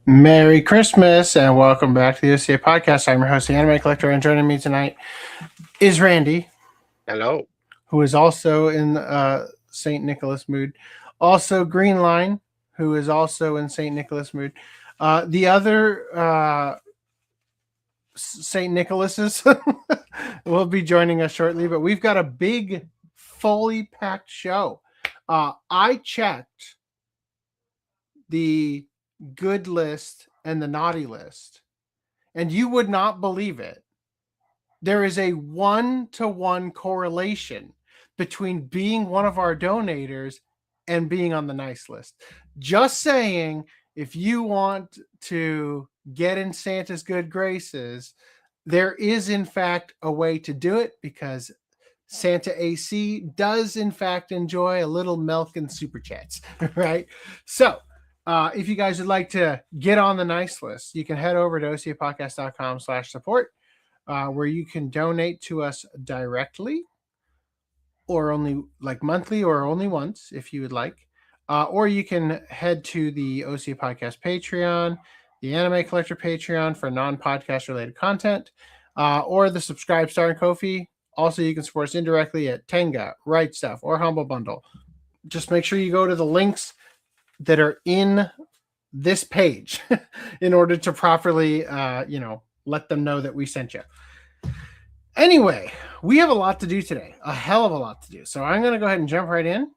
Merry Christmas and welcome back to the OCA podcast. I'm your host, the Anime Collector, and joining me tonight is Randy. Hello. Who is also in St. Nicholas mood. Also Green Line, who is also in St. Nicholas mood. The other St. Nicholas's will be joining us shortly, but we've got a big, fully packed show. I checked the good list and the naughty list, and you would not believe it. There is a 1-to-1 correlation between being one of our donators and being on the nice list. Just saying, if you want to get in Santa's good graces, there is in fact a way to do it, because Santa AC does in fact enjoy a little milk and super chats, right? So if you guys would like to get on the nice list, you can head over to ocapodcast.com/support, where you can donate to us directly, or only like monthly, or only once if you would like. Or you can head to the OCA Podcast Patreon, the Anime Collector Patreon for non-podcast related content, or the Subscribe Star and Ko-fi. Also, you can support us indirectly at Tenga, Right Stuff, or Humble Bundle. Just make sure you go to the links that are in this page in order to properly, let them know that we sent you. Anyway, we have a lot to do today, a hell of a lot to do. So I'm going to go ahead and jump right in.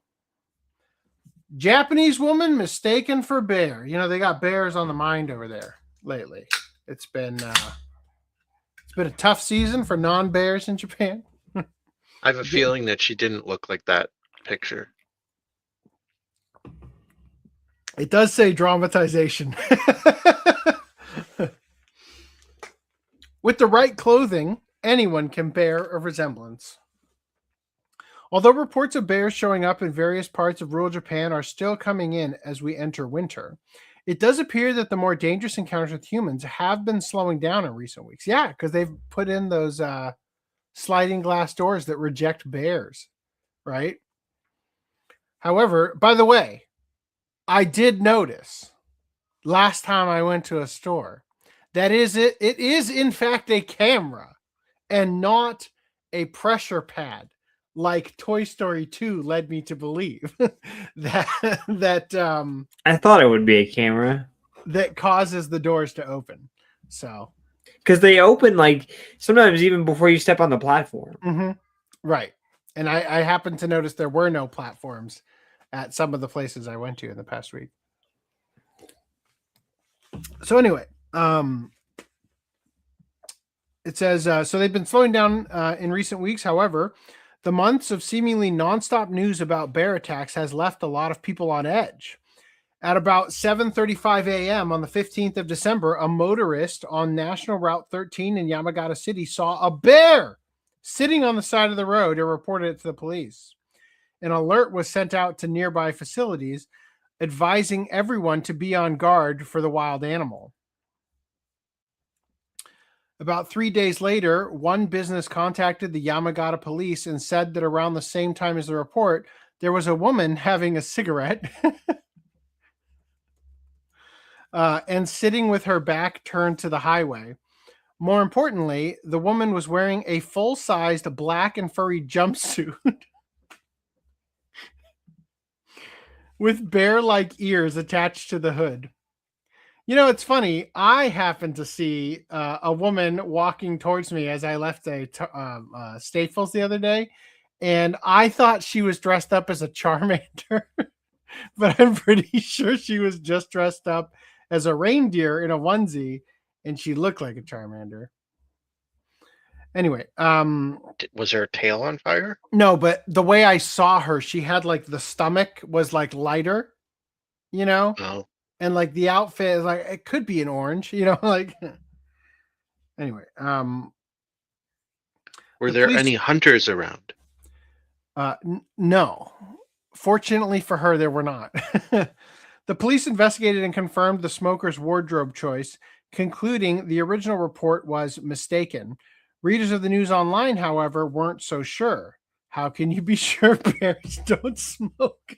Japanese woman mistaken for bear. You know, they got bears on the mind over there lately. It's been a tough season for non-bears in Japan. I have a feeling that she didn't look like that picture. It does say dramatization. With the right clothing, anyone can bear a resemblance. Although reports of bears showing up in various parts of rural Japan are still coming in as we enter winter, it does appear that the more dangerous encounters with humans have been slowing down in recent weeks. Yeah, because they've put in those sliding glass doors that reject bears, right? However, by the way, I did notice last time I went to a store that it is in fact a camera and not a pressure pad, like Toy Story 2 led me to believe. that I thought it would be a camera that causes the doors to open. So, because they open like sometimes even before you step on the platform. Mm-hmm. Right. And I happened to notice there were no platforms at some of the places I went to in the past week. So anyway, it says, so they've been slowing down in recent weeks. However, the months of seemingly nonstop news about bear attacks has left a lot of people on edge. At about 7:35 a.m. on the 15th of December, a motorist on National Route 13 in Yamagata City saw a bear sitting on the side of the road and reported it to the police. An alert was sent out to nearby facilities, advising everyone to be on guard for the wild animal. About 3 days later, one business contacted the Yamagata police and said that around the same time as the report, there was a woman having a cigarette and sitting with her back turned to the highway. More importantly, the woman was wearing a full-sized black and furry jumpsuit with bear-like ears attached to the hood. You know, it's funny. I happened to see a woman walking towards me as I left a Staples the other day, and I thought she was dressed up as a Charmander, but I'm pretty sure she was just dressed up as a reindeer in a onesie, and she looked like a Charmander. Anyway, was her tail on fire? No, but the way I saw her, she had like the stomach was like lighter, you know? Oh. And like the outfit is like, it could be an orange, you know, like anyway. Were there any hunters around? No. Fortunately for her, there were not. The police investigated and confirmed the smoker's wardrobe choice, concluding the original report was mistaken. Readers of the news online, however, weren't so sure. How can you be sure bears don't smoke?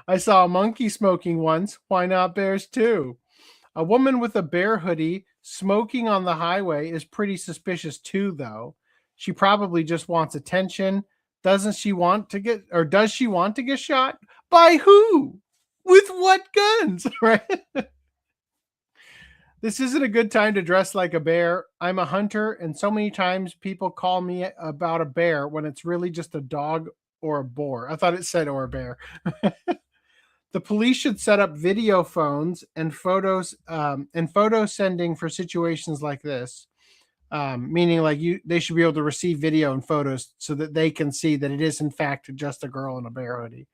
I saw a monkey smoking once. Why not bears too? A woman with a bear hoodie smoking on the highway is pretty suspicious too, though. She probably just wants attention. Does she want to get shot? By who? With what guns? Right? This isn't a good time to dress like a bear. I'm a hunter, and so many times people call me about a bear when it's really just a dog or a boar. I thought it said or a bear. The police should set up video phones and photo sending for situations like this. Meaning like they should be able to receive video and photos so that they can see that it is in fact just a girl in a bear hoodie.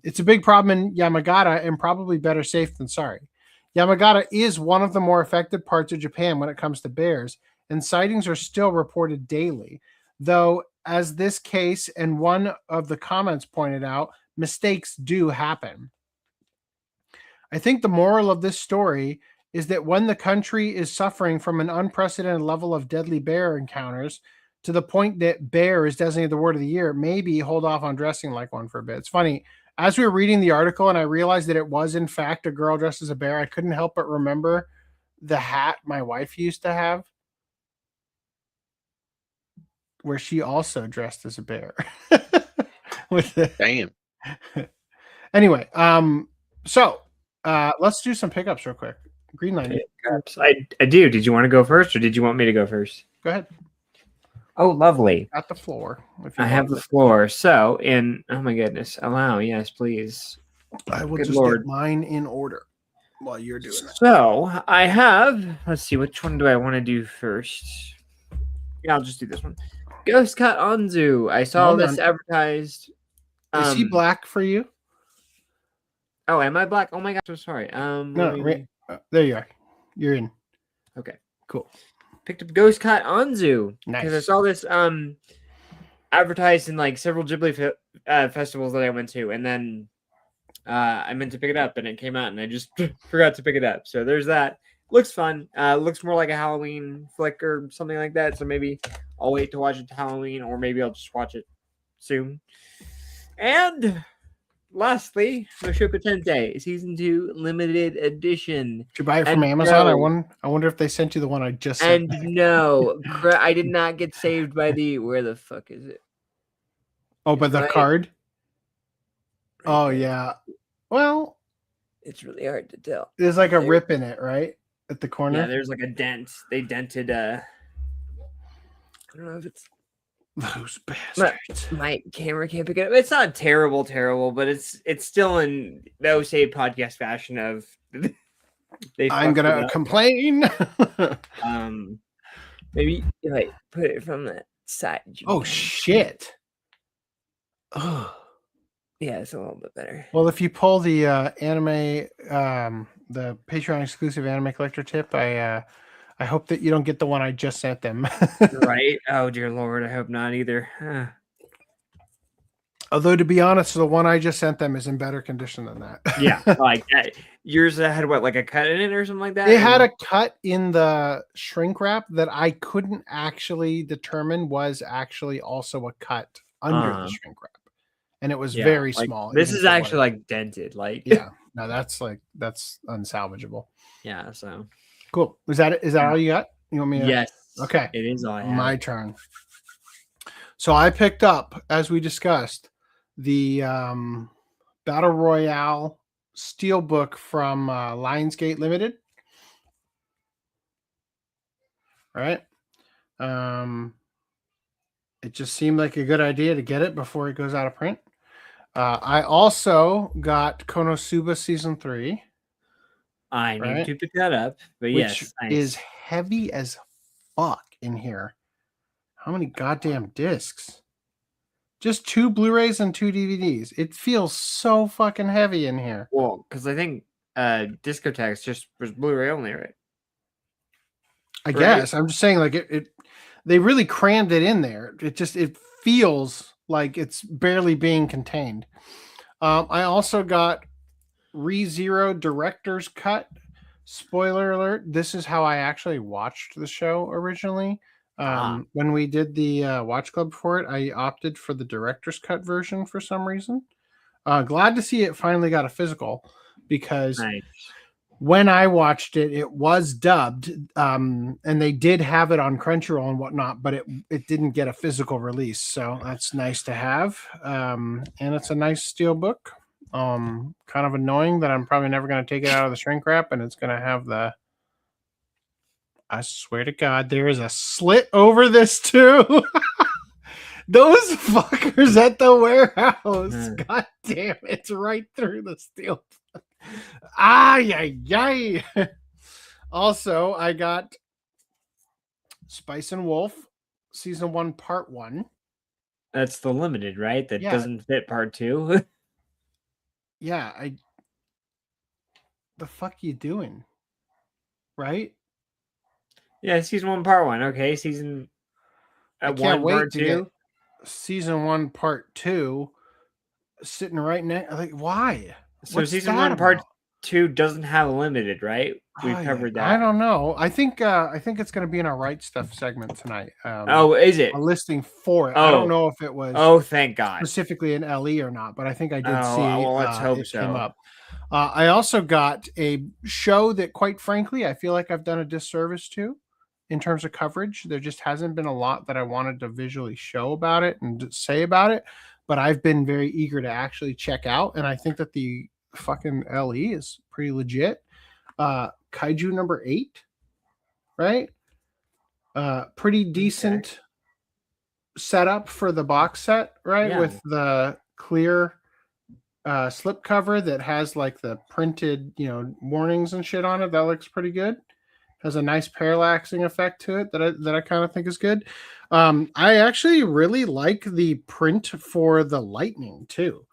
It's a big problem in Yamagata and probably better safe than sorry. Yamagata is one of the more affected parts of Japan when it comes to bears, and sightings are still reported daily. Though, as this case and one of the comments pointed out, mistakes do happen. I think the moral of this story is that when the country is suffering from an unprecedented level of deadly bear encounters, to the point that bear is designated the word of the year, maybe hold off on dressing like one for a bit. It's funny. As we were reading the article and I realized that it was in fact a girl dressed as a bear, I couldn't help but remember the hat my wife used to have, where she also dressed as a bear. Damn. Anyway, so let's do some pickups real quick. Green Line. I do. Did you want to go first, or did you want me to go first? Go ahead. Oh, lovely. At the floor. I have the floor. So, oh my goodness. Allow, yes, please. I will Good just Lord. get mine in order while you're doing that. So, I have, let's see, which one do I want to do first? Yeah, I'll just do this one. Ghost Cut Onzu. I saw Hold this on. advertised. Is he black for you? Oh, am I black? Oh my gosh, I'm sorry. No, there you are. You're in. Okay. Cool. Picked up Ghost Cut Onzu. Nice. Because I saw this advertised in like several Ghibli festivals that I went to, and then I meant to pick it up, and it came out, and I just forgot to pick it up. So there's that. Looks fun. Looks more like a Halloween flick or something like that. So maybe I'll wait to watch it to Halloween, or maybe I'll just watch it soon. And lastly, Mushoku Tensei Season 2 Limited Edition. Did you buy it from Amazon? I wonder if they sent you the one I just sent. And no, I did not get saved by the... Where the fuck is it? Oh, by the Right. card? Right Oh, there. yeah. Well, It's really hard to tell. there's like a There. rip in it, right? At the corner? Yeah, there's like a dent. They dented... I don't know if it's... Those bastards. My camera can't pick it up. It's not terrible, but it's still in the OCA podcast fashion of... I'm going to complain. Maybe if I put it from the side. Oh, shit. Oh. Yeah, it's a little bit better. Well, if you pull the anime, the Patreon exclusive anime collector tip, I hope that you don't get the one I just sent them. Right? Oh, dear Lord. I hope not either. Although, to be honest, the one I just sent them is in better condition than that. Yeah, like yours had what, like a cut in it or something like that? It had a cut in the shrink wrap that I couldn't actually determine was actually also a cut under the shrink wrap. And it was very like, small. This is actually like dented. Like, yeah, no, that's unsalvageable. Yeah, so cool. Is that all you got? You want me to? Yes. Okay. It is all I have. My turn. So I picked up, as we discussed, the Battle Royale Steelbook from Lionsgate Limited. All right. It just seemed like a good idea to get it before it goes out of print. I also got Konosuba Season 3. I need to pick that up, but which yes, nice. is heavy as fuck in here. How many goddamn discs? Just 2 Blu-rays and 2 DVDs. It feels so fucking heavy in here. Well, because I think Discotex just was Blu-ray only, right? I guess. I'm just saying, like they really crammed it in there. It feels like it's barely being contained. I also got ReZero Director's Cut. Spoiler alert, this is how I actually watched the show originally. When we did the watch club for it, I opted for the Director's Cut version for some reason. Glad to see it finally got a physical, because when I watched it, it was dubbed, and they did have it on Crunchyroll and whatnot, but it didn't get a physical release, so that's nice to have. And it's a nice steel book. Kind of annoying that I'm probably never going to take it out of the shrink wrap, and it's going to have the. I swear to God, there is a slit over this too. Those fuckers at the warehouse. God damn, it's right through the steel. Ay, ay, ay. Also, I got Spice and Wolf season 1 part 1. That's the limited, right? That Yeah. doesn't fit part 2. Yeah, the fuck you doing? Right? Yeah, season 1 part 1. Okay, season I can't 1 wait part to 2. get season 1 part 2 sitting right next. Like, why? So What's season that 1 part about? 2 doesn't have limited, right? We've Oh, covered yeah. I that. don't know. I think it's going to be in our Right Stuff segment tonight. Oh, is it? A listing for it. I don't Oh. know if it was Oh, thank God. specifically in LE or not, but I think I did Oh, see well, let's hope it came so. up. I also got a show that, quite frankly, I feel like I've done a disservice to in terms of coverage. There just hasn't been a lot that I wanted to visually show about it and say about it, but I've been very eager to actually check out, and I think that the fucking LE is pretty legit. Kaiju number 8, right? Pretty decent setup for the box set, right? Yeah. With the clear slip cover that has like the printed, warnings and shit on it. That looks pretty good. Has a nice parallaxing effect to it that I kind of think is good. I actually really like the print for the lightning too.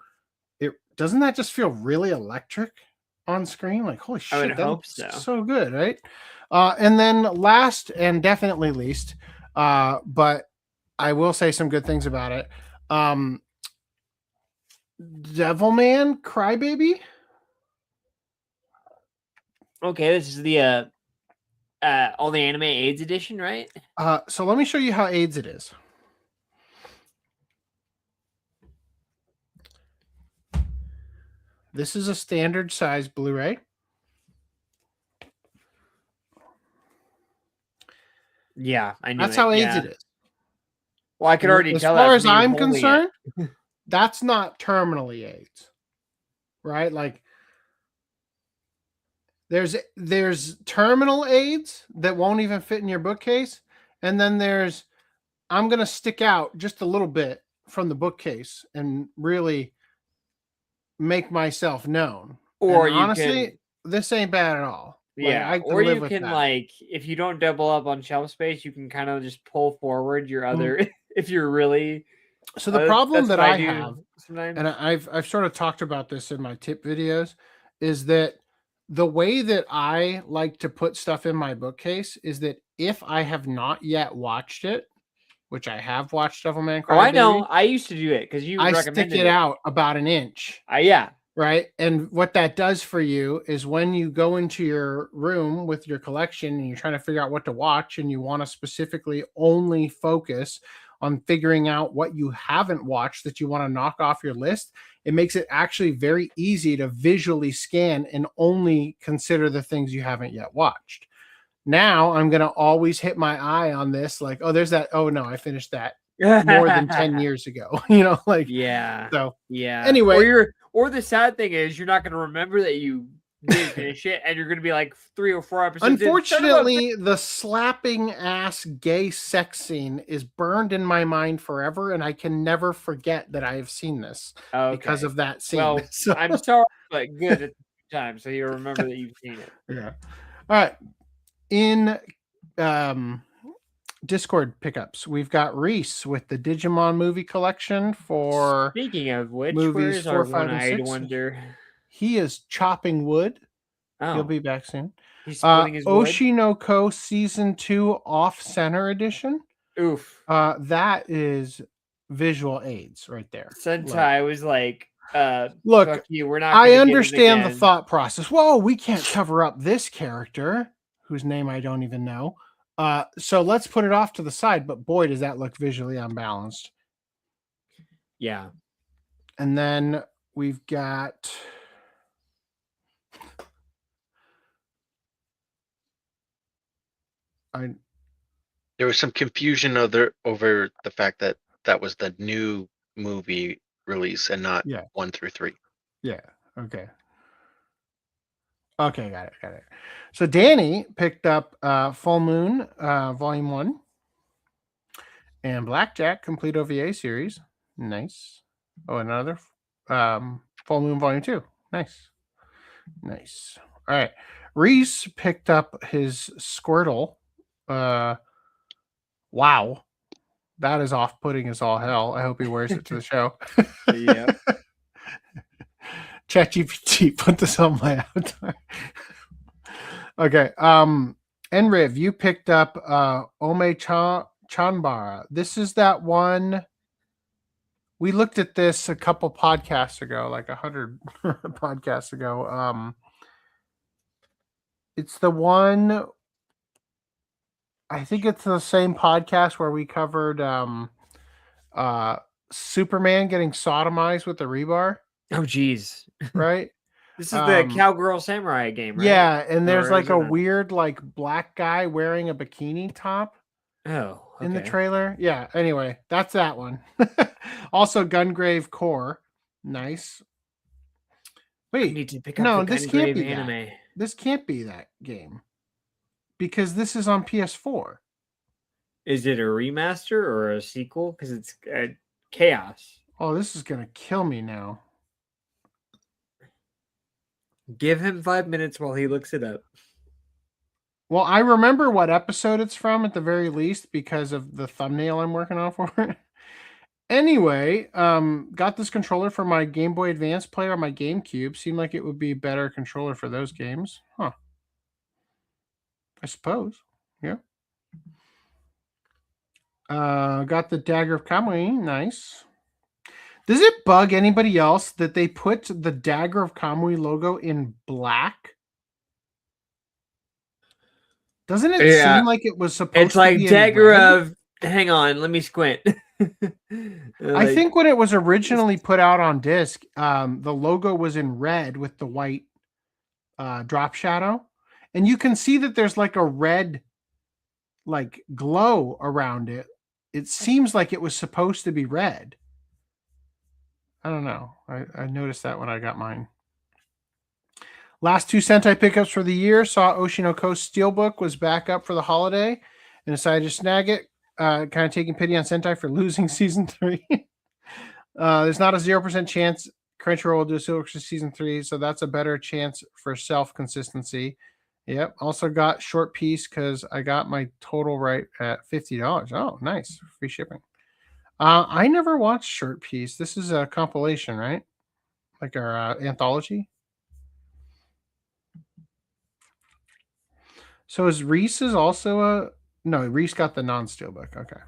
It doesn't that just feel really electric on screen? Like, holy shit, would that hope looks so. so good, right? And then last and definitely least, but I will say some good things about it. Devilman Crybaby. Okay, this is the all the anime AIDS edition, right? So let me show you how AIDS it is. This is a standard size Blu-ray. Yeah, I knew That's how AIDS yeah. it is. Well, I could already As tell far that as from you I'm holding it. concerned, that's not terminally AIDS, right? Like there's terminal AIDS that won't even fit in your bookcase, and then there's I'm gonna stick out just a little bit from the bookcase and really make myself known. Or And you honestly, can, this ain't bad at all. Like, yeah, I can or live you with can that. like if you don't double up on shelf space, you can kind of just pull forward your Mm-hmm. other if you're really. So the problem that's that what I do have, sometimes. and I've sort of talked about this in my tip videos, is that the way that I like to put stuff in my bookcase is that if I have not yet watched it, which I have watched Devilman Crybaby, Oh, I know. I used to do it because you I recommended stick it out about an inch. Yeah. Right. And what that does for you is when you go into your room with your collection and you're trying to figure out what to watch and you want to specifically only focus on figuring out what you haven't watched that you want to knock off your list, it makes it actually very easy to visually scan and only consider the things you haven't yet watched. Now I'm going to always hit my eye on this, like, oh, there's that. Oh, no, I finished that more than 10 years ago, like, yeah. So, yeah. Anyway, or the sad thing is you're not going to remember that you did finish it, and you're going to be like 3 or 4 episodes. Unfortunately, the slapping ass gay sex scene is burned in my mind forever, and I can never forget that I have seen this because of that scene. Well, so. I'm sorry, but good at the time, so you'll remember that you've seen it. Yeah. All right. In Discord pickups, we've got Reese with the Digimon movie collection for. Speaking of which, movies 4, 5, and 6. Wonder. He is chopping wood. Oh. He'll be back soon. He's splitting his wood. Oshinoko Season 2 Off-Center Edition. Oof. That is visual aids right there. Sentai was like, look, fuck you, we're not I understand the thought process. Whoa, we can't cover up this character whose name I don't even know. So let's put it off to the side. But boy, does that look visually unbalanced. Yeah. And then we've got There was some confusion over the fact that that was the new movie release and not 1 through 3. Yeah. Okay. Okay, got it. So Danny picked up Full Moon Volume 1 and Blackjack Complete OVA series. Nice. Oh, another Full Moon Volume 2. Nice. All right. Reese picked up his Squirtle. Wow. That is off-putting as all hell. I hope he wears it to the show. Yeah. ChatGPT, put this on my avatar. Okay. Enriv, you picked up Ome Chanbara. This is that one. We looked at this a couple podcasts ago, like 100 podcasts ago. It's the one. I think it's the same podcast where we covered Superman getting sodomized with the rebar. Oh, geez. Right? This is the Cowgirl Samurai game, right? Yeah, and there's Or like is a it not? weird like black guy wearing a bikini top Oh, in the okay. trailer. Yeah, anyway, that's that one. Also Gungrave Core. Nice. I Wait, need to pick up no, the this can't Gungrave be anime. that. This can't be that game. Because this is on PS4. Is it a remaster or a sequel? Because it's Chaos. Oh, this is going to kill me now. Give him 5 minutes while he looks it up. Well, I remember what episode it's from at the very least because of the thumbnail I'm working on for it. Anyway, got this controller for my Game Boy Advance player on my GameCube. Seemed like it would be a better controller for those games. Huh. I suppose. Yeah. Got the Dagger of Kamui. Nice. Does it bug anybody else that they put the Dagger of Kamui logo in black? Doesn't it seem like it was supposed to be It's like in Dagger red? of... Hang on, let me squint. I think when it was originally put out on disc, the logo was in red with the white drop shadow. And you can see that there's like a red like glow around it. It seems like it was supposed to be red. I don't know. I noticed that when I got mine. Last 2 Sentai pickups for the year. Saw Oshino Coast Steelbook was back up for the holiday and decided to snag it. Kind of taking pity on Sentai for losing season 3. There's not a 0% chance Crunchyroll will do a Silver season 3, so that's a better chance for self-consistency. Yep. Also got Short Piece because I got my total right at $50. Oh, nice. Free shipping. I never watched Short Piece. This is a compilation, right? Like our anthology. So is Reese also a... No, Reese got the non-steelbook. Okay.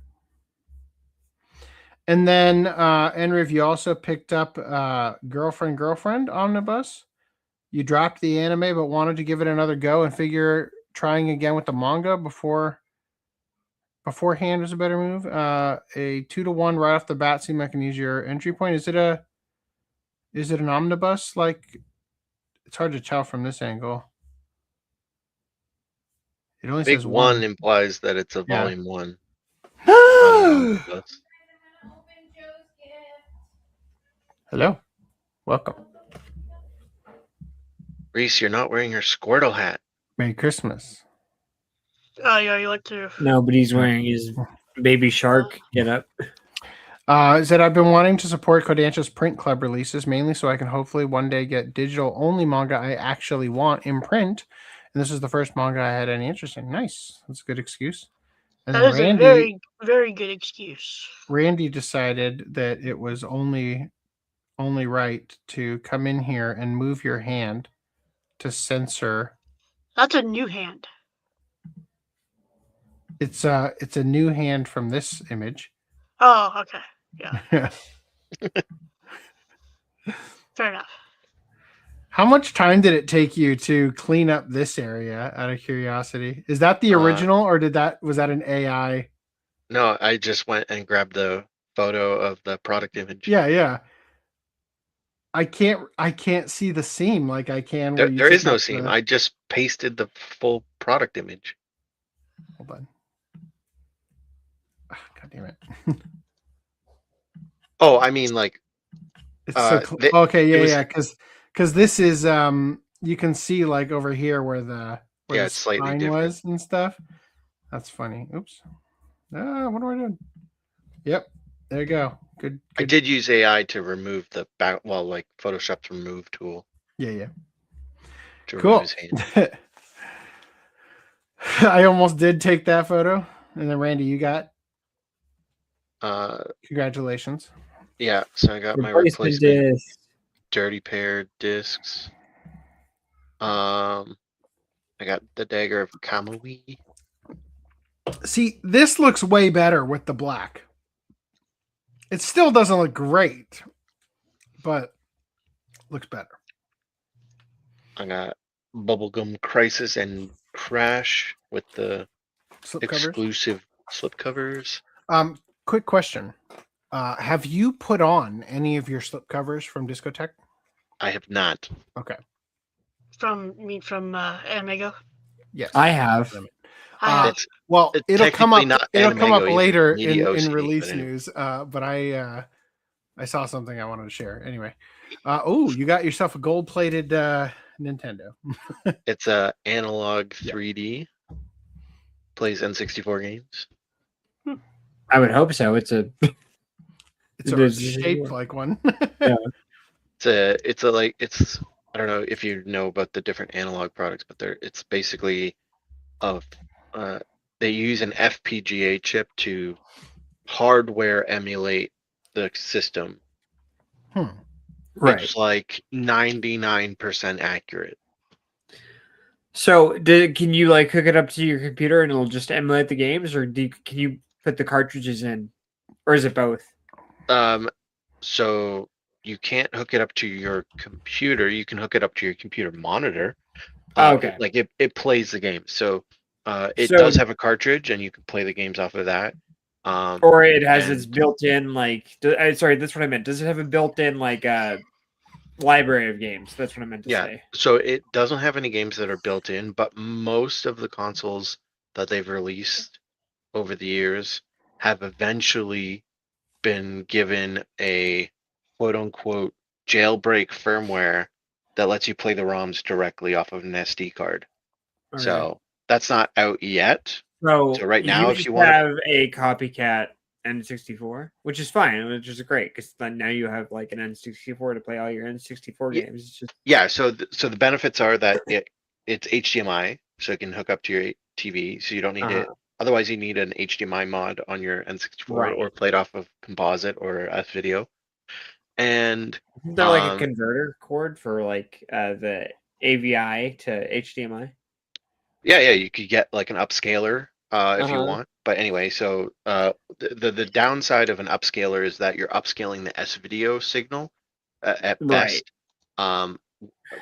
And then Enriv, you also picked up Girlfriend Omnibus. You dropped the anime but wanted to give it another go and figure trying again with the manga beforehand was a better move. A 2-to-1 right off the bat seemed like an easier entry point. Is it an omnibus? Like, it's hard to tell from this angle. It only Big says one implies that it's a volume 1. Hello. Welcome. Reese, you're not wearing your Squirtle hat. Merry Christmas. Oh, yeah, you like to. No, but he's wearing his baby shark get up. Said I've been wanting to support Kodansha's print club releases, mainly so I can hopefully one day get digital only manga I actually want in print. And this is the first manga I had any interest in. Nice. That's a good excuse. And That then is a very, very good excuse. Randy decided that it was only right to come in here and move your hand to censor. That's a new hand. It's a new hand from this image. Oh, okay. Yeah. Yeah. Fair enough. How much time did it take you to clean up this area out of curiosity? Is that the original or was that an AI? No, I just went and grabbed the photo of the product image. Yeah. I can't see the seam like I can. There is no seam. I just pasted the full product image. Hold on. God damn it. Oh, I mean, like, It's so okay, yeah, because this is you can see like over here where the it's slightly spine different. was and stuff. That's funny. Oops. What am I doing? Yep. There you go. Good. I did use AI to remove the back, well, like Photoshop's remove tool. Yeah. To Cool. remove his hand. I almost did take that photo, and then Randy, you got. Congratulations. Yeah, so I got my replacement dirty pair discs. I got the dagger of Kamui. See, this looks way better with the black. It still doesn't look great, but looks better. I got Bubblegum Crisis and Crash with the exclusive slipcovers. Quick question. Have you put on any of your slipcovers from Discotheque? I have not. Okay. From Animego? Yes. I have. Well, it'll come up. It'll come up later in release news. But I saw something I wanted to share. Anyway, you got yourself a gold-plated Nintendo. It's a analog 3D. Plays N64 games. I would hope so. It's shaped like one. Yeah. It's I don't know if you know about the different analog products, but it's basically they use an FPGA chip to hardware emulate the system. Right. It's like 99% accurate. So can you like hook it up to your computer and it'll just emulate the games, or can you put the cartridges in, or is it both? So you can't hook it up to your computer. You can hook it up to your computer monitor. Okay. Like it plays the game. So it does have a cartridge, and you can play the games off of that. Or it has its built-in sorry, that's what I meant. Does it have a built-in library of games? That's what I meant to say. So it doesn't have any games that are built in, but most of the consoles that they've released over the years have eventually been given a quote-unquote jailbreak firmware that lets you play the ROMs directly off of an SD card. Okay. So that's not out yet. So right now, if you want to have a copycat N64, which is fine, which is great, because then now you have like an N64 to play all your N64 games. It's just... So the benefits are that it's HDMI, so it can hook up to your TV, so you don't need it. Otherwise, you need an HDMI mod on your N64 or play it off of composite or S-Video. And they're like a converter cord for like the AVI to HDMI. Yeah, you could get like an upscaler if you want. But anyway, so the downside of an upscaler is that you're upscaling the S-Video signal at best.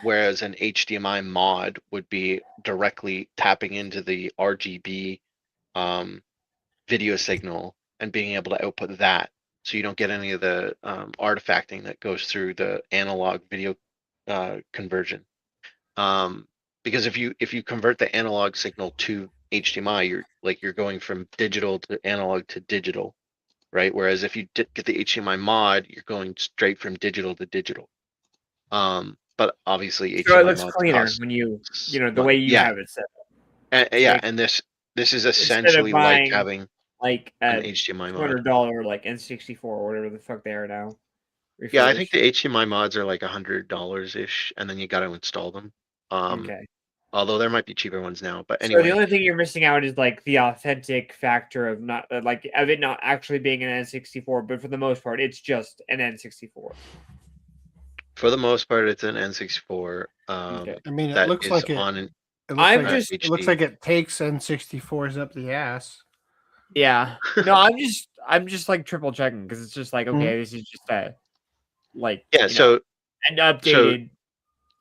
Whereas an HDMI mod would be directly tapping into the RGB video signal and being able to output that. So you don't get any of the artifacting that goes through the analog video conversion. Because if you convert the analog signal to HDMI, you're going from digital to analog to digital, right? Whereas if you get the HDMI mod, you're going straight from digital to digital. But obviously, so HDMI it looks cleaner when you the way you have it set up. And this is essentially like having like an HDMI mod. $200 like N64 or whatever the fuck they are now. Yeah, I think the HDMI mods are like $100 ish, and then you got to install them. Okay. Although there might be cheaper ones now, but anyway. So the only thing you're missing out is like the authentic factor of not of it not actually being an N64, but for the most part, it's just an N64. For the most part, it's an N64. I mean, it looks like it. It looks like it takes N64s up the ass. Yeah. No, I'm just like triple checking because it's just like this is just an updated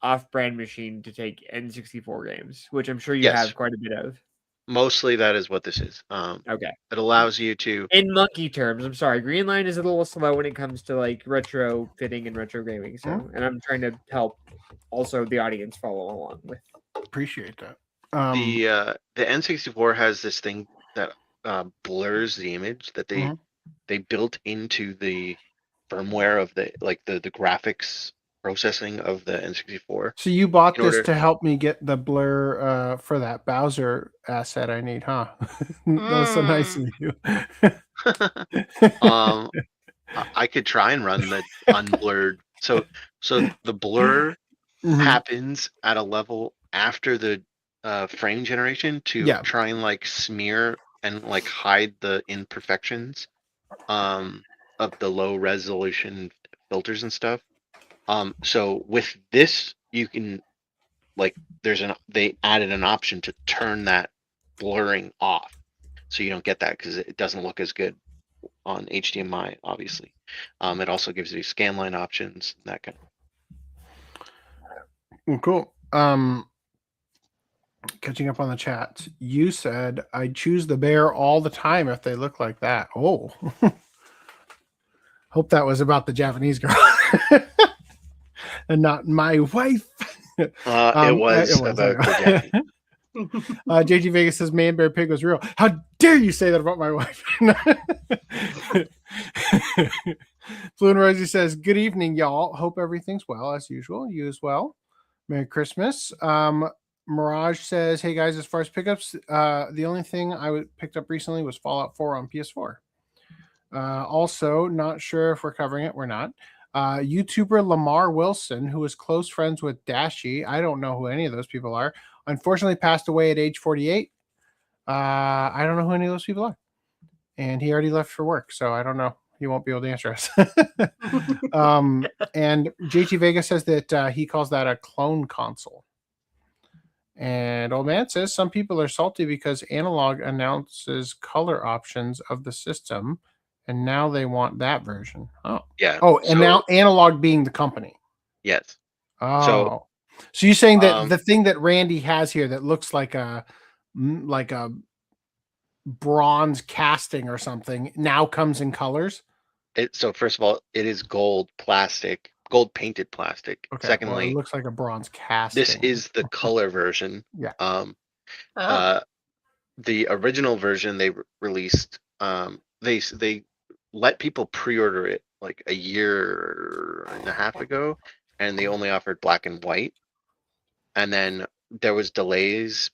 off-brand machine to take N64 games, which I'm sure you have quite a bit of. Mostly that is what this is. Okay. It allows you to... In monkey terms, I'm sorry, Green Line is a little slow when it comes to like retro fitting and retro gaming. So, and I'm trying to help also the audience follow along with. Appreciate that. The N64 has this thing that blurs the image that they built into the firmware of the graphics processing of the N64. So you bought in this order- to help me get the blur for that Bowser asset I need, huh? That was so nice of you. I could try and run the unblurred. So the blur happens at a level after the frame generation to try and like smear and like hide the imperfections of the low resolution filters and stuff. So with this, you can like they added an option to turn that blurring off, so you don't get that because it doesn't look as good on HDMI. Obviously, it also gives you scanline options, that kind of. Cool. Catching up on the chat, you said I'd choose the bear all the time if they look like that. Oh, hope that was about the Japanese girl and not my wife. It was about the Japanese. JG Vegas says Man Bear Pig was real. How dare you say that about my wife? Blue and Rosie says, good evening, y'all. Hope everything's well as usual. You as well. Merry Christmas. Mirage says, hey guys, as far as pickups, the only thing I picked up recently was Fallout 4 on PS4. Also, not sure if we're covering it. We're not. YouTuber Lamar Wilson, who is close friends with Dashi, I don't know who any of those people are, unfortunately passed away at age 48. I don't know who any of those people are. And he already left for work, so I don't know. He won't be able to answer us. And JT Vega says that he calls that a clone console. And Old Man says some people are salty because Analog announces color options of the system, and now they want that version. Oh, yeah. Oh, and now Analog being the company. Yes. Oh, so you're saying that the thing that Randy has here that looks like a bronze casting or something now comes in colors? So first of all, it is gold painted plastic. Okay. Secondly, it looks like a bronze casting. this is the color version. Yeah. The original version they released, they let people pre-order it like a year and a half ago, and they only offered black and white. And then there was delays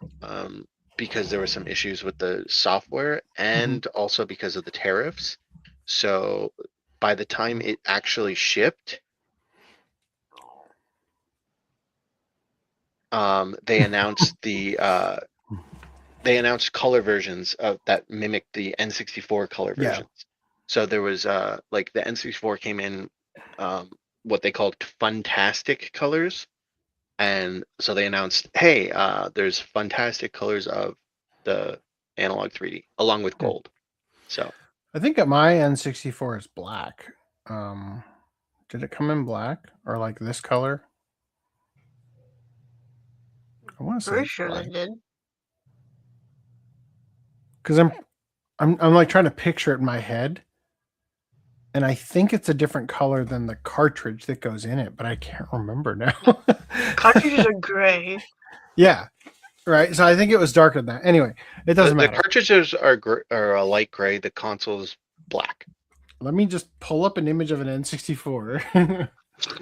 because there were some issues with the software and also because of the tariffs. So by the time it actually shipped, they announced they announced color versions of that mimicked the N64 color versions. So there was like the N64 came in what they called fantastic colors, and so they announced, hey, there's fantastic colors of the Analog 3D along with gold. So I think at my N64 is black. Did it come in black or like this color? I want to say Pretty sure it did. Because I'm like trying to picture it in my head, and I think it's a different color than the cartridge that goes in it, but I can't remember now. Cartridges are gray. Yeah, right. So I think it was darker than that. Anyway, it doesn't matter. The cartridges are a light gray. The console is black. Let me just pull up an image of an N64.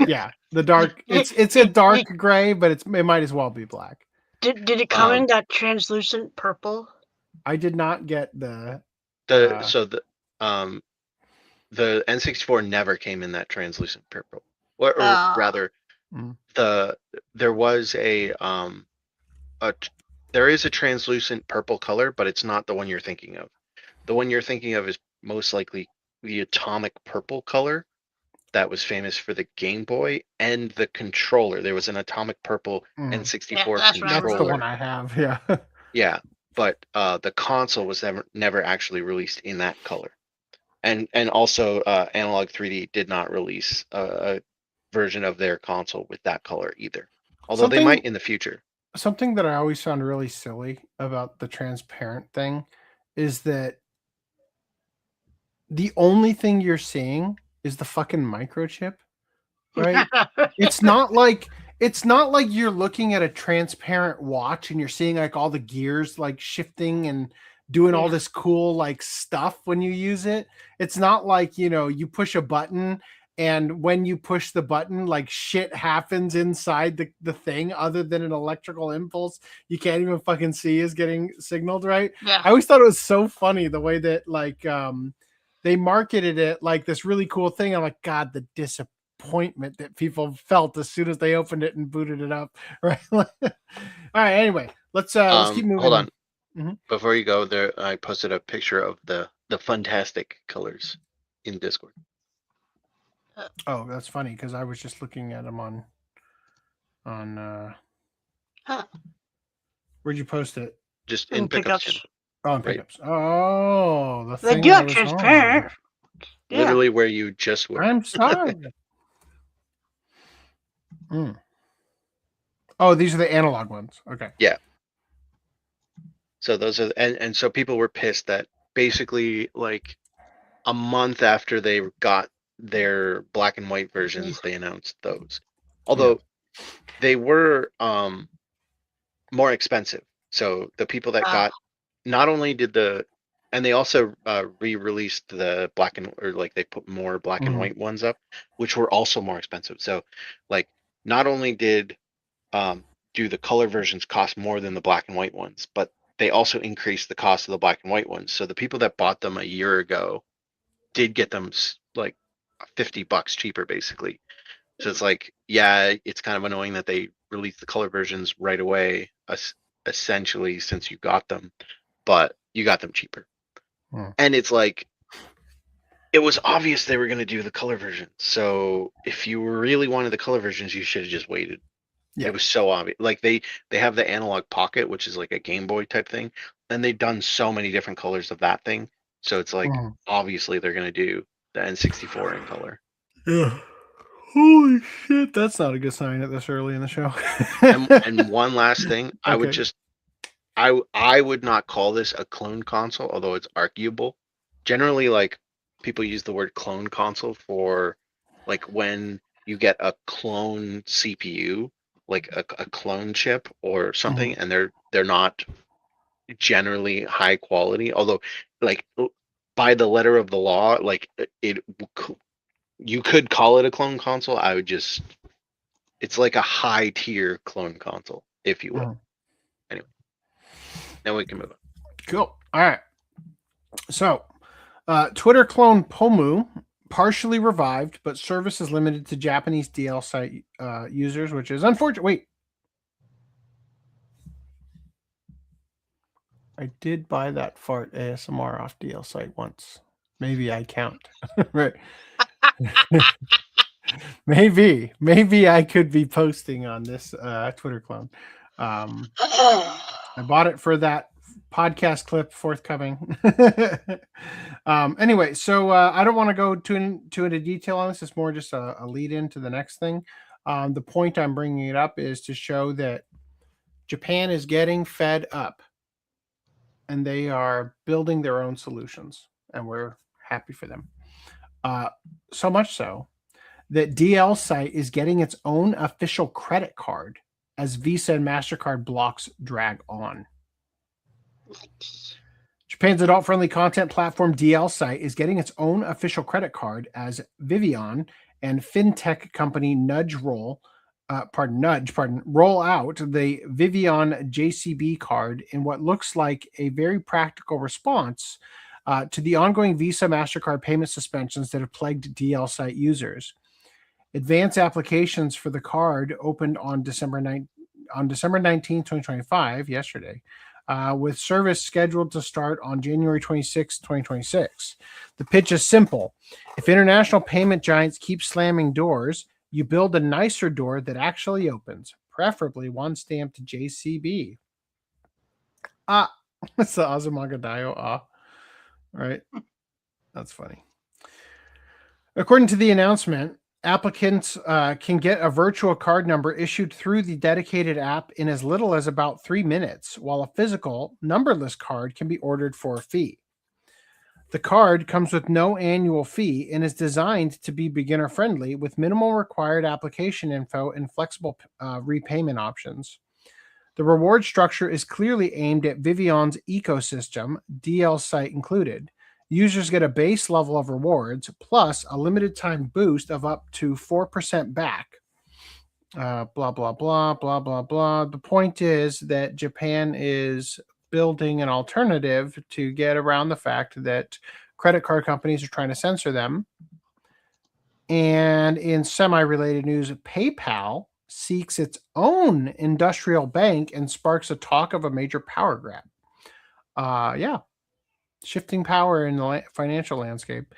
Yeah, the dark. It's a dark gray, but it might as well be black. Did it come in that translucent purple? I did not get the N64 never came in that translucent purple, or rather, there was there is a translucent purple color, but it's not the one you're thinking of. The one you're thinking of is most likely the atomic purple color that was famous for the Game Boy and the controller. There was an atomic purple N64 that's controller. That's the one I have. Yeah. Yeah, but the console was never actually released in that color, and also Analog 3D did not release a version of their console with that color either. Although they might in the future. Something that I always found really silly about the transparent thing is that the only thing you're seeing is the fucking microchip, right? It's not like it's not like you're looking at a transparent watch and you're seeing like all the gears like shifting and doing all this cool like stuff when you use it. It's not like, you know, you push a button and when you push the button, like shit happens inside the thing other than an electrical impulse you can't even fucking see is getting signaled, right? Yeah. I always thought it was so funny the way that like they marketed it like this really cool thing. I'm like, God, the disappointment that people felt as soon as they opened it and booted it up, right? All right, anyway, let's keep moving. Hold on. Mhm. Before you go there, I posted a picture of the fantastic colors in Discord. Oh, that's funny because I was just looking at them on Huh. where'd you post it? Just in pickups. channel. Oh, in Right. pickups. Oh, the They thing do I have was transparent. on. Yeah. Literally where you just were. I'm sorry. Oh, these are the analog ones. Okay. So those are and so people were pissed that basically like a month after they got their black and white versions, they announced those. Although they were more expensive. So the people that got not only did and they also re-released the black and or like they put more black and white ones up, which were also more expensive. So like not only did do the color versions cost more than the black and white ones, but they also increased the cost of the black and white ones. So the people that bought them a year ago did get them like $50 cheaper, basically. So it's like, yeah, it's kind of annoying that they released the color versions right away, essentially, since you got them, but you got them cheaper. And it's like, it was obvious they were going to do the color versions. So if you really wanted the color versions, you should have just waited. Yeah. It was so obvious. Like they have the analog pocket, which is like a Game Boy type thing, and they've done so many different colors of that thing. So it's like obviously they're gonna do the N64 in color. Yeah. Holy shit, that's not a good sign at this early in the show. and one last thing, okay. I would just I would not call this a clone console, although it's arguable. Generally, like people use the word clone console for like when you get a clone CPU, like a clone chip or something, and they're not generally high quality. Although, like by the letter of the law, like you could call it a clone console. I would just, it's like a high tier clone console, if you will. Anyway, now we can move on. Cool. All right. So, Twitter clone Pomu partially revived, but service is limited to Japanese DLSite users, which is unfortunate. Wait. I did buy that fart ASMR off DLSite once. Maybe I count. Right. Maybe I could be posting on this Twitter clone. I bought it for that podcast clip forthcoming. Anyway, so I don't want to go too into detail on this. It's more just a lead into the next thing. The point I'm bringing it up is to show that Japan is getting fed up and they are building their own solutions, and we're happy for them. So much so that DLSite is getting its own official credit card as Visa and MasterCard blocks drag on. Japan's adult-friendly content platform DLSite is getting its own official credit card as Vivian and fintech company Nudge roll out the Vivian JCB card in what looks like a very practical response to the ongoing Visa MasterCard payment suspensions that have plagued DLSite users. Advanced applications for the card opened on December 19, 2025, yesterday, with service scheduled to start on January 26, 2026. The pitch is simple. If international payment giants keep slamming doors, you build a nicer door that actually opens, preferably one stamped JCB. That's the Azumagadayo. Right? That's funny. According to the announcement, applicants can get a virtual card number issued through the dedicated app in as little as about 3 minutes, while a physical numberless card can be ordered for a fee. The card comes with no annual fee and is designed to be beginner-friendly with minimal required application info and flexible repayment options. The reward structure is clearly aimed at Vivion's ecosystem, DLSite included. Users get a base level of rewards plus a limited time boost of up to 4% back. Blah, blah, blah, blah, blah, blah. The point is that Japan is building an alternative to get around the fact that credit card companies are trying to censor them. And in semi-related news, PayPal seeks its own industrial bank and sparks a talk of a major power grab. Shifting power in the financial landscape.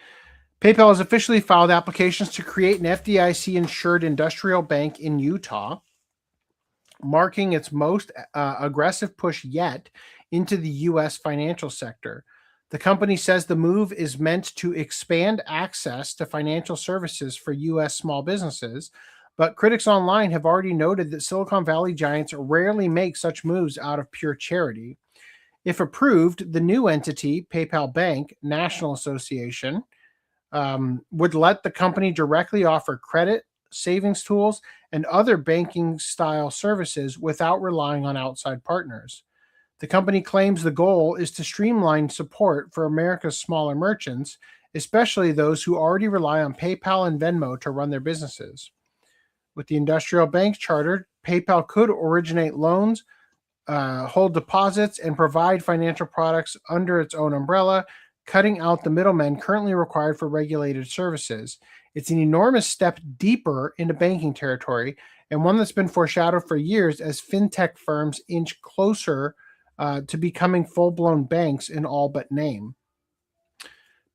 PayPal has officially filed applications to create an FDIC-insured industrial bank in Utah, marking its most aggressive push yet into the U.S. financial sector. The company says the move is meant to expand access to financial services for U.S. small businesses, but critics online have already noted that Silicon Valley giants rarely make such moves out of pure charity. If approved, the new entity, PayPal Bank National Association, would let the company directly offer credit, savings tools, and other banking-style services without relying on outside partners. The company claims the goal is to streamline support for America's smaller merchants, especially those who already rely on PayPal and Venmo to run their businesses. With the industrial bank chartered, PayPal could originate loans, hold deposits, and provide financial products under its own umbrella, cutting out the middlemen currently required for regulated services. It's an enormous step deeper into banking territory, and one that's been foreshadowed for years as fintech firms inch closer to becoming full-blown banks in all but name.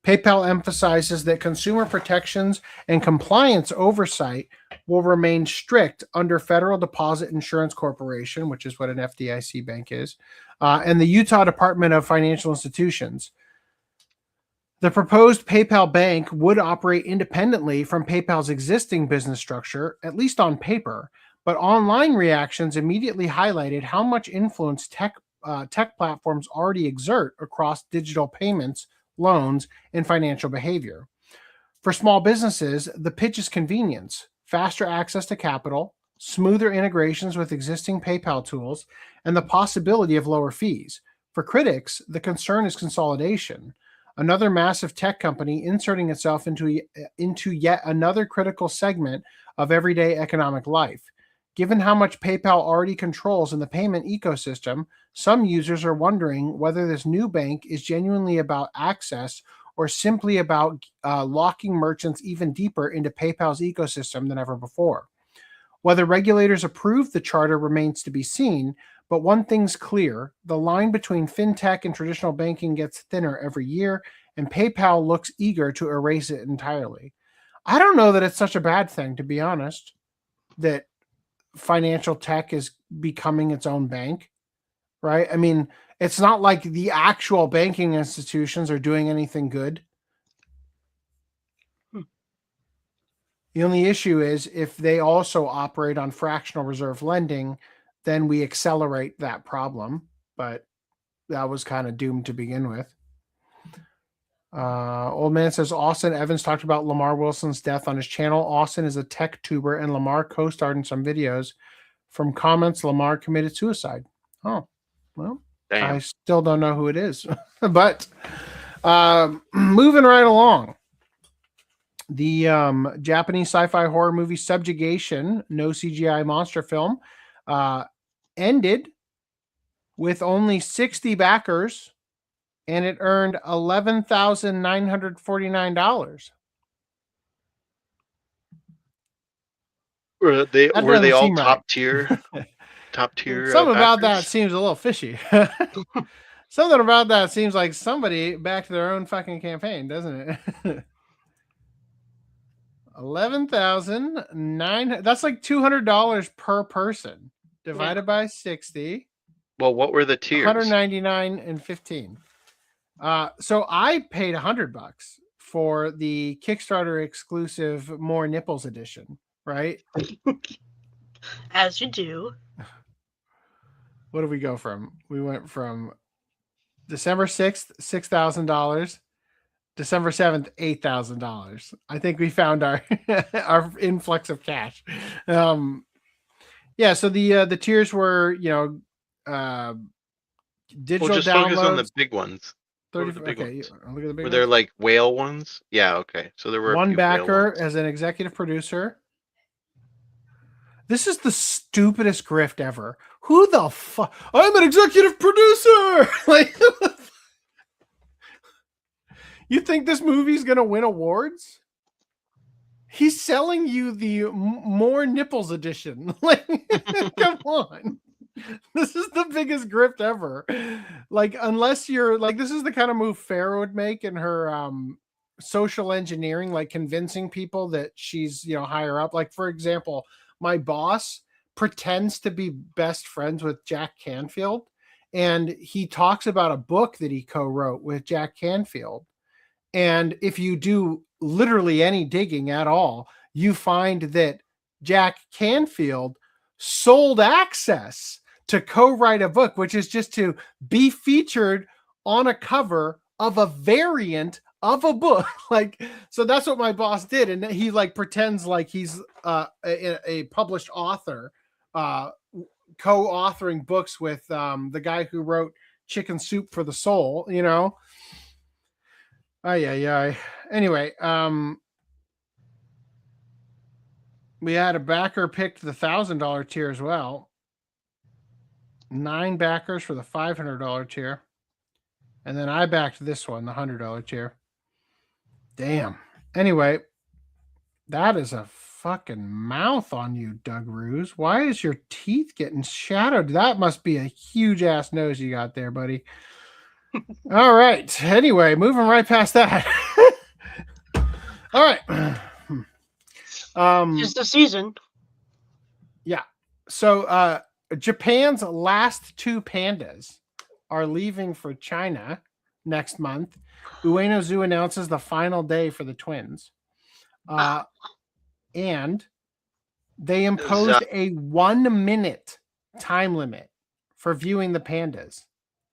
PayPal emphasizes that consumer protections and compliance oversight will remain strict under Federal Deposit Insurance Corporation, which is what an FDIC bank is, and the Utah Department of Financial Institutions. The proposed PayPal bank would operate independently from PayPal's existing business structure, at least on paper, but online reactions immediately highlighted how much influence tech platforms already exert across digital payments, loans, and financial behavior. For small businesses, the pitch is convenience, faster access to capital, smoother integrations with existing PayPal tools, and the possibility of lower fees. For critics, the concern is consolidation. Another massive tech company inserting itself into yet another critical segment of everyday economic life. Given how much PayPal already controls in the payment ecosystem, some users are wondering whether this new bank is genuinely about access or simply about locking merchants even deeper into PayPal's ecosystem than ever before. Whether regulators approve the charter remains to be seen, but one thing's clear: the line between fintech and traditional banking gets thinner every year, and PayPal looks eager to erase it entirely. I don't know that it's such a bad thing, to be honest, that financial tech is becoming its own bank, right? I mean, it's not like the actual banking institutions are doing anything good. The only issue is if they also operate on fractional reserve lending, then we accelerate that problem. But that was kind of doomed to begin with. Old Man says Austin Evans talked about Lamar Wilson's death on his channel. Austin is a tech tuber, and Lamar co-starred in some videos. From comments, Lamar committed suicide. Oh, well, Damn. I still don't know who it is. But moving right along. The Japanese sci-fi horror movie Subjugation, no CGI monster film, ended with only 60 backers, and it earned $11,949. Were they all seem right. top tier? Top tier. Something about that backers? seems a little fishy. Something about that seems like somebody backed their own fucking campaign, doesn't it? 11,900. That's like $200 per person divided by 60. Well, what were the tiers? 199 and 15. So I paid $100 for the Kickstarter exclusive More Nipples edition, right? As you do. What did we go from? We went from December 6th, $6,000, December 7th, $8,000. I think we found our our influx of cash. Yeah, so the tiers were, digital just downloads. focus on the big ones. 30, the big okay, ones? look at the big Were there ones. like whale ones? Yeah, okay. So there were a One few whale backer ones. as an executive producer. This is the stupidest grift ever. Who the fuck? I'm an executive producer. Like, you think this movie's gonna win awards? He's selling you the more nipples edition. Like, come on. This is the biggest grift ever. Like, unless you're like, this is the kind of move Farrah would make in her social engineering, like convincing people that she's, higher up. Like, for example, my boss pretends to be best friends with Jack Canfield, and he talks about a book that he co-wrote with Jack Canfield. And if you do literally any digging at all, you find that Jack Canfield sold access to co-write a book, which is just to be featured on a cover of a variant of a book. Like, so that's what my boss did. And he like pretends like he's a published author, co-authoring books with the guy who wrote Chicken Soup for the Soul, Yeah. Anyway, we had a backer picked the $1,000 tier as well. 9 backers for the $500 tier. And then I backed this one, the $100 tier. Damn. Anyway, that is a fucking mouth on you, Doug Ruse. Why is your teeth getting shadowed? That must be a huge ass nose you got there, buddy. All right. Anyway, moving right past that. All right. It's the season. Yeah. So Japan's last 2 pandas are leaving for China next month. Ueno Zoo announces the final day for the twins. And they imposed a 1-minute time limit for viewing the pandas.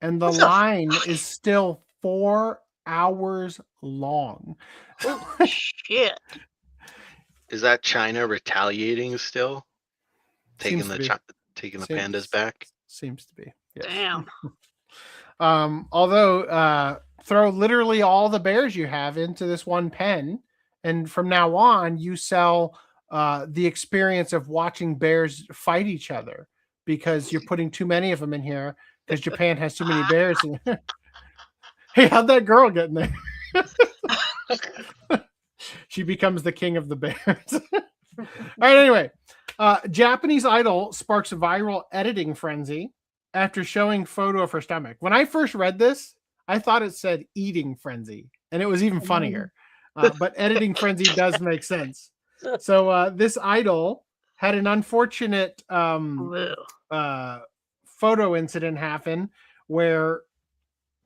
And the line is still 4 hours long. Oh, shit. Is that China retaliating still? Taking Seems to the be. taking the pandas back? Seems to be. Yes. Damn. Although throw literally all the bears you have into this one pen, and from now on you sell the experience of watching bears fight each other because you're putting too many of them in here because Japan has too many bears. Hey, how'd that girl get in there? She becomes the king of the bears. All right, anyway. Japanese Idol sparks a viral editing frenzy after showing photo of her stomach. When I first read this, I thought it said eating frenzy, and it was even funnier. But editing frenzy does make sense. So this idol had an unfortunate photo incident happen where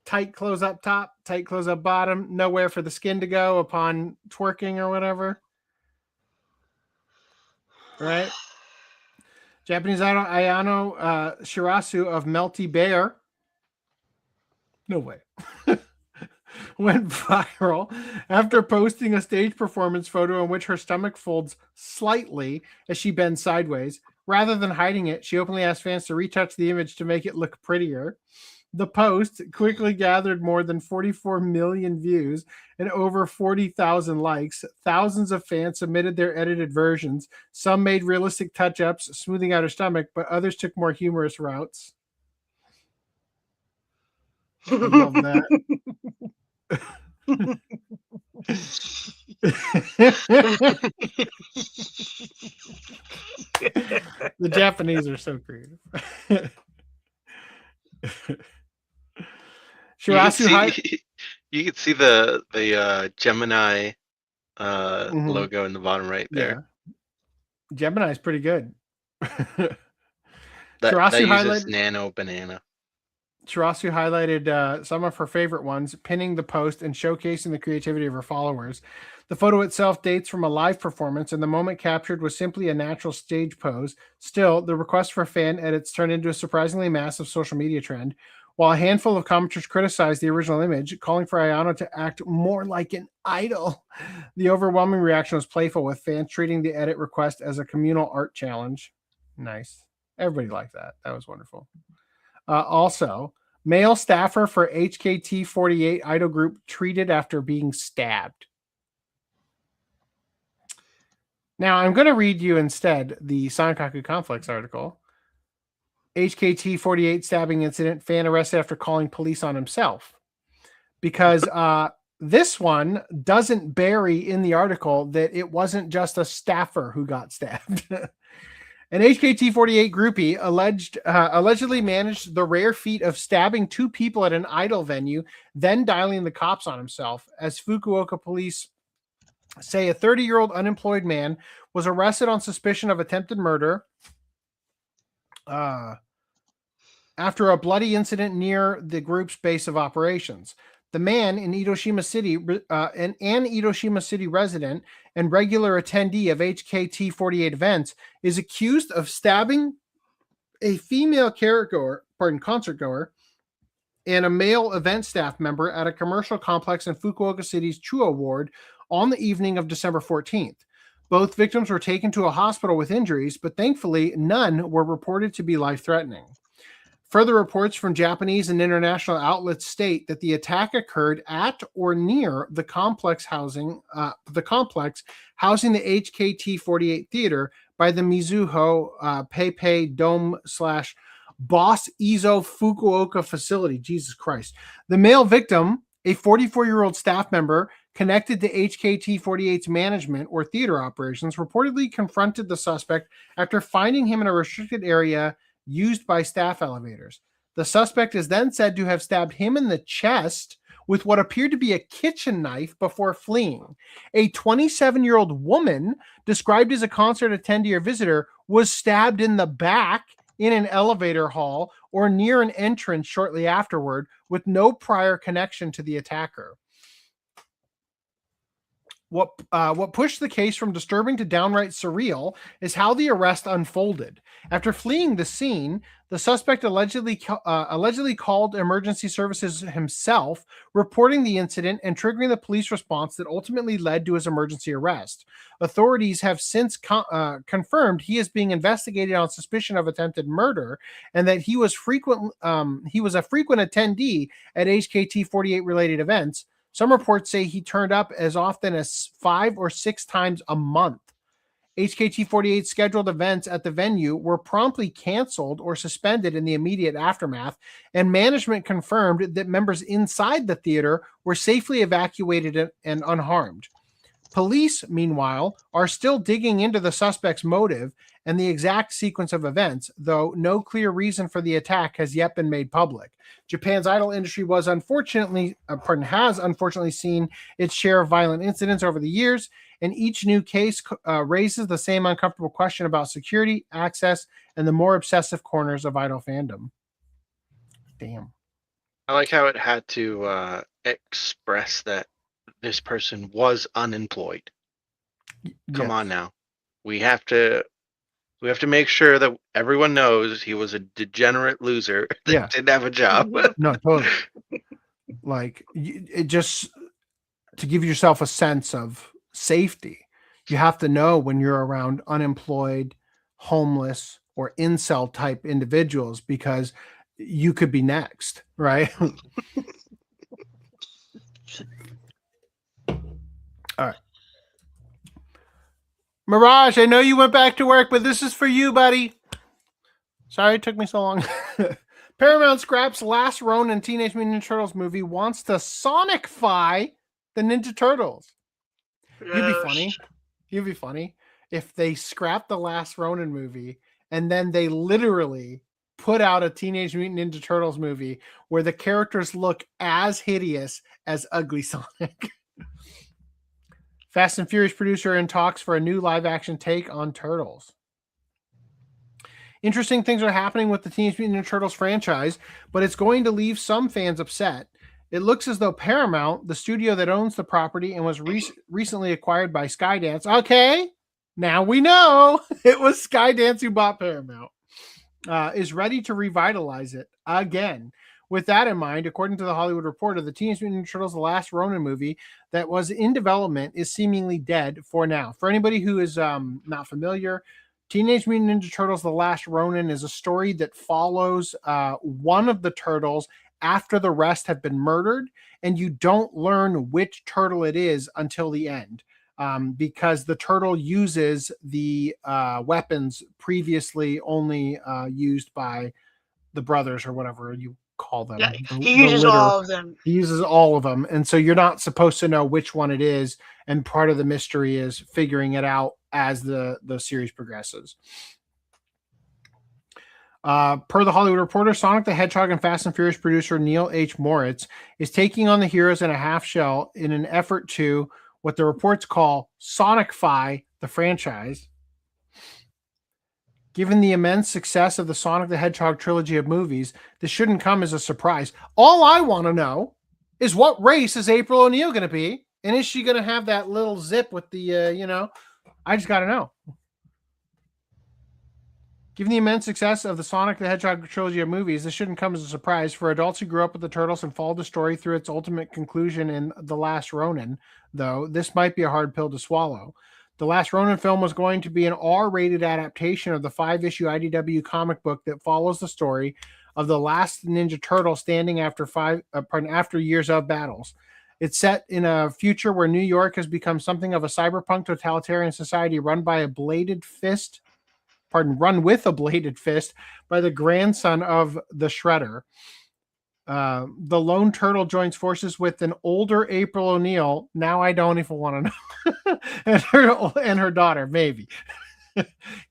tight close up top, tight close up bottom, nowhere for the skin to go upon twerking or whatever. Right? Japanese idol Ayano Shirasu of Melty Bear. No way. Went viral after posting a stage performance photo in which her stomach folds slightly as she bends sideways. Rather than hiding it, she openly asked fans to retouch the image to make it look prettier. The post quickly gathered more than 44 million views and over 40,000 likes. Thousands of fans submitted their edited versions. Some made realistic touch-ups, smoothing out her stomach, but others took more humorous routes. I love that. The Japanese are so creative. You could see the Gemini logo in the bottom right there. Yeah. Gemini is pretty good. That uses Nano Banana. Shirasu highlighted some of her favorite ones, pinning the post and showcasing the creativity of her followers. The photo itself dates from a live performance, and the moment captured was simply a natural stage pose. Still, the request for fan edits turned into a surprisingly massive social media trend. while a handful of commenters criticized the original image, calling for Ayano to act more like an idol. The overwhelming reaction was playful, with fans treating the edit request as a communal art challenge. Nice. Everybody liked that. That was wonderful. Also, male staffer for HKT48 idol group treated after being stabbed. Now, I'm going to read you instead the Sankaku Conflicts article. HKT48 stabbing incident, fan arrested after calling police on himself. Because this one doesn't bury in the article that it wasn't just a staffer who got stabbed. An HKT48 groupie allegedly managed the rare feat of stabbing 2 people at an idol venue, then dialing the cops on himself. As Fukuoka police say, a 30-year-old unemployed man was arrested on suspicion of attempted murder after a bloody incident near the group's base of operations. The man, an Itoshima City resident and regular attendee of HKT48 events, is accused of stabbing a female concertgoer and a male event staff member at a commercial complex in Fukuoka City's Chuo ward on the evening of December 14th. Both victims were taken to a hospital with injuries, but thankfully none were reported to be life-threatening. Further reports from Japanese and international outlets state that the attack occurred at or near the complex housing the HKT48 theater by the Mizuho Peipei Dome / Boss Izo Fukuoka facility. Jesus Christ. The male victim, a 44-year-old staff member connected to HKT48's management or theater operations, reportedly confronted the suspect after finding him in a restricted area used by staff elevators. The suspect is then said to have stabbed him in the chest with what appeared to be a kitchen knife before fleeing. A 27-year-old woman, described as a concert attendee or visitor, was stabbed in the back in an elevator hall or near an entrance shortly afterward, with no prior connection to the attacker. What pushed the case from disturbing to downright surreal is how the arrest unfolded. After fleeing the scene, the suspect allegedly called emergency services himself, reporting the incident and triggering the police response that ultimately led to his emergency arrest. Authorities have since confirmed he is being investigated on suspicion of attempted murder, and that he was a frequent attendee at HKT48 related events. Some reports say he turned up as often as 5 or 6 times a month. HKT48 scheduled events at the venue were promptly canceled or suspended in the immediate aftermath, and management confirmed that members inside the theater were safely evacuated and unharmed. Police, meanwhile, are still digging into the suspect's motive and the exact sequence of events, though no clear reason for the attack has yet been made public. Japan's idol industry has unfortunately seen its share of violent incidents over the years, and each new case raises the same uncomfortable question about security, access, and the more obsessive corners of idol fandom. Damn. I like how it had to express that this person was unemployed. Come on now. We have to make sure that everyone knows he was a degenerate loser that didn't have a job. No, totally. Like, it just to give yourself a sense of safety, you have to know when you're around unemployed, homeless, or incel type individuals, because you could be next, right? All right. Mirage, I know you went back to work, but this is for you, buddy. Sorry it took me so long. Paramount scraps last Ronin Teenage Mutant Ninja Turtles movie, wants to Sonicify the Ninja Turtles. You'd be funny if they scrapped the last Ronin movie and then they literally put out a Teenage Mutant Ninja Turtles movie where the characters look as hideous as Ugly Sonic. Fast and Furious producer in talks for a new live-action take on Turtles. Interesting things are happening with the Teenage Mutant Ninja Turtles franchise, but it's going to leave some fans upset. It looks as though Paramount, the studio that owns the property and was recently acquired by Skydance. Okay, now we know it was Skydance who bought Paramount. Is ready to revitalize it again with that in mind, according to the Hollywood Reporter, the Teenage Mutant Ninja Turtles: The Last Ronin movie that was in development is seemingly dead for now. For anybody who is not familiar, Teenage Mutant Ninja Turtles: The Last Ronin is a story that follows one of the turtles after the rest have been murdered, and you don't learn which turtle it is until the end. Because the turtle uses the weapons previously only used by the brothers or whatever you call them. Yeah, the he uses litter. all of them. He uses all of them. And so you're not supposed to know which one it is. And part of the mystery is figuring it out as the series progresses. Per the Hollywood Reporter, Sonic the Hedgehog and Fast and Furious producer Neil H. Moritz is taking on the heroes in a half shell in an effort to what the reports call Sonicify the franchise. Given the immense success of the Sonic the Hedgehog trilogy of movies, this shouldn't come as a surprise. All I want to know is what race is April O'Neil going to be? And is she going to have that little zip with the, I just got to know. Given the immense success of the Sonic the Hedgehog trilogy of movies, this shouldn't come as a surprise for adults who grew up with the Turtles and followed the story through its ultimate conclusion in The Last Ronin, though. This might be a hard pill to swallow. The Last Ronin film was going to be an R-rated adaptation of the 5-issue IDW comic book that follows the story of the last Ninja Turtle standing after years of battles. It's set in a future where New York has become something of a cyberpunk totalitarian society run with a bladed fist by the grandson of the Shredder. The lone turtle joins forces with an older April O'Neil. Now I don't even want to know. and her daughter, maybe.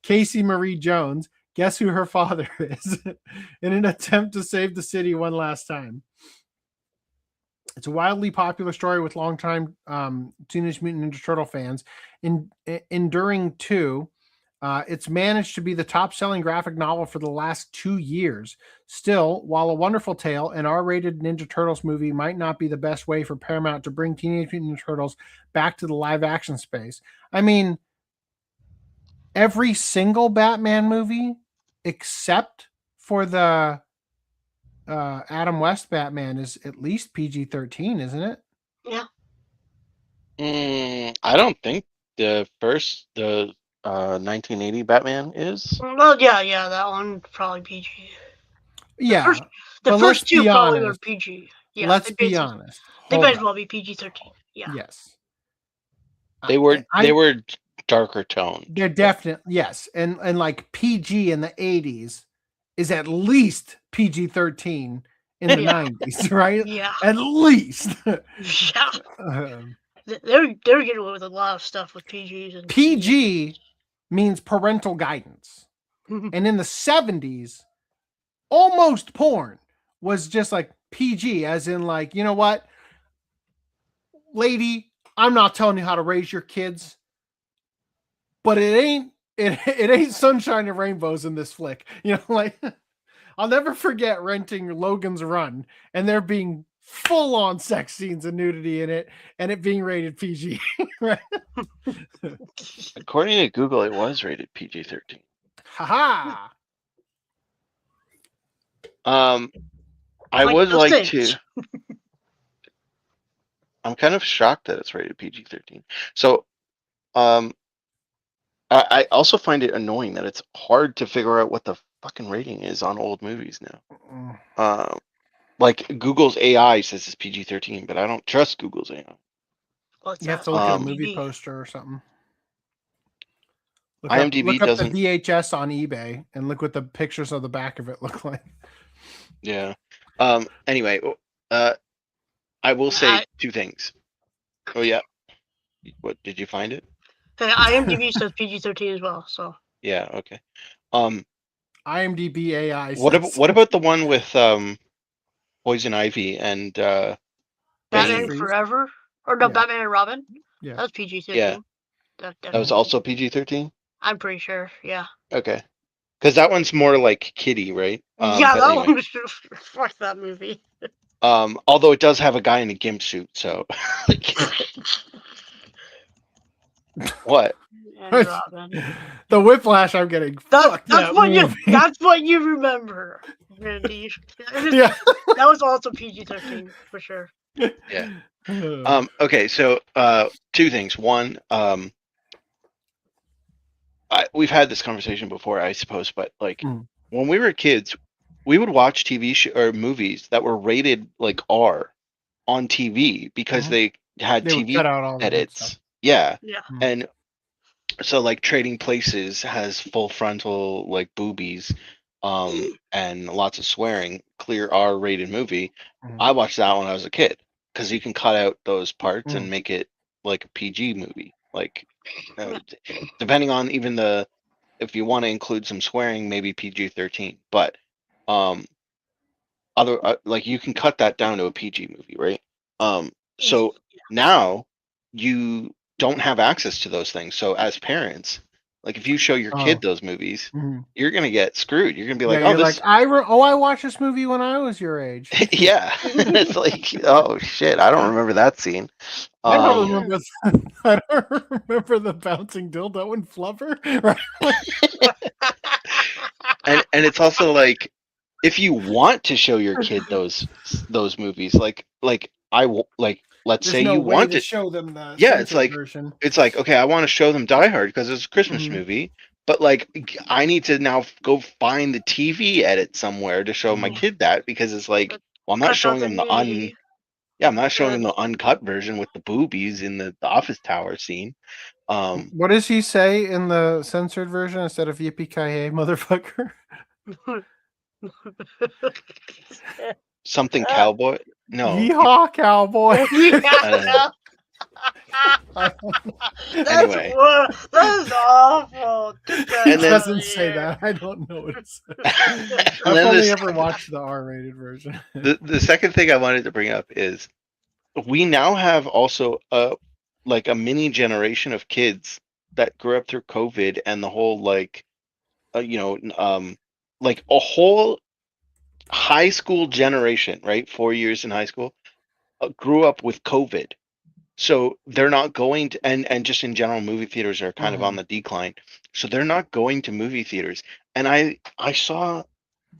Casey Marie Jones. Guess who her father is? In an attempt to save the city one last time. It's a wildly popular story with longtime Teenage Mutant Ninja Turtle fans. Enduring 2, it's managed to be the top-selling graphic novel for the last 2 years. Still, while a wonderful tale, an R-rated Ninja Turtles movie might not be the best way for Paramount to bring Teenage Mutant Ninja Turtles back to the live-action space. I mean, every single Batman movie, except for the Adam West Batman, is at least PG-13, isn't it? Yeah. I don't think the 1980 Batman is. Well, yeah, that one probably PG. Yeah. The first two probably were PG. Yeah, let's be honest. They might as well be PG-13. Yeah. Yes. They were darker toned. They're definitely, yes. And like PG in the 80s is at least PG-13 in the 90s, right? Yeah. At least. Yeah. They were getting away with a lot of stuff with PGs. And PG means parental guidance. And in the 70s, almost porn was just like PG, as in like, you know what? Lady, I'm not telling you how to raise your kids, but it ain't sunshine and rainbows in this flick. You know, like I'll never forget renting Logan's Run and there being full-on sex scenes and nudity in it, and it being rated PG. Right? According to Google, it was rated PG-13. Haha. I would like to. I'm kind of shocked that it's rated PG-13. So, I also find it annoying that it's hard to figure out what the fucking rating is on old movies now. Like Google's AI says it's PG-13, but I don't trust Google's AI. You have to look at a movie poster or something. IMDb doesn't. The VHS on eBay and look what the pictures of the back of it look like. Yeah. Anyway, I will say two things. Oh yeah. What did you find it? IMDb says PG-13 as well. So. Yeah. Okay. IMDb AI. What about the one with Poison Ivy and Batman Forever? Or no, Yeah. Batman and Robin? Yeah. That was PG-13. Yeah. That was also PG-13? I'm pretty sure, yeah. Okay. Because that one's more like kiddie, right? Yeah, that one was fuck that movie. Although it does have a guy in a gimp suit, so what? And Robin. The Whiplash I'm getting. That's that what you. movie. That's what you remember, Randy. Yeah. That was also PG-13 for sure. Yeah. Okay, so two things. One, we've had this conversation before, I suppose, but like when we were kids, we would watch TV or movies that were rated like R on TV because they had They would TV cut out all the good edits. stuff. Yeah. Yeah. And so like Trading Places has full frontal like boobies and lots of swearing, clear R rated movie. I watched that when I was a kid because you can cut out those parts and make it like a PG movie. Like depending on even if you want to include some swearing, maybe PG-13. But like you can cut that down to a PG movie, right? So now you don't have access to those things. So as parents, like if you show your kid those movies, you're gonna get screwed. You're gonna be like, you're oh, this. Like, I watched this movie when I was your age. Yeah, it's like, oh shit, I don't remember that scene. I don't remember. I don't remember the bouncing dildo and flubber. and it's also like, if you want to show your kid those movies, like let's There's say no you way want to show them the it's censored like version. It's like, okay, I want to show them Die Hard because it's a Christmas movie, but like I need to now go find the TV edit somewhere to show my kid that, because it's like, well, I'm not showing them I'm not showing them the uncut version with the boobies in the office tower scene. What does he say in the censored version instead of yippee ki motherfucker? Something cowboy? No. Yeehaw, cowboy. Anyway. That is awful. It doesn't say that. I don't know what it says. I've only ever watched the R-rated version. The second thing I wanted to bring up is we now have also like a mini generation of kids that grew up through COVID and the whole like like a whole high school generation, right? 4 years in high school, grew up with COVID. So they're not going to, and just in general, movie theaters are kind of on the decline. So they're not going to movie theaters. And I saw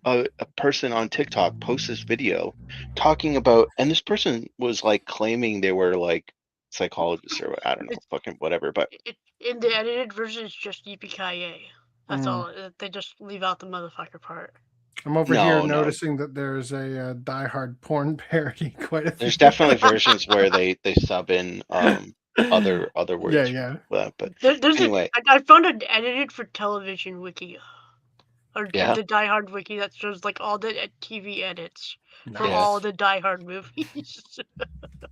a person on TikTok post this video talking about, and this person was like claiming they were like psychologists or I don't know, fucking whatever. But in the edited version, it's just yippee-ki-yay. That's all. They just leave out the motherfucker part. I'm over here noticing that there's a Die Hard porn parody. There's definitely versions where they sub in other words. Yeah. But there's anyway, I found an edited for television wiki, or the Die Hard wiki that shows like all the TV edits for all the Die Hard movies.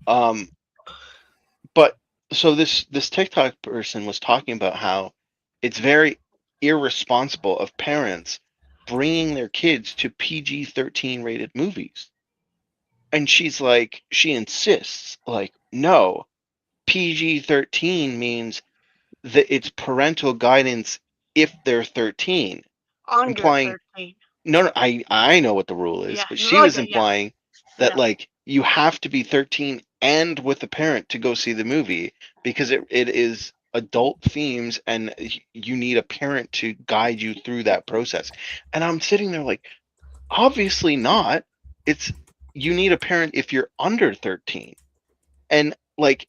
But so this TikTok person was talking about how it's very irresponsible of parents bringing their kids to PG-13 rated movies. And she insists, like, no, PG-13 means that it's parental guidance if they're 13. Under implying 13. No, I know what the rule is, but she was implying that like you have to be 13 and with a parent to go see the movie because it is adult themes and you need a parent to guide you through that process. And I'm sitting there like, obviously not. You need a parent if you're under 13. And like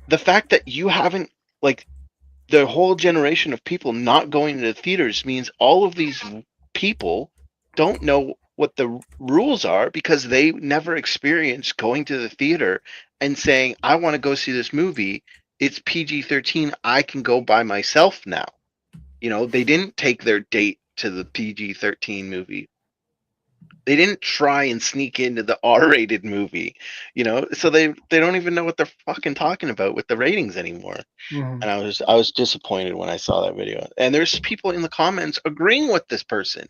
the fact that you haven't, like, the whole generation of people not going to the theaters means all of these people don't know what the rules are because they never experienced going to the theater and saying, I want to go see this movie. It's PG-13. I can go by myself now. You know, they didn't take their date to the PG-13 movie. They didn't try and sneak into the R-rated movie, you know, so they don't even know what they're fucking talking about with the ratings anymore. And I was disappointed when I saw that video. And there's people in the comments agreeing with this person.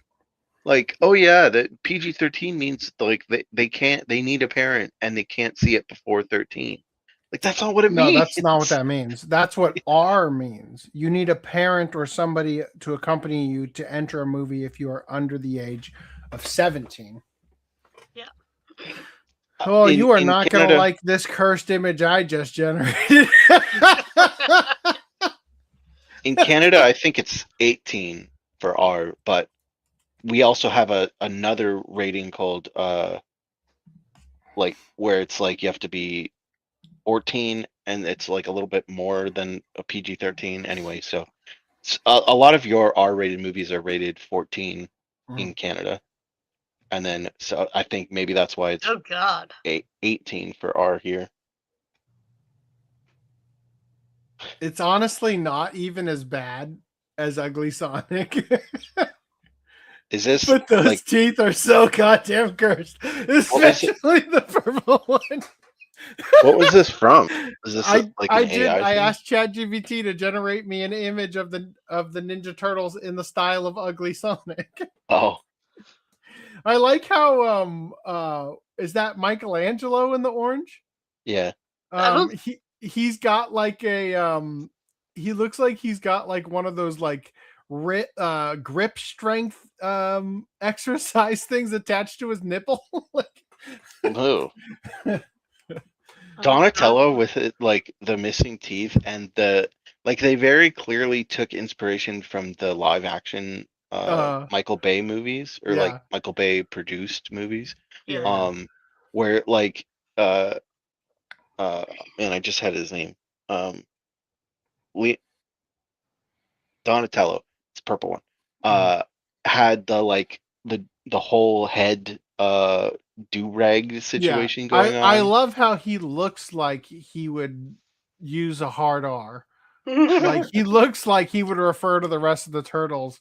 Like, oh yeah, that PG-13 means like they need a parent and they can't see it before 13. Like that's not what it means. No, that's not what that means. That's what R means. You need a parent or somebody to accompany you to enter a movie if you are under the age of 17. Yeah. Oh, you are not going to like this cursed image I just generated. In Canada, I think it's 18 for R, but we also have another rating called like where it's like you have to be 14 and it's like a little bit more than a PG-13 anyway. So a lot of your R-rated movies are rated 14 in Canada. And then so I think maybe that's why it's 18 for R here. It's honestly not even as bad as Ugly Sonic. Is this but those like, teeth are so goddamn cursed, especially the purple one. What was this from? Is this like an AI I thing? asked ChatGPT to generate me an image of the Ninja Turtles in the style of Ugly Sonic. Oh. I like how is that Michelangelo in the orange? Yeah. He's got like a he looks like he's got like one of those like grip strength exercise things attached to his nipple. No. Donatello with it, like the missing teeth and the like, they very clearly took inspiration from the live action Michael Bay movies, or like Michael Bay produced movies. Where like man, I just had his name. Donatello, it's a purple one. Had the like the whole head do-rag situation going on. I love how he looks like he would use a hard R. Like he looks like he would refer to the rest of the turtles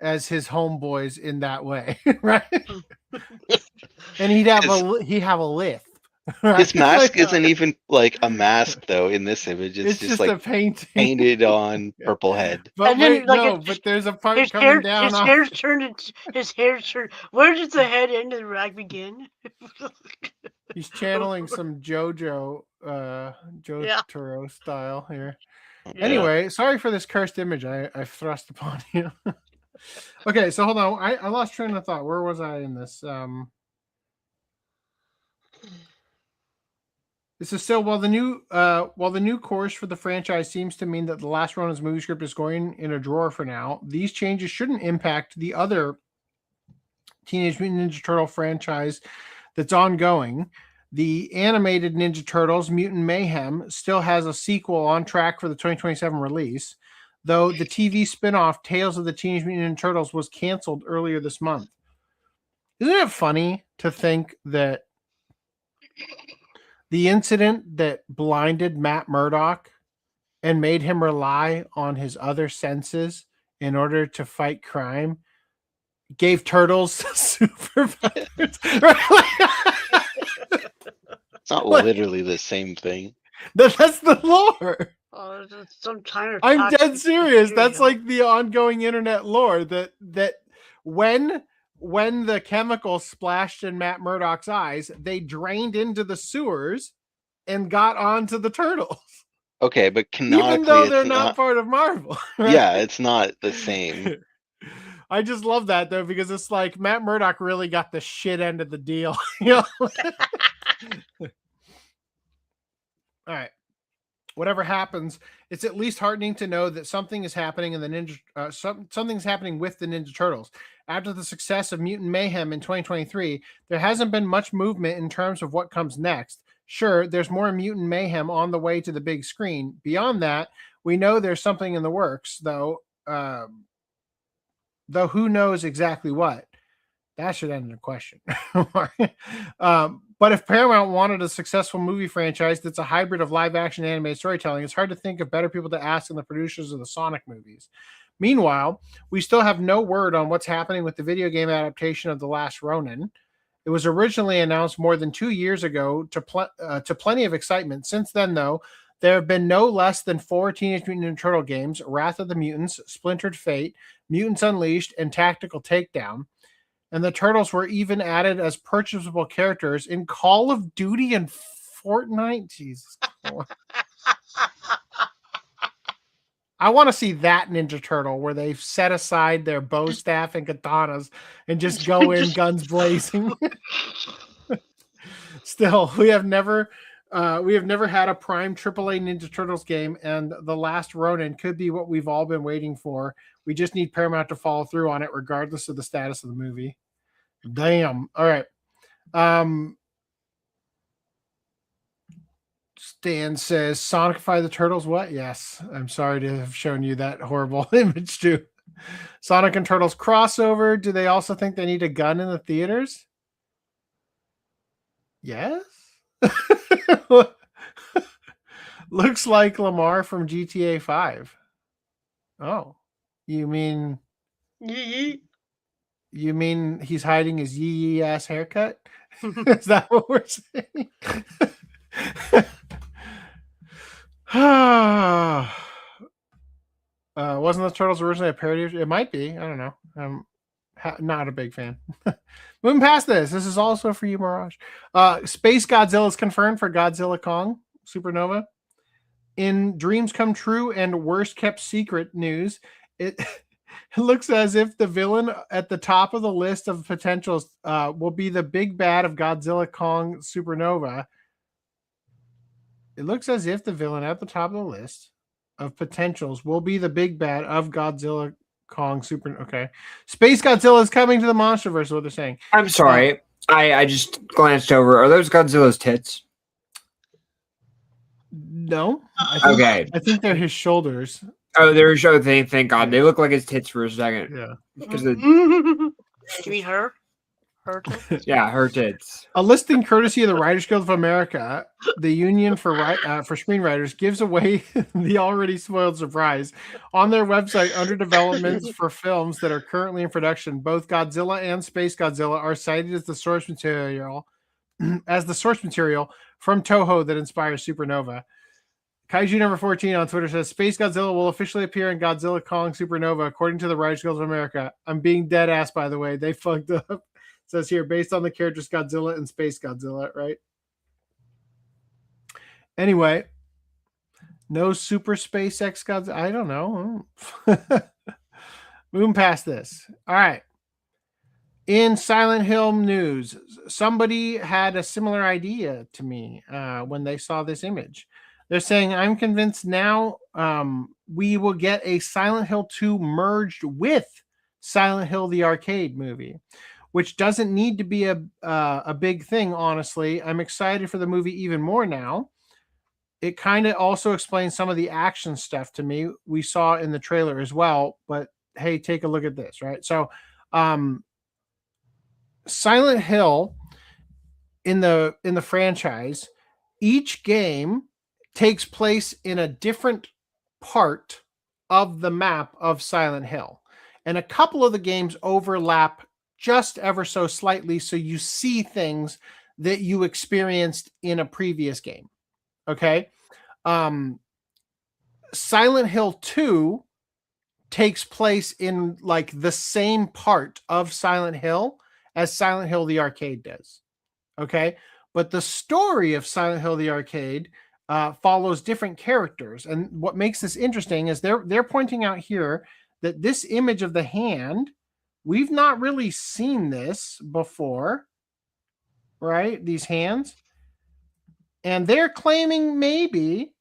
as his homeboys in that way, right? And he'd have a lisp. Right? His mask isn't even like a mask though in this image. It's just like a painting painted on purple head. But wait, no, but there's a part coming down. His hair's turned. His hair's turned. Where does the head end and the rag begin? He's channeling some JoJo Jotaro style here. Yeah. Anyway, sorry for this cursed image I thrust upon you. Okay, so hold on. I lost train of thought. Where was I in this? This is still while the new course for the franchise seems to mean that the last Ronin's movie script is going in a drawer for now. These changes shouldn't impact the other Teenage Mutant Ninja Turtle franchise that's ongoing. The animated Ninja Turtles Mutant Mayhem still has a sequel on track for the 2027 release, though the TV spin-off Tales of the Teenage Mutant Ninja Turtles was canceled earlier this month. Isn't it funny to think that the incident that blinded Matt Murdock and made him rely on his other senses in order to fight crime gave turtles superpowers? It's not literally the same thing. That's the lore. Oh, some kind of I'm dead serious. That's like the ongoing internet lore that when the chemical splashed in Matt Murdock's eyes, they drained into the sewers and got onto the turtles. Okay, but canonically, even though they're not part of Marvel. Right? Yeah, it's not the same. I just love that though, because it's like Matt Murdock really got the shit end of the deal. You know? All right. Whatever happens, it's at least heartening to know that something is happening in the something's happening with the Ninja Turtles. After the success of Mutant Mayhem in 2023, there hasn't been much movement in terms of what comes next. Sure, there's more Mutant Mayhem on the way to the big screen. Beyond that, we know there's something in the works, though who knows exactly what? That should end in a question. But if Paramount wanted a successful movie franchise that's a hybrid of live-action animated storytelling, it's hard to think of better people to ask than the producers of the Sonic movies. Meanwhile, we still have no word on what's happening with the video game adaptation of The Last Ronin. It was originally announced more than 2 years ago to plenty of excitement. Since then, though, there have been no less than 4 Teenage Mutant Ninja Turtle games: Wrath of the Mutants, Splintered Fate, Mutants Unleashed, and Tactical Takedown. And the Turtles were even added as purchasable characters in Call of Duty and Fortnite. Jesus. I want to see that Ninja Turtle where they've set aside their bow staff and katanas and just go in guns blazing. Still, we have never We have never had a prime AAA Ninja Turtles game, and the last Ronin could be what we've all been waiting for. We just need Paramount to follow through on it, regardless of the status of the movie. Damn. All right. Stan says, Sonicify the Turtles. What? Yes. I'm sorry to have shown you that horrible image too. Sonic and Turtles crossover. Do they also think they need a gun in the theaters? Yes. Looks like Lamar from GTA 5. Oh, you mean he's hiding his yee ass haircut? Is that what we're saying? Wasn't the Turtles originally a parody? It might be. I don't know. I'm not a big fan. Moving past this. This is also for you, Mirage. Space Godzilla is confirmed for Godzilla Kong Supernova. In Dreams Come True and Worst Kept Secret news, it looks as if the villain at the top of the list of potentials will be the big bad of Godzilla Kong Supernova. It looks as if the villain at the top of the list of potentials will be the big bad of Godzilla Kong Super. Okay. Space Godzilla is coming to the Monsterverse, is what they're saying. I'm sorry. I just glanced over. Are those Godzilla's tits? No. Okay. I think they're his shoulders. Oh, they're show. Thank God. They look like his tits for a second. Yeah. Because Do you mean her? Her tits? yeah, her tits. A listing courtesy of the Writers Guild of America, the Union for Screenwriters, gives away the already spoiled surprise. On their website, under developments for films that are currently in production, both Godzilla and Space Godzilla are cited as the source material from Toho that inspires Supernova. Kaiju number 14 on Twitter says, Space Godzilla will officially appear in Godzilla Kong Supernova, according to the Writers Guild of America. I'm being dead ass, by the way. They fucked up. It says here, based on the characters Godzilla and Space Godzilla, right? Anyway, no Super Space X Godzilla. I don't know. Moving past this. All right. In Silent Hill news, somebody had a similar idea to me when they saw this image. They're saying, I'm convinced now we will get a Silent Hill 2 merged with Silent Hill the arcade movie, which doesn't need to be a big thing, honestly. I'm excited for the movie even more now. It kind of also explains some of the action stuff to me we saw in the trailer as well. But hey, take a look at this, right? So Silent Hill in the franchise, each game takes place in a different part of the map of Silent Hill. And a couple of the games overlap just ever so slightly, so you see things that you experienced in a previous game. Okay? Silent Hill 2 takes place in like the same part of Silent Hill as Silent Hill the arcade does. Okay? But the story of Silent Hill the arcade follows different characters. And what makes this interesting is they're pointing out here that this image of the hand, we've not really seen this before, right? These hands. And they're claiming maybe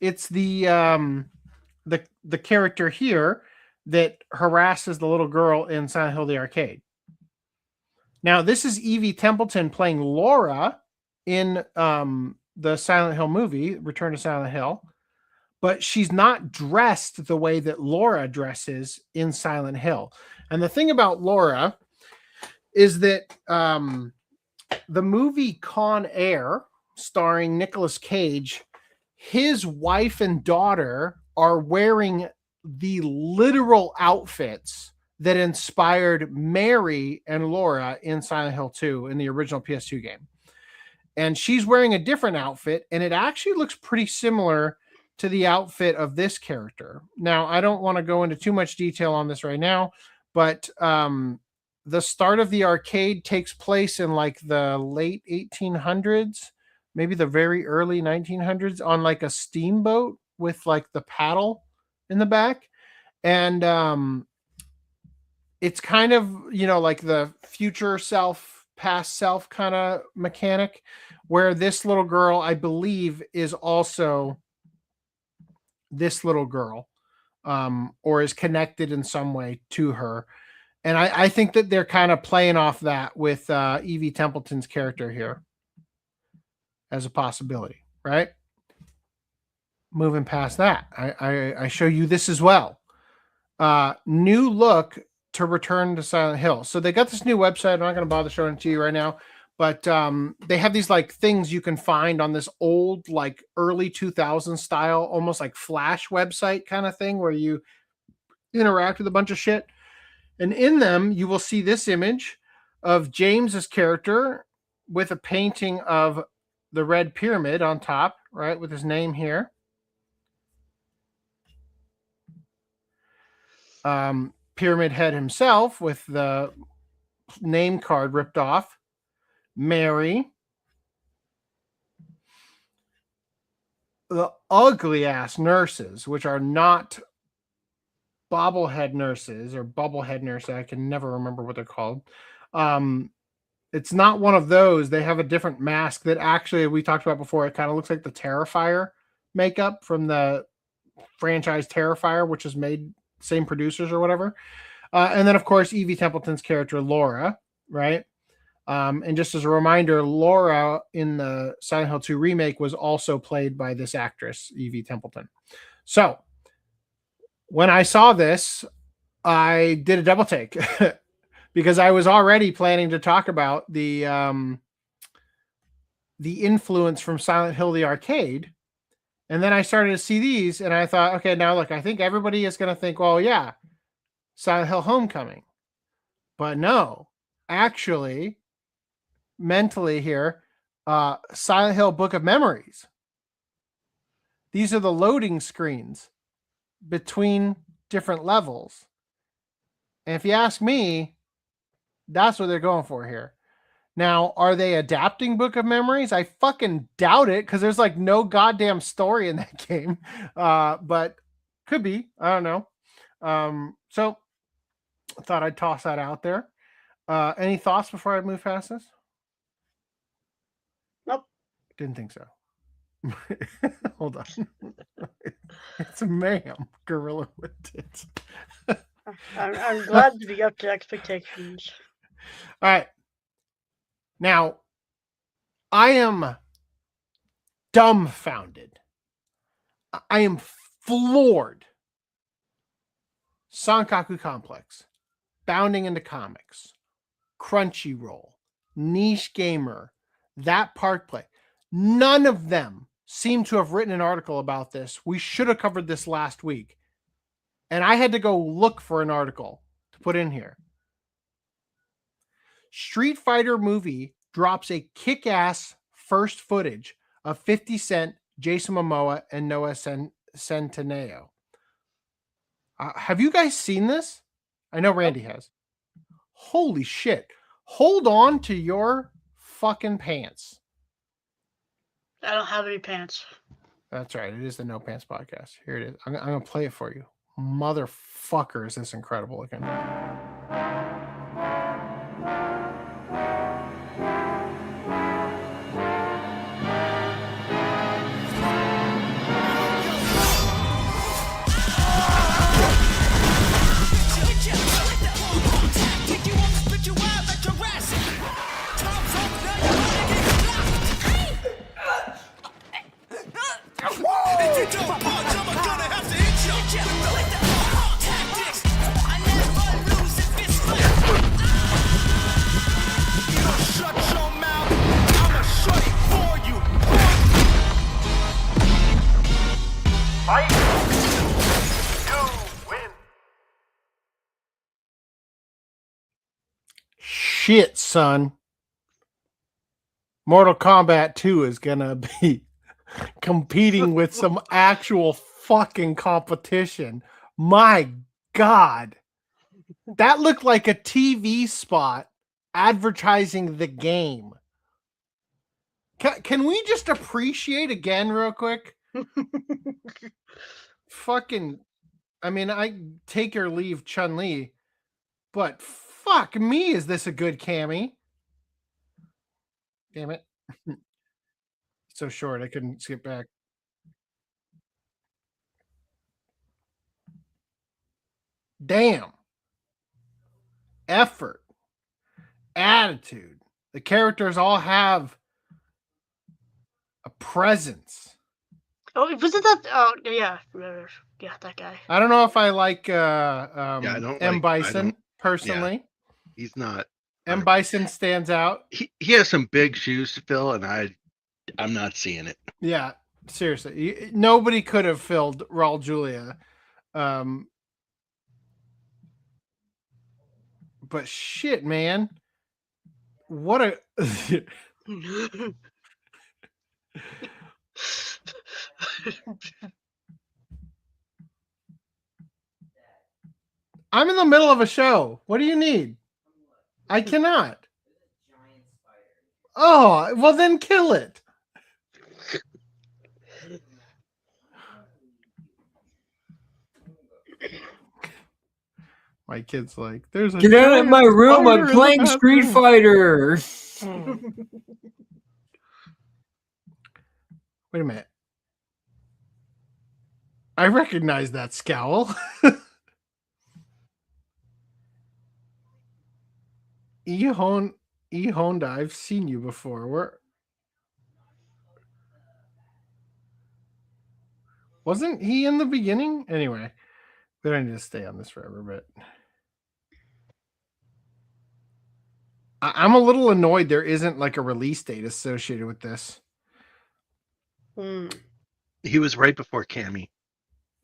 it's the character here that harasses the little girl in Silent Hill the arcade. Now, this is Evie Templeton playing Laura in the Silent Hill movie, Return to Silent Hill, but she's not dressed the way that Laura dresses in Silent Hill. And the thing about Laura is that the movie Con Air, starring Nicolas Cage, his wife and daughter are wearing the literal outfits that inspired Mary and Laura in Silent Hill 2 in the original PS2 game. And she's wearing a different outfit, and it actually looks pretty similar to the outfit of this character. Now, I don't want to go into too much detail on this right now, but the start of the arcade takes place in like the late 1800s, maybe the very early 1900s, on like a steamboat with like the paddle in the back. And it's kind of, like the future self, past self kind of mechanic where this little girl, I believe, is also this little girl, or is connected in some way to her. And I think that they're kind of playing off that with Evie Templeton's character here as a possibility, right? Moving past that, I show you this as well. New look to Return to Silent Hill. So they got this new website. I'm not going to bother showing it to you right now, but they have these like things you can find on this old, like early 2000s style, almost like Flash website kind of thing where you interact with a bunch of shit. And in them, you will see this image of James's character with a painting of the Red Pyramid on top, right, with his name here. Pyramid Head himself with the name card ripped off. Mary. The ugly ass nurses, which are not bobblehead nurses or bubblehead nurses. I can never remember what they're called. It's not one of those. They have a different mask that actually we talked about before. It kind of looks like the Terrifier makeup from the franchise Terrifier, which is made same producers or whatever. And then of course, Evie Templeton's character, Laura, right? And just as a reminder, Laura in the Silent Hill 2 remake was also played by this actress, Evie Templeton. So when I saw this, I did a double take because I was already planning to talk about the influence from Silent Hill the arcade. And then I started to see these and I thought, okay, now look, I think everybody is going to think, well, yeah, Silent Hill Homecoming. But no, actually, mentally here, Silent Hill Book of Memories. These are the loading screens between different levels. And if you ask me, that's what they're going for here. Now, are they adapting Book of Memories? I fucking doubt it because there's like no goddamn story in that game. But could be. I don't know. So I thought I'd toss that out there. Any thoughts before I move past this? Nope. Didn't think so. Hold on. It's a ma'am gorilla with tits. I'm glad to be up to expectations. All right. Now, I am dumbfounded. I am floored. Sankaku Complex, Bounding into Comics, Crunchyroll, Niche Gamer, That Park Play. None of them seem to have written an article about this. We should have covered this last week. And I had to go look for an article to put in here. Street Fighter movie drops a kick-ass first footage of 50 Cent, Jason Momoa, and Noah Centineo. Have you guys seen this? I know Randy has. Holy shit. Hold on to your fucking pants. I don't have any pants. That's right. It is the No Pants Podcast. Here it is. I'm going to play it for you. Motherfucker, is this incredible looking. Shit, son. Mortal Kombat 2 is gonna be competing with some actual fucking competition. My God. That looked like a TV spot advertising the game. Can we just appreciate again real quick? Fucking, I mean, I take your leave, Chun-Li, but fuck me, is this a good cami? Damn it. so short I couldn't skip back. Damn. Effort. Attitude. The characters all have a presence. Oh, wasn't that? Oh, yeah, that guy. I don't know if I like I don't M. like- Bison personally. He's not. M. Bison stands out. He has some big shoes to fill, and I'm not seeing it. Yeah, seriously. Nobody could have filled Raul Julia. But shit, man. What a I'm in the middle of a show. What do you need? I cannot. Oh, well then kill it. My kid's like, there's a Get out of my room! spider in I'm the playing Street bathroom." Fighter. Wait a minute. I recognize that scowl. Honda, I've seen you before. Where wasn't he in the beginning? Anyway, we don't need to stay on this forever, but I'm a little annoyed there isn't like a release date associated with this. He was right before Cammy.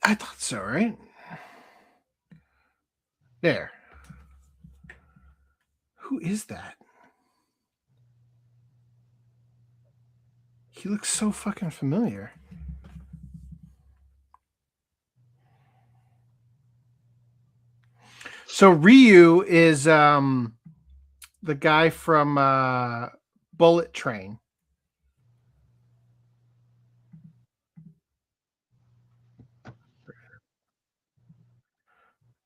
I thought so, right? There. Who is that? He looks so fucking familiar. So Ryu is the guy from Bullet Train.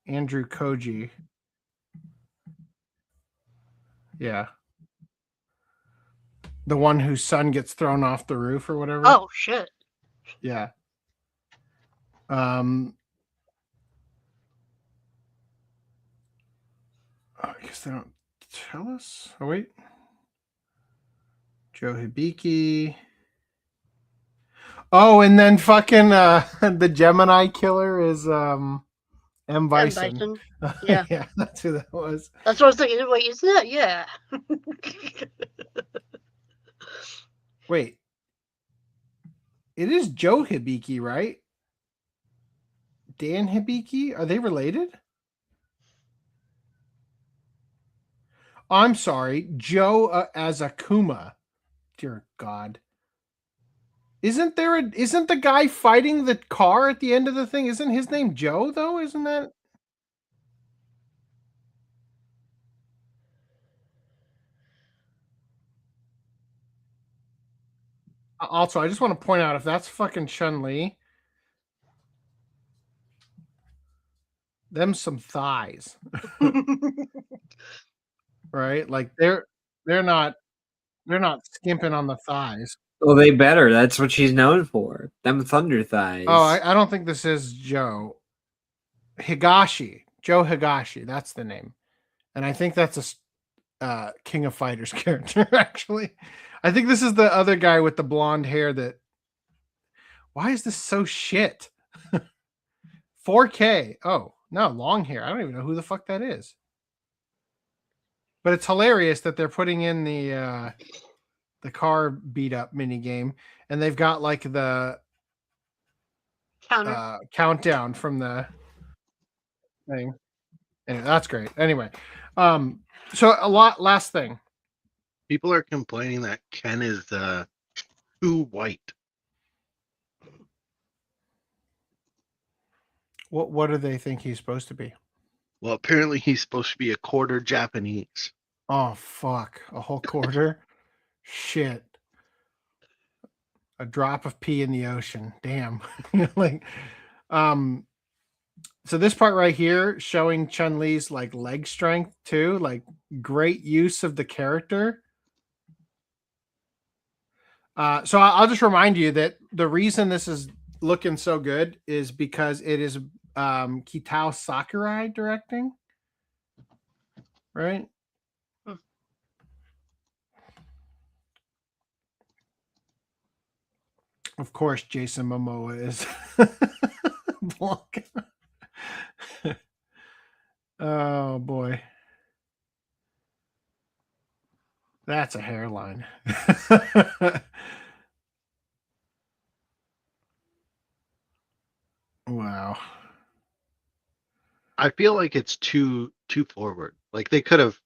Andrew Koji. Yeah. The one whose son gets thrown off the roof or whatever. Oh shit. Yeah. I guess they don't tell us. Oh wait. Joe Hibiki. Oh, and then fucking the Gemini killer is M. Bison. Yeah. Yeah, that's who that was. That's what I was thinking. Wait, isn't that? Yeah. Wait. It is Joe Hibiki, right? Dan Hibiki? Are they related? I'm sorry. Joe as Akuma. Dear God. Isn't the guy fighting the car at the end of the thing? Isn't his name Joe though? Isn't that? Also, I just want to point out if that's fucking Chun-Li, them some thighs. Right? Like they're not skimping on the thighs. Well, they better. That's what she's known for. Them thunder thighs. Oh, I don't think this is Joe. Higashi. Joe Higashi. That's the name. And I think that's a King of Fighters character, actually. I think this is the other guy with the blonde hair that... Why is this so shit? 4K. Oh, no, long hair. I don't even know who the fuck that is. But it's hilarious that they're putting in the car beat up mini game, and they've got like the countdown from the thing. Anyway, that's great. Anyway, so last thing. People are complaining that Ken is too white. What do they think he's supposed to be? Well, apparently he's supposed to be a quarter Japanese. Oh fuck, a whole quarter. Shit. A drop of pee in the ocean. Damn. Like, so this part right here showing Chun-Li's like leg strength too, like great use of the character. So I'll just remind you that the reason this is looking so good is because it is Kitao Sakurai directing, right? Of course, Jason Momoa is Blanca. Oh boy. That's a hairline. Wow. I feel like it's too forward. Like they could have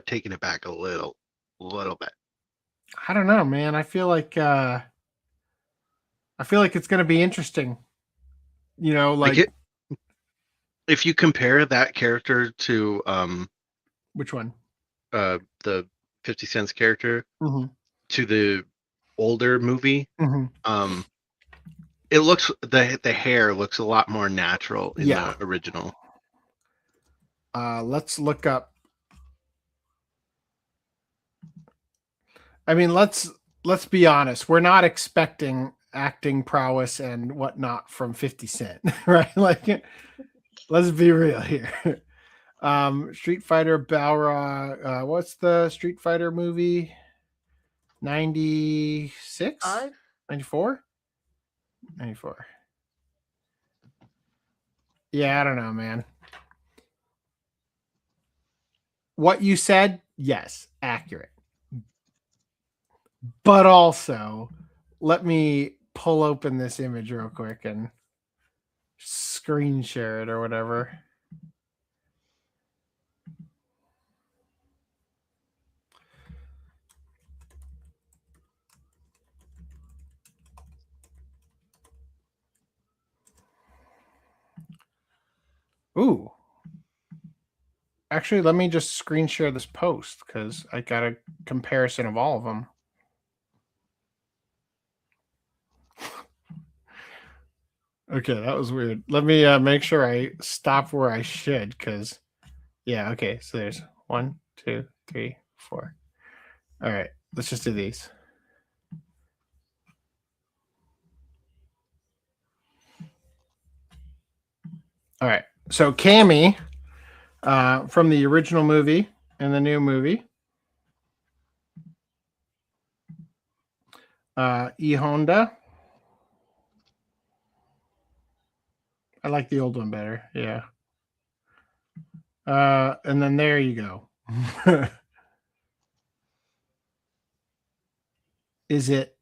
taken it back a little bit. I don't know, man. I feel like it's going to be interesting. You know, like if you compare that character to which one? The 50 Cent's character Mm-hmm. to the older movie, Mm-hmm. It looks the hair looks a lot more natural in the original. Let's look up. I mean, let's be honest. We're not expecting acting prowess and whatnot from 50 Cent, right? Like, let's be real here. Street Fighter Balrog. What's the Street Fighter movie? 96? 94? 94. Yeah, I don't know, man. What you said, yes, accurate. But also, let me pull open this image real quick and screen share it or whatever. Ooh. Actually, let me just screen share this post because I got a comparison of all of them. Okay, that was weird. Let me make sure I stop where I should because, yeah, okay. So there's 1, 2, 3, 4. All right, let's just do these. All right, so Cammy from the original movie and the new movie. E Honda. I like the old one better. Yeah. And then there you go. Is it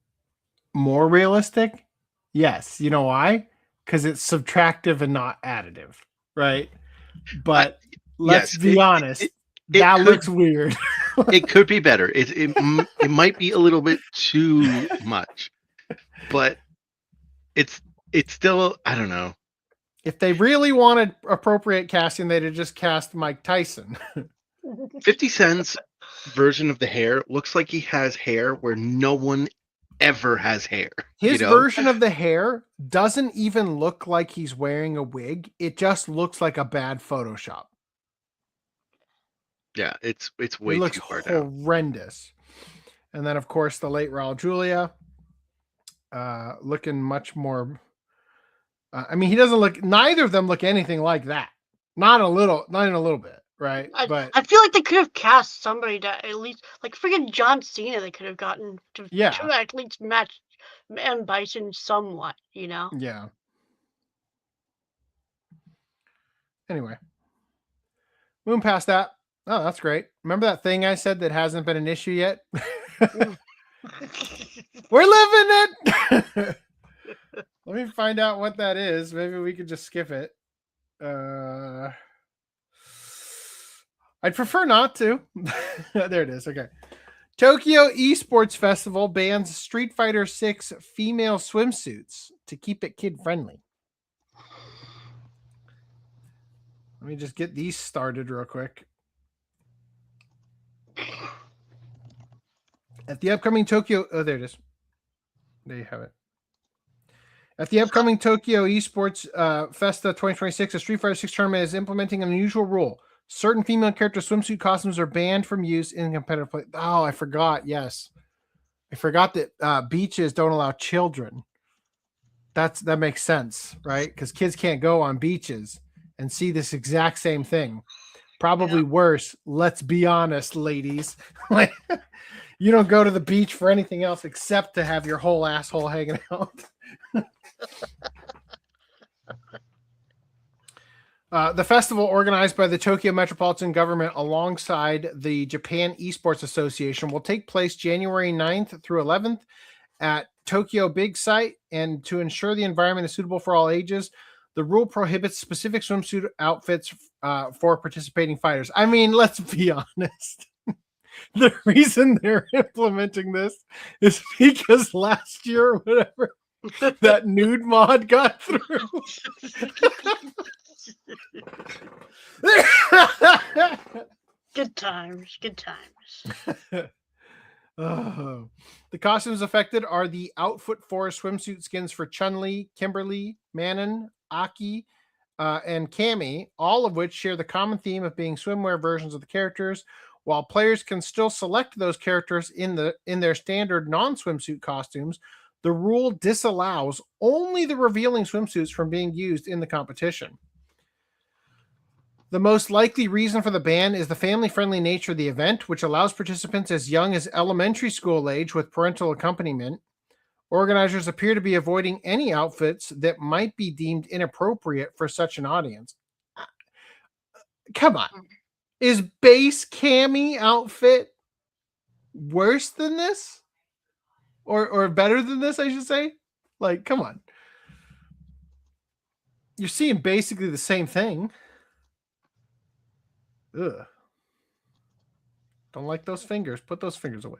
more realistic? Yes. You know why? Because it's subtractive and not additive, right? But let's be honest. That looks weird. It could be better. It might be a little bit too much, but it's still, I don't know. If they really wanted appropriate casting, they'd have just cast Mike Tyson. 50 Cent's version of the hair looks like he has hair where no one ever has hair. His version of the hair doesn't even look like he's wearing a wig. It just looks like a bad Photoshop. Yeah, it's way too far down. Horrendous. And then, of course, the late Raul Julia, looking much more. I mean, he doesn't look. Neither of them look anything like that. Not even a little bit, right? But I feel like they could have cast somebody that at least, like freaking John Cena, they could have gotten to at least match M. Bison somewhat, you know? Yeah. Anyway, moving past that. Oh, that's great. Remember that thing I said that hasn't been an issue yet? We're living it. Let me find out what that is. Maybe we could just skip it. I'd prefer not to. There it is. Okay. Tokyo Esports Festival bans Street Fighter 6 female swimsuits to keep it kid-friendly. Let me just get these started real quick. At the upcoming Tokyo... Oh, there it is. There you have it. At the upcoming Tokyo Esports Festa 2026, a Street Fighter 6 tournament is implementing an unusual rule. Certain female character swimsuit costumes are banned from use in competitive play. Oh, I forgot. Yes. I forgot that beaches don't allow children. That makes sense, right? Because kids can't go on beaches and see this exact same thing. Probably worse. Let's be honest, ladies. Like, you don't go to the beach for anything else except to have your whole asshole hanging out. The festival, organized by the Tokyo Metropolitan Government alongside the Japan Esports Association, will take place January 9th through 11th at Tokyo Big Site. And to ensure the environment is suitable for all ages, the rule prohibits specific swimsuit outfits for participating fighters. I mean, let's be honest. The reason they're implementing this is because last year or whatever, that nude mod got through. Good times. Oh. The costumes affected are the Outfit 4 swimsuit skins for Chun-Li, Kimberly, Manon, Aki, and Cammy, all of which share the common theme of being swimwear versions of the characters. While players can still select those characters in their standard non-swimsuit costumes, the rule disallows only the revealing swimsuits from being used in the competition. The most likely reason for the ban is the family-friendly nature of the event, which allows participants as young as elementary school age with parental accompaniment. Organizers appear to be avoiding any outfits that might be deemed inappropriate for such an audience. Come on. Is base Cammy outfit worse than this? Or better than this, I should say? Like, come on. You're seeing basically the same thing. Ugh. Don't like those fingers. Put those fingers away.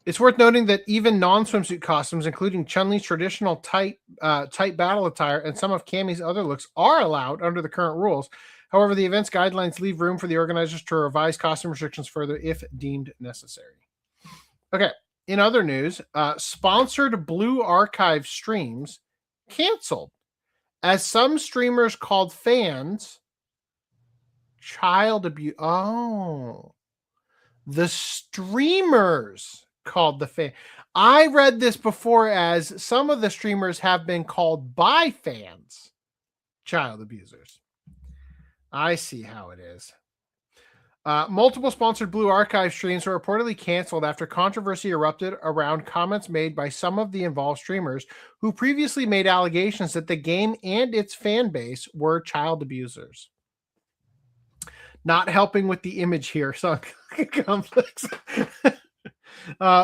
It's worth noting that even non-swimsuit costumes, including Chun-Li's traditional tight battle attire and some of Cammy's other looks, are allowed under the current rules. However, the event's guidelines leave room for the organizers to revise costume restrictions further if deemed necessary. Okay, in other news, sponsored Blue Archive streams canceled, as some streamers called fans child abuse. Oh, the streamers called the fan. I read this before as some of the streamers have been called by fans child abusers. I see how it is. Multiple sponsored Blue Archive streams were reportedly canceled after controversy erupted around comments made by some of the involved streamers who previously made allegations that the game and its fan base were child abusers. Not helping with the image here, so complex.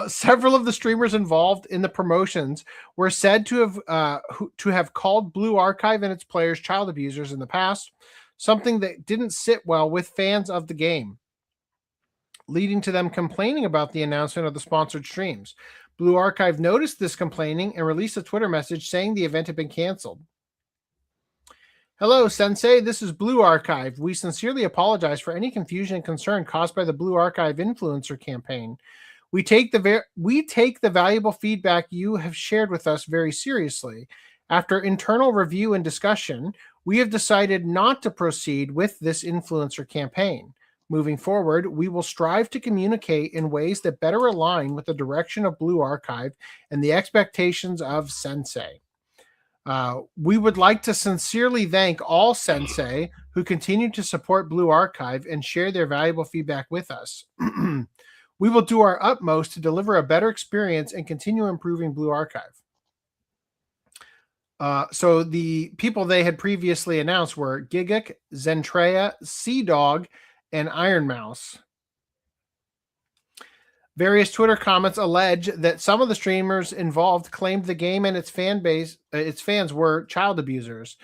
Several of the streamers involved in the promotions were said to have called Blue Archive and its players child abusers in the past, something that didn't sit well with fans of the game, leading to them complaining about the announcement of the sponsored streams. Blue Archive noticed this complaining and released a Twitter message saying the event had been canceled. Hello, Sensei. This is Blue Archive. We sincerely apologize for any confusion and concern caused by the Blue Archive influencer campaign. We take the valuable feedback you have shared with us very seriously. After internal review and discussion, we have decided not to proceed with this influencer campaign. Moving forward, we will strive to communicate in ways that better align with the direction of Blue Archive and the expectations of Sensei. We would like to sincerely thank all Sensei who continue to support Blue Archive and share their valuable feedback with us. We will do our utmost to deliver a better experience and continue improving Blue Archive. So the people they had previously announced were Gigak, Zentrea, Sea Dog, and Iron Mouse. Various Twitter comments allege that some of the streamers involved claimed the game and its fans were child abusers.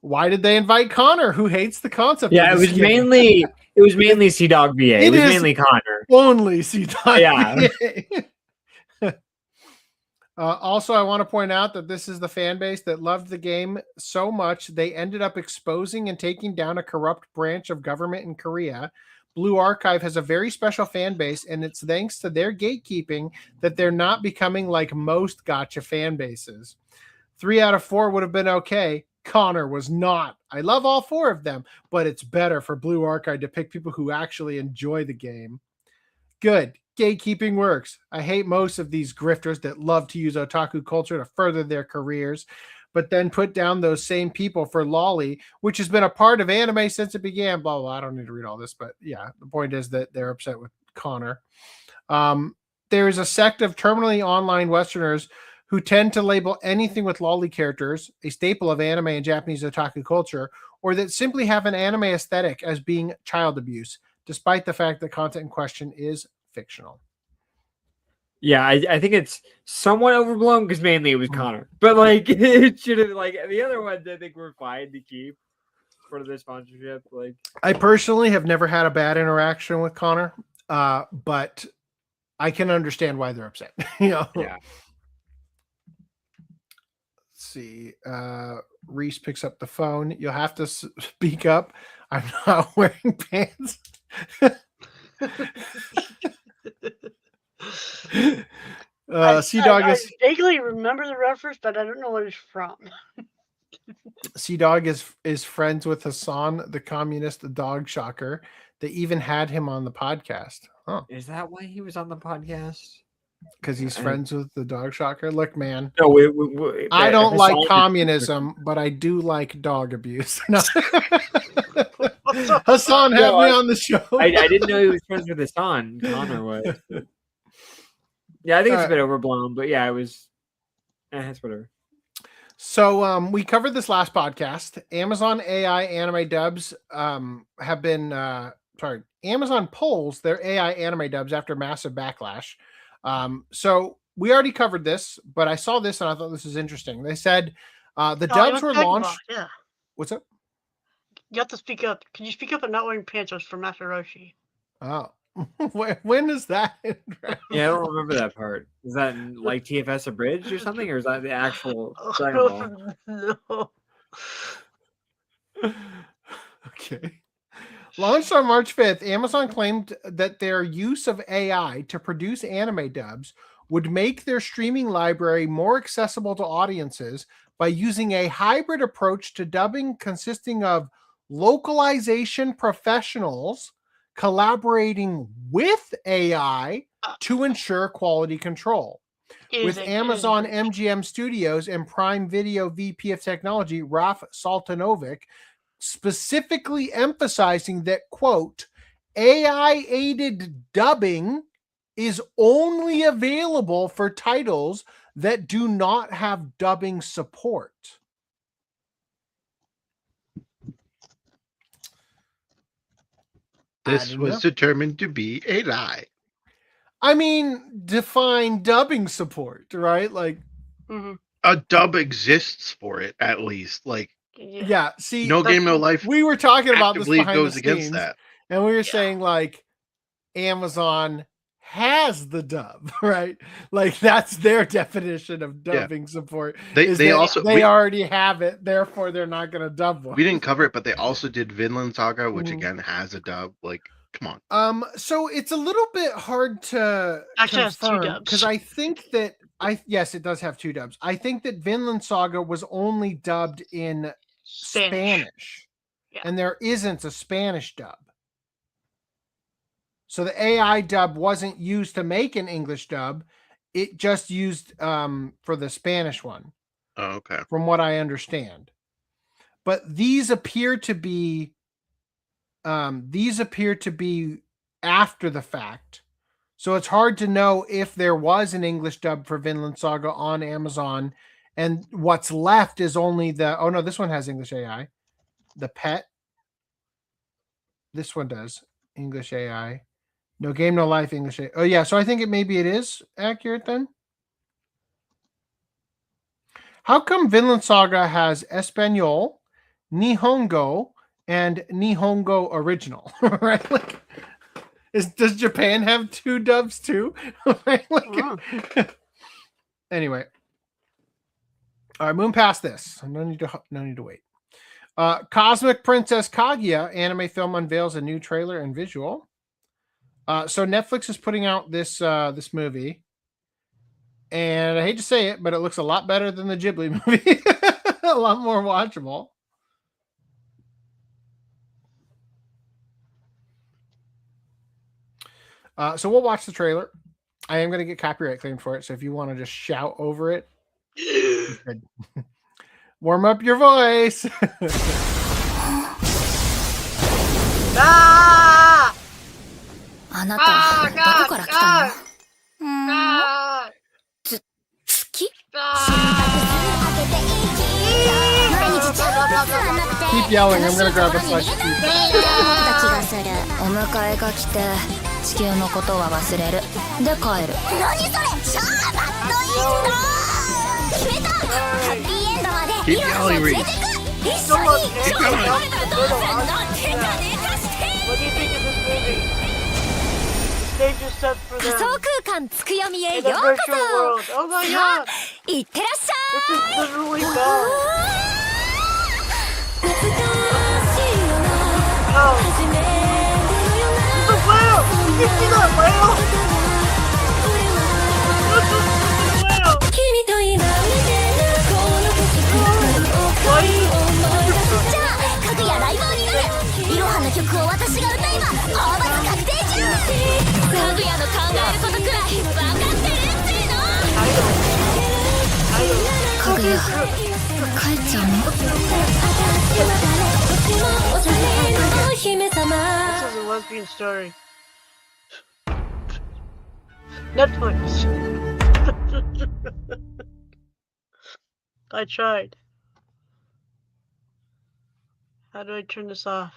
Why did they invite Connor, who hates the concept? Yeah, it was mainly Sea Dog VA. It was mainly Connor. Only Sea Dog. Yeah. Also, I want to point out that this is the fan base that loved the game so much they ended up exposing and taking down a corrupt branch of government in Korea. Blue Archive has a very special fan base, and it's thanks to their gatekeeping that they're not becoming like most gacha fan bases. 3 out of 4 would have been okay. Connor was not. I love all 4 of them, but it's better for Blue Archive to pick people who actually enjoy the game. Good. Gatekeeping works. I hate most of these grifters that love to use otaku culture to further their careers, but then put down those same people for lolly, which has been a part of anime since it began. Blah, blah. I don't need to read all this, but yeah, the point is that they're upset with Connor. There is a sect of terminally online Westerners who tend to label anything with lolly characters, a staple of anime and Japanese otaku culture, or that simply have an anime aesthetic as being child abuse, despite the fact that content in question is fictional. Yeah, I think it's somewhat overblown because mainly it was Connor, but like it should have like the other ones. I think we're fine to keep for the sponsorship. Like, I personally have never had a bad interaction with Connor, but I can understand why they're upset. yeah. Let's see. Reese picks up the phone. You'll have to speak up. I'm not wearing pants. Sea Dog I vaguely remember the reference, but I don't know what it's from. Sea Dog is friends with Hassan, the communist dog shocker. They even had him on the podcast. Oh, Is that why he was on the podcast? because he's friends with the dog shocker. Look, man, No, I don't like communism, but I do like dog abuse. No. Hassan had me on the show. I didn't know he was friends with Hassan. Connor was. Yeah, I think it's a bit overblown, but yeah, it was. It's whatever. So we covered this last podcast. Amazon AI anime dubs have been Amazon pulls their AI anime dubs after massive backlash. So we already covered this, but I saw this and I thought this was interesting. They said the dubs were launched. Yeah. What's up? You have to speak up. Can you speak up and not wearing pants? Was from Master Roshi. Oh, when is that? Yeah, I don't remember that part. Is that in, like TFS Abridged or something, or is that the actual Dragon Ball? No. Okay. Launched on March 5th, Amazon claimed that their use of AI to produce anime dubs would make their streaming library more accessible to audiences by using a hybrid approach to dubbing consisting of localization professionals collaborating with AI to ensure quality control. With Amazon MGM Studios and Prime Video VP of Technology, Raf Saltanovic, specifically emphasizing that, quote, AI-aided dubbing is only available for titles that do not have dubbing support. This was determined to be a lie. I mean, define dubbing support, right? Like, a dub exists for it, at least. Like, yeah. See, No Game No Life. We were talking about this behind goes the against scenes, that, and we were saying like Amazon has the dub, right? Like that's their definition of dubbing support. They already have it, therefore they're not going to dub one. We didn't cover it, but they also did Vinland Saga, which again has a dub. Like, come on. So it's a little bit hard to confirm because I think that yes, it does have 2 dubs. I think that Vinland Saga was only dubbed in Spanish. Yeah. And there isn't a Spanish dub. So the AI dub wasn't used to make an English dub. It just used for the Spanish one. Oh, okay. From what I understand. But these appear to be after the fact. So it's hard to know if there was an English dub for Vinland Saga on Amazon, and what's left is only this one has English AI. The Pet. This one does English AI. No Game No Life English AI. Oh yeah, so I think it is accurate then. How come Vinland Saga has Espanol, Nihongo, and Nihongo Original? Right? Like, does Japan have 2 dubs too? Right? Like, anyway. All right, moving past this. No need to wait. Cosmic Princess Kaguya anime film unveils a new trailer and visual. So Netflix is putting out this movie, and I hate to say it, but it looks a lot better than the Ghibli movie. A lot more watchable. So we'll watch the trailer. I am going to get copyright claimed for it. So if you want to just shout over it, you could. Warm up your voice. Ah! あなた、どこから来たの？ Ah! 月？ Keep yelling. I'm going to grab a flash. た気がする。お迎えが来て、地球のことは忘れる。で帰る。何それ？超バッドインド！決めた！ハッピーエンドまでいろはを連れてく！一緒に！誰だどうせなんてかねかして！ What do you think of this movie? Stage is set for 仮 them 想空間つくよみへ in よ a うこ virtual そ。 world. Oh my さあ god! いってらっし This ゃ is い。 literally bad. 懐かしいよな。 Oh, 初めてのよな。 it's a whale! You see that whale? This is a whale! 君と今見てるこの景色を思い出す。じゃあかぐやライバーになる。いろはの曲を私が歌えば大罰確定じゃん。かぐやの考えることくらい分かってるっての。かぐや帰っちゃうの？ This is a lesbian story. Netflix. I tried. How do I turn this off?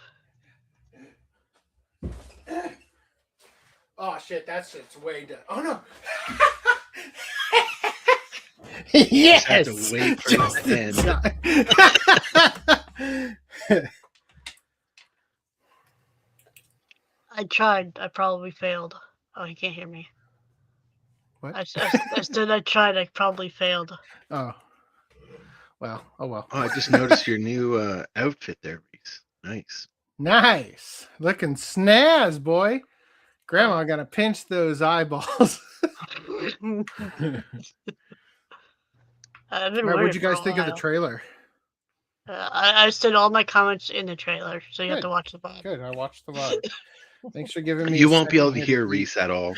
Oh shit, that shit's way done. Oh no. Yes. Just have to wait for it to end. I tried. I probably failed. Oh, you can't hear me. What? I said I tried. I probably failed. Oh. Well, oh well. Oh, I just noticed your new outfit there, Reese. Nice. Nice. Looking snaz, boy. Grandma gotta pinch those eyeballs. I've been All right, wearing what'd you it for guys a think of the while. trailer? I said all my comments in the trailer, so you have Good. to watch the VOD. Good. I watched the VOD. Thanks for giving me. You a won't be able to second hear to eat. Reese at all.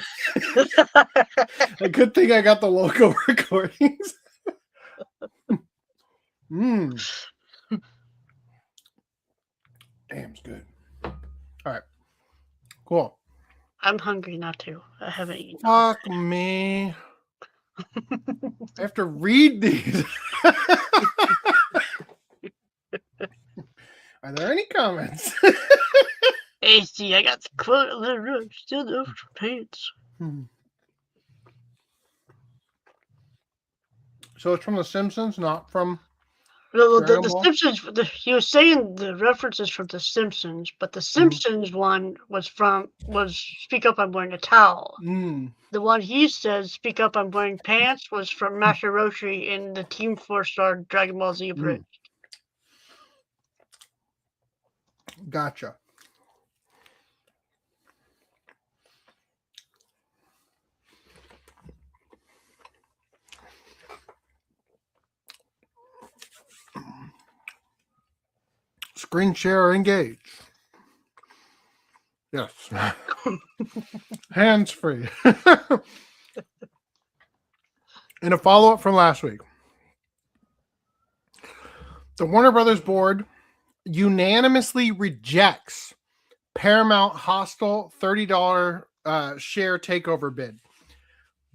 A good thing I got the local recordings. Mmm. Damn, it's good. All right. Cool. I'm hungry now too. I haven't eaten. Fuck me. I have to read these. Are there any comments? Hey, see, I got the quote of the room. Still no pants. So it's from The Simpsons, not from. No, the Dragon Ball? Simpsons. He was saying the references from the Simpsons, but the Simpsons one was "Speak Up, I'm Wearing a Towel." The one he says "Speak Up, I'm Wearing Pants" was from Master Roshi in the Team 4-Star Dragon Ball Z Bridge. Gotcha. Screen share engage. Yes. Hands free. In a follow-up from last week, the Warner Brothers board unanimously rejects Paramount hostile $30 share takeover bid.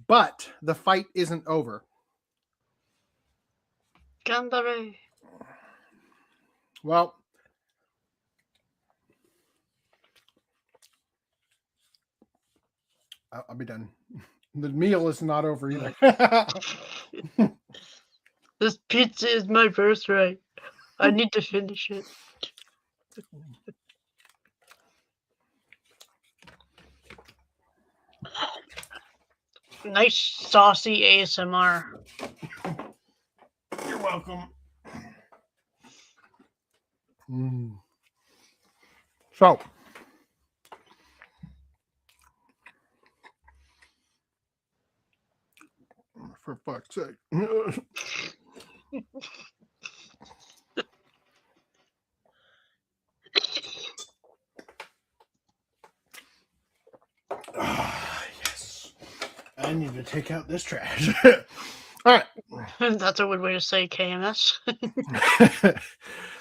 But the fight isn't over. Gandare. Well, I'll be done. The meal is not over either. This pizza is my birthright. I need to finish it. Nice saucy ASMR. You're welcome. So, for fuck's sake. I need to take out this trash. All right. That's a good way to say KMS.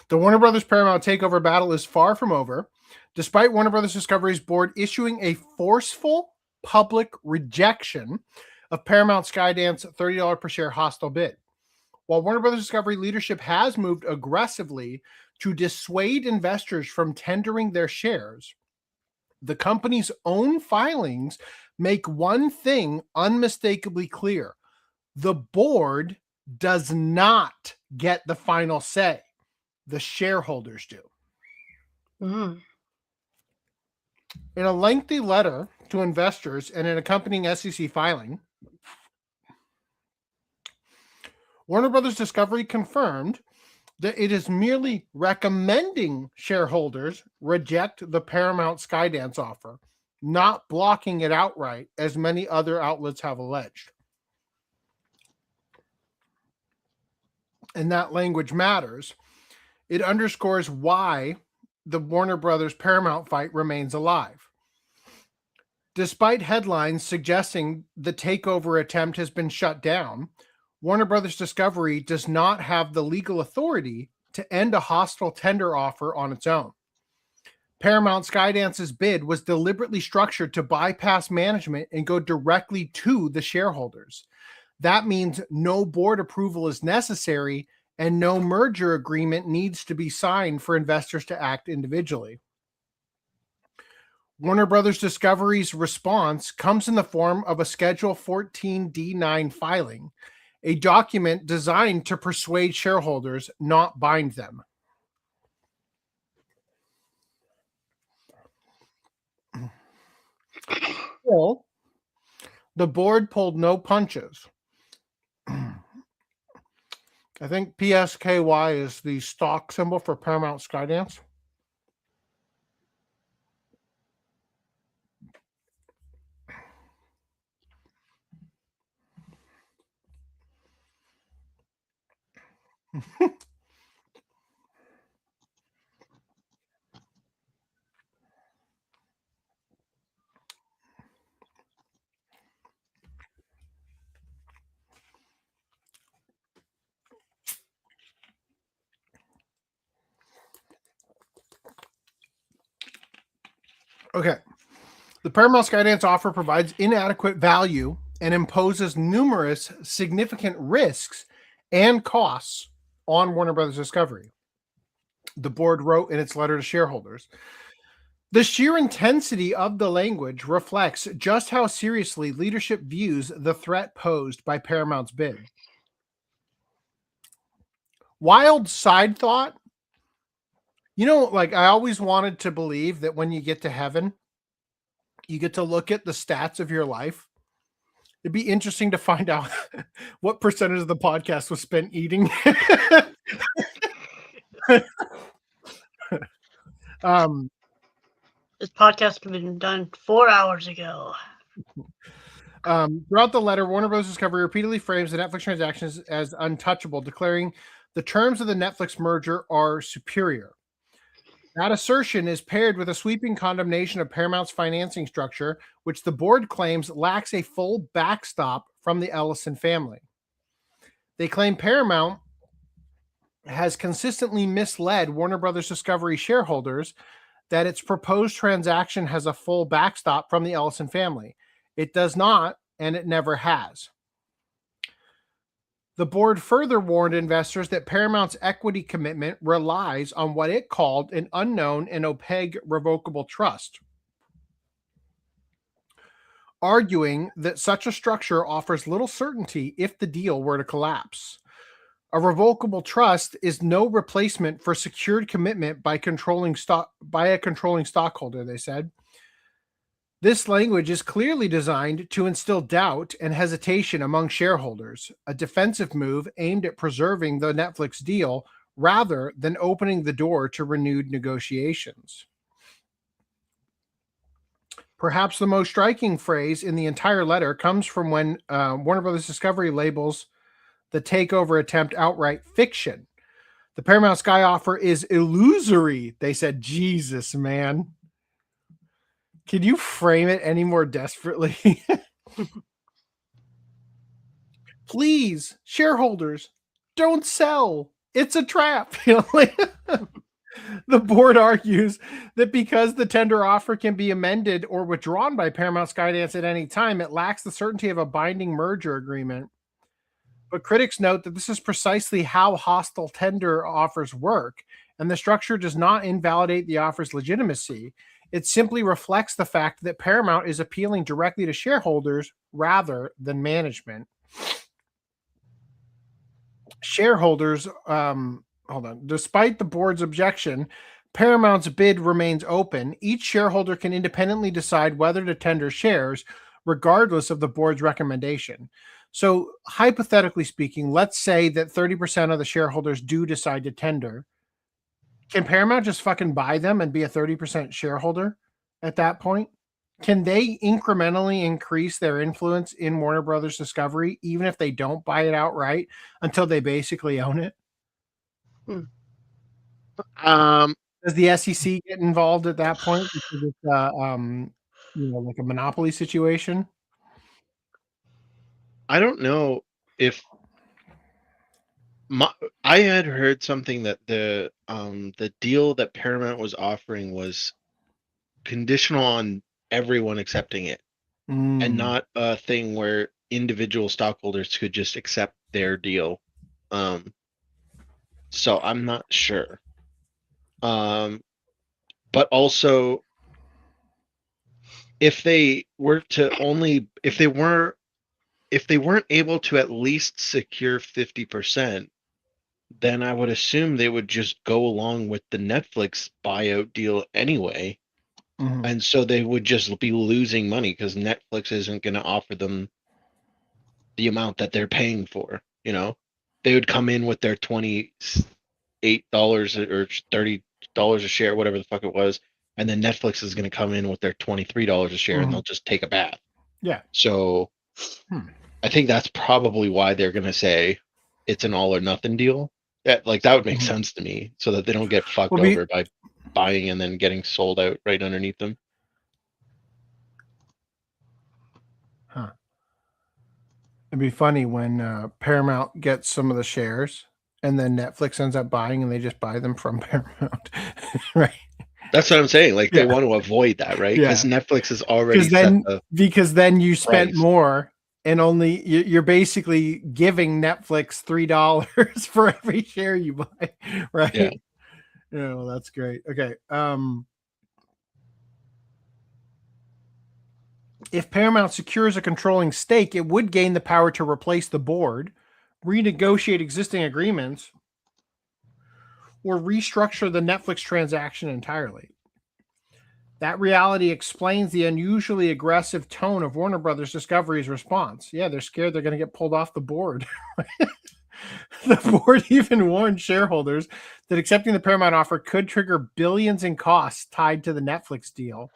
The Warner Brothers Paramount takeover battle is far from over, despite Warner Brothers Discovery's board issuing a forceful public rejection of Paramount Skydance $30 per share hostile bid. While Warner Brothers Discovery leadership has moved aggressively to dissuade investors from tendering their shares, the company's own filings make one thing unmistakably clear. The board does not get the final say. The shareholders do. Mm. In a lengthy letter to investors and an accompanying SEC filing, Warner Brothers Discovery confirmed that it is merely recommending shareholders reject the Paramount Skydance offer, not blocking it outright, as many other outlets have alleged. And that language matters. It underscores why the Warner Brothers Paramount fight remains alive. Despite headlines suggesting the takeover attempt has been shut down, Warner Brothers Discovery does not have the legal authority to end a hostile tender offer on its own. Paramount Skydance's bid was deliberately structured to bypass management and go directly to the shareholders. That means no board approval is necessary and no merger agreement needs to be signed for investors to act individually. Warner Brothers Discovery's response comes in the form of a Schedule 14D9 filing, a document designed to persuade shareholders, not bind them. Still, the board pulled no punches. I think PSKY is the stock symbol for Paramount Skydance. Okay. The Paramount Skydance offer provides inadequate value and imposes numerous significant risks and costs on Warner Brothers Discovery. The board wrote in its letter to shareholders, the sheer intensity of the language reflects just how seriously leadership views the threat posed by Paramount's bid. Wild side thought. You know, like I always wanted to believe that when you get to heaven, you get to look at the stats of your life. It'd be interesting to find out what percentage of the podcast was spent eating. This podcast could have been done 4 hours ago. Throughout the letter, Warner Bros. Discovery repeatedly frames the Netflix transactions as untouchable, declaring the terms of the Netflix merger are superior. That assertion is paired with a sweeping condemnation of Paramount's financing structure, which the board claims lacks a full backstop from the Ellison family. They claim Paramount has consistently misled Warner Brothers Discovery shareholders that its proposed transaction has a full backstop from the Ellison family. It does not, and it never has. The board further warned investors that Paramount's equity commitment relies on what it called an unknown and opaque revocable trust, arguing that such a structure offers little certainty if the deal were to collapse. A revocable trust is no replacement for secured commitment by a controlling stockholder, they said. This language is clearly designed to instill doubt and hesitation among shareholders, a defensive move aimed at preserving the Netflix deal rather than opening the door to renewed negotiations. Perhaps the most striking phrase in the entire letter comes from when Warner Brothers Discovery labels the takeover attempt outright fiction. The Paramount Sky offer is illusory, they said. Jesus, man. Can you frame it any more desperately? please, shareholders, don't sell. It's a trap. You know, like the board argues that because the tender offer can be amended or withdrawn by Paramount Skydance at any time, it lacks the certainty of a binding merger agreement. But critics note that this is precisely how hostile tender offers work, and the structure does not invalidate the offer's legitimacy. It simply reflects the fact that Paramount is appealing directly to shareholders rather than management. Shareholders, despite the board's objection, Paramount's bid remains open. Each shareholder can independently decide whether to tender shares, regardless of the board's recommendation. So, hypothetically speaking, let's say that 30% of the shareholders do decide to tender. Can Paramount just fucking buy them and be a 30% shareholder at that point? Can they incrementally increase their influence in Warner Brothers Discovery, even if they don't buy it outright, until they basically own it? Does the SEC get involved at that point because it's like a monopoly situation? I don't know if I had heard something that the deal that Paramount was offering was conditional on everyone accepting it, and not a thing where individual stockholders could just accept their deal. So I'm not sure. But also, if they weren't able to at least secure 50%, then I would assume they would just go along with the Netflix buyout deal anyway. Mm-hmm. And so they would just be losing money because Netflix isn't going to offer them the amount that they're paying for. You know, they would come in with their $28 or $30 a share, whatever the fuck it was, and then Netflix is going to come in with their $23 a share, and they'll just take a bath. Yeah. So I think that's probably why they're going to say it's an all or nothing deal. That would make sense to me, so that they don't get fucked over by buying and then getting sold out right underneath them. It'd be funny when Paramount gets some of the shares and then Netflix ends up buying and they just buy them from Paramount. Right. That's what I'm saying. They want to avoid that, right? Because Netflix is already because then you spent more and only you're basically giving Netflix $3 for every share you buy. Right. Yeah. Well, that's great. Okay. If Paramount secures a controlling stake, it would gain the power to replace the board, renegotiate existing agreements, or restructure the Netflix transaction entirely. That reality explains the unusually aggressive tone of Warner Brothers Discovery's response. Yeah, they're scared they're going to get pulled off the board. The board even warned shareholders that accepting the Paramount offer could trigger billions in costs tied to the Netflix deal.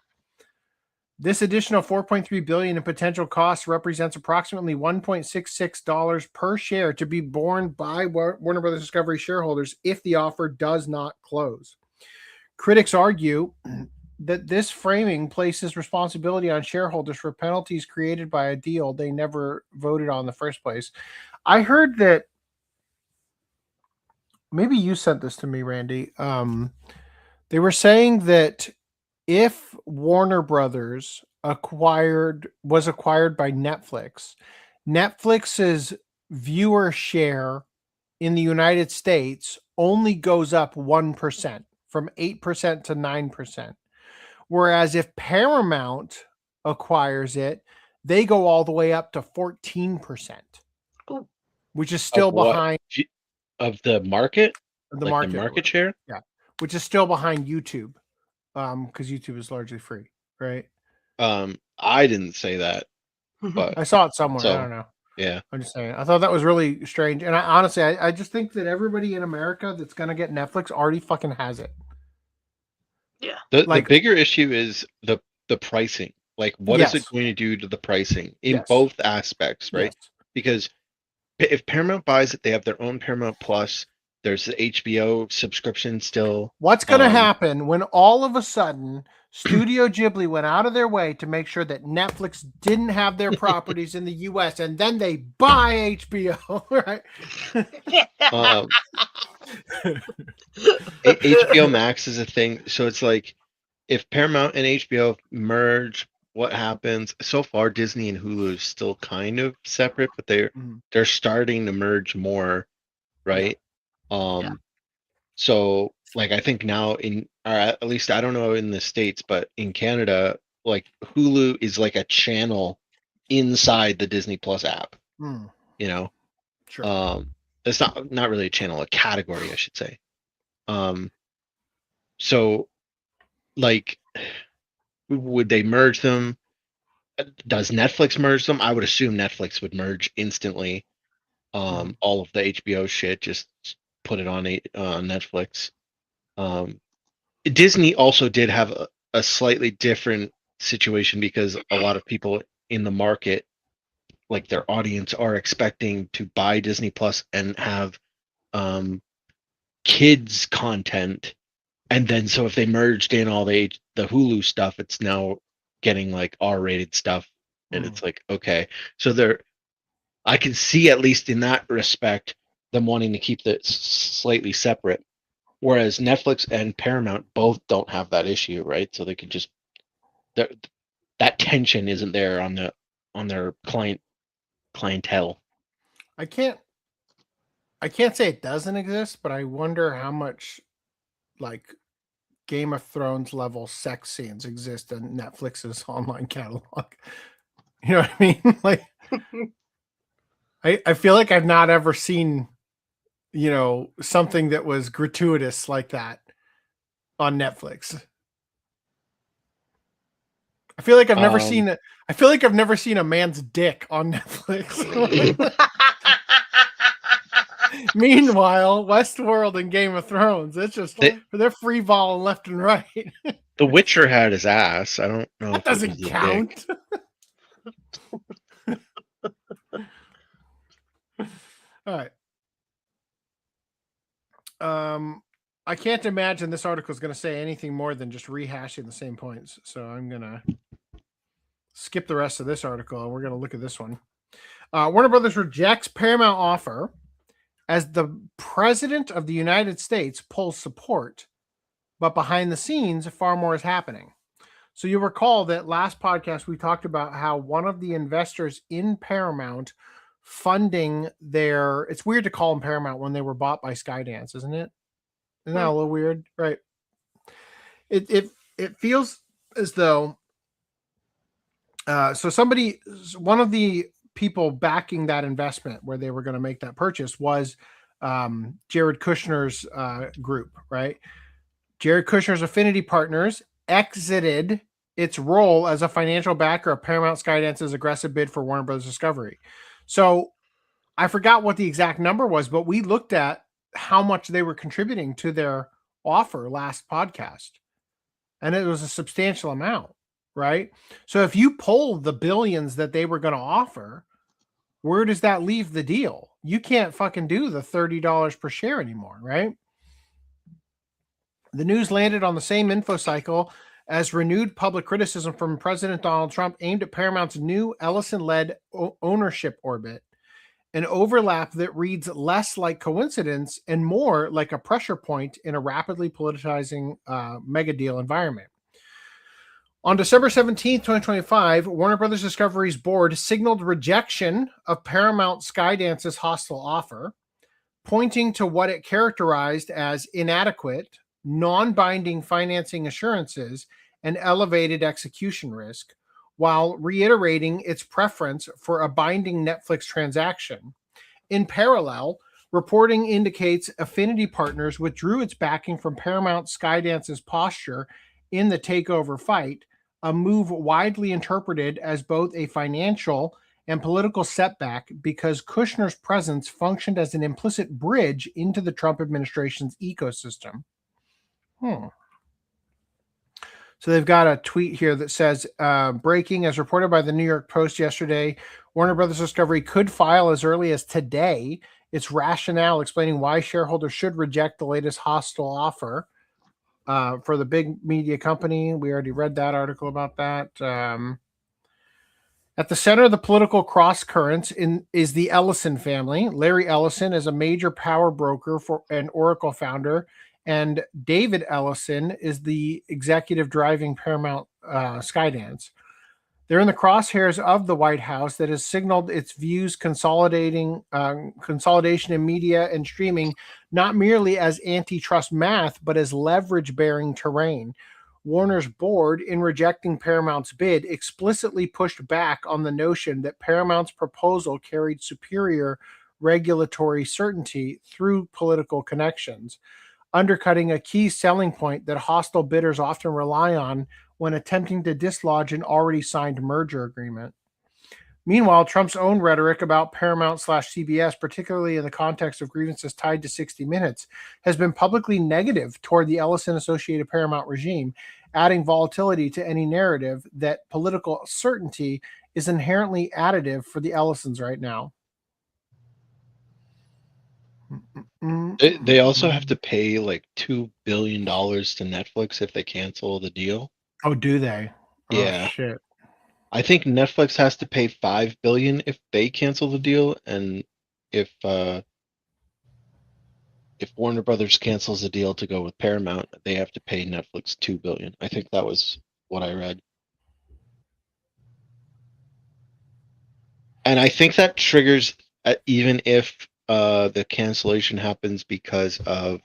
This additional $4.3 billion in potential costs represents approximately $1.66 per share to be borne by Warner Brothers Discovery shareholders if the offer does not close. Critics argue that this framing places responsibility on shareholders for penalties created by a deal they never voted on in the first place. I heard that, maybe you sent this to me, Randy. They were saying that if Warner Brothers was acquired by Netflix, Netflix's viewer share in the United States only goes up 1%, from 8% to 9%. Whereas if Paramount acquires it, they go all the way up to 14%, which is still behind of the market, the market share. Yeah, which is still behind YouTube, because YouTube is largely free, right? I didn't say that, but I saw it somewhere. I don't know. Yeah, I'm just saying. I thought that was really strange, and honestly, I just think that everybody in America that's gonna get Netflix already fucking has it. Yeah. The bigger issue is the pricing. What is it going to do to the pricing in both aspects, right? Yes. Because if Paramount buys it, they have their own Paramount Plus. There's the HBO subscription still. What's going to happen when all of a sudden Studio Ghibli went out of their way to make sure that Netflix didn't have their properties in the US, and then they buy HBO, right? HBO Max is a thing. So it's like if Paramount and HBO merge, what happens? So far, Disney and Hulu is still kind of separate, but they're starting to merge more, right? So like I think now or at least I don't know in the States, but in Canada, like Hulu is like a channel inside the Disney Plus app. You know? Sure. It's not really a channel, a category, I should say. So like would they merge them? Does Netflix merge them? I would assume Netflix would merge instantly. All of the HBO shit, just put it on Netflix. Disney also did have a slightly different situation because a lot of people in the market, like their audience, are expecting to buy Disney Plus and have kids content, and then so if they merged in all the Hulu stuff, it's now getting like R-rated stuff, and it's like, okay, so I can see, at least in that respect, them wanting to keep it slightly separate, whereas Netflix and Paramount both don't have that issue, right? So they could just that tension isn't there on their clientele. I can't say it doesn't exist, but I wonder how much like Game of Thrones level sex scenes exist in Netflix's online catalog. You know what I mean? Like, I feel like I've not ever seen, something that was gratuitous like that on Netflix. I feel like I've never seen it. I feel like I've never seen a man's dick on Netflix. Meanwhile, Westworld and Game of Thrones, it's just they're free balling left and right. The Witcher had his ass. I don't know. That doesn't count. All right. I can't imagine this article is going to say anything more than just rehashing the same points. So I'm going to skip the rest of this article and we're going to look at this one. Warner Brothers rejects Paramount offer as the president of the United States pulls support, but behind the scenes, far more is happening. So you'll recall that last podcast, we talked about how one of the investors in Paramount funding it's weird to call them Paramount when they were bought by Skydance, isn't it? Isn't that a little weird? Right. It feels as though, one of the people backing that investment where they were going to make that purchase was Jared Kushner's group, right? Jared Kushner's Affinity Partners exited its role as a financial backer of Paramount Skydance's aggressive bid for Warner Brothers Discovery. So I forgot what the exact number was, but we looked at how much they were contributing to their offer last podcast, and it was a substantial amount, right? So if you pull the billions that they were going to offer, where does that leave the deal? You can't fucking do the $30 per share anymore, right? The news landed on the same info cycle as renewed public criticism from President Donald Trump aimed at Paramount's new Ellison-led ownership orbit, an overlap that reads less like coincidence and more like a pressure point in a rapidly politicizing mega deal environment. On December 17, 2025, Warner Brothers Discovery's board signaled rejection of Paramount Skydance's hostile offer, pointing to what it characterized as inadequate, non-binding financing assurances and elevated execution risk, while reiterating its preference for a binding Netflix transaction. In parallel, reporting indicates Affinity Partners withdrew its backing from Paramount Skydance's posture in the takeover fight, a move widely interpreted as both a financial and political setback because Kushner's presence functioned as an implicit bridge into the Trump administration's ecosystem. So they've got a tweet here that says, breaking, as reported by the New York Post yesterday, Warner Brothers Discovery could file as early as today its rationale explaining why shareholders should reject the latest hostile offer. for the big media company. We already read that article about that. At the center of the political cross currents is the Ellison family. Larry Ellison is a major power broker for an Oracle founder, and David Ellison is the executive driving Paramount Skydance. They're in the crosshairs of the White House that has signaled its views consolidation in media and streaming, not merely as antitrust math, but as leverage-bearing terrain. Warner's board, in rejecting Paramount's bid, explicitly pushed back on the notion that Paramount's proposal carried superior regulatory certainty through political connections, undercutting a key selling point that hostile bidders often rely on when attempting to dislodge an already signed merger agreement. Meanwhile, Trump's own rhetoric about Paramount/CBS, particularly in the context of grievances tied to 60 Minutes, has been publicly negative toward the Ellison-associated Paramount regime, adding volatility to any narrative that political certainty is inherently additive for the Ellisons right now. They also have to pay like $2 billion to Netflix if they cancel the deal. Oh, do they? Yeah. Oh, shit. I think Netflix has to pay $5 billion if they cancel the deal, and if Warner Brothers cancels the deal to go with Paramount, they have to pay Netflix $2 billion. I think that was what I read. And I think that triggers even if the cancellation happens because of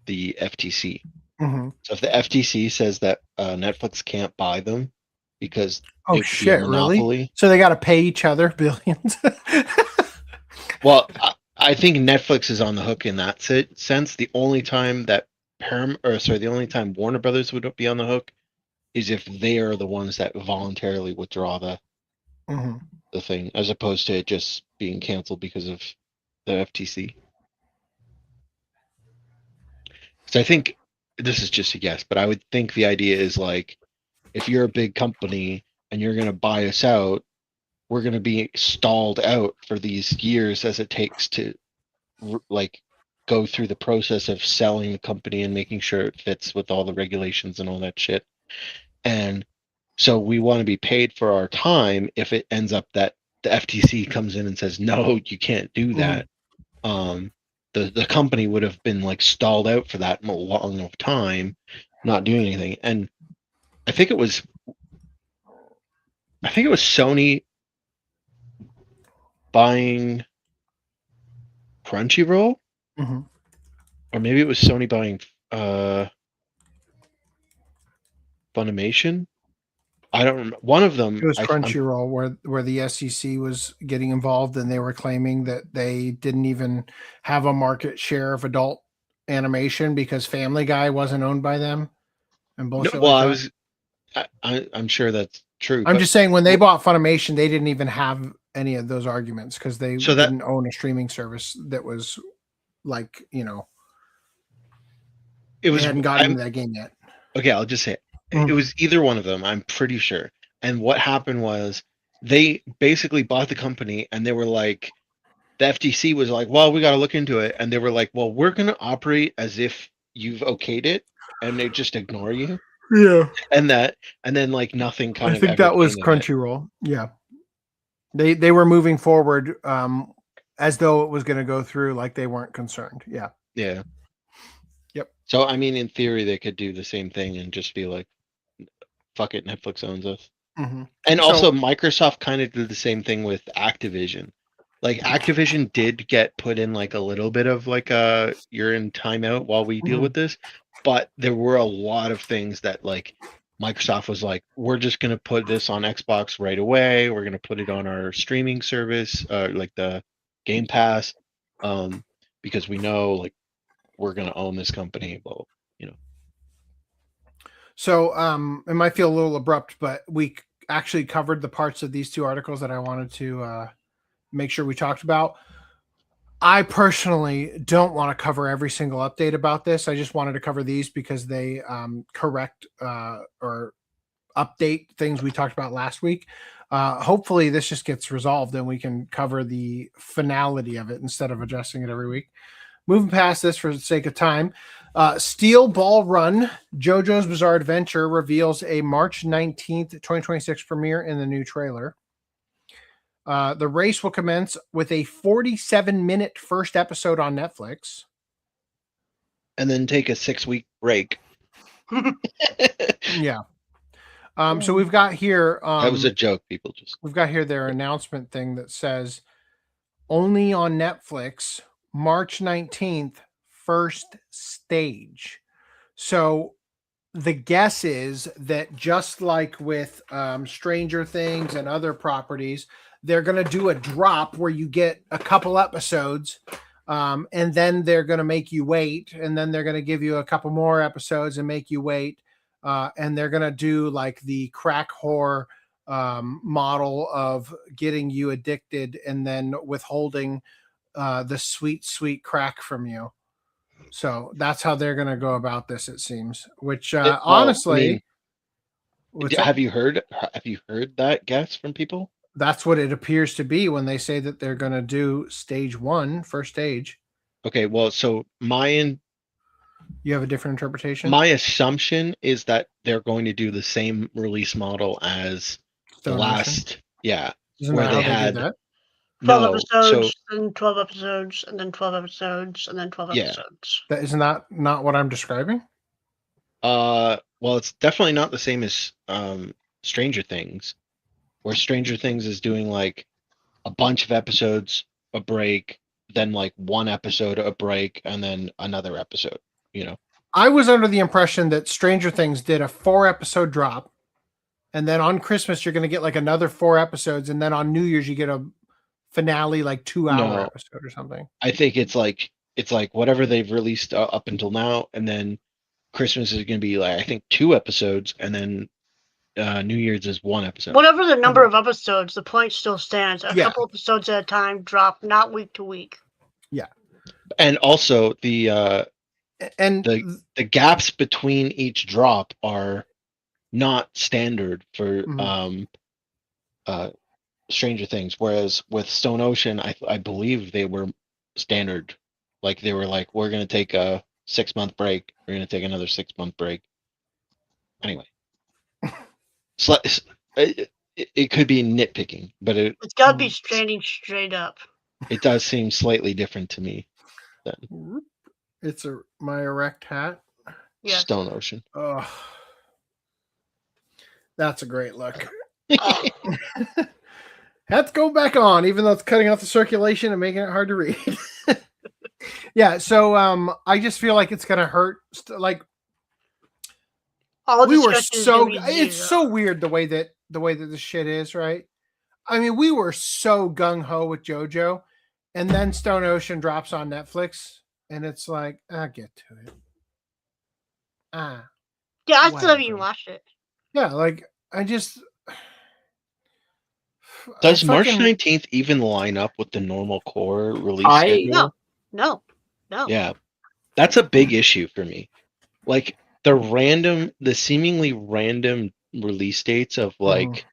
the FTC. Mm-hmm. So if the FTC says that Netflix can't buy them because oh shit, really? So they got to pay each other billions. Well, I think Netflix is on the hook in that sense. The only time that the only time Warner Brothers would be on the hook is if they are the ones that voluntarily withdraw the thing, as opposed to it just being canceled because of the FTC. So I think this is just a guess, but I would think the idea is like, if you're a big company and you're going to buy us out, we're going to be stalled out for these years as it takes to like go through the process of selling the company and making sure it fits with all the regulations and all that shit. And so we want to be paid for our time. If it ends up that the FTC comes in and says, no, you can't do that. The company would have been like stalled out for that long of time, not doing anything. And I think it was Sony buying Crunchyroll, or maybe it was Sony buying Funimation. I don't remember. One of them. It was Crunchyroll where the SEC was getting involved, and they were claiming that they didn't even have a market share of adult animation because Family Guy wasn't owned by them. And bullshit. No, well, I'm sure that's true. I'm just saying when they bought Funimation, they didn't even have any of those arguments because they didn't own a streaming service that was like, it hadn't gotten into that game yet. Okay, I'll just say it. It was either one of them, I'm pretty sure. And what happened was they basically bought the company, and they were like, the FTC was like, well, we got to look into it. And they were like, well, we're going to operate as if you've okayed it, and they just ignore you. Yeah. And then like nothing kind of. I think that was Crunchyroll. Yeah. They were moving forward as though it was going to go through, like they weren't concerned. Yeah. Yeah. Yep. So I mean, in theory, they could do the same thing and just be like, fuck it, Netflix owns us. And also Microsoft kind of did the same thing with Activision. Like Activision did get put in like a little bit of like you're in timeout while we deal with this, but there were a lot of things that like Microsoft was like, we're just going to put this on Xbox right away. We're going to put it on our streaming service, like the Game Pass, because we know like we're going to own this company. Well, So it might feel a little abrupt, but we actually covered the parts of these two articles that I wanted to make sure we talked about. I personally don't want to cover every single update about this. I just wanted to cover these because they correct or update things we talked about last week. Hopefully this just gets resolved and we can cover the finality of it instead of adjusting it every week. moving past this for the sake of time, Steel Ball Run, JoJo's Bizarre Adventure reveals a March 19th, 2026 premiere in the new trailer. The race will commence with a 47-minute first episode on Netflix. And then take a 6-week break. Yeah. So we've got here... that was a joke, people. We've got here their announcement thing that says, only on Netflix, March 19th, first stage. So the guess is that just like with Stranger Things and other properties, they're going to do a drop where you get a couple episodes, and then they're going to make you wait, and then they're going to give you a couple more episodes and make you wait, and they're going to do like the crack whore model of getting you addicted and then withholding the sweet crack from you. So that's how they're going to go about this, it seems. Which honestly, have you heard that guess from people? That's what it appears to be when they say that they're going to do stage 1, first stage. Okay, well, so you have a different interpretation? My assumption is that they're going to do the same release model as the last, Isn't where that they how had do that? 12 episodes, and 12 episodes, and then 12 episodes, and then 12 Yeah. episodes. That isn't that not what I'm describing? Well, it's definitely not the same as Stranger Things, where Stranger Things is doing like a bunch of episodes, a break, then like one episode, a break, and then another episode, you know. I was under the impression that Stranger Things did a 4-episode drop, and then on Christmas you're going to get like another 4 episodes, and then on New Year's you get a finale, like 2-hour episode or something. I think it's like whatever they've released up until now, and then Christmas is going to be like, I think 2 episodes, and then New Year's is 1 episode. Whatever the number of episodes, the point still stands. A couple episodes at a time, drop, not week to week. Yeah. And also the gaps between each drop are not standard for Stranger Things, whereas with Stone Ocean, I believe they were standard. Like they were like, we're going to take a 6-month break. We're going to take another 6-month break. Anyway. It could be nitpicking, but it's got to be standing straight up. It does seem slightly different to me. It's my erect hat. Yeah. Stone Ocean. Oh, that's a great look. Hats go back on, even though it's cutting off the circulation and making it hard to read. Yeah, so I just feel like it's gonna hurt. Like we were so it's so weird the way that the shit is, right? I mean, we were so gung ho with JoJo, and then Stone Ocean drops on Netflix, and it's like, get to it. Yeah, I still haven't even watched it. Yeah, like I just. Does March 19th even line up with the normal Cour release schedule? No. Yeah, that's a big issue for me. Like the seemingly random release dates of like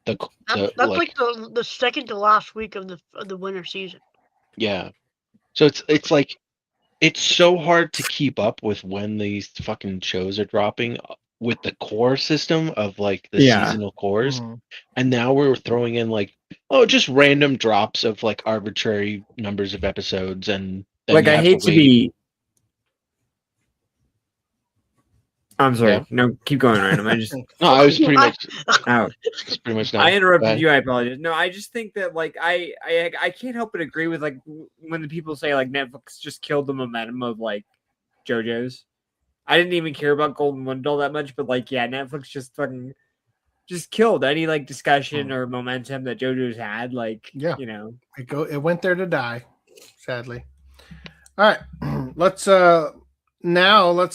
that's like the second to last week of the winter season. Yeah, so it's like it's so hard to keep up with when these fucking shows are dropping with the Cour system of like the seasonal cores, and now we're throwing in like just random drops of like arbitrary numbers of episodes, and like I hate to be. I'm sorry. Yeah. No, keep going, Random. I just no. I was pretty much out. It's pretty much. I interrupted you. I apologize. No, I just think that like I can't help but agree with like when the people say like Netflix just killed the momentum of like JoJo's. I didn't even care about Golden Wind all that much, but like Netflix just fucking just killed any like discussion or momentum that JoJo's had. Like you know, it went there to die, sadly. All right, let's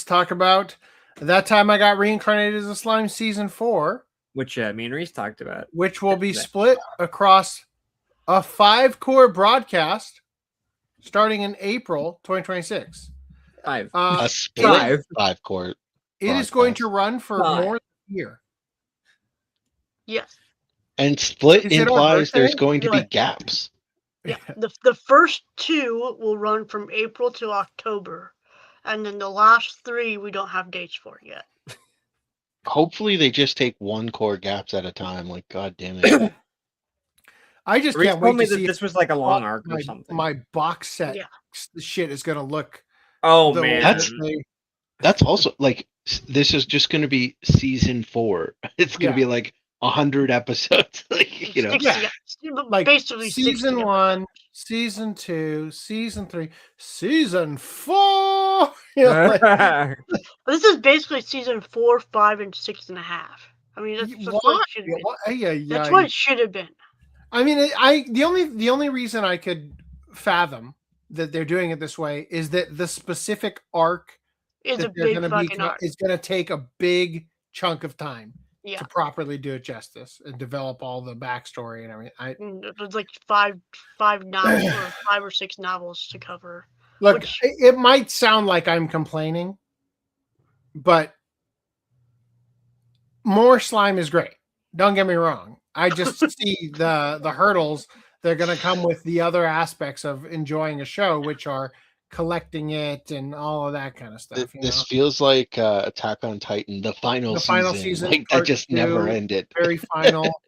talk about That Time I Got Reincarnated as a Slime Season 4. Which me and Reese talked about. Which will be split across a 5-core broadcast starting in April 2026. 5. A split 5-core. It is going to run for more than a year. Yes. And split implies there's going to be gaps. Yeah, the first 2 will run from April to October, and then the last 3 we don't have dates for yet. Hopefully they just take one core gaps at a time. Like, god damn it. I just Reese can't told wait me to that see this was like a long arc my, or something. my box set Yeah. shit is gonna look. Oh the way man, That's also like this is just going to be season 4. It's going to Yeah. be like 100 episodes. Like, you know. 60, like basically season 60 1, season 2, season 3, season 4. You know, like, This is basically season 4, 5, and 6.5. I mean, that's what why? it should have been. That's Yeah. what it should have been. I mean, the only reason I could fathom that they're doing it this way is that the specific arc It's a that they're big going to fucking arc. is going to take a big chunk of time Yeah. to properly do it justice and develop all the backstory and everything. There's like five novels or 5 or 6 novels to cover. Look, Which- it might sound like I'm complaining, but more slime is great. Don't get me wrong. I just see the hurdles that are going to come with the other aspects of enjoying a show, which are collecting it and all of that kind of stuff. This feels like Attack on Titan, the final season. Like that part just 2, never ended. Very final.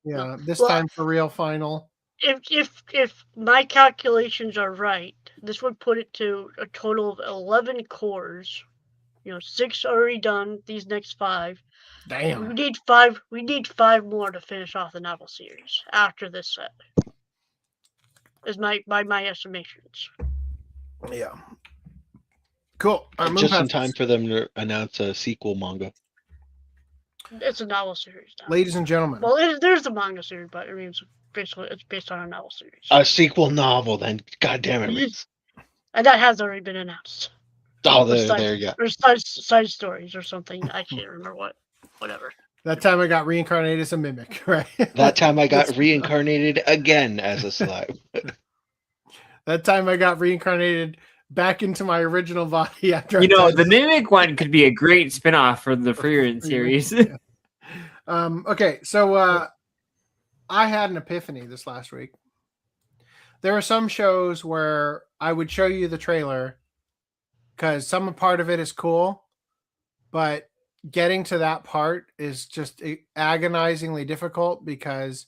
Yeah, this Well, time for real final. If my calculations are right, this would put it to a total of 11 cores. 6 already done. These next 5. Damn. We need 5. We need 5 more to finish off the novel series after this set. Is my estimations. Yeah. Cool. Just in time for them to announce a sequel manga. It's a novel series now. Ladies and gentlemen. Well, there's a manga series, but I mean, it's based on a novel series. A sequel novel, then. God damn it. Reese. And that has already been announced. Oh, there you go. Or side stories or something. I can't remember what. Whatever. That time I got reincarnated as a mimic, right? That time I got reincarnated again as a slime. That time I got reincarnated back into my original body after the mimic one could be a great spin-off for the Freerun series. Yeah. Okay, so I had an epiphany this last week. There are some shows where I would show you the trailer because some part of it is cool, but getting to that part is just agonizingly difficult because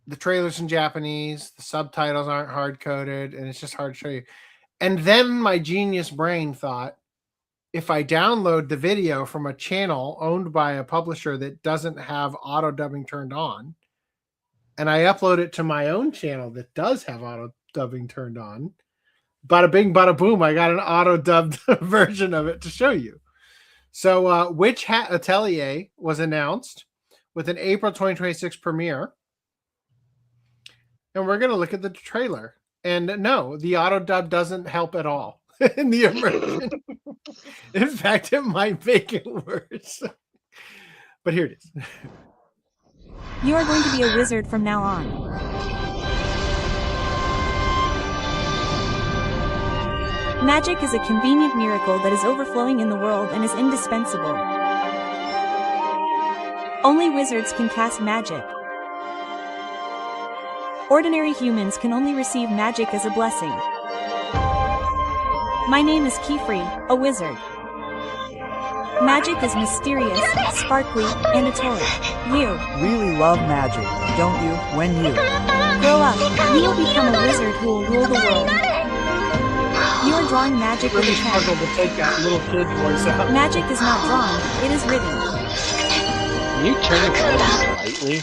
the trailer's in Japanese, the subtitles aren't hard-coded, and it's just hard to show you. And then my genius brain thought, if I download the video from a channel owned by a publisher that doesn't have auto dubbing turned on, and I upload it to my own channel that does have auto dubbing turned on, bada bing, bada boom, I got an auto dubbed version of it to show you. So Witch Hat Atelier was announced with an April 2026 premiere. And we're going to look at the trailer. And no, the auto dub doesn't help at all in the immersion. In fact, it might make it worse. But here it is. You are going to be a wizard from now on. Magic is a convenient miracle that is overflowing in the world and is indispensable. Only wizards can cast magic. Ordinary humans can only receive magic as a blessing. My name is Kefri, a wizard. Magic is mysterious, sparkly, and a toy. You really love magic, don't you? When you grow up, you will become a wizard who will rule the world. You are drawing magic with a pen. Struggle to take that little kid voice out. Magic is not drawn, it is written. Can you turn it down slightly?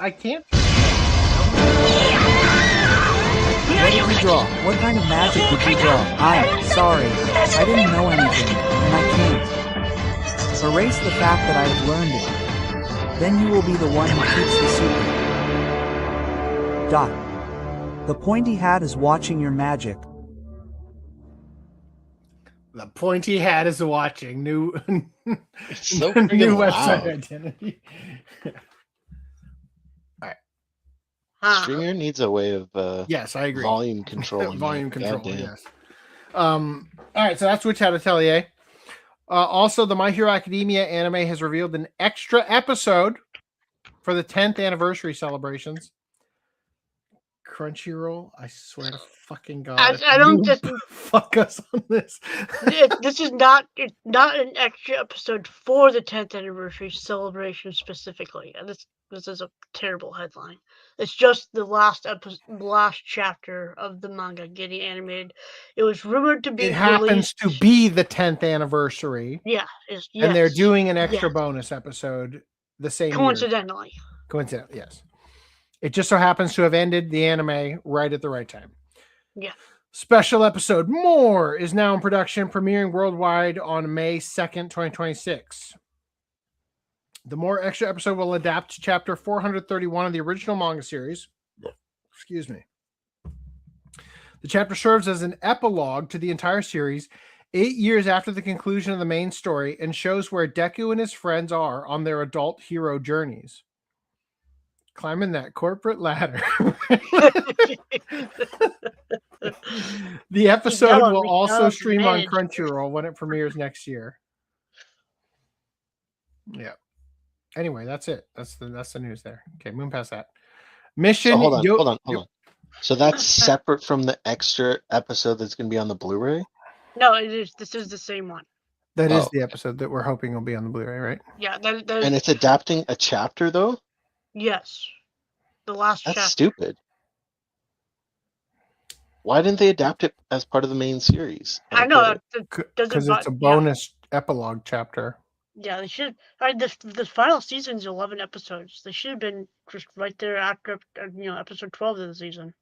I can't. What did you draw? What kind of magic did you draw? I'm sorry. I didn't know anything, and I can't. Erase the fact that I have learned it. Then you will be the one who keeps the secret. The pointy hat is watching your magic. The pointy hat is watching. New It's so new loud. website identity. Stringer needs a way of yes, I agree. Volume control. Volume control. Goddamn. Yes. All right, so that's Witch Hat Atelier. Also, the My Hero Academia anime has revealed an extra episode for the 10th anniversary celebrations. Crunchyroll, I swear to fucking God, I don't you just fuck us on this. this is not an extra episode for the 10th anniversary celebration specifically. And this is a terrible headline. It's just the last chapter of the manga getting animated. It was rumored to be It happens released. to be the 10th anniversary. Yeah, and they're doing an extra bonus episode the same coincidentally. year. Coincidentally, yes. It just so happens to have ended the anime right at the right time. Yeah. Special episode More is now in production, premiering worldwide on May 2nd, 2026. The More extra episode will adapt to chapter 431 of the original manga series. Excuse me. The chapter serves as an epilogue to the entire series 8 years after the conclusion of the main story and shows where Deku and his friends are on their adult hero journeys. Climbing that corporate ladder. The episode will also stream on Crunchyroll when it premieres next year. Yeah. Anyway, that's it. That's the news there. Okay, moving past that. Mission. So hold on. So that's separate from the extra episode that's going to be on the Blu-ray? No, it is. This is the same one. That is the episode that we're hoping will be on the Blu-ray, right? Yeah. And it's adapting a chapter, though? Yes. The last chapter. That's stupid. Why didn't they adapt it as part of the main series? I know. Because it's a bonus epilogue chapter. Yeah, they should. The final season's 11 episodes. They should have been just right there after, episode 12 of the season.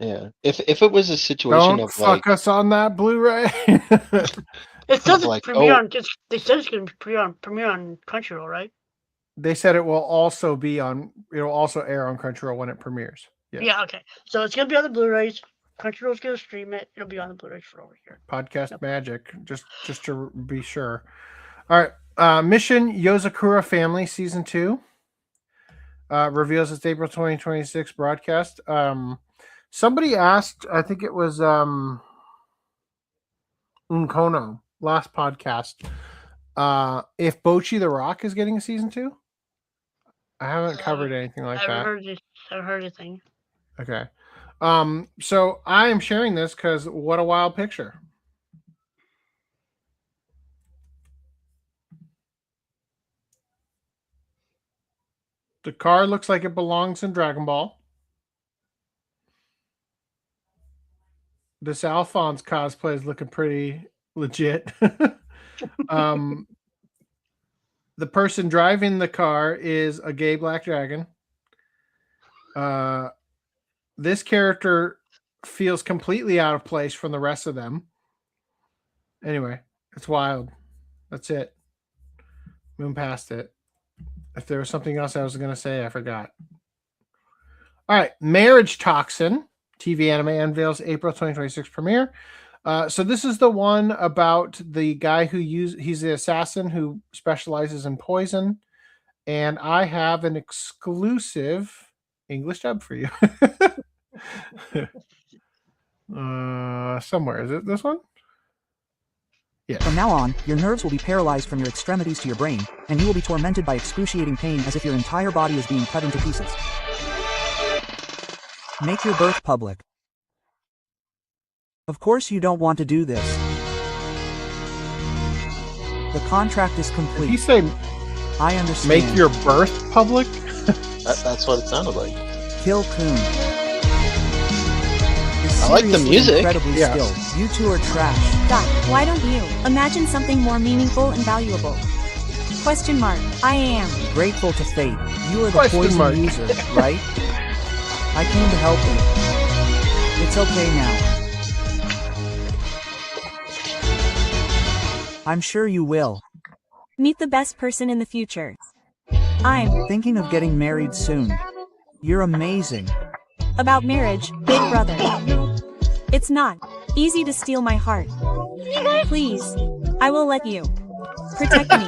Yeah. If it was a situation Don't fuck us on that Blu-ray. It says it's premiere on. They said it's going to premiere on Crunchyroll, right? They said it will also be on. It'll also air on Crunchyroll when it premieres. Yeah. Okay. So it's going to be on the Blu-rays. Crunchyroll's going to stream it. It'll be on the Blu-rays for over here. Podcast magic, just to be sure. All right. Mission Yozakura Family Season 2 reveals its April 2026 broadcast. Somebody asked, I think it was Unkono last podcast, if Bocchi the Rock is getting a season 2. I haven't covered anything like that. I've heard a thing. Okay. So I am sharing this because what a wild picture. The car looks like it belongs in Dragon Ball. This Alphonse cosplay is looking pretty legit. The person driving the car is a gay black dragon. This character feels completely out of place from the rest of them. Anyway, it's wild. That's it. Moving past it. If there was something else I was going to say, I forgot. All right. MarriageToxin TV anime unveils April 2026 premiere. So this is the one about the guy he's the assassin who specializes in poison. And I have an exclusive English dub for you. Somewhere. Is it this one? Yeah. From now on, your nerves will be paralyzed from your extremities to your brain, and you will be tormented by excruciating pain as if your entire body is being cut into pieces. Make your birth public. Of course you don't want to do this. The contract is complete. Did you say I understand. Make your birth public? That's what it sounded like. Kill Coon. I like the music. Incredibly skilled. You two are trash. Doc, why don't you imagine something more meaningful and valuable? Question mark. I am grateful to fate. You are the poison user, right? I came to help you. It's okay now. I'm sure you will. Meet the best person in the future. I'm thinking of getting married soon. You're amazing. About marriage, big brother. It's not easy to steal my heart. Please, I will let you protect me.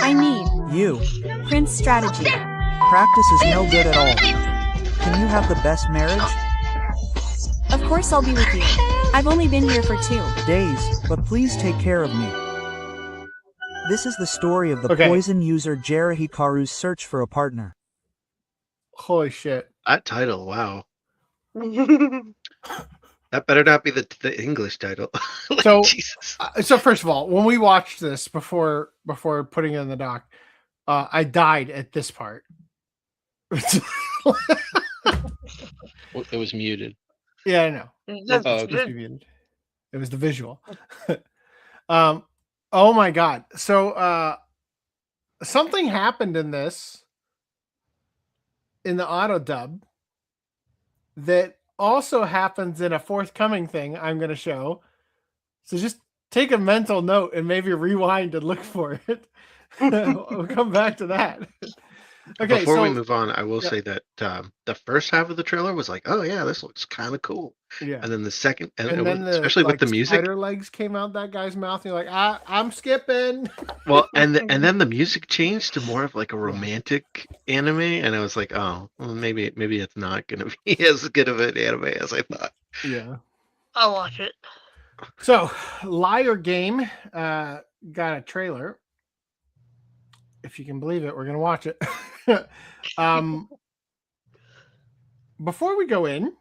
I need you. Prince strategy. Practice is no good at all. Can you have the best marriage? Of course I'll be with you. I've only been here for 2 days, but please take care of me. This is the story of the poison user Jera Hikaru's search for a partner. Holy shit. That title, wow. That better not be the English title. Like, So- Jesus. So first of all, when we watched this before putting it in the doc, I died at this part. It was muted. Yeah, I know. That's Oh, good. It was the visual. Oh my god. So something happened in this in the auto dub that also happens in a forthcoming thing I'm going to show. So just take a mental note and maybe rewind and look for it. We'll come back to that. Okay, Before we so move on, I will yeah. say that the first half of the trailer was like, oh yeah, this looks kind of cool. yeah. And then the second, and And then especially with the music, spider legs came out that guy's mouth. And you're like, I'm skipping. well, and then the music changed to more of like a romantic anime, and I was like, oh, well, maybe it's not gonna be as good of an anime as I thought. Yeah. I'll watch it. So, Liar Game got a trailer. If you can believe it, we're gonna watch it. Before we go in,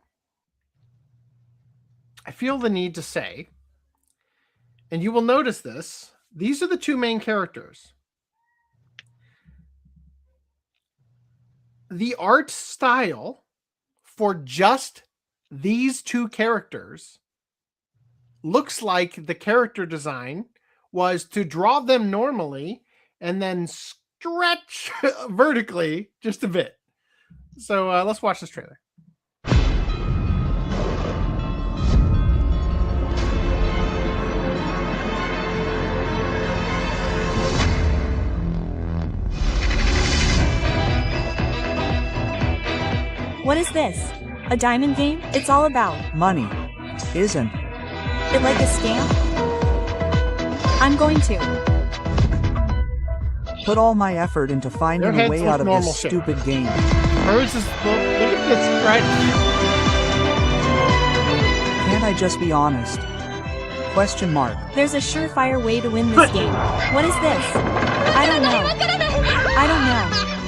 I feel the need to say, and you will notice this, these are the two main characters. The art style for just these two characters looks like the character design was to draw them normally and then stretch vertically just a bit. So let's watch this trailer. What is this? A diamond game? It's all about. Money. Isn't. It like a scam? I'm going to. Put all my effort into finding Their a way heads out look of this normal shape. stupid game. Hers is look at this stretch. Can't I just be honest? Question mark. There's a surefire way to win this game. What is this? I don't know.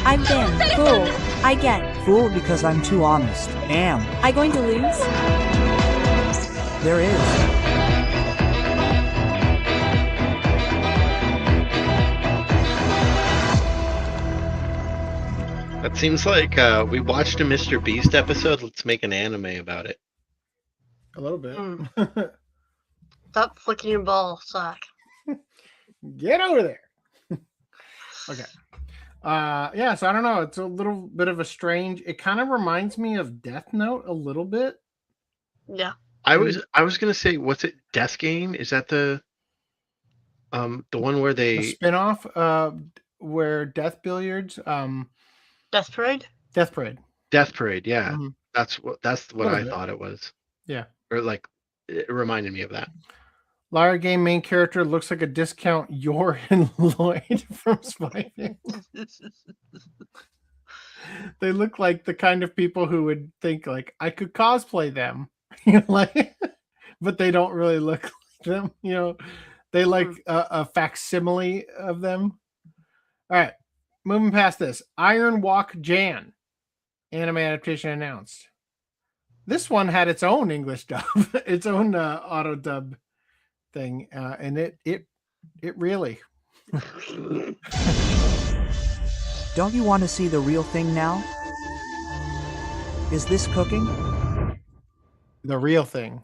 I've been fooled. I get. Fooled because I'm too honest. Am. I going to lose? There is. That seems like we watched a Mr. Beast episode. Let's make an anime about it. A little bit. Stop flicking your ball sack. Get over there. Okay. Yeah, so I don't know. It's a little bit of a strange. It kind of reminds me of Death Note a little bit. Yeah. I was gonna say, what's it? Death Game? Is that the one where The they? spin-off where Death Billiards Death Parade? Death Parade. Death Parade? Yeah, Mhm. that's what Little I bit. thought it was. Yeah. Or like, it reminded me of that. Liar Game main character looks like a discount Yor and Lloyd from Spy Family. They look like the kind of people who would think like I could cosplay them, like, but they don't really look like them. They like a facsimile of them. All right, moving past this, Iron Wok Jan anime adaptation announced. This one had its own English dub, its own auto dub thing, and it really. Don't you want to see the real thing now? Is this cooking? The real thing.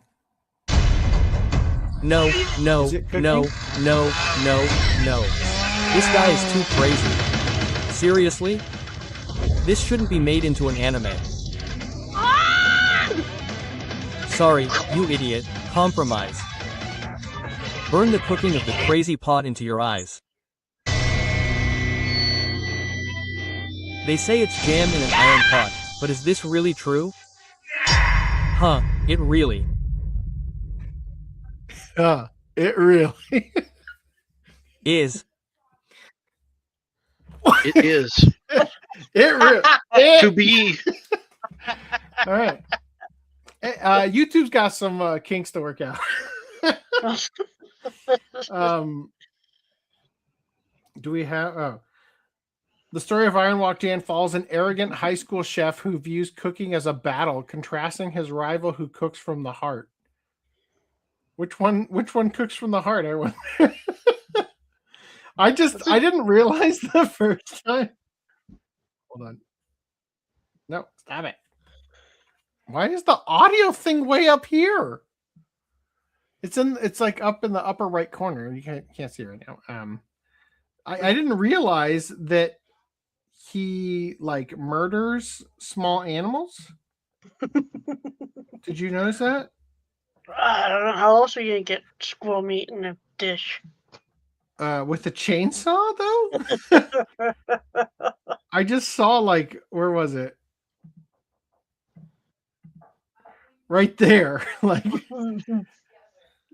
No. Is it cooking? No. This guy is too crazy. Seriously? This shouldn't be made into an anime. Sorry, you idiot. Compromise. Burn the cooking of the crazy pot into your eyes. They say it's jam in an iron pot, but is this really true? Huh, it really. It really Is. It is it really to be. All right. Hey, YouTube's got some kinks to work out. Do we have The story of Iron Wok Jan follows an arrogant high school chef who views cooking as a battle, contrasting his rival who cooks from the heart. Which one cooks from the heart? I wonder. I didn't realize the first time. Hold on. No, stop it. Why is the audio thing way up here? It's like up in the upper right corner. You can't see it right now. I didn't realize that he like murders small animals. Did you notice that? I don't know how else are you gonna get squirrel meat in a dish. With a chainsaw though? I just saw like, where was it? Right there. Like,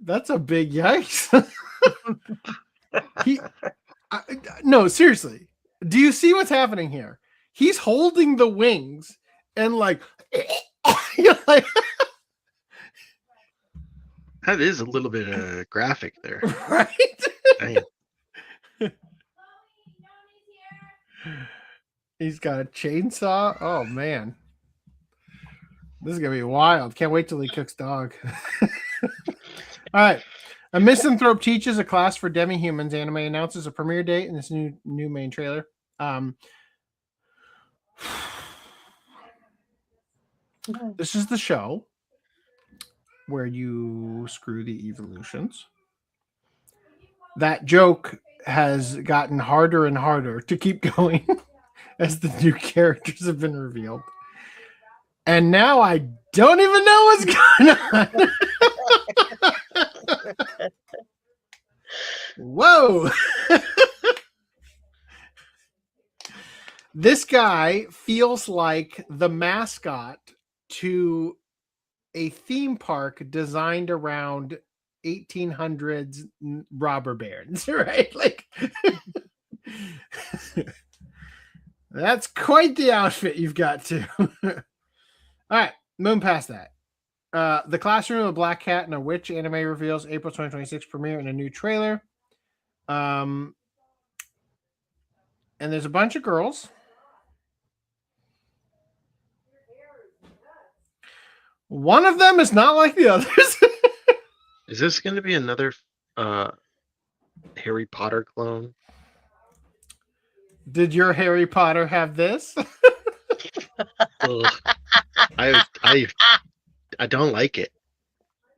that's a big yikes. No, seriously. Do you see what's happening here? He's holding the wings and like, like that is a little bit graphic there, right? He's got a chainsaw. Oh man, this is gonna be wild. Can't wait till he cooks dog. All right. A Misanthrope Teaches, a class for Demi-Humans anime, announces a premiere date in this new main trailer. This is the show where you screw the evolutions. That joke has gotten harder and harder to keep going as the new characters have been revealed. And now I don't even know what's going on. Whoa. This guy feels like the mascot to a theme park designed around 1800s robber barons, right? Like, that's quite the outfit you've got too. All right, moving past that. The Classroom of a Black Cat and a Witch anime reveals April 2026 premiere in a new trailer. And there's a bunch of girls. One of them is not like the others. Is this going to be another Harry Potter clone? Did your Harry Potter have this? I don't like it.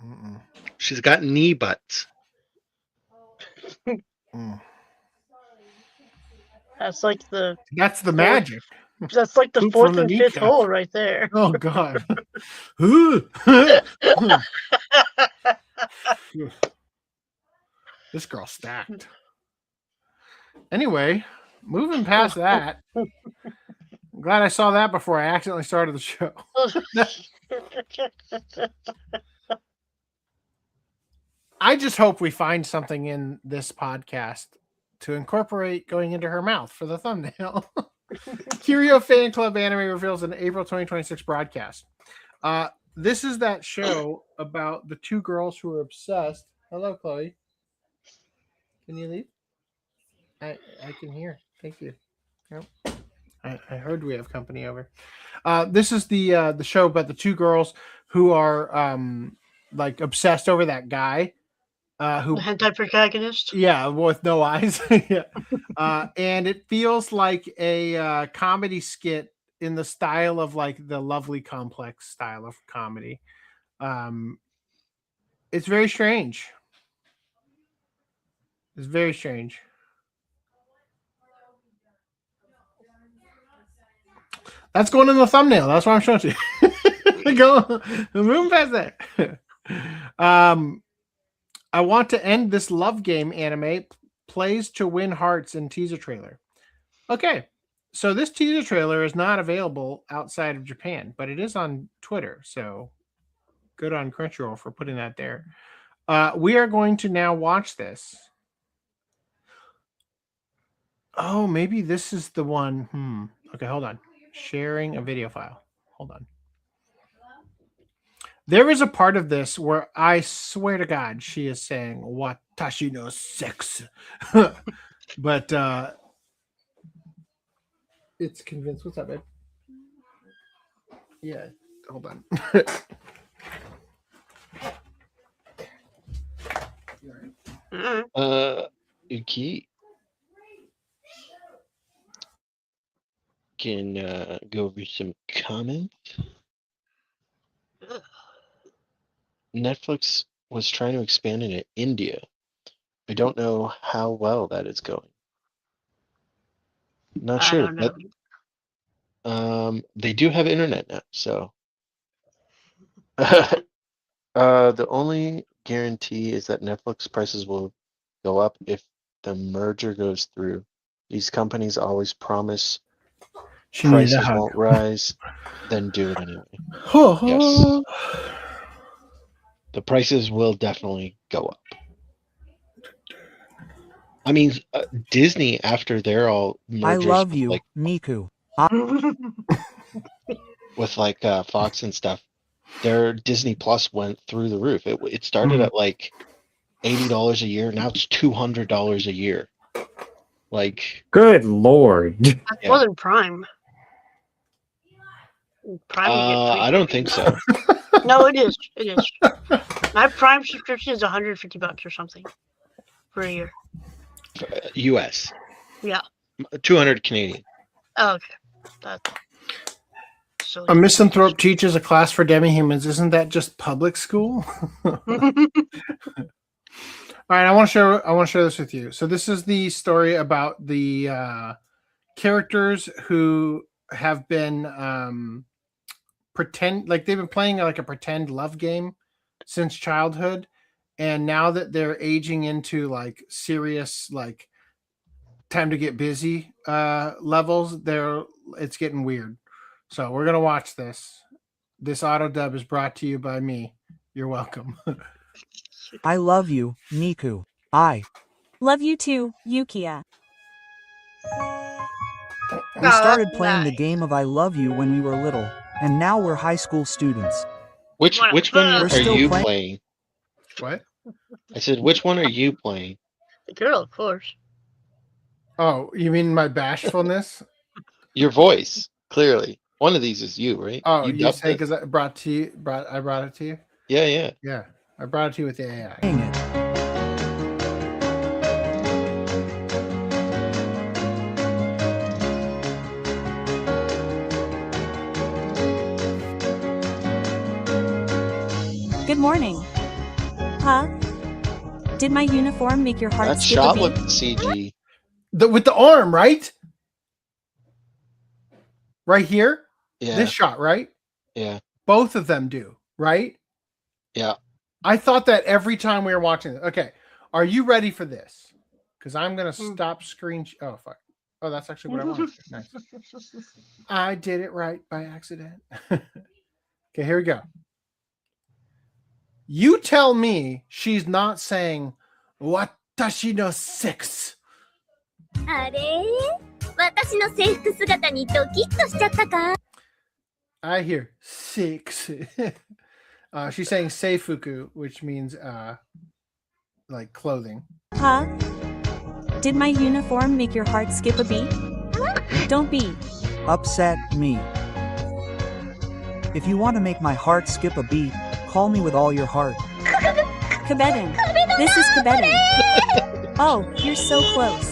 Mm-mm. She's got knee butts. That's the magic. That's like the Poop fourth from the and fifth kneecap. hole right there. Oh God. This girl stacked. Anyway, moving past that. I'm glad I saw that before I accidentally started the show. I just hope we find something in this podcast to incorporate going into her mouth for the thumbnail. Kirio Fan Club anime reveals an April 2026 broadcast. This is that show about the two girls who are obsessed. Hello, Chloe. Can you leave? I can hear. Thank you. Yep. I heard we have company over. This is the show about the two girls who are like obsessed over that guy. Who the hentai protagonist? Yeah, with no eyes. Yeah. And it feels like a comedy skit in the style of like the Lovely Complex style of comedy. It's very strange. It's very strange. That's going in the thumbnail. That's what I'm showing you. Go moving past that. I want to end this love game anime plays to win hearts in teaser trailer. Okay, so this teaser trailer is not available outside of Japan, but it is on Twitter. So good on Crunchyroll for putting that there. We are going to now watch this. Oh, maybe this is the one. Okay, hold on. Sharing a video file. Hold on. There is a part of this where I swear to God, she is saying "Watashi no sex," but it's convinced. What's up, babe? Yeah, hold on. Uki can go over some comments. Netflix was trying to expand into India. I don't know how well that is going. Not I sure, don't know. but they do have internet now, so the only guarantee is that Netflix prices will go up if the merger goes through. These companies always promise She needed a prices hug. won't rise, then do it anyway. Yes. The prices will definitely go up. I mean, Disney, after they're all I mergers love with, you, like, Miku. with like Fox and stuff, their Disney Plus went through the roof. It started at like $80 a year. Now it's $200 a year. Like, Good lord. That Yeah. wasn't Prime. Prime you get I don't think so. No, it is. It is. My Prime subscription is $150 or something for a year. US. Yeah. 200 Canadian. Oh, okay. That's so. A misanthrope teaches a class for demi-humans. Isn't that just public school? All right, I want to share this with you. So this is the story about the characters who have been they've been playing like a pretend love game since childhood, and now that they're aging into like serious like time to get busy levels, it's getting weird. So we're gonna watch this. This auto dub is brought to you by me. You're welcome. I love you, Miku. I Love you too, Yukia. We started playing the game of I love you when we were little, and now we're high school students. Which one We're are still you playing- playing? What? I said, which one are you playing? The girl, of course. Oh, you mean my bashfulness? Your voice, clearly. One of these is you, right? Oh, you you dubbed say it? because I brought it to you? Yeah, yeah. Yeah, I brought it to you with the AI. Dang it. Good morning. Huh? Did my uniform make your heart That skip a shot beat? looked CG. With the arm, right? Right here? Yeah. This shot, right? Yeah. Both of them do, right? Yeah. I thought that every time we were watching it. Okay. Are you ready for this? Because I'm going to stop screen. Oh, fuck. Oh, that's actually what I wanted. Nice. I did it right by accident. Okay, here we go. You tell me she's not saying, Watashi no sex. あれ私の制服姿にドキッとしちゃったか I hear six. She's saying seifuku, which means like clothing. Huh? Did my uniform make your heart skip a beat? Don't be. Upset me. If you want to make my heart skip a beat, call me with all your heart. Kabedin. This is Kabedin. Oh, you're so close.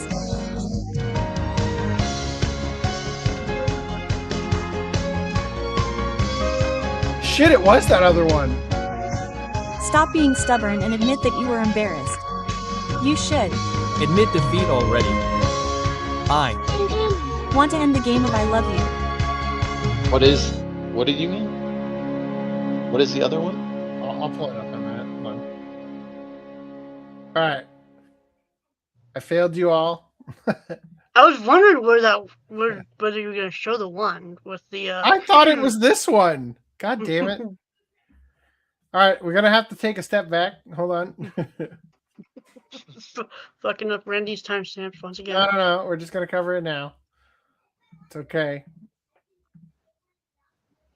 Shit, it was that other one. Stop being stubborn and admit that you were embarrassed. You should. Admit defeat already. I Want to end the game of I love you. What did you mean? What is the other one? I'll pull it up in a minute. Hold on. All right. I failed you all. I was wondering whether you were going to show the one with the. I thought it was this one. God damn it. All right, we're going to have to take a step back. Hold on. Fucking up Randy's timestamps once again. No. We're just going to cover it now. It's okay.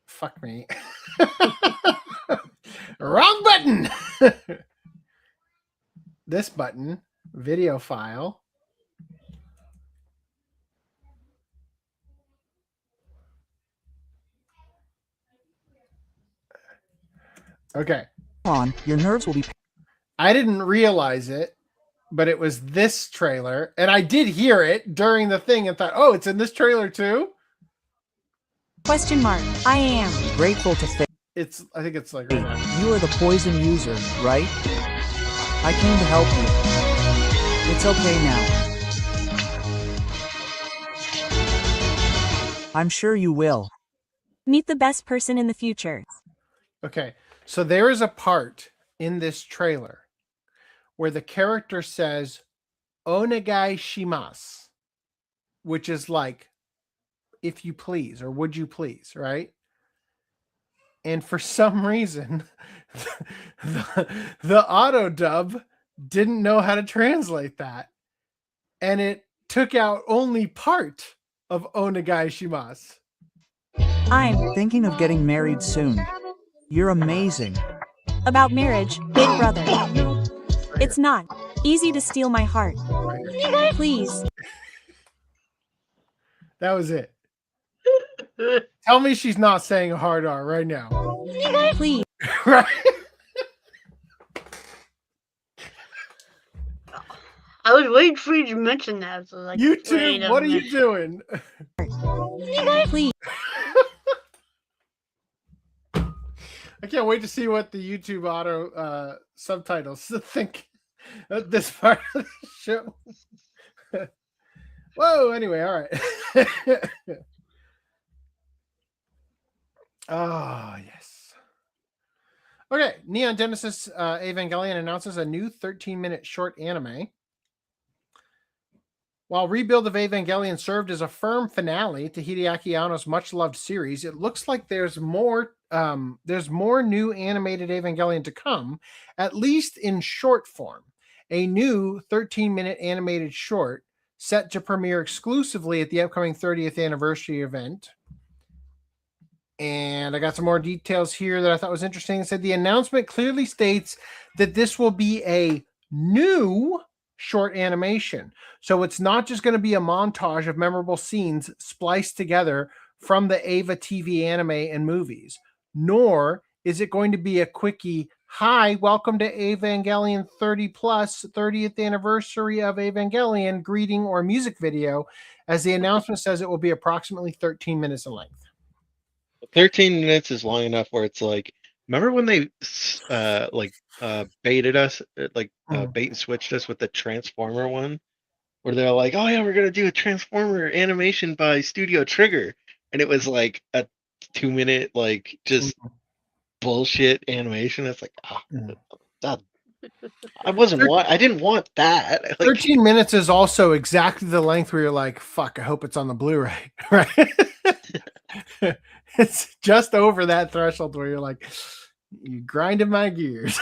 Fuck me. Wrong button. This button, video file. Okay. on, your nerves will be. I didn't realize it, but it was this trailer, and I did hear it during the thing and thought, oh, it's in this trailer too? Question mark. I am Grateful to fate. I think it's like... You are the poison user, right? I came to help you. It's okay now. I'm sure you will. meet the best person in the future. Okay, so there is a part in this trailer where the character says, Onegai shimasu, which is like, if you please, or would you please, right? And for some reason, the auto dub didn't know how to translate that. And it took out only part of Onegai shimasu. I'm thinking of getting married soon. You're amazing. About marriage, big brother. It's not easy to steal my heart. Please. That was it. Tell me she's not saying a hard R right now. Please. Right? I was waiting for you to mention that. So like, YouTube, what are you doing? Please. I can't wait to see what the YouTube auto subtitles think at this part of the show. Whoa, anyway, all right. Oh, yes. Okay, Neon Genesis Evangelion announces a new 13-minute short anime. While Rebuild of Evangelion served as a firm finale to Hideaki Anno's much-loved series, it looks like there's more new animated Evangelion to come, at least in short form. A new 13-minute animated short set to premiere exclusively at the upcoming 30th anniversary event. And I got some more details here that I thought was interesting. It said the announcement clearly states that this will be a new short animation. So it's not just going to be a montage of memorable scenes spliced together from the Eva TV anime and movies, nor is it going to be a quickie, hi, welcome to Evangelion 30 plus 30th anniversary of Evangelion greeting or music video, as the announcement says it will be approximately 13 minutes in length. 13 minutes is long enough where it's like, remember when they baited us, bait and switched us with the Transformer one, where they're like, oh yeah, we're gonna do a Transformer animation by Studio Trigger, and it was like a 2-minute just bullshit animation. It's like, I didn't want that. 13 minutes is also exactly the length where you're like, fuck, I hope it's on the Blu-ray, right? It's just over that threshold where you're like, you grinding my gears.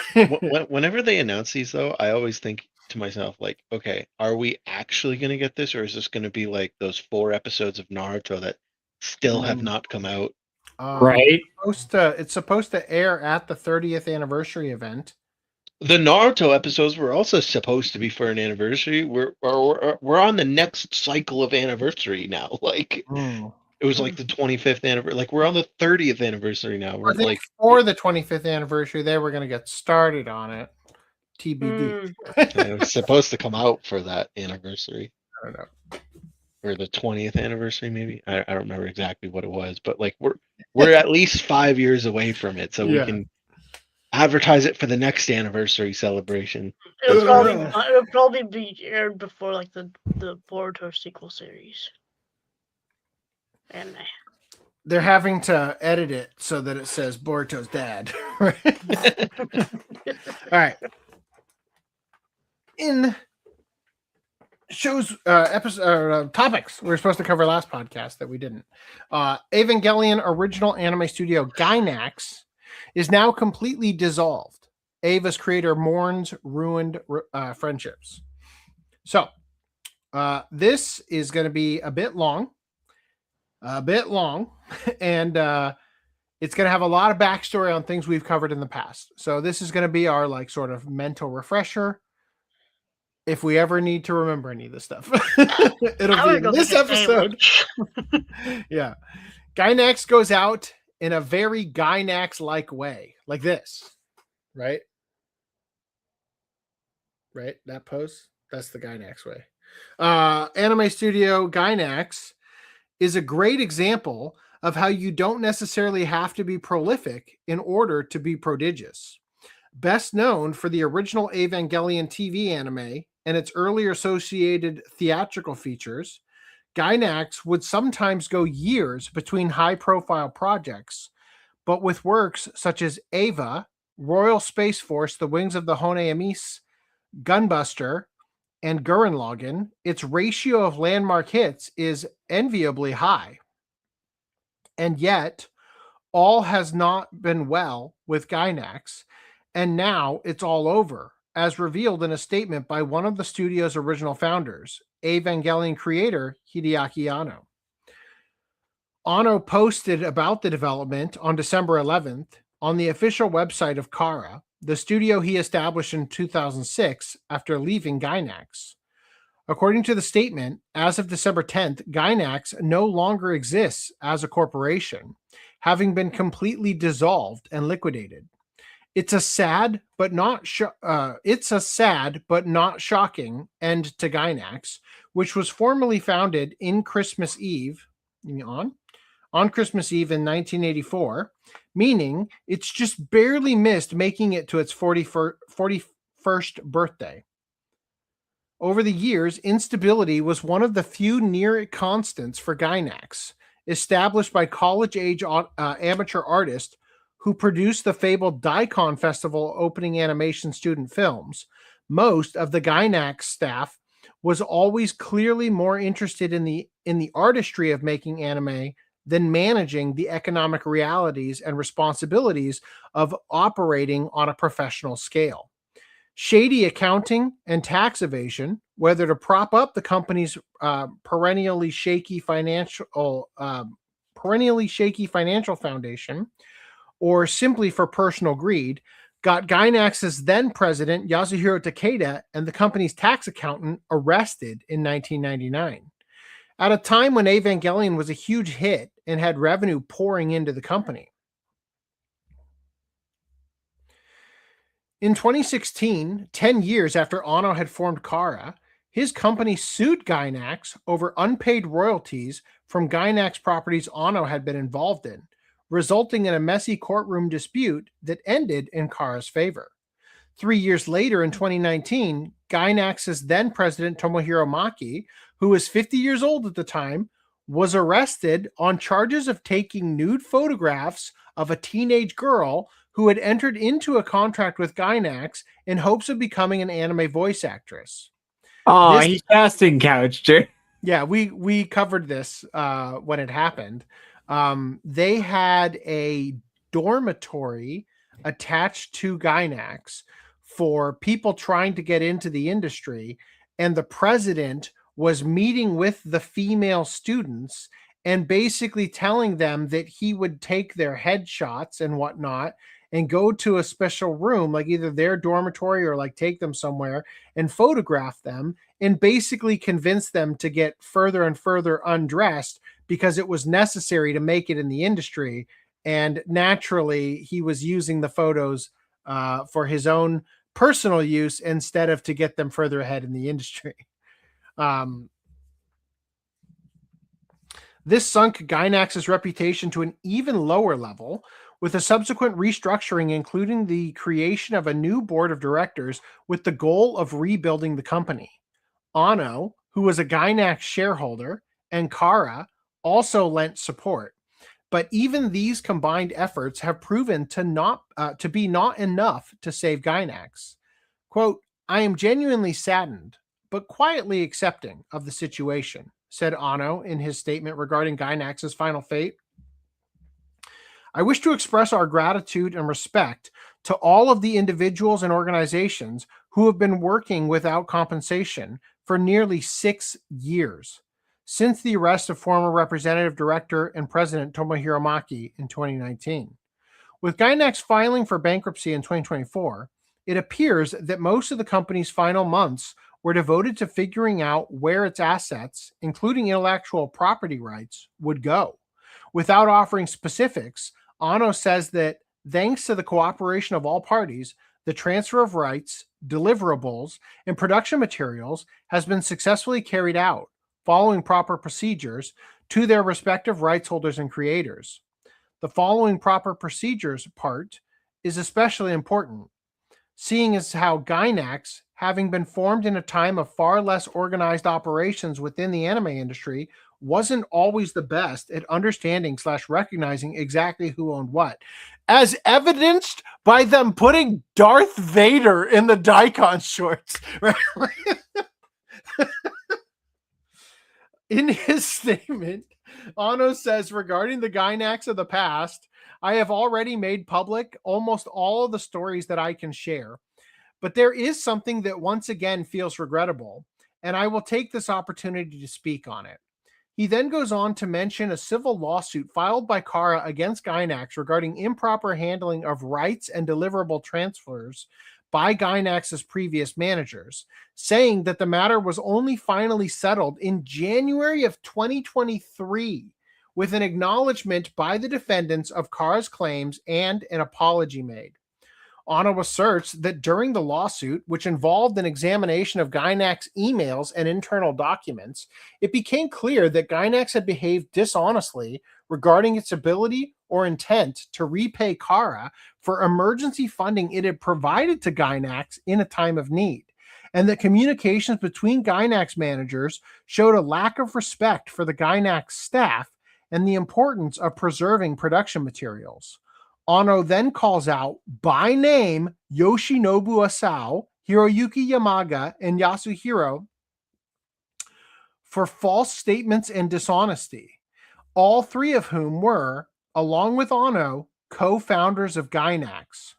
Whenever they announce these, though, I always think to myself, like, okay, are we actually going to get this, or is this going to be like those 4 episodes of Naruto that still have not come out? Right. It's supposed to air at the 30th anniversary event. The Naruto episodes were also supposed to be for an anniversary. We're on the next cycle of anniversary now. It was like the 25th anniversary. Like, we're on the 30th anniversary now. We're for the 25th anniversary, they were going to get started on it. TBD. It was supposed to come out for that anniversary. I don't know. Or the 20th anniversary, maybe. I don't remember exactly what it was, but we're at least 5 years away from it, so we can advertise it for the next anniversary celebration. It'll probably be aired before the Boruto sequel series. And they're having to edit it so that it says Boruto's dad. All right. In shows, topics we were supposed to cover last podcast that we didn't. Evangelion original anime studio Gainax is now completely dissolved. Ava's creator mourns ruined friendships. So this is going to be a bit long, and it's going to have a lot of backstory on things we've covered in the past. So this is going to be our sort of mental refresher. If we ever need to remember any of this stuff, it'll be in this episode. Yeah. Gainax goes out in a very Gainax-like way, like this. right? Right? That pose? That's the Gainax way. Anime studio Gainax is a great example of how you don't necessarily have to be prolific in order to be prodigious. Best known for the original Evangelion TV anime and its earlier associated theatrical features, Gainax would sometimes go years between high-profile projects, but with works such as Eva, Royal Space Force, The Wings of the Hone Amis, Gunbuster, and Gurren Lagann, its ratio of landmark hits is enviably high. And yet, all has not been well with Gainax, and now it's all over, as revealed in a statement by one of the studio's original founders, Evangelion creator Hideaki Anno. Anno posted about the development on December 11th on the official website of Kara, the studio he established in 2006 after leaving Gainax. According to the statement, as of December 10th, Gainax no longer exists as a corporation, having been completely dissolved and liquidated. It's a sad but not shocking end to Gainax, which was formally founded on Christmas Eve in 1984, meaning it's just barely missed making it to its 41st birthday. Over the years, instability was one of the few near constants for Gainax, established by college-age amateur artists who produced the fabled Daikon Festival opening animation student films. Most of the Gainax staff was always clearly more interested in the artistry of making anime than managing the economic realities and responsibilities of operating on a professional scale. Shady accounting and tax evasion, whether to prop up the company's perennially shaky financial foundation or simply for personal greed, got Gainax's then president Yasuhiro Takeda and the company's tax accountant arrested in 1999. At a time when Evangelion was a huge hit and had revenue pouring into the company. In 2016, 10 years after Anno had formed Kara, his company sued Gainax over unpaid royalties from Gainax properties Anno had been involved in, resulting in a messy courtroom dispute that ended in Kara's favor. 3 years later, in 2019, Gainax's then president Tomohiro Maki, who was 50 years old at the time, was arrested on charges of taking nude photographs of a teenage girl who had entered into a contract with Gainax in hopes of becoming an anime voice actress. Oh, he's casting couched her. Yeah, we covered this when it happened. They had a dormitory attached to Gainax for people trying to get into the industry, and the president was meeting with the female students and basically telling them that he would take their headshots and whatnot and go to a special room, like either their dormitory or like take them somewhere and photograph them and basically convince them to get further and further undressed because it was necessary to make it in the industry. And naturally, he was using the photos for his own personal use instead of to get them further ahead in the industry. This sunk Gainax's reputation to an even lower level, with a subsequent restructuring, including the creation of a new board of directors with the goal of rebuilding the company. Anno, who was a Gainax shareholder, and Kara also lent support. But even these combined efforts have proven to be not enough to save Gainax. Quote, "I am genuinely saddened, but quietly accepting of the situation," said Anno in his statement regarding Gainax's final fate. "I wish to express our gratitude and respect to all of the individuals and organizations who have been working without compensation for nearly 6 years, since the arrest of former representative director and president Tomohiro Maki in 2019. With Gainax filing for bankruptcy in 2024, it appears that most of the company's final months were devoted to figuring out where its assets, including intellectual property rights, would go. Without offering specifics, Anno says that thanks to the cooperation of all parties, the transfer of rights, deliverables, and production materials has been successfully carried out, following proper procedures to their respective rights holders and creators. The following proper procedures part is especially important, seeing as how Gainax, having been formed in a time of far less organized operations within the anime industry, wasn't always the best at understanding / recognizing exactly who owned what, as evidenced by them putting Darth Vader in the Daikon shorts. Right? In his statement, Anno says, regarding the Gainax of the past, I have already made public almost all of the stories that I can share. But there is something that once again feels regrettable, and I will take this opportunity to speak on it. He then goes on to mention a civil lawsuit filed by Kara against Gainax regarding improper handling of rights and deliverable transfers by Gainax's previous managers, saying that the matter was only finally settled in January of 2023 with an acknowledgement by the defendants of Kara's claims and an apology made. Anno asserts that during the lawsuit, which involved an examination of Gainax emails and internal documents, it became clear that Gainax had behaved dishonestly regarding its ability or intent to repay Kara for emergency funding it had provided to Gainax in a time of need, and that communications between Gainax managers showed a lack of respect for the Gainax staff and the importance of preserving production materials. Anno then calls out by name Yoshinobu Asao, Hiroyuki Yamaga, and Yasuhiro for false statements and dishonesty, all three of whom were, along with Anno, co-founders of Gainax.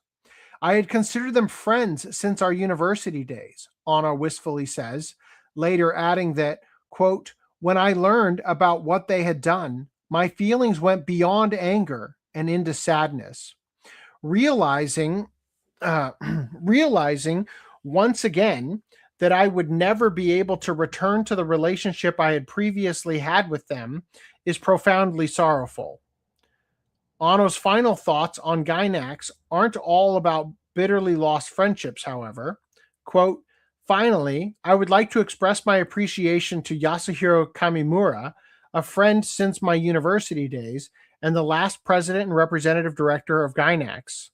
I had considered them friends since our university days, Anno wistfully says, later adding that, quote, when I learned about what they had done, my feelings went beyond anger and into sadness, realizing once again that I would never be able to return to the relationship I had previously had with them is profoundly sorrowful. Anno's final thoughts on Gainax aren't all about bitterly lost friendships, however. Quote, finally, I would like to express my appreciation to Yasuhiro Kamimura, a friend since my university days, and the last president and representative director of Gainax.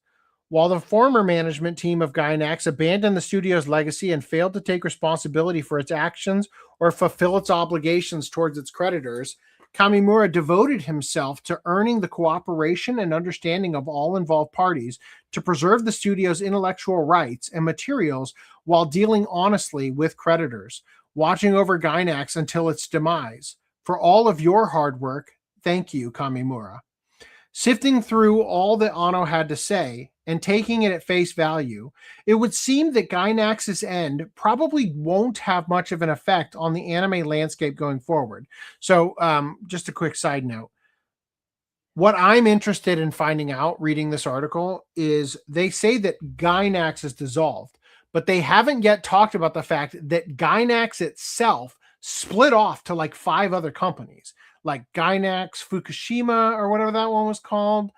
While the former management team of Gainax abandoned the studio's legacy and failed to take responsibility for its actions or fulfill its obligations towards its creditors, Kamimura devoted himself to earning the cooperation and understanding of all involved parties to preserve the studio's intellectual rights and materials while dealing honestly with creditors, watching over Gainax until its demise. For all of your hard work, thank you, Kamimura. Sifting through all that Anno had to say and taking it at face value, it would seem that Gainax's end probably won't have much of an effect on the anime landscape going forward. So just a quick side note. What I'm interested in finding out reading this article is they say that Gainax is dissolved, but they haven't yet talked about the fact that Gainax itself split off to like 5 other companies, like Gainax Fukushima or whatever that one was called,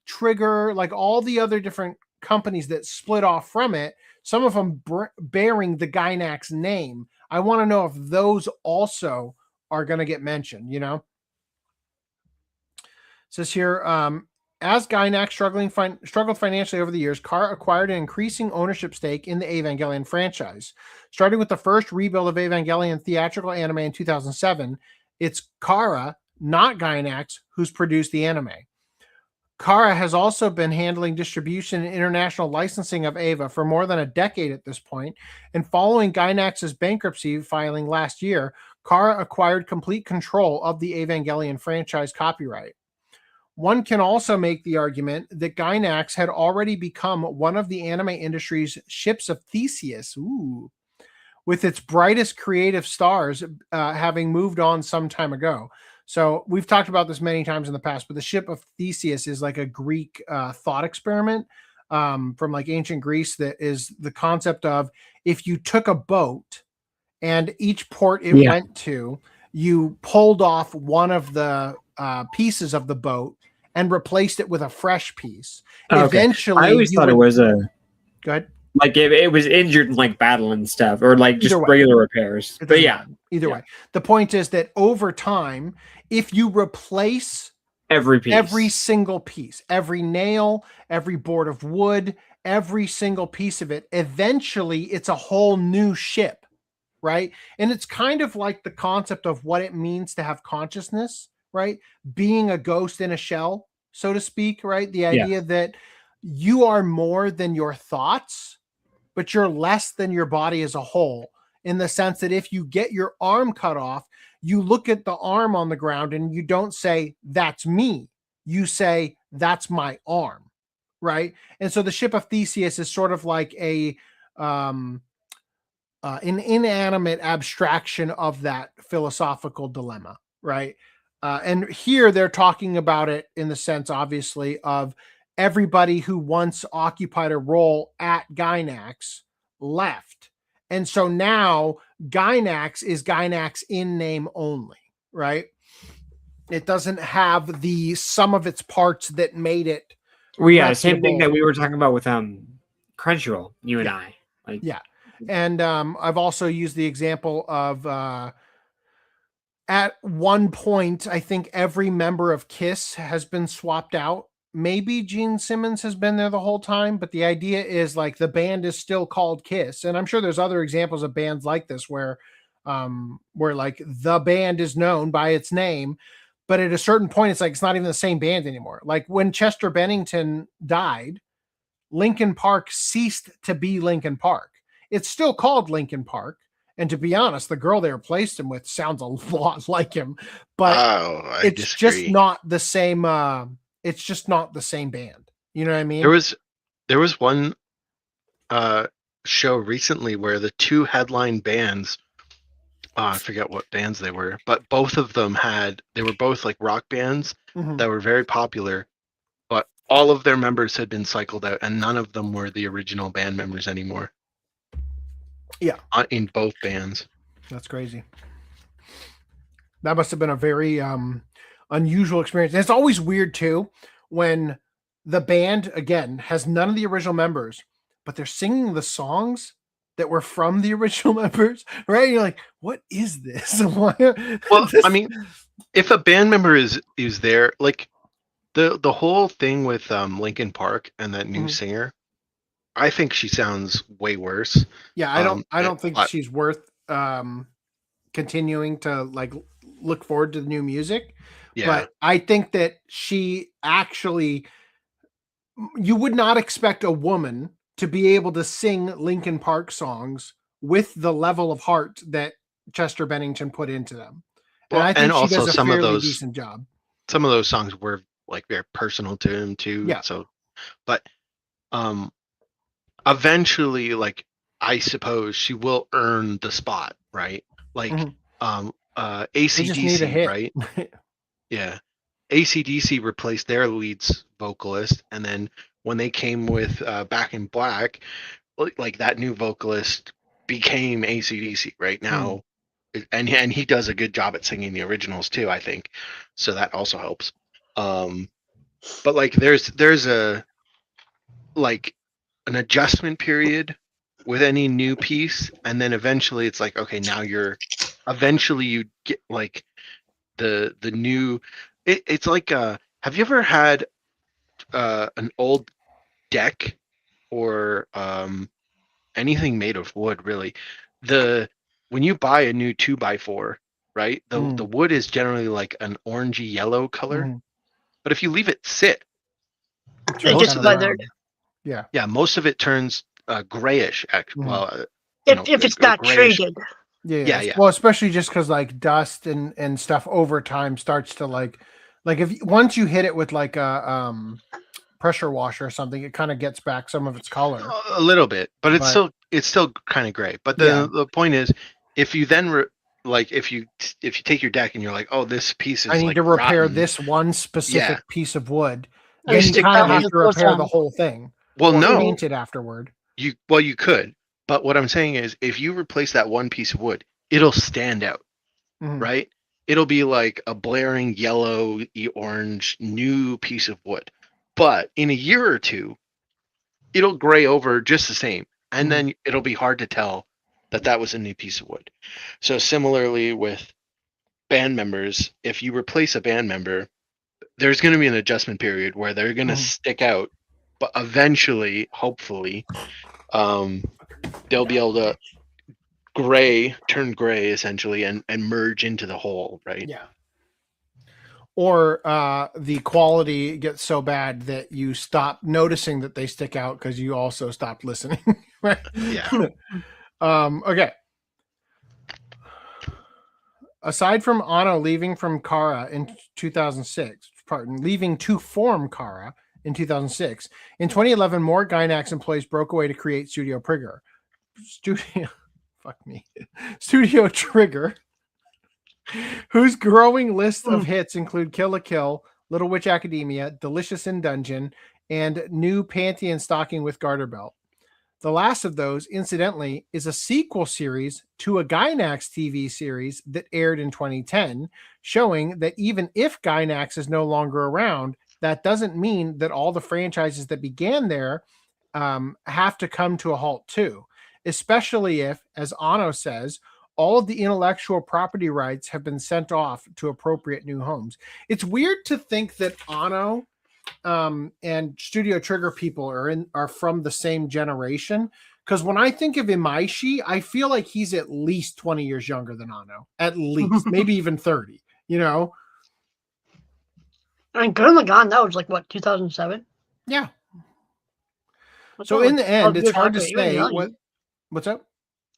Trigger, like all the other different companies that split off from it, some of them bearing the Gainax name. I want to know if those also are going to get mentioned, you know? It says here, as Gainax struggled financially over the years, Cour acquired an increasing ownership stake in the Evangelion franchise. Starting with the first rebuild of Evangelion theatrical anime in 2007, it's Cour, not Gainax, who's produced the anime. Cour has also been handling distribution and international licensing of EVA for more than a decade at this point, and following Gainax's bankruptcy filing last year, Cour acquired complete control of the Evangelion franchise copyright. One can also make the argument that Gainax had already become one of the anime industry's ships of Theseus, with its brightest creative stars having moved on some time ago. So we've talked about this many times in the past, but the ship of Theseus is like a Greek thought experiment from like ancient Greece that is the concept of if you took a boat and each port it went to, you pulled off one of the pieces of the boat and replaced it with a fresh piece. Okay. Eventually, I always thought it was a go ahead. Like it was injured in like battle and stuff, or like just regular repairs. But yeah, either way. The point is that over time, if you replace every piece, every single piece, every nail, every board of wood, every single piece of it, eventually it's a whole new ship, right? And it's kind of like the concept of what it means to have consciousness, right? Being a ghost in a shell, so to speak, right? The idea that you are more than your thoughts, but you're less than your body as a whole, in the sense that if you get your arm cut off, you look at the arm on the ground and you don't say, that's me. You say, that's my arm, right? And so the ship of Theseus is sort of like an inanimate abstraction of that philosophical dilemma, right? And here they're talking about it in the sense, obviously, of everybody who once occupied a role at Gainax left. And so now Gainax is Gainax in name only, right? It doesn't have the sum of its parts that made it. Well, yeah, same thing that we were talking about with Crunchyroll, you and I. Like, yeah. And I've also used the example of at one point, I think every member of KISS has been swapped out. Maybe Gene Simmons has been there the whole time, but the idea is like the band is still called KISS. And I'm sure there's other examples of bands like this where like the band is known by its name, but at a certain point, it's like, it's not even the same band anymore. Like when Chester Bennington died, Linkin Park ceased to be Linkin Park. It's still called Linkin Park. And to be honest, the girl they replaced him with sounds a lot like him, but it's just not the same. It's just not the same band. You know what I mean? There was one show recently where the two headline bands, I forget what bands they were, but both of them they were both like rock bands that were very popular, but all of their members had been cycled out and none of them were the original band members anymore. Yeah. In both bands. That's crazy. That must have been a very unusual experience. And it's always weird too when the band again has none of the original members, but they're singing the songs that were from the original members, right? And you're like, what is this? Well, I mean, if a band member is there, like the whole thing with Linkin Park and that new singer, I think she sounds way worse. Yeah, I don't think she's worth continuing to like look forward to the new music. Yeah. But I think that she actually, you would not expect a woman to be able to sing Linkin Park songs with the level of heart that Chester Bennington put into them. And I think she does a fairly decent job. Some of those songs were like very personal to him too. Yeah. So, but eventually, like, I suppose she will earn the spot, right? Like, AC/DC, right? Yeah. AC/DC replaced their lead vocalist, and then when they came with Back in Black, like that new vocalist became AC/DC right now, and he does a good job at singing the originals too, I think. So that also helps. But like there's a like an adjustment period with any new piece, and then eventually it's like, okay, now you get like the new. It's like have you ever had an old deck or anything made of wood, really? When you buy a new 2x4, right, the wood is generally like an orangey yellow color, but if you leave it sit, it gets weathered. Yeah, most of it turns grayish. Well, if it's not treated. Yeah. Well, especially just because like dust and stuff over time starts to like if once you hit it with like a pressure washer or something, it kind of gets back some of its color a little bit, but it's still kind of gray. But the point is, if you then if you take your deck and you're like, oh, this piece is, I need to repair rotten. This one specific piece of wood, then you kind of have to repair the whole thing. Well, no, paint it afterward. You could, but what I'm saying is, if you replace that one piece of wood, it'll stand out, right? it'll be like a blaring yellow, orange new piece of wood. But in a year or two, it'll gray over just the same. And then it'll be hard to tell that was a new piece of wood. So similarly with band members, if you replace a band member, there's going to be an adjustment period where they're going to stick out, but eventually, hopefully, they'll be able to turn gray essentially, and merge into the whole, right? Yeah. Or the quality gets so bad that you stop noticing that they stick out because you also stopped listening. Right? Yeah. Okay. Aside from Anno leaving from Kara in 2006, leaving to form Kara in 2006, in 2011, more Gainax employees broke away to create Studio Trigger. Studio Trigger, whose growing list of hits include Kill la Kill, Little Witch Academia, Delicious in Dungeon, and new Pantheon stocking with Garter Belt. The last of those, incidentally, is a sequel series to a Gainax TV series that aired in 2010, showing that even if Gainax is no longer around, that doesn't mean that all the franchises that began there have to come to a halt too, especially if, as Anno says, all of the intellectual property rights have been sent off to appropriate new homes. It's weird to think that Anno and Studio Trigger people are from the same generation, because when I think of Imaishi, I feel like he's at least 20 years younger than Anno, at least, maybe even 30. You know, I mean, Gurren Lagann, that was like what, 2007? Yeah. That's So only in like the end, 12 it's years hard to after say Evangelion. what's up.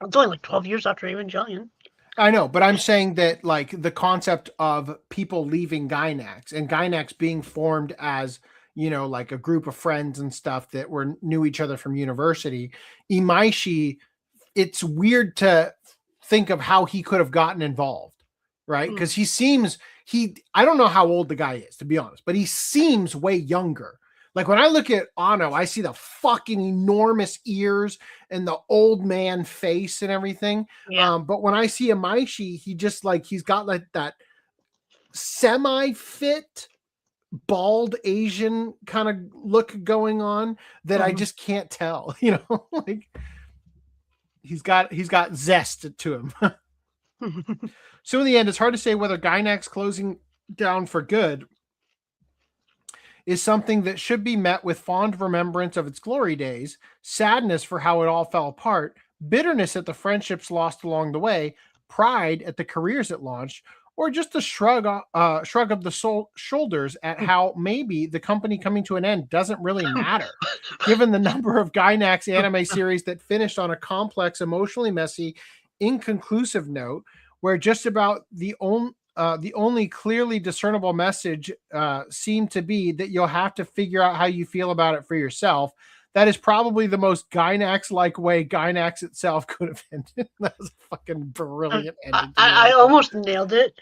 It's only like 12 years after Evangelion. I know, but I'm saying that like the concept of people leaving Gainax and Gainax being formed as, you know, like a group of friends and stuff that knew each other from university. Imaishi, it's weird to think of how he could have gotten involved, right? Because I don't know how old the guy is, to be honest, but he seems way younger. Like when I look at Anno, I see the fucking enormous ears and the old man face and everything. Yeah. But when I see Imaishi, he's got like that semi-fit, bald Asian kind of look going on that I just can't tell. You know, like he's got zest to him. So in the end, it's hard to say whether Gainax closing down for good is something that should be met with fond remembrance of its glory days, sadness for how it all fell apart, bitterness at the friendships lost along the way, pride at the careers it launched, or just a shrug of the shoulders at how maybe the company coming to an end doesn't really matter, given the number of Gainax anime series that finished on a complex, emotionally messy, inconclusive note, where just about the only clearly discernible message seemed to be that you'll have to figure out how you feel about it for yourself. That is probably the most Gainax-like way Gainax itself could have ended. That was a fucking brilliant ending. I almost nailed it.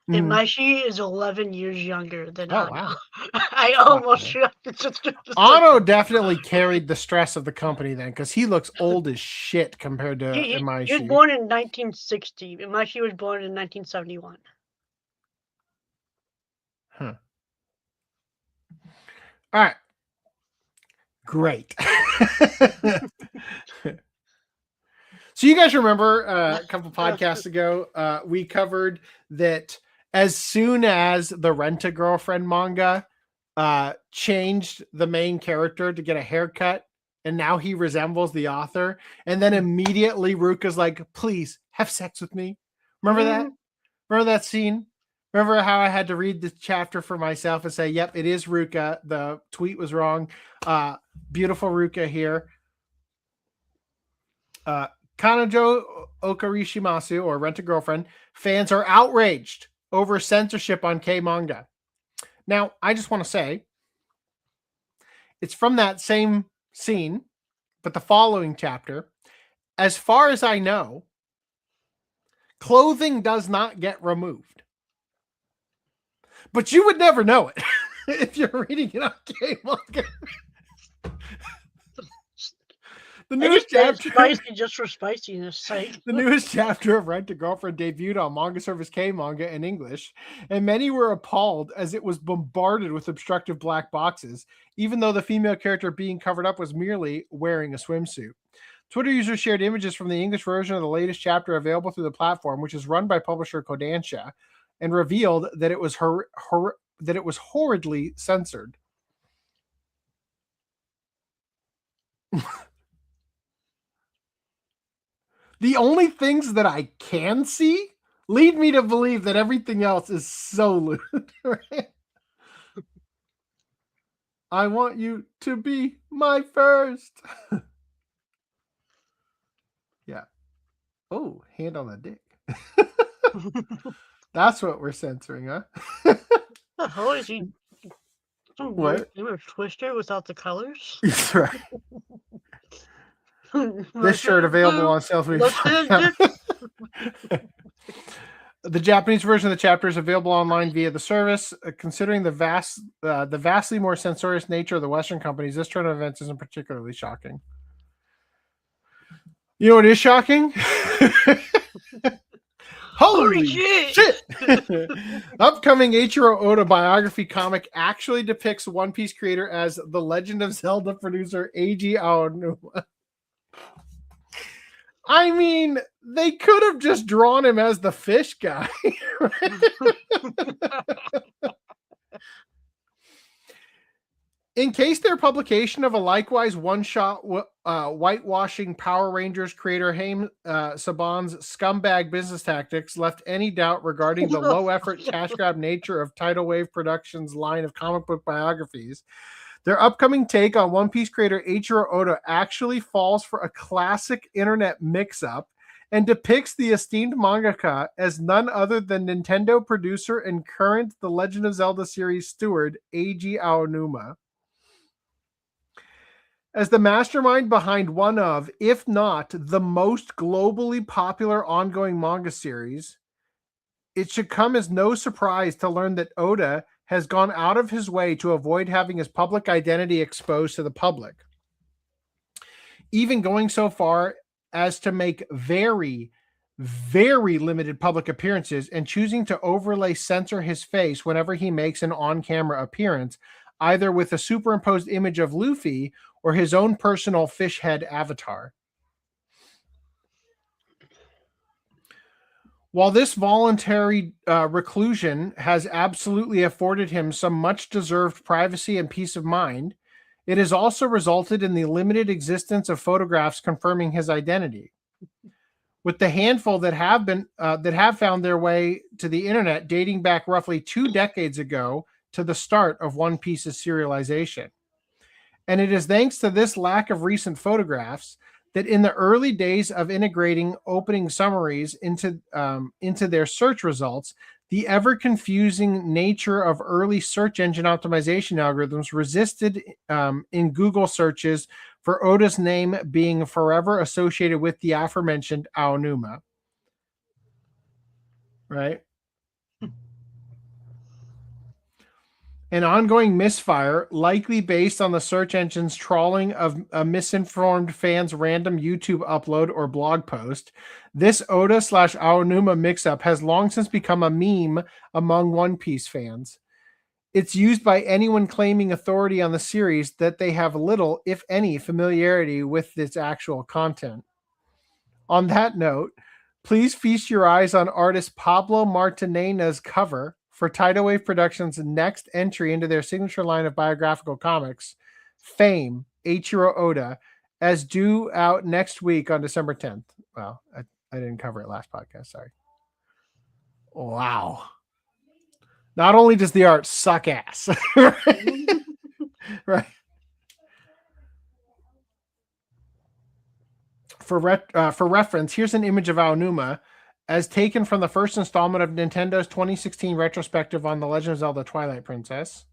Imaishi is 11 years younger than Anno. Wow. I almost Anno definitely carried the stress of the company then, because he looks old as shit compared to Imaishi. He was born in 1960. Imaishi was born in 1971. Huh. All right. Great. So you guys remember a couple podcasts ago, we covered that as soon as the Rent-A-Girlfriend manga changed the main character to get a haircut, and now he resembles the author, and then immediately Ruka's like, please have sex with me. Remember that? Remember that scene? Remember how I had to read the chapter for myself and say, yep, it is Ruka. The tweet was wrong. Beautiful Ruka here. Kanojo Okarishimasu, or Rent-A-Girlfriend, fans are outraged over censorship on K-manga. Now, I just want to say, it's from that same scene, but the following chapter. As far as I know, clothing does not get removed. But you would never know it if you're reading it on K-manga. The I newest just said chapter. spicy just for spiciness sake. The newest chapter of Rent a Girlfriend debuted on manga service K Manga in English, and many were appalled as it was bombarded with obstructive black boxes, even though the female character being covered up was merely wearing a swimsuit. Twitter users shared images from the English version of the latest chapter available through the platform, which is run by publisher Kodansha, and revealed that it was horridly censored. The only things that I can see lead me to believe that everything else is so lewd. Right? I want you to be my first. Yeah. Oh, hand on the dick. That's what we're censoring, huh? The hell is he? Some What? weird Twister without the colors. That's right. This shirt available on sale. The Japanese version of the chapter is available online via the service. Considering the vastly more censorious nature of the Western companies, this turn of events isn't particularly shocking. You know what is shocking? Holy shit! Upcoming Eiichiro Oda biography comic actually depicts One Piece creator as the Legend of Zelda producer Eiji Aonuma. I mean, they could have just drawn him as the fish guy. In case their publication of a likewise one-shot whitewashing Power Rangers creator Haim Saban's scumbag business tactics left any doubt regarding the low-effort cash grab nature of Tidal Wave Productions' line of comic book biographies, their upcoming take on One Piece creator Eiichiro Oda actually falls for a classic internet mix-up and depicts the esteemed mangaka as none other than Nintendo producer and current The Legend of Zelda series steward Eiji Aonuma. As the mastermind behind one of, if not the most globally popular ongoing manga series, it should come as no surprise to learn that Oda has gone out of his way to avoid having his public identity exposed to the public, even going so far as to make very, very limited public appearances and choosing to overlay censor his face whenever he makes an on-camera appearance, either with a superimposed image of Luffy or his own personal fish head avatar. While this voluntary reclusion has absolutely afforded him some much-deserved privacy and peace of mind, it has also resulted in the limited existence of photographs confirming his identity. With the handful that have found their way to the internet dating back roughly 2 decades ago to the start of One Piece's serialization. And it is thanks to this lack of recent photographs that in the early days of integrating opening summaries into their search results, the ever-confusing nature of early search engine optimization algorithms resisted in Google searches for Oda's name being forever associated with the aforementioned Aonuma. Right? An ongoing misfire, likely based on the search engine's trawling of a misinformed fan's random YouTube upload or blog post, this Oda/Aonuma mix-up has long since become a meme among One Piece fans. It's used by anyone claiming authority on the series that they have little, if any, familiarity with its actual content. On that note, please feast your eyes on artist Pablo Martinena's cover for Tidal Wave Productions' next entry into their signature line of biographical comics, Fame, Eiichiro Oda, as due out next week on December 10th. Well, I didn't cover it last podcast, sorry. Wow. Not only does the art suck ass, right? For reference, here's an image of Aonuma as taken from the first installment of Nintendo's 2016 retrospective on The Legend of Zelda Twilight Princess.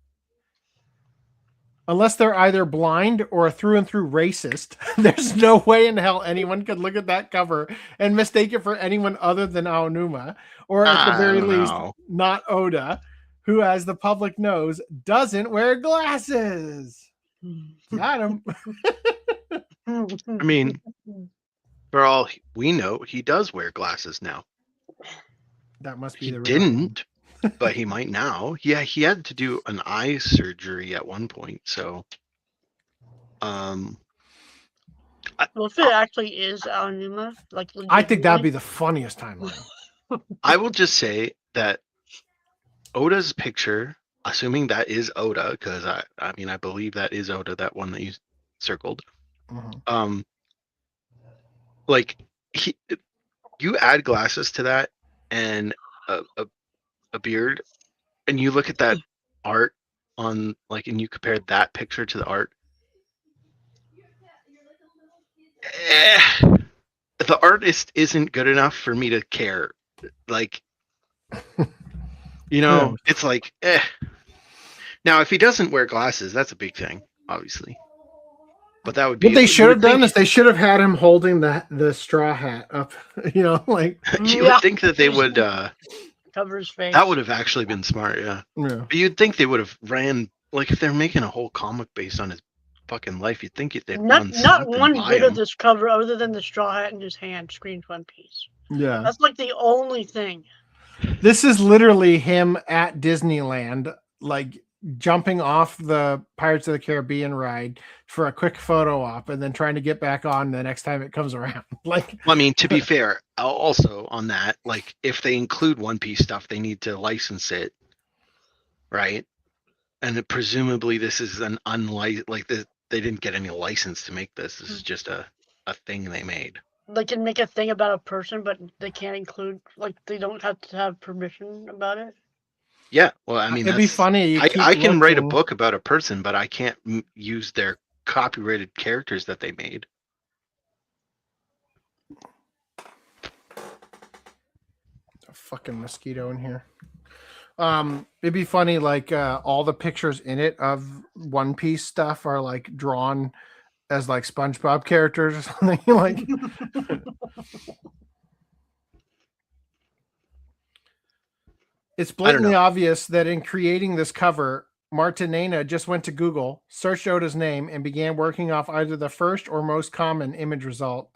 Unless they're either blind or through and through racist, there's no way in hell anyone could look at that cover and mistake it for anyone other than Aonuma, or at the very least, not Oda, who, as the public knows, doesn't wear glasses. Got him. I mean, for all we know, he does wear glasses now. That must be He the real didn't, but he might now. Yeah, he had to do an eye surgery at one point, so well, if it actually is Aonuma, like I think that'd be the funniest timeline. I will just say that Oda's picture, assuming that is Oda, because I mean I believe that is Oda, that one that you circled. Mhm. Like you add glasses to that and a beard, and you look at that art on like, and you compare that picture to the art. The artist isn't good enough for me to care. Like, you know, it's like, Now, if he doesn't wear glasses, that's a big thing, obviously. But that would be what they should have done is they should have had him holding the straw hat up. You know, like you would think that they would cover his face. That would have actually been smart, yeah. But you'd think they would have ran, like, if they're making a whole comic based on his fucking life, you'd think they'd run not one by bit him. of this cover other than the straw hat in his hand screams One Piece. Yeah. That's like the only thing. This is literally him at Disneyland, like jumping off the Pirates of the Caribbean ride for a quick photo op and then trying to get back on the next time it comes around. Like, well, I mean, to be fair, also on that, like, if they include One Piece stuff, they need to license it, right? And presumably this is an they didn't get any license to make this. This is just a thing they made. They can make a thing about a person, but they can't include, like, they don't have to have permission about it. Yeah, well, I mean, it'd be funny. I can write a book about a person, but I can't use their copyrighted characters that they made. A fucking mosquito in here. It'd be funny, like all the pictures in it of One Piece stuff are like drawn as like SpongeBob characters or something. Like, it's blatantly obvious that in creating this cover, Martinena just went to Google, searched Oda's name, and began working off either the first or most common image result.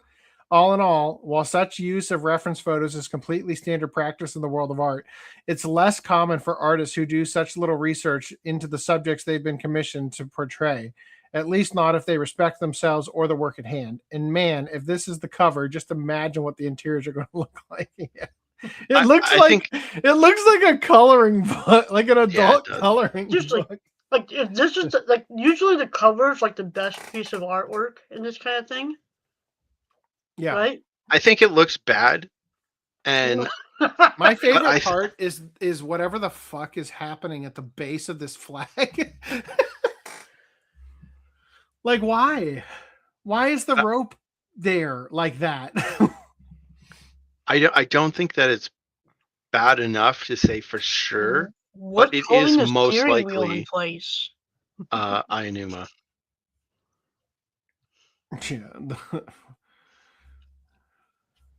All in all, while such use of reference photos is completely standard practice in the world of art, it's less common for artists who do such little research into the subjects they've been commissioned to portray, at least not if they respect themselves or the work at hand. And man, if this is the cover, just imagine what the interiors are going to look like. Yeah. It looks like a coloring book, like an adult coloring book. Like if this is like usually the cover is like the best piece of artwork in this kind of thing. Yeah, right. I think it looks bad, and my favorite part is whatever the fuck is happening at the base of this flag. Like, why? Why is the rope there like that? I don't think that it's bad enough to say for sure, but it is most likely Aonuma. Yeah.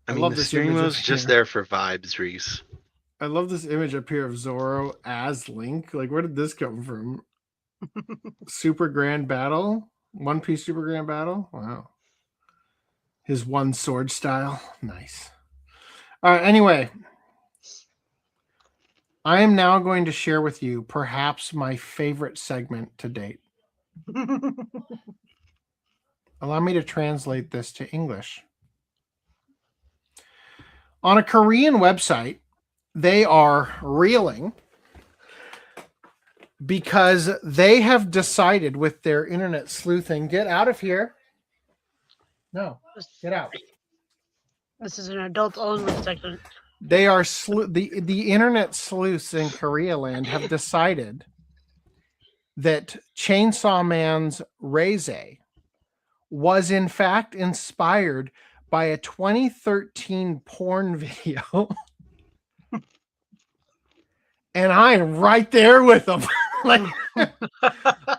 I mean, the steering wheel is just there for vibes, Reese. I love this image up here of Zoro as Link. Like, where did this come from? Super Grand Battle? One Piece Super Grand Battle? Wow. His one sword style. Nice. All right, anyway. I am now going to share with you perhaps my favorite segment to date. Allow me to translate this to English. On a Korean website, they are reeling because they have decided with their internet sleuthing, get out of here. No, get out. This is an adult-only section. They are the internet sleuths in Korea land have decided that Chainsaw Man's Reze was in fact inspired by a 2013 porn video. And I am right there with them. Like,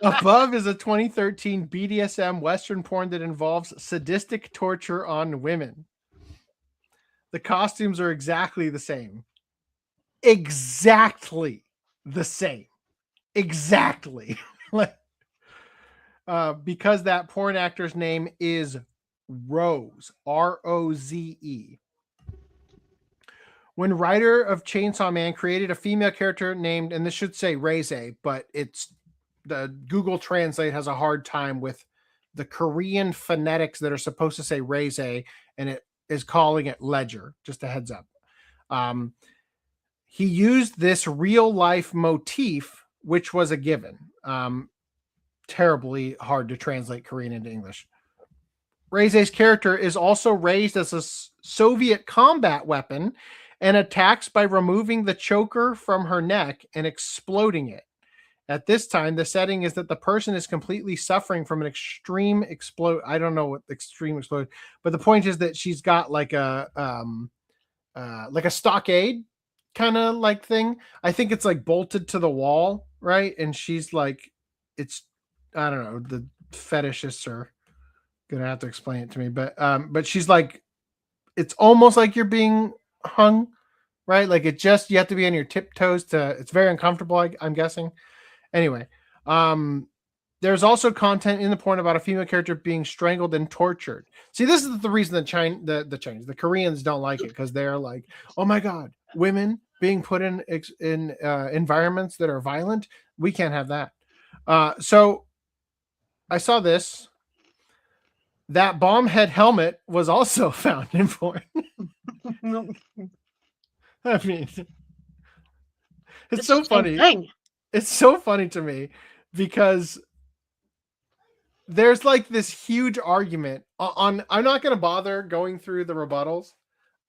above is a 2013 BDSM Western porn that involves sadistic torture on women. The costumes are exactly the same. Exactly the same. Exactly. Like, because that porn actor's name is Rose, Roze. When writer of Chainsaw Man created a female character named, and this should say Reze, but it's the Google Translate has a hard time with the Korean phonetics that are supposed to say Reze, and it is calling it Ledger. Just a heads up. He used this real life motif, which was a given. Terribly hard to translate Korean into English. Reze's character is also raised as a Soviet combat weapon and attacks by removing the choker from her neck and exploding it. At this time, the setting is that the person is completely suffering from an extreme explode. I don't know what extreme explode, but the point is that she's got like a stockade kind of like thing. I think it's like bolted to the wall, right? And she's like, I don't know. The fetishists are gonna have to explain it to me, but she's like, it's almost like you're being hung, right? Like you have to be on your tiptoes it's very uncomfortable. I'm guessing. Anyway, there's also content in the porn about a female character being strangled and tortured. See, this is the reason the Koreans don't like it, because they're like, oh my God, women being put in environments that are violent. We can't have that. So I saw this. That bomb head helmet was also found in porn. I mean, it's so funny. Thing. It's so funny to me because there's like this huge argument on I'm not going to bother going through the rebuttals.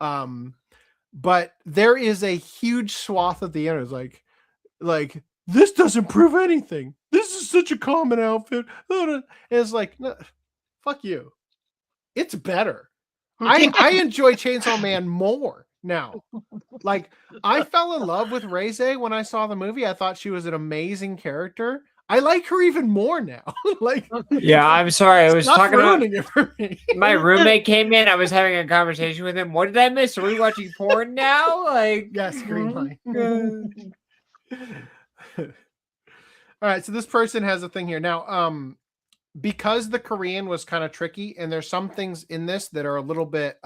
But there is a huge swath of the internet like this doesn't prove anything. This is such a common outfit. And it's like, no, fuck you. It's better. I enjoy Chainsaw Man more now. Like, I fell in love with Reze when I saw the movie. I thought she was an amazing character. I like her even more now. Like, yeah, I'm sorry. I was talking about it for me. My roommate came in. I was having a conversation with him. What did I miss? Are we watching porn now? Like, yes, green light. All right, so this person has a thing here now. Because the Korean was kind of tricky, and there's some things in this that are a little bit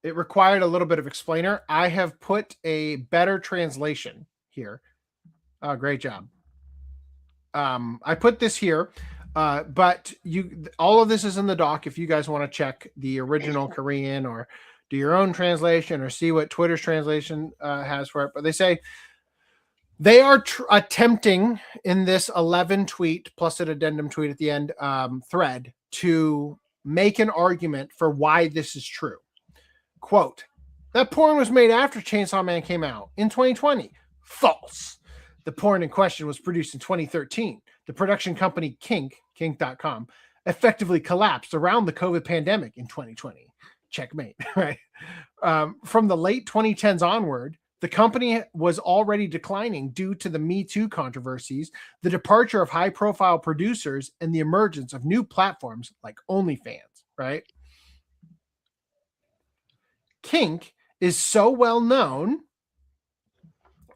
it required a little bit of explainer. I have put a better translation here. Great job. I put this here, but all of this is in the doc if you guys want to check the original Korean or do your own translation or see what Twitter's translation has for it. But they say they are attempting in this 11 tweet plus an addendum tweet at the end thread to make an argument for why this is true. Quote, that porn was made after Chainsaw Man came out in 2020. False. The porn in question was produced in 2013. The production company Kink.com, effectively collapsed around the COVID pandemic in 2020. Checkmate, right? From the late 2010s onward, the company was already declining due to the Me Too controversies, the departure of high-profile producers, and the emergence of new platforms like OnlyFans, right? Kink is so well known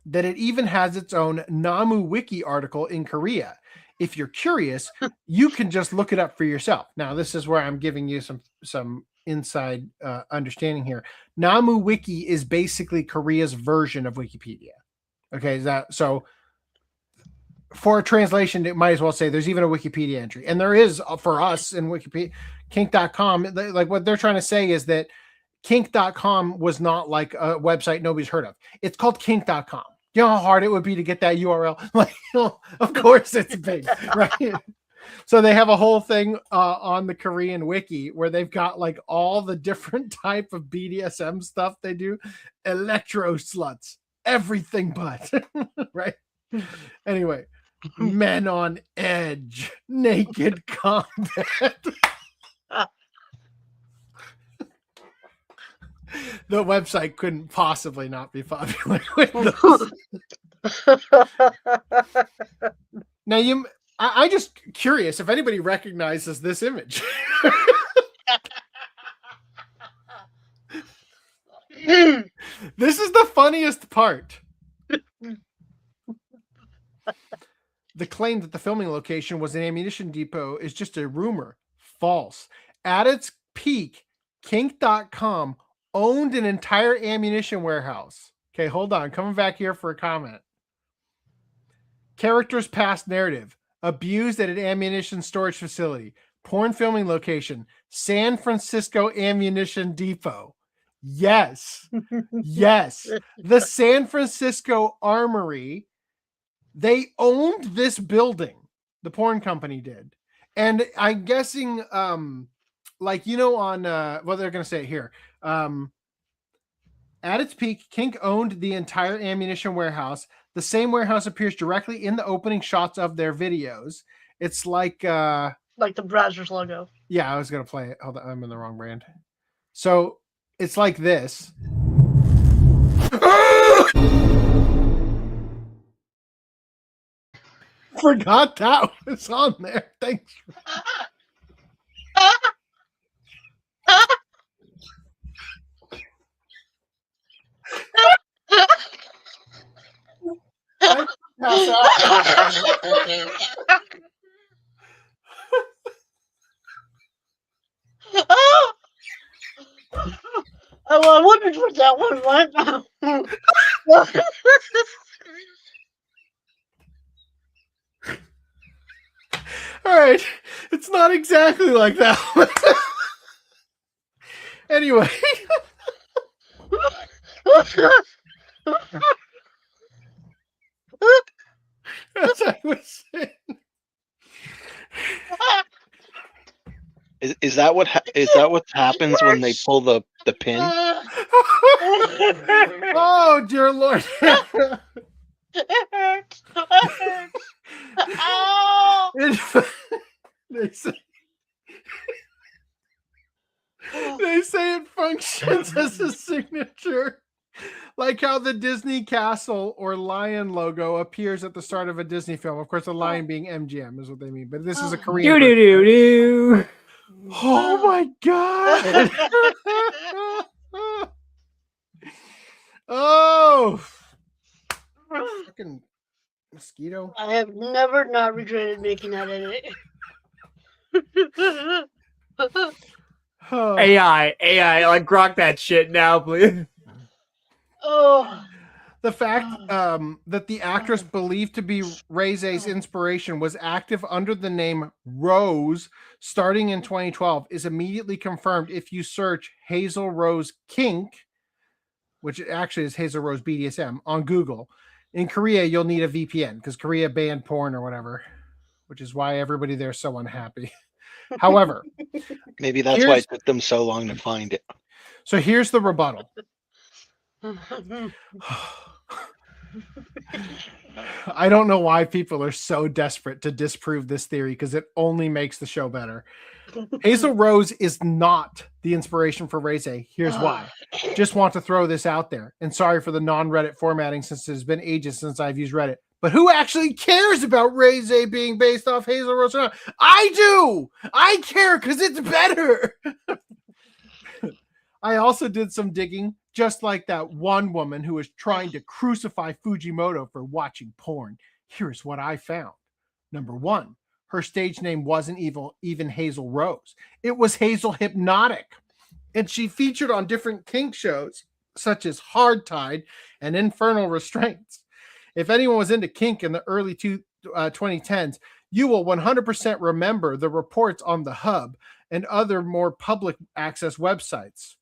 that it even has its own Namu Wiki article in Korea. If you're curious, you can just look it up for yourself. Now, this is where I'm giving you some inside understanding here. Namu Wiki is basically Korea's version of Wikipedia. Okay, so for a translation, it might as well say there's even a Wikipedia entry. And there is for us in Wikipedia, Kink.com. Like what they're trying to say is that Kink.com was not like a website nobody's heard of. It's called Kink.com. You know how hard it would be to get that URL? Like, of course it's big, right? So they have a whole thing on the Korean wiki where they've got like all the different type of BDSM stuff they do. Electro sluts, everything but, right? Anyway, men on edge, naked combat. The website couldn't possibly not be popular with those. Now, I just curious if anybody recognizes this image. This is the funniest part. The claim that the filming location was an ammunition depot is just a rumor. False. At its peak, Kink.com owned an entire ammunition warehouse. Okay, hold on. Coming back here for a comment. Character's past narrative. Abused at an ammunition storage facility. Porn filming location. San Francisco Ammunition Depot. Yes. Yes. The San Francisco Armory. They owned this building. The porn company did. And I'm guessing, like, you know, on, well, they're going to say it here. At its peak, Kink owned the entire ammunition warehouse. The same warehouse appears directly in the opening shots of their videos. It's like the Brazzers logo. Yeah, I was going to play it. Hold on, I'm in the wrong brand. So it's like this. Forgot that was on there. Thanks. I wondered what that one went. All right, it's not exactly like that. Anyway. As I was saying. Is that what happens when they pull the pin? Oh dear Lord! It hurts. It hurts. Ow! They say it functions as a signature, like how the Disney Castle or Lion logo appears at the start of a Disney film. Of course, the lion being MGM is what they mean, but this is a Korean. Do. Oh my god! Oh, fucking mosquito! I have never not regretted making that edit. AI, like grok that shit now, please. Oh. The fact that the actress believed to be Reze's inspiration was active under the name Rose starting in 2012 is immediately confirmed if you search Hazel Rose Kink, which actually is Hazel Rose BDSM, on Google. In Korea, you'll need a VPN because Korea banned porn or whatever, which is why everybody there is so unhappy. However, maybe that's why it took them so long to find it. So here's the rebuttal. I don't know why people are so desperate to disprove this theory because it only makes the show better. Hazel Rose is not the inspiration for Reze. Here's why. Just want to throw this out there. And sorry for the non-Reddit formatting since it has been ages since I've used Reddit. But who actually cares about Reze being based off Hazel Rose or not? I do! I care because it's better! I also did some digging, just like that one woman who was trying to crucify Fujimoto for watching porn. Here's what I found. Number one, her stage name wasn't even Hazel Rose. It was Hazel Hypnotic. And she featured on different kink shows, such as Hard Tide and Infernal Restraints. If anyone was into kink in the early 2010s, you will 100% remember the reports on the Hub and other more public access websites.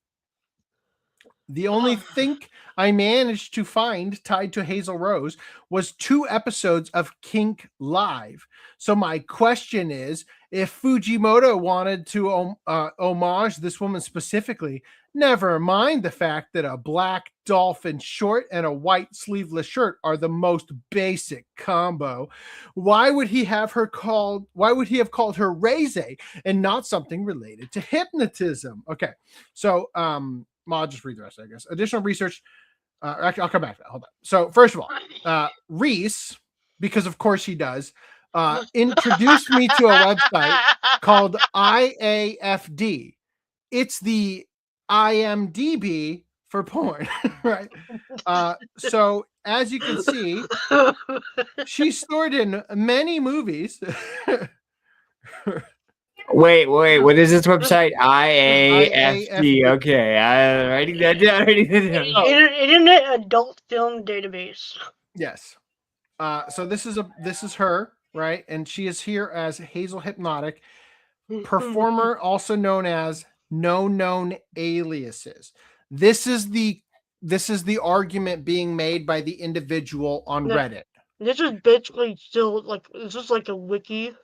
The only thing I managed to find tied to Hazel Rose was 2 episodes of Kink Live. So my question is, if Fujimoto wanted to homage this woman specifically, never mind the fact that a black dolphin short and a white sleeveless shirt are the most basic combo, why would he have called her Reze and not something related to hypnotism? Okay, so I'll just read the rest, I guess. Additional research. Actually, I'll come back to that. Hold on. So first of all, Reese, because of course he does, introduced me to a website called IAFD. It's the IMDb for porn, right? So as you can see, she's starred in many movies. Wait, what is this website? IAFD. Okay, I'm writing that down. Internet Adult Film Database. Yes. So this is her, right? And she is here as Hazel Hypnotic, performer, also known as No Known Aliases. This is the argument being made by the individual on Reddit. This is basically still like a wiki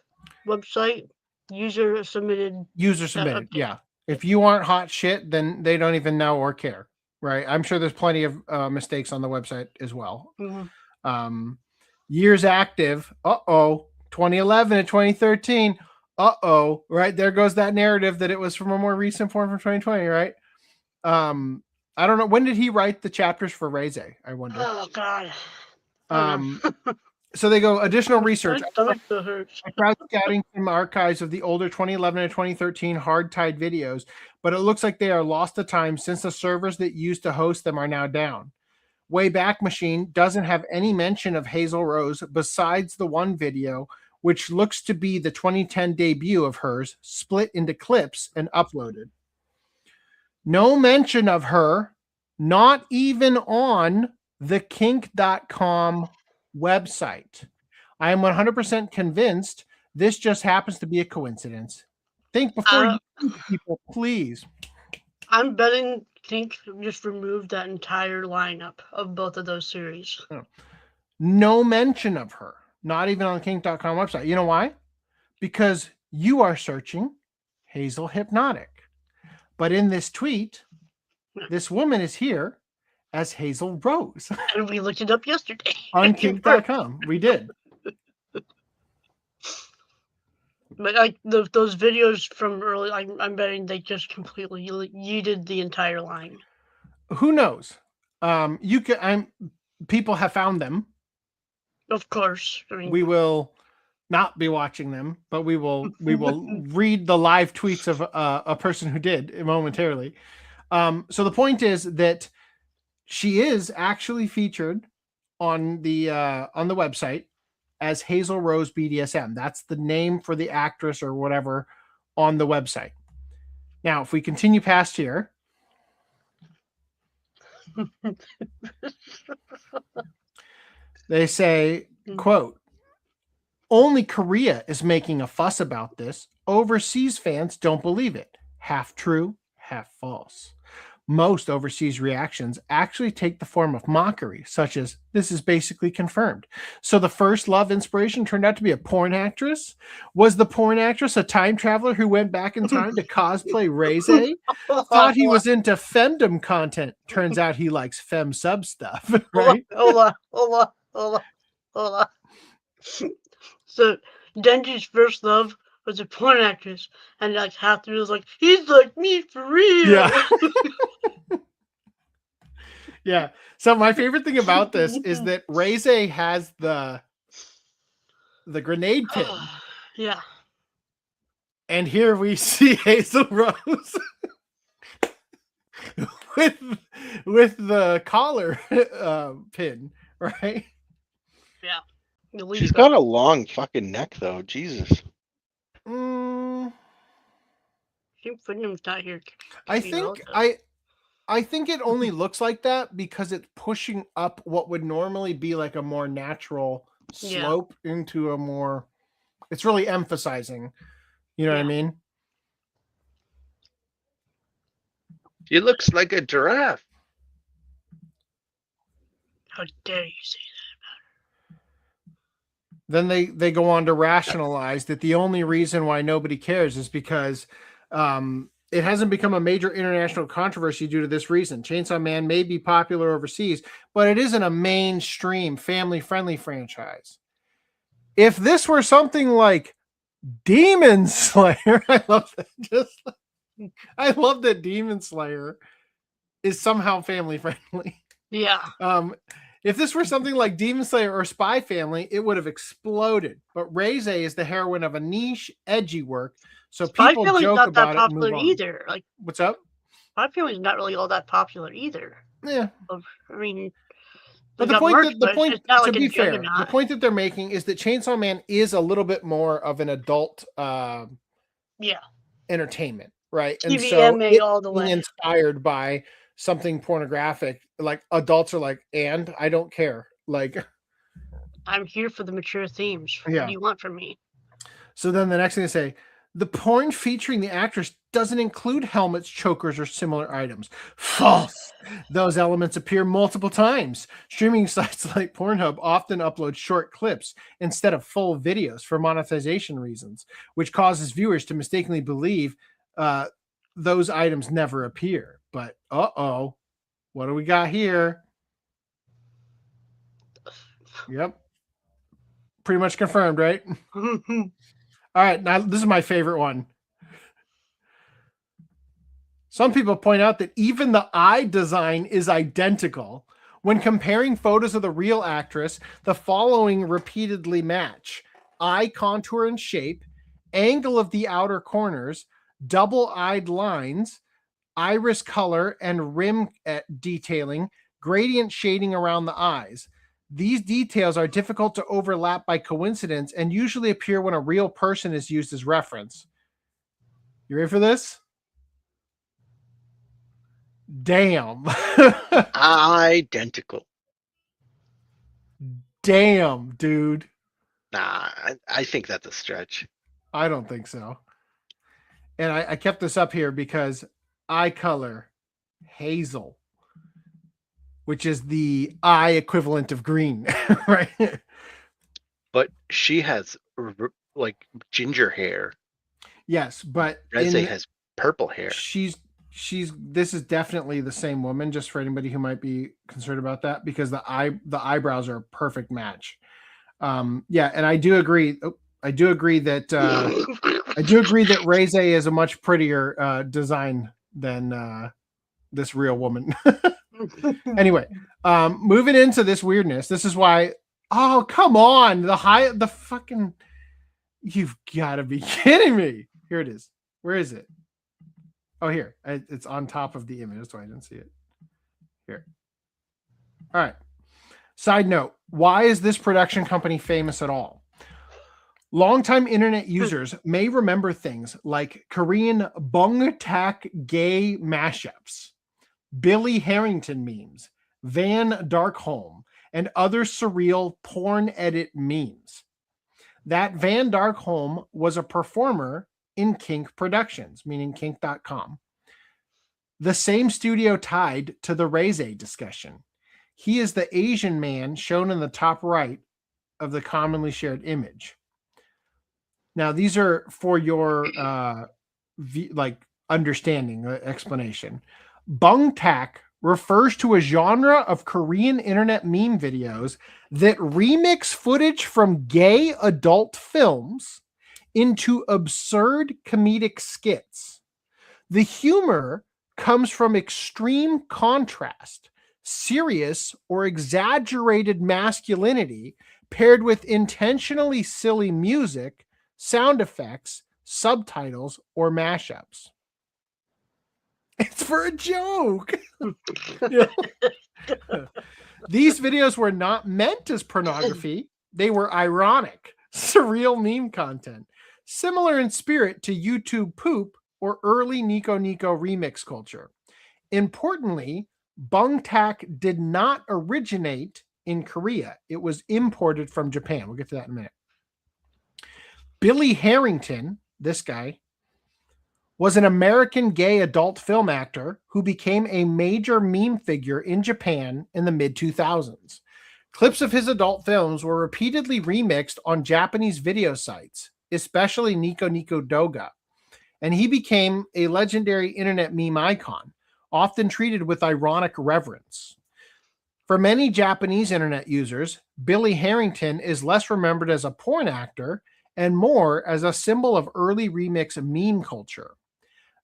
website. User submitted. Okay. Yeah. If you aren't hot shit, then they don't even know or care, right? I'm sure there's plenty of mistakes on the website as well. Mm-hmm. Years active. 2011 and 2013. Right there goes that narrative that it was from a more recent form from 2020, right? I don't know, when did he write the chapters for Reze? I wonder. Oh God. So they go additional research. My stomach still hurts. I tried scouting some archives of the older 2011 and 2013 hard-tied videos, but it looks like they are lost to time since the servers that used to host them are now down. Wayback Machine doesn't have any mention of Hazel Rose besides the one video, which looks to be the 2010 debut of hers, split into clips and uploaded. No mention of her, not even on the kink.com website. I am 100% convinced this just happens to be a coincidence. Think before you think, people, please. I'm betting Kink just removed that entire lineup of both of those series. No mention of her, not even on the kink.com website. You know why? Because you are searching Hazel Hypnotic. But in this tweet, this woman is here as Hazel Rose. And we looked it up yesterday. On kink.com. We did. But those videos from early, I'm betting they just completely yeeted the entire line. Who knows? People have found them. Of course. I mean, we will not be watching them, but we will read the live tweets of a person who did momentarily. So the point is that she is actually featured on the website as Hazel Rose BDSM. That's the name for the actress or whatever on the website. Now, if we continue past here, they say, quote, only Korea is making a fuss about this. Overseas fans don't believe it. Half true, half false. Most overseas reactions actually take the form of mockery, such as, this is basically confirmed. So the first love inspiration turned out to be a porn actress? Was the porn actress a time traveler who went back in time to cosplay Reze? Thought he was into femdom content. Turns out he likes fem sub stuff, right? Hold on. So Denji's first love was a porn actress, and like half the was like, he's like me for real. Yeah. Yeah. So my favorite thing about this is that Reze has the grenade pin. Yeah. And here we see Hazel Rose with the collar pin, right? Yeah. She's got a long fucking neck, though. Jesus. I think Freedom's not here. I think it only looks like that because it's pushing up what would normally be like a more natural slope into a more. It's really emphasizing. You know what I mean? She looks like a giraffe. How dare you say that? Then they go on to rationalize that the only reason why nobody cares is because it hasn't become a major international controversy due to this reason. Chainsaw Man may be popular overseas, but it isn't a mainstream family-friendly franchise. If this were something like Demon Slayer, I love that Demon Slayer is somehow family-friendly. Yeah. If this were something like Demon Slayer or Spy Family, it would have exploded. But Reze is the heroine of a niche, edgy work, so Spy people Family's joke not about that it. Popular either. Like, what's up? Spy Family's not really all that popular either. Yeah. I mean, But We the got point merch, that the but point it's not to like be a fair, the juggernaut. point that they're making is that Chainsaw Man is a little bit more of an adult Yeah. entertainment, right? And TVMA so all the being way. inspired by something pornographic, like adults are like, and I don't care. Like, I'm here for the mature themes. Yeah. What do you want from me? so then the next thing they say, the porn featuring the actress doesn't include helmets, chokers, or similar items. False. Those elements appear multiple times. Streaming sites like Pornhub often upload short clips instead of full videos for monetization reasons, which causes viewers to mistakenly believe those items never appear. But what do we got here? Yep. Pretty much confirmed, right? All right, now this is my favorite one. Some people point out that even the eye design is identical. When comparing photos of the real actress, the following repeatedly match: eye contour and shape, angle of the outer corners, double-eyed lines, iris color and rim detailing, gradient shading around the eyes. These details are difficult to overlap by coincidence and usually appear when a real person is used as reference. You ready for this? Damn. Identical. Damn, dude. Nah, I think that's a stretch. I don't think so. And I kept this up here because eye color, hazel, which is the eye equivalent of green, right? But she has like ginger hair. Yes, but Reze has purple hair. This is definitely the same woman, just for anybody who might be concerned about that, because the eyebrows are a perfect match. Yeah, and I do agree. I do agree that Reze is a much prettier design than this real woman. Anyway, moving into this weirdness. This is why. Oh, come on! The fucking. You've got to be kidding me! Here it is. Where is it? Oh, here. It's on top of the image. That's why I didn't see it. Here. All right. Side note: why is this production company famous at all? Longtime internet users may remember things like Korean bongtak gay mashups, Billy Harrington memes, Van Darkholm, and other surreal porn edit memes. That Van Darkholm was a performer in Kink Productions, meaning kink.com. The same studio tied to the Reze discussion. He is the Asian man shown in the top right of the commonly shared image. Now, these are for your understanding, explanation. Bongtak refers to a genre of Korean internet meme videos that remix footage from gay adult films into absurd comedic skits. The humor comes from extreme contrast, serious or exaggerated masculinity paired with intentionally silly music, sound effects, subtitles, or mashups. It's for a joke. These videos were not meant as pornography. They were ironic, surreal meme content, similar in spirit to YouTube poop or early Nico Nico remix culture. Importantly, Bongtak did not originate in Korea. It was imported from Japan. We'll get to that in a minute. Billy Harrington, this guy, was an American gay adult film actor who became a major meme figure in Japan in the mid-2000s. Clips of his adult films were repeatedly remixed on Japanese video sites, especially Nico Nico Doga, and he became a legendary internet meme icon, often treated with ironic reverence. For many Japanese internet users, Billy Harrington is less remembered as a porn actor and more as a symbol of early remix meme culture.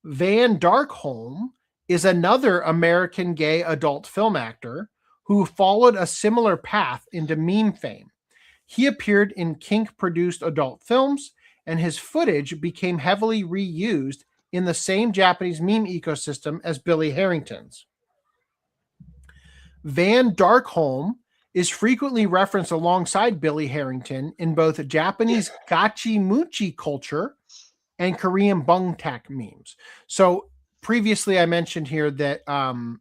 Van Darkholm is another American gay adult film actor who followed a similar path into meme fame. He appeared in kink-produced adult films, and his footage became heavily reused in the same Japanese meme ecosystem as Billy Harrington's. Van Darkholm is frequently referenced alongside Billy Harrington in both Japanese gachi-muchi culture and Korean bungtak memes. So previously I mentioned here that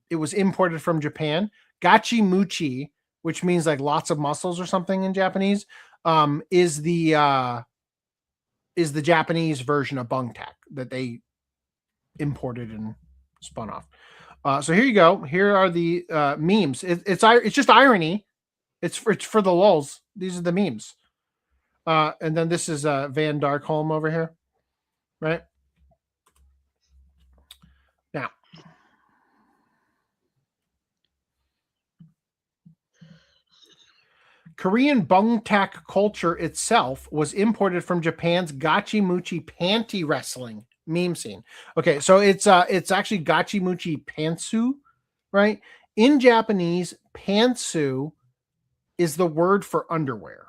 it was imported from Japan. Gachi-muchi, which means like lots of muscles or something in Japanese, is the Japanese version of bungtak that they imported and spun off. So here you go. Here are the memes. It's just irony. It's for the lulz. These are the memes. And then this is Van Darkholm over here, right? Now, Korean bungtak culture itself was imported from Japan's gachi-muchi panty wrestling meme scene. Okay, so it's actually gachi-muchi pantsu, right? In Japanese, pantsu is the word for underwear.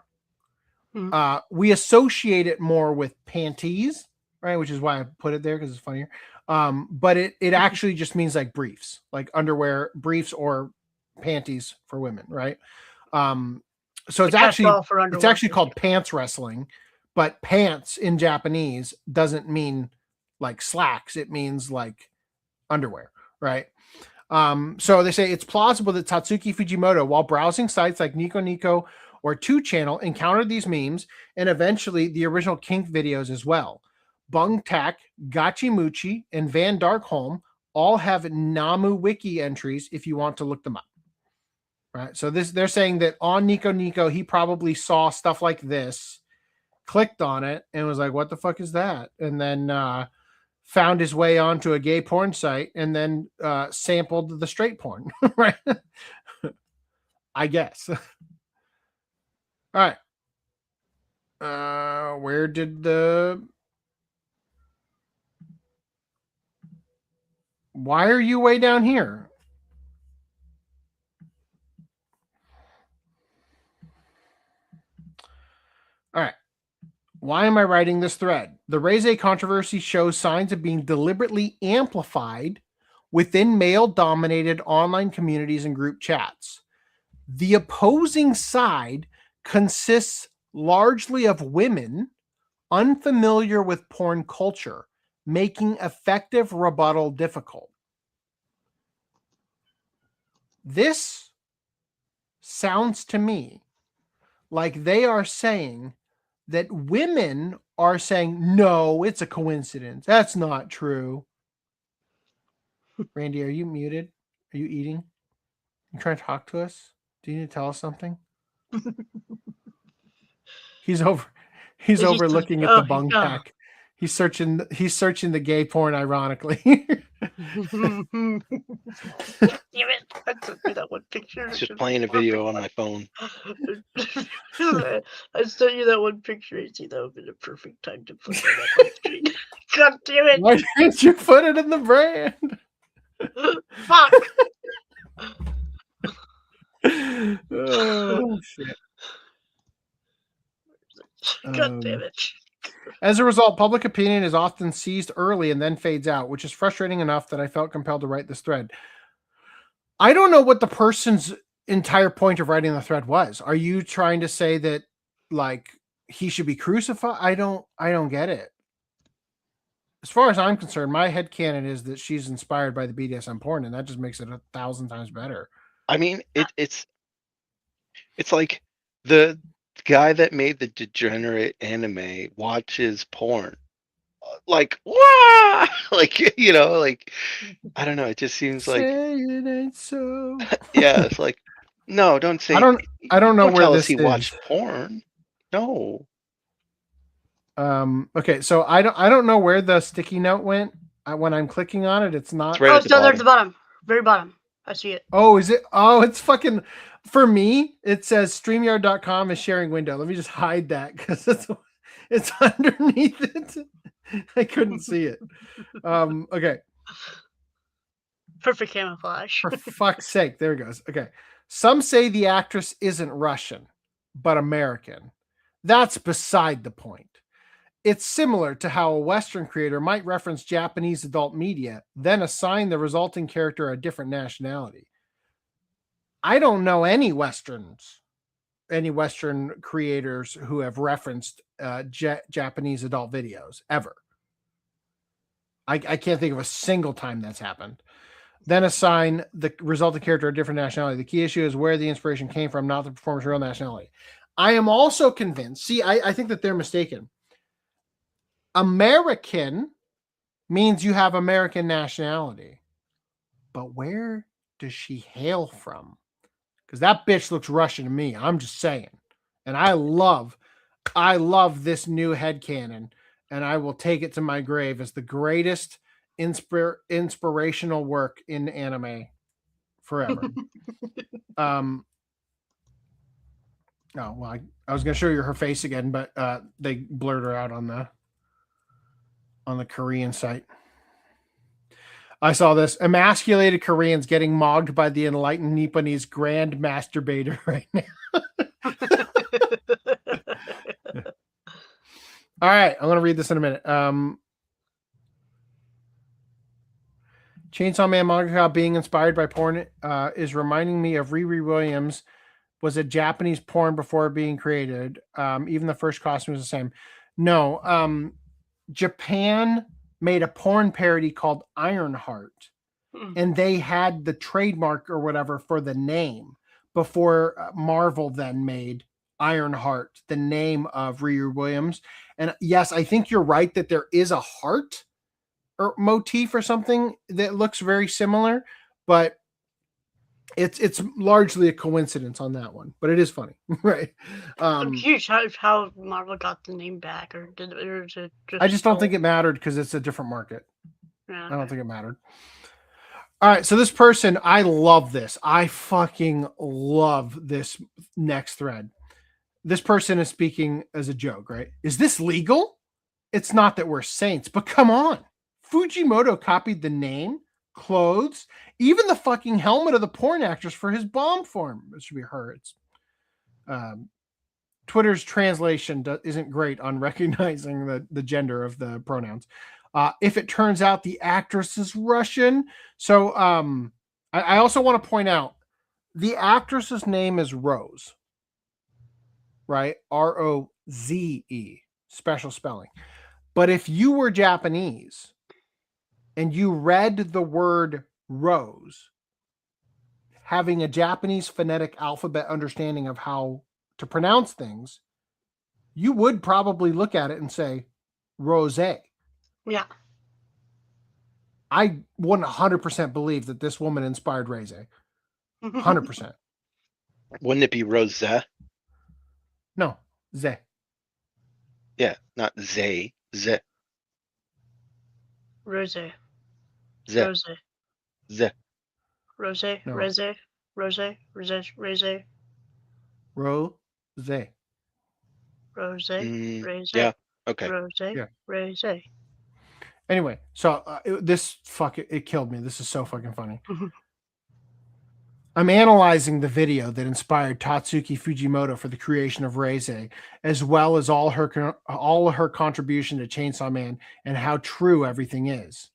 We associate it more with panties, right? Which is why I put it there because it's funnier. But it actually just means like briefs, like underwear, briefs, or panties for women, right? So it's actually called pants wrestling, but pants in Japanese doesn't mean like slacks. It means like underwear, right? So they say it's plausible that Tatsuki Fujimoto, while browsing sites like Nico Nico or 2channel, encountered these memes and eventually the original kink videos as well. Bungtak, Gachimuchi, and Van Darkholm all have Namu Wiki entries if you want to look them up. Right. So they're saying that on Nico Nico, he probably saw stuff like this, clicked on it, and was like, what the fuck is that? And then found his way onto a gay porn site and then sampled the straight porn. Right. I guess. All right. Where did why are you way down here? All right. Why am I writing this thread? The Reze controversy shows signs of being deliberately amplified within male-dominated online communities and group chats. The opposing side consists largely of women unfamiliar with porn culture, making effective rebuttal difficult. This sounds to me like they are saying that women are saying, no, it's a coincidence. That's not true. Randy, are you muted? Are you eating? You trying to talk to us? Do you need to tell us something? He's over looking at the bung pack. He's searching the gay porn ironically. Damn it. I sent you that one picture. It's just playing a video on my phone. I sent you that one picture. I see that would be the perfect time to put that on screen. God damn it. Why didn't you put it in the brand? Fuck. Oh, shit. God damn it. As a result, public opinion is often seized early and then fades out, which is frustrating enough that I felt compelled to write this thread. I don't know what the person's entire point of writing the thread was. Are you trying to say that like he should be crucified? I don't get it. As far as I'm concerned, my headcanon is that she's inspired by the BDSM porn, and that just makes it 1,000 times better. I mean, it's like the guy that made the degenerate anime watches porn. Like, what? Like, you know, like, I don't know. It just seems like it ain't so. Yeah, it's like, no, don't say. I don't know where this he is. watched porn. No. Okay, so I don't know where the sticky note went. When I'm clicking on it, it's not. It's right it's down there at the bottom, very bottom. I see it. Oh, is it? Oh, it's fucking. For me, it says StreamYard.com is sharing window. Let me just hide that because it's underneath it. I couldn't see it. Okay. Perfect camouflage. For fuck's sake. There it goes. Okay. Some say the actress isn't Russian, but American. That's beside the point. It's similar to how a Western creator might reference Japanese adult media, then assign the resulting character a different nationality. I don't know any Western creators who have referenced Japanese adult videos ever. I can't think of a single time that's happened. Then assign the resulting character a different nationality. The key issue is where the inspiration came from, not the performer's real nationality. I am also convinced. See, I think that they're mistaken. American means you have American nationality. But where does she hail from? Because that bitch looks Russian to me. I'm just saying. And I love this new headcanon. And I will take it to my grave as the greatest inspirational work in anime forever. I was going to show you her face again, but they blurred her out on the Korean site. I saw this. Emasculated Koreans getting mogged by the enlightened Nipponese grand masturbator right now. All right, I'm going to read this in a minute. Chainsaw Man manga being inspired by porn is reminding me of Riri Williams was a Japanese porn before being created. Even the first costume was the same. No, Japan made a porn parody called Ironheart, and they had the trademark or whatever for the name before Marvel then made Ironheart the name of Riri Williams. And yes, I think you're right that there is a heart or motif or something that looks very similar, but it's largely a coincidence on that one. But it is funny, right? I'm curious how Marvel got the name back, or is it just? I just don't think it mattered because it's a different market. Yeah, I don't think it mattered. All right, so this person, I love this. I fucking love this next thread. This person is speaking as a joke, right? Is this legal? It's not that we're saints, but come on. Fujimoto copied the name, clothes, even the fucking helmet of the porn actress for his bomb form. It should be her. It's Twitter's translation isn't great on recognizing the gender of the pronouns. If it turns out the actress is Russian. So I also want to point out the actress's name is Rose. Right? Roze, special spelling. But if you were Japanese and you read the word rose, having a Japanese phonetic alphabet understanding of how to pronounce things, you would probably look at it and say rose. Yeah. I 100% believe that this woman inspired Reze. 100%. Wouldn't it be Rosette? No, Ze. Yeah, not Zay. Ze. Rose. Ze. Rose. Ze. Rose. No. Reze. Rose. Reze. Reze. Rose. Rose. Reze. Yeah. Okay. Rose. Yeah. Reze. Anyway, so it killed me. This is so fucking funny. I'm analyzing the video that inspired Tatsuki Fujimoto for the creation of Reze, as well as all her contribution to Chainsaw Man and how true everything is.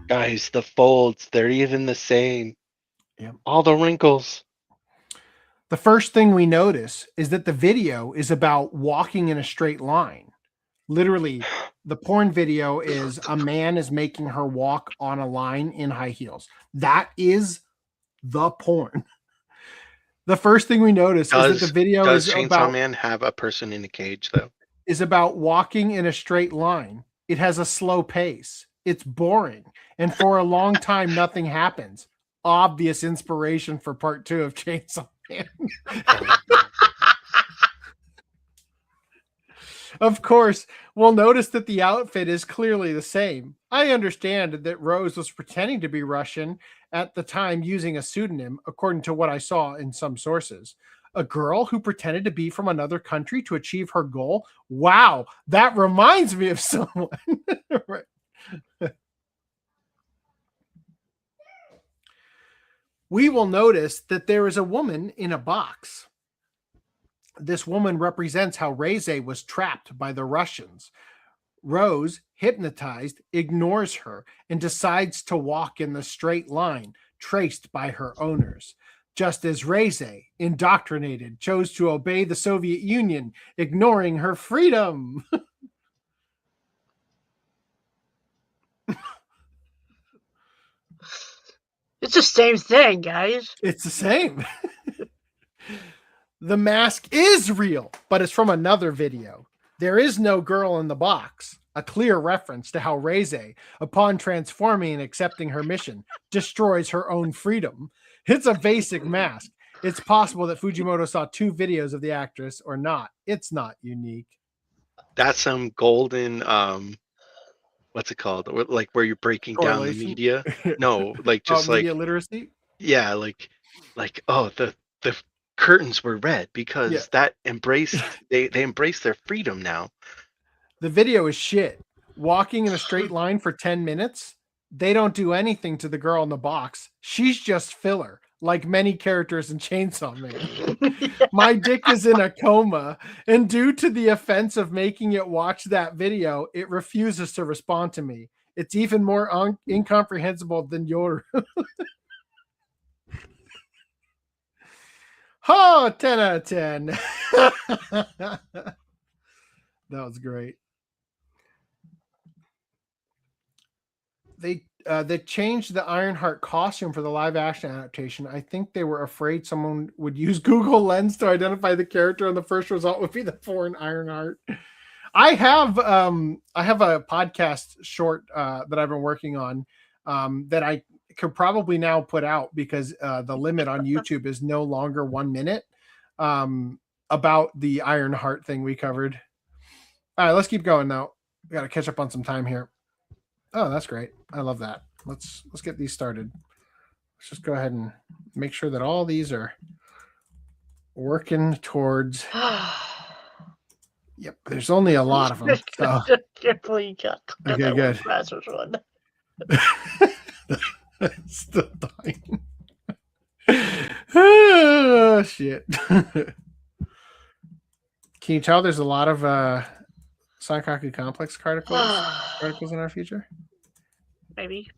Guys, the folds, they're even the same. Yep. All the wrinkles. The first thing we notice is that the video is about walking in a straight line. Literally, the porn video is a man is making her walk on a line in high heels. That is the porn. The first thing we notice is that the video does is Chainsaw about Man have a person in a cage though? Is about walking in a straight line. It has a slow pace. It's boring, and for a long time, nothing happens. Obvious inspiration for part 2 of Chainsaw Man. Of course, we'll notice that the outfit is clearly the same. I understand that Rose was pretending to be Russian at the time using a pseudonym, according to what I saw in some sources. A girl who pretended to be from another country to achieve her goal? Wow, that reminds me of someone. Right. We will notice that there is a woman in a box. This woman represents how Reze was trapped by the Russians. Rose, hypnotized, ignores her and decides to walk in the straight line, traced by her owners. Just as Reze, indoctrinated, chose to obey the Soviet Union, ignoring her freedom. It's the same thing, guys. It's the same. The mask is real, but it's from another video. There is no girl in the box. A clear reference to how Reze, upon transforming and accepting her mission, destroys her own freedom. It's a basic mask. It's possible that Fujimoto saw 2 videos of the actress or not. It's not unique. That's some golden what's it called? Like where you're breaking down the media. No, like just like media literacy. Yeah, like oh, the curtains were red because that embraced they embrace their freedom now. The video is shit. Walking in a straight line for 10 minutes. They don't do anything to the girl in the box. She's just filler, like many characters in Chainsaw Man. My dick is in a coma, and due to the offense of making it watch that video, it refuses to respond to me. It's even more incomprehensible than your... Oh, 10 out of 10. That was great. They changed the Ironheart costume for the live action adaptation. I think they were afraid someone would use Google Lens to identify the character, and the first result would be the foreign Ironheart. I have a podcast short that I've been working on that I could probably now put out because the limit on YouTube is no longer 1 minute about the Ironheart thing we covered. All right, let's keep going now. We got to catch up on some time here. Oh, that's great. I love that. Let's get these started. Let's just go ahead and make sure that all these are working towards. Yep, there's only a lot of them. So. Carefully got okay, good. One. Still dying. Oh, shit. Can you tell there's a lot of Sankaku Complex articles in our future? Maybe.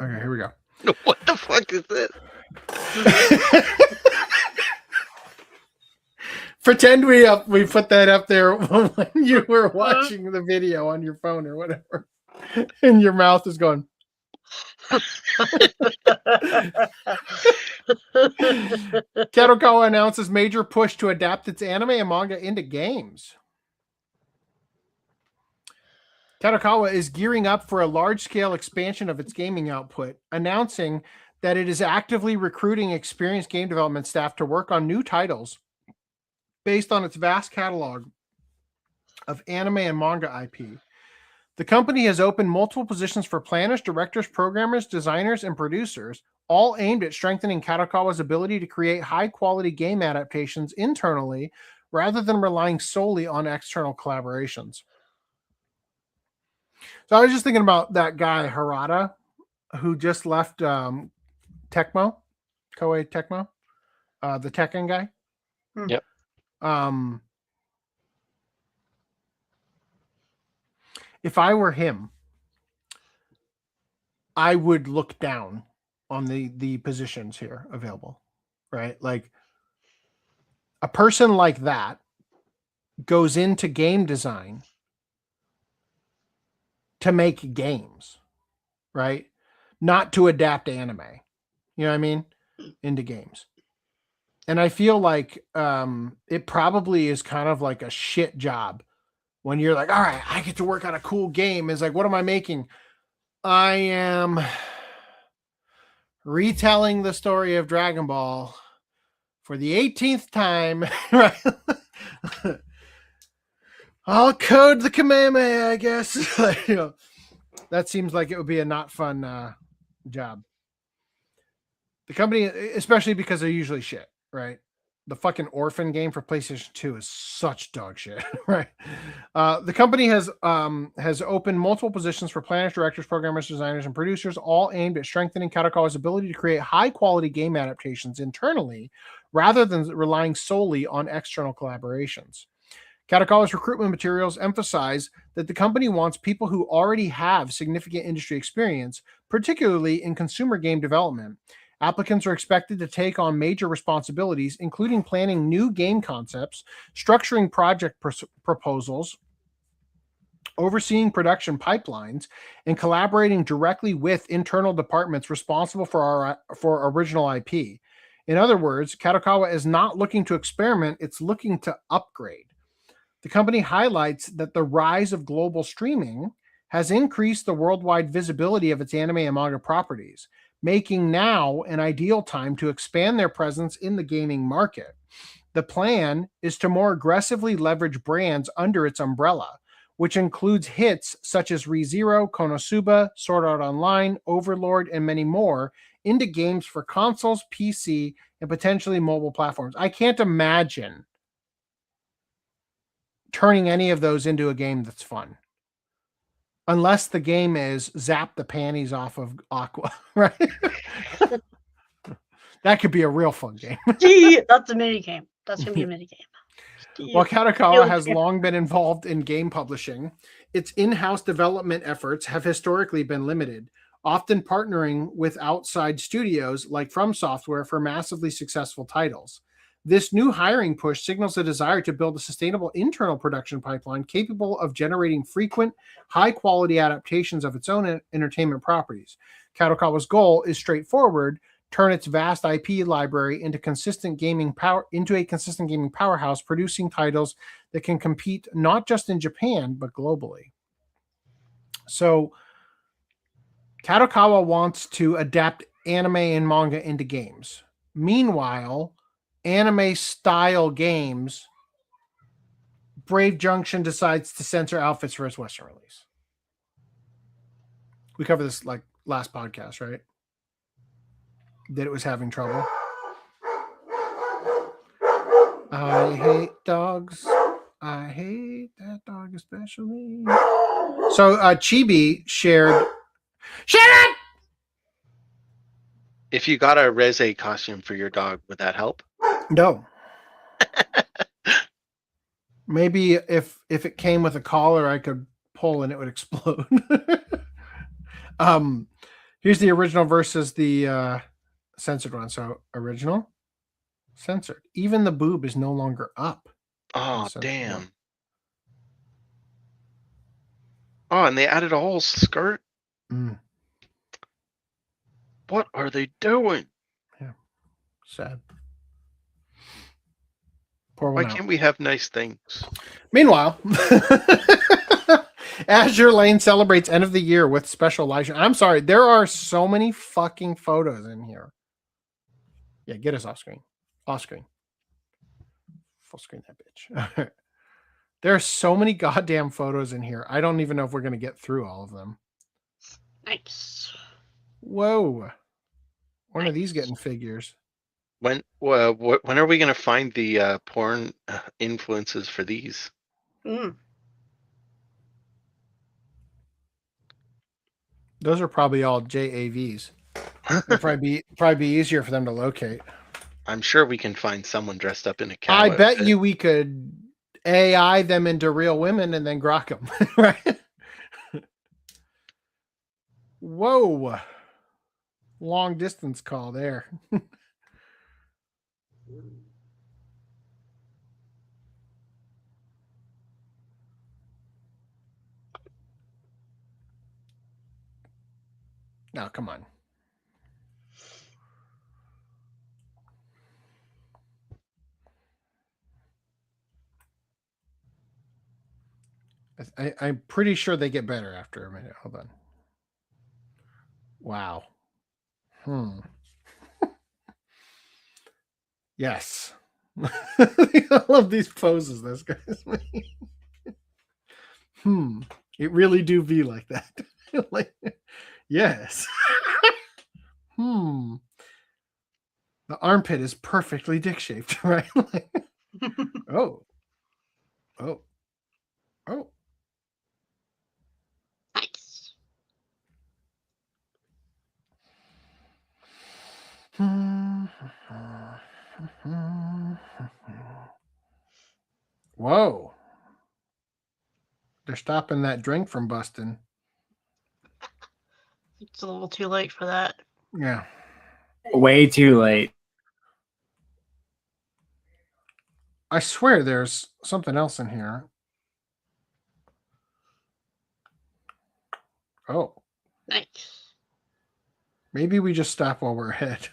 Okay, here we go. What the fuck is this? Pretend we put that up there when you were watching the video on your phone or whatever, and your mouth is going. Kadokawa announces major push to adapt its anime and manga into games. Kadokawa is gearing up for a large-scale expansion of its gaming output, announcing that it is actively recruiting experienced game development staff to work on new titles based on its vast catalog of anime and manga IP. The company has opened multiple positions for planners, directors, programmers, designers, and producers, all aimed at strengthening Kadokawa's ability to create high-quality game adaptations internally rather than relying solely on external collaborations. So I was just thinking about that guy, Harada, who just left Tecmo, Koei Tecmo, the Tekken guy. Yep. If I were him, I would look down on the positions here available, right? Like a person like that goes into game design to make games, right? Not to adapt anime. You know what I mean? Into games. And I feel like it probably is kind of like a shit job when you're like, all right, I get to work on a cool game. It's like, what am I making? I am retelling the story of Dragon Ball for the 18th time. Right? I'll code the Kamehameha, I guess. You know, that seems like it would be a not fun job. The company, especially because they're usually shit, right? The fucking Orphan game for PlayStation 2 is such dog shit, right? The company has opened multiple positions for planners, directors, programmers, designers, and producers, all aimed at strengthening Kadokawa's ability to create high-quality game adaptations internally rather than relying solely on external collaborations. Kadokawa's recruitment materials emphasize that the company wants people who already have significant industry experience, particularly in consumer game development. Applicants are expected to take on major responsibilities, including planning new game concepts, structuring project proposals, overseeing production pipelines, and collaborating directly with internal departments responsible for original IP. In other words, Kadokawa is not looking to experiment, it's looking to upgrade. The company highlights that the rise of global streaming has increased the worldwide visibility of its anime and manga properties, making now an ideal time to expand their presence in the gaming market. The plan is to more aggressively leverage brands under its umbrella, which includes hits such as ReZero, Konosuba, Sword Art Online, Overlord, and many more, into games for consoles, PC, and potentially mobile platforms. I can't imagine turning any of those into a game that's fun. Unless the game is zap the panties off of Aqua, right? That could be a real fun game. That's a mini game. That's going to be a mini game. While Kadokawa has long been involved in game publishing, its in-house development efforts have historically been limited, often partnering with outside studios like From Software for massively successful titles. This new hiring push signals a desire to build a sustainable internal production pipeline capable of generating frequent, high-quality adaptations of its own entertainment properties. Kadokawa's goal is straightforward: turn its vast IP library into a consistent gaming powerhouse, producing titles that can compete not just in Japan but globally. So, Kadokawa wants to adapt anime and manga into games. Meanwhile, anime-style games, Brave Junction decides to censor outfits for its Western release. We covered this like last podcast, right? That it was having trouble. I hate dogs. I hate that dog especially. So Chibi shared. Shut up! If you got a Reze costume for your dog, would that help? No. Maybe if it came with a collar, I could pull and it would explode. Here's the original versus the censored one. So original, censored. Even the boob is no longer up. Oh, damn. Oh, and they added a whole skirt? Mm. What are they doing? Yeah. Sad. Why can't we have nice things? Meanwhile, Azure Lane celebrates end of the year with special live stream. I'm sorry, there are so many fucking photos in here. Yeah, get us off screen. Off screen. Full screen that bitch. There are so many goddamn photos in here. I don't even know if we're going to get through all of them. Nice. Whoa. When are these getting figures? When are we going to find the porn influences for these? Mm. Those are probably all JAVs. It'd probably be easier for them to locate. I'm sure we can find someone dressed up in a cow I bet outfit. you we could AI them into real women and then grok them, right? Whoa. Long distance call there. Now, come on. I'm pretty sure they get better after a minute. Hold on. Wow. Yes. I love these poses this guy's making. It really do be like that. Like, yes. The armpit is perfectly dick shaped, right? Like, oh. Nice. Whoa. They're stopping that drink from busting. It's a little too late for that. Yeah. Way too late. I swear there's something else in here. Oh. Nice. Maybe we just stop while we're ahead.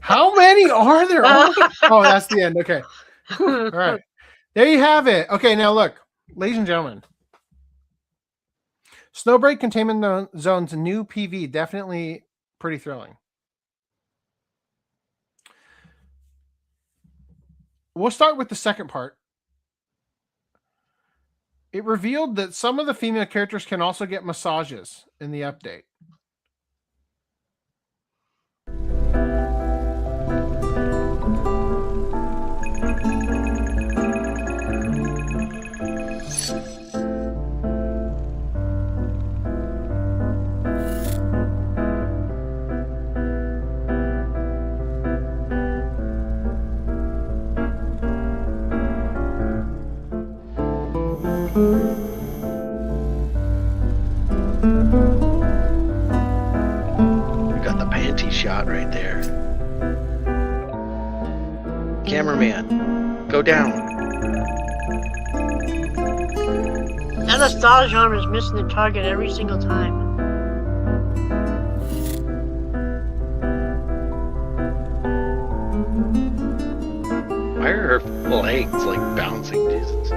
How many are there? Oh, that's the end. Okay. All right. There you have it. Okay, now look, ladies and gentlemen. Snowbreak Containment Zone's new PV, definitely pretty thrilling. We'll start with the second part. It revealed that some of the female characters can also get massages in the update. Shot right there. Cameraman, go down. That massage arm is missing the target every single time. Why are her legs like bouncing? Jesus.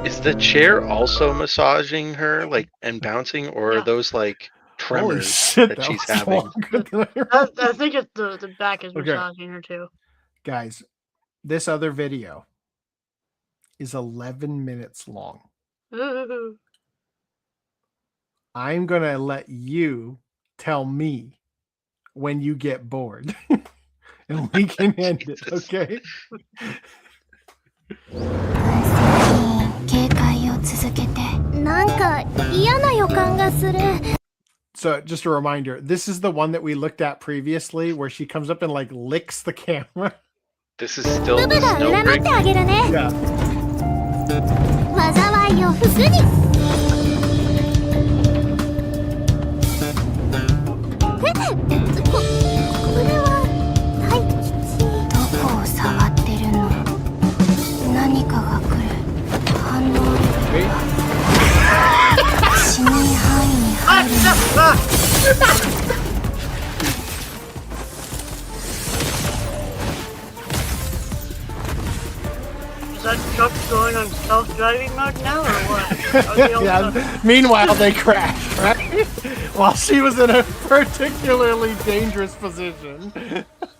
Is the chair also massaging her, like, and bouncing, or are those like tremors that she's having? I think it's the back is massaging her too. Guys, this other video is 11 minutes long. Ooh. I'm gonna let you tell me when you get bored, and we can end it. Okay. So just a reminder, this is the one that we looked at previously where she comes up and like licks the camera. This is still the Snowbreak. Yeah. Is that truck going on self-driving mode now, or what? Yeah. Meanwhile, they crashed, right? While she was in a particularly dangerous position.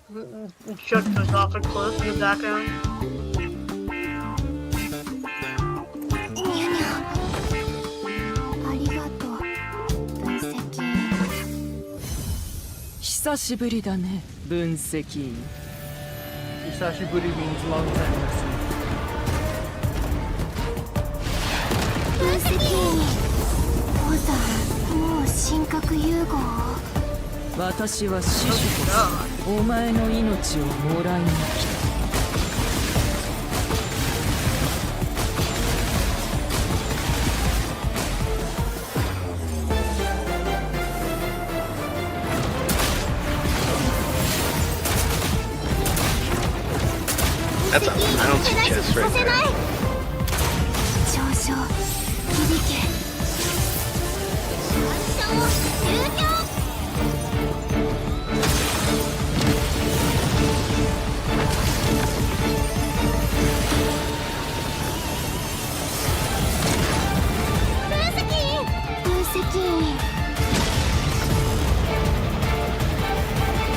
The truck goes off a cliff in the background. 久しぶりだね、分析員。久しぶり means long time listening. 分析員。父さん、もう神格融合。私は死守としてお前の命をもらいに来た。 That's a bouncy chest right there.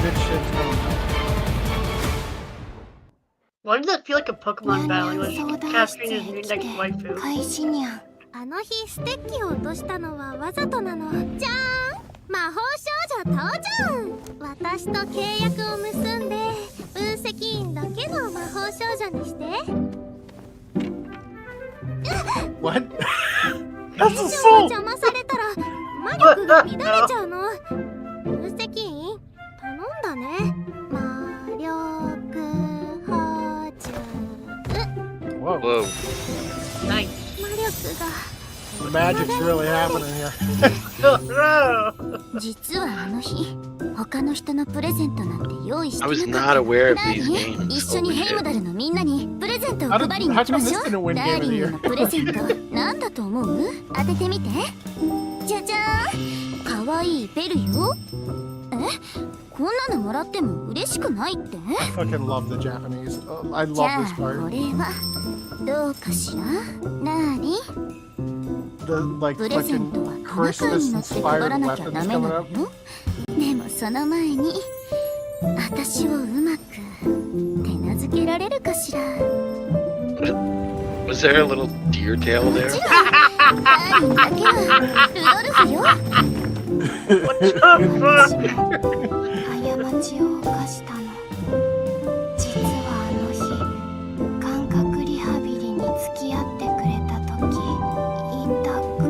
Good shit's going on. Why does that feel like a Pokemon battle? Like capturing his new next waifu. あの日ステッキを落としたのはわざとなの。じゃーん、魔法少女登場。私と契約を結んで分析員だけの魔法少女にして。What? 以上邪魔されたら魔力が乱れちゃうの。分析員 Whoa. Nice. The magic's really happening here. I was not aware of these games. 一緒にヘイムダルのみんなにプレゼントを配りに行きましょう。ダーリンのプレゼントなんだと思う？当ててみて。じゃじゃーん。かわいいベルよ。え？こんなのもらっても嬉しくないって？ I fucking love the Japanese. I じゃ love あ this part. これはどうかしら？なーに？ The like プレゼントは fucking トナカイに乗 Christmas って配 inspired らなきゃ weapons ダメな coming の up. よ。でもその前に私をうまく手なずけられるかしら。 Was there a little deer tail there? ダーリンだけはルドルフよ。 過ちを犯したの。実はあの日感覚リハビリに付き合ってくれた時痛く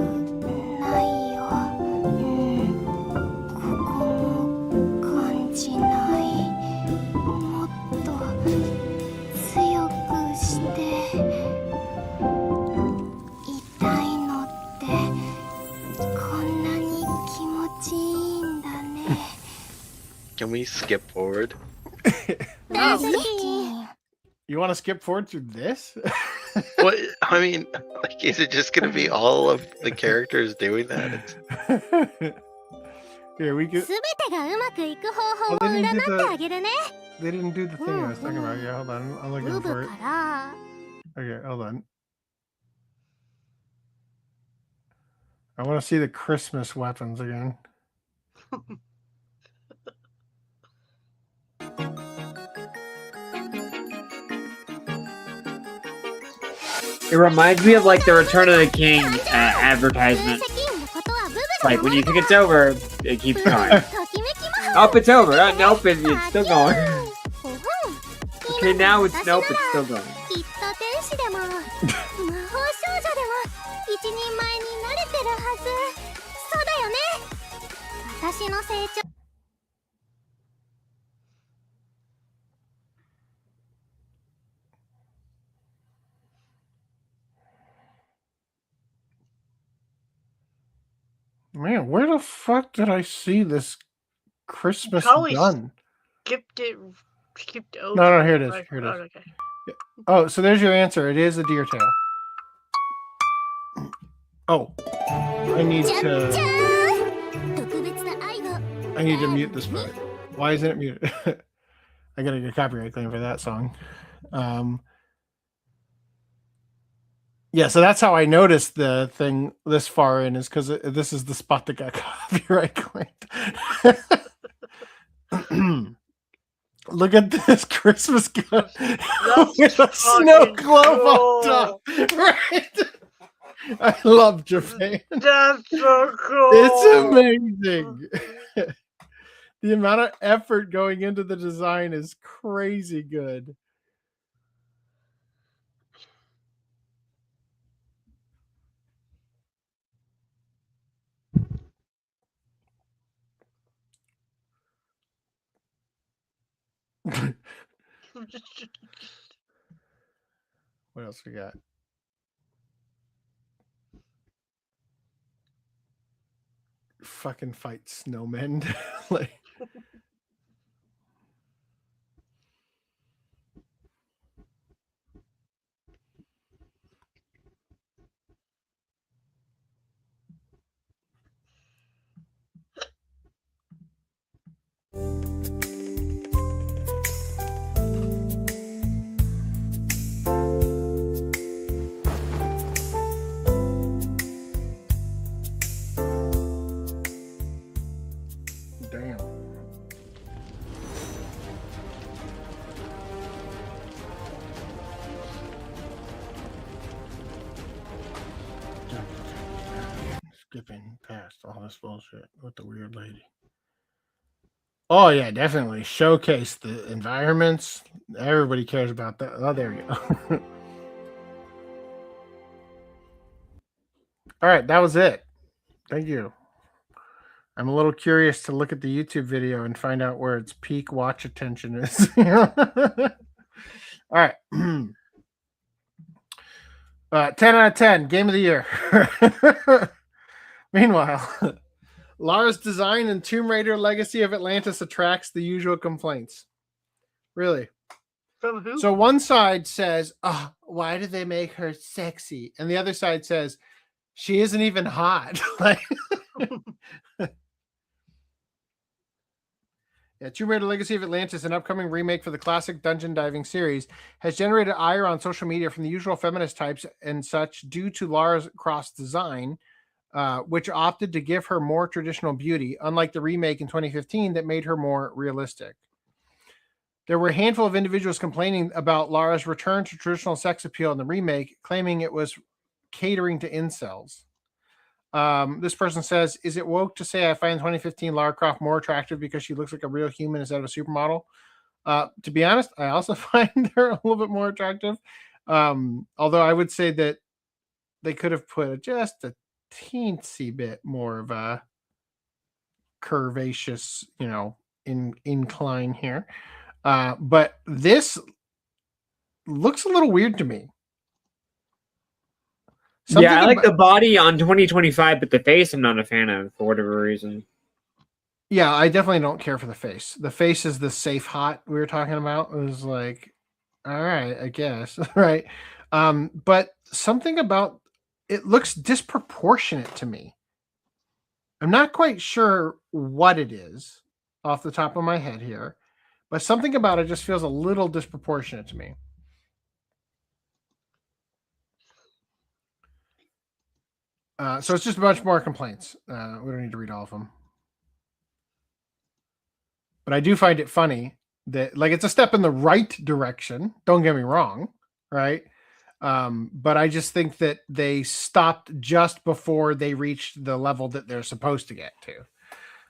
ないよ。ここも感じない。もっと強くして痛いのってこんなに気持ちいいんだね。 Can we skip forward? You want to skip forward through this? What? I mean, like, is it just gonna be all of the characters doing that? It's... Here we go. すべてがうまくいく方法を Oh, 占 they っ didn't て do the- あげるね。 They didn't do the thing I was talking about. Yeah, hold on. I'm ブ looking ブ for it. から Okay, hold on. I want to see the Christmas weapons again. It reminds me of like the Return of the King advertisement. 責任のことはブブ It's が like when you think it's over, it keeps going. ときめき魔法 Up, it's over. Nope, it's still going. ほほん Okay, now it's nope, it's still going. きっと天使でも魔法少女でも一人前になれてるはず。そうだよね。私の成長 Man, where the fuck did I see this Christmas Probably gun? skipped over. No, here it is. Right. Here it Oh, is. okay. Oh, so there's your answer. It is a deer tail. Oh, I need じゃんじゃ to ん特別な愛を I need to mute this part. Why isn't it muted? I gotta get a copyright claim for that song. Yeah, so that's how I noticed the thing this far in is because this is the spot that got copyright claimed. Look at this Christmas gun with a snow fucking globe on cool. top. Right? I love Japan. That's so cool. It's amazing. The amount of effort going into the design is crazy good. What else we got? Fucking fight snowmen. Like, damn. Skipping past all this bullshit with the weird lady. Oh yeah, definitely showcase the environments. Everybody cares about that. Oh, there you go. All right, that was it. Thank you. I'm a little curious to look at the YouTube video and find out where its peak watch attention is. All right. 10 out of 10, game of the year. Meanwhile, Lara's design in Tomb Raider Legacy of Atlantis attracts the usual complaints. Really? From who? So one side says, why did they make her sexy? And the other side says, she isn't even hot. Like, yeah, Tomb Raider Legacy of Atlantis, an upcoming remake for the classic dungeon diving series, has generated ire on social media from the usual feminist types and such due to Lara Croft's design, which opted to give her more traditional beauty, unlike the remake in 2015 that made her more realistic. There were a handful of individuals complaining about Lara's return to traditional sex appeal in the remake, claiming it was catering to incels. This person says, is it woke to say I find 2015 Lara Croft more attractive because she looks like a real human instead of a supermodel? To be honest, I also find her a little bit more attractive. Although I would say that they could have put just a teensy bit more of a curvaceous, incline here. But this looks a little weird to me. Yeah, I like the body on 2025, but the face I'm not a fan of for whatever reason. Yeah, I definitely don't care for the face. The face is the safe hot we were talking about. It was like, all right, I guess. Right. But something about it looks disproportionate to me. I'm not quite sure what it is off the top of my head here, but something about it just feels a little disproportionate to me. So it's just a bunch more complaints. We don't need to read all of them. But I do find it funny that, like, it's a step in the right direction. Don't get me wrong, right? But I just think that they stopped just before they reached the level that they're supposed to get to.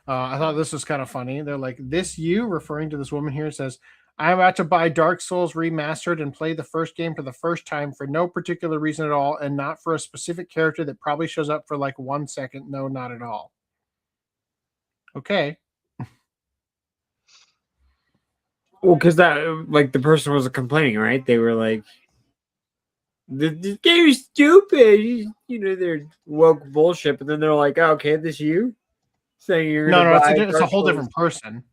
I thought this was kind of funny. They're like, this you, referring to this woman here, says, I'm about to buy Dark Souls Remastered and play the first game for the first time for no particular reason at all, and not for a specific character that probably shows up for like 1 second. No, not at all. Okay. Well, because that, like, the person was complaining, right? They were like, this game is stupid. They're woke bullshit. But then they're like, oh, okay, this you? Saying you're no, it's a whole different person.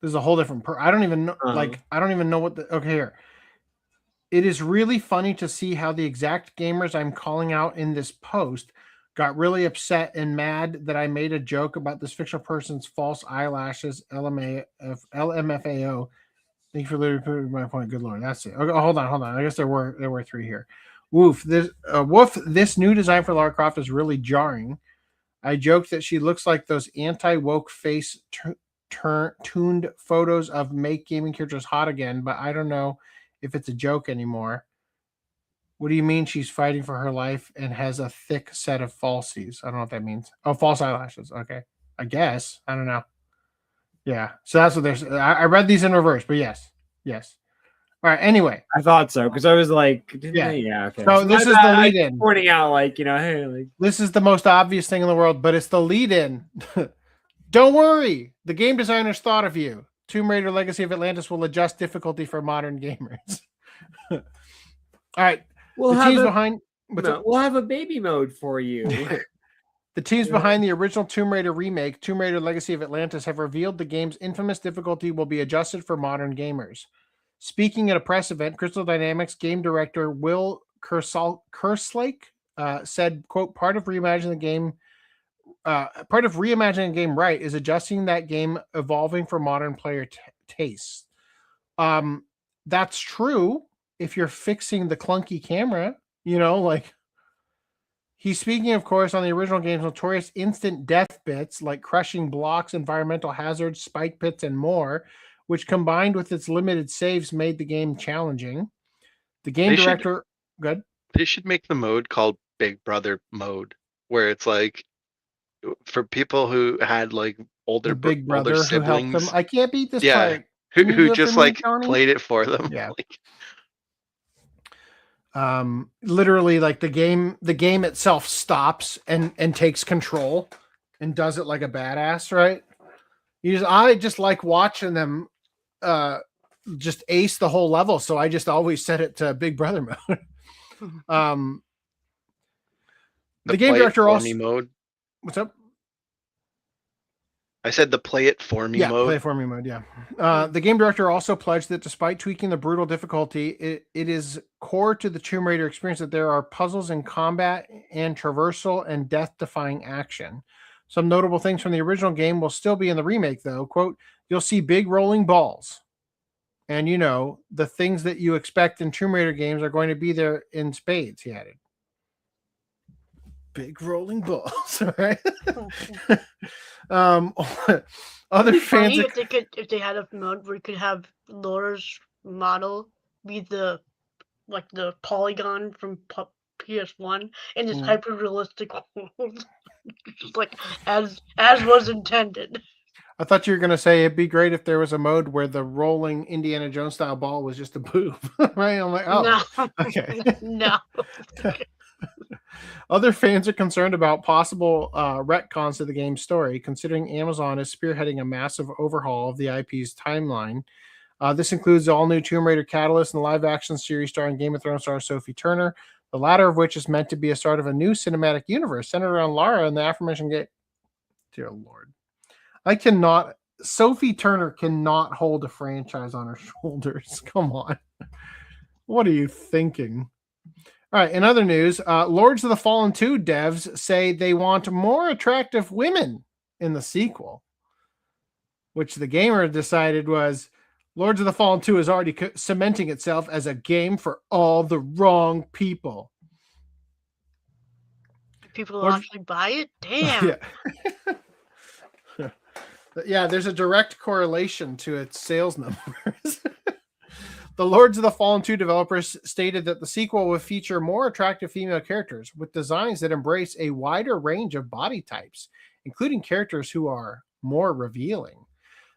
This is a whole different I don't even know. I don't even know what okay, here. It is really funny to see how the exact gamers I'm calling out in this post got really upset and mad that I made a joke about this fictional person's false eyelashes, LMFAO. Thank you for literally proving my point. Good Lord. That's it. Okay, hold on. I guess there were 3 here. Woof. This new design for Lara Croft is really jarring. I joked that she looks like those anti-woke face tuned photos of make gaming characters hot again, but I don't know if it's a joke anymore. What do you mean she's fighting for her life and has a thick set of falsies? I don't know what that means. Oh, false eyelashes. Okay. I guess. I don't know. Yeah. So that's what there's. I read these in reverse, but yes. All right. Anyway. I thought so, because I was like, yeah. Okay. So this is the lead in. Pointing out, like, hey, like. This is the most obvious thing in the world, but it's the lead in. Don't worry. The game designers thought of you. Tomb Raider Legacy of Atlantis will adjust difficulty for modern gamers. All right. We'll have a baby mode for you. The teams behind the original Tomb Raider remake, Tomb Raider Legacy of Atlantis, have revealed the game's infamous difficulty will be adjusted for modern gamers. Speaking at a press event, Crystal Dynamics game director Will Kerslake said, quote, part of reimagining the game right is adjusting that game evolving for modern player tastes. That's true if you're fixing the clunky camera, like he's speaking, of course, on the original game's notorious instant death bits like crushing blocks, environmental hazards, spike pits, and more, which combined with its limited saves made the game challenging. The game director... Good. They should make the mode called Big Brother mode, where it's like for people who had like older Big Brother older siblings. Who helped them. I can't beat this part. Who just like played it for them. Yeah. Literally, like the game itself stops and takes control and does it like a badass, right? I just like watching them just ace the whole level, so I just always set it to Big Brother mode. The game director also mode. What's up? I said the play it for me mode. Play it for me mode. Yeah. The game director also pledged that despite tweaking the brutal difficulty, it is core to the Tomb Raider experience that there are puzzles in combat and traversal and death-defying action. Some notable things from the original game will still be in the remake, though. Quote, you'll see big rolling balls. And, you know, the things that you expect in Tomb Raider games are going to be there in spades, he added. Big rolling balls, right? Other fans, if they had a mode where you could have Laura's model be the polygon from PS1 in this hyper realistic world, just like as was intended. I thought you were gonna say it'd be great if there was a mode where the rolling Indiana Jones style ball was just a boob, right? I'm like, oh, no. Okay, no. Other fans are concerned about possible retcons to the game's story, considering Amazon is spearheading a massive overhaul of the IP's timeline. This includes the all-new Tomb Raider Catalyst and the live-action series starring Game of Thrones star Sophie Turner, the latter of which is meant to be a start of a new cinematic universe centered around Lara and the aforementioned game. Dear Lord. Sophie Turner cannot hold a franchise on her shoulders. Come on. What are you thinking? All right, in other news, Lords of the Fallen 2 devs say they want more attractive women in the sequel, which the gamer decided was Lords of the Fallen 2 is already cementing itself as a game for all the wrong people. People will actually buy it? Damn. Yeah, there's a direct correlation to its sales numbers. The Lords of the Fallen 2 developers stated that the sequel will feature more attractive female characters with designs that embrace a wider range of body types, including characters who are more revealing.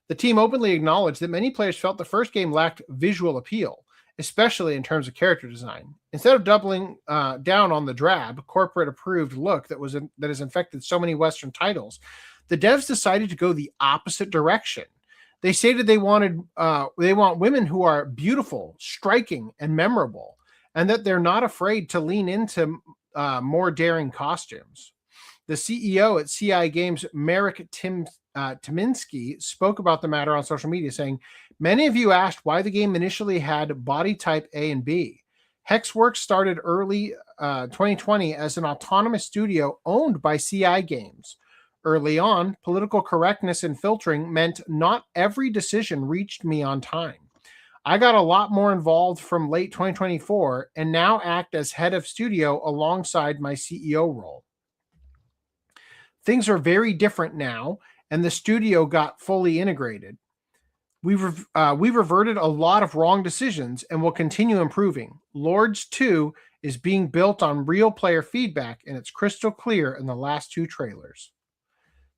The team openly acknowledged that many players felt the first game lacked visual appeal, especially in terms of character design. Instead of doubling down on the drab, corporate-approved look that has infected so many Western titles, the devs decided to go the opposite direction. They stated they want women who are beautiful, striking, and memorable, and that they're not afraid to lean into more daring costumes. The CEO at CI Games, Marek Tyminski, spoke about the matter on social media, saying, many of you asked why the game initially had body type A and B. Hexworks started early 2020 as an autonomous studio owned by CI Games. Early on, political correctness and filtering meant not every decision reached me on time. I got a lot more involved from late 2024 and now act as head of studio alongside my CEO role. Things are very different now, and the studio got fully integrated. We reverted a lot of wrong decisions and will continue improving. Lords 2 is being built on real player feedback, and it's crystal clear in the last two trailers.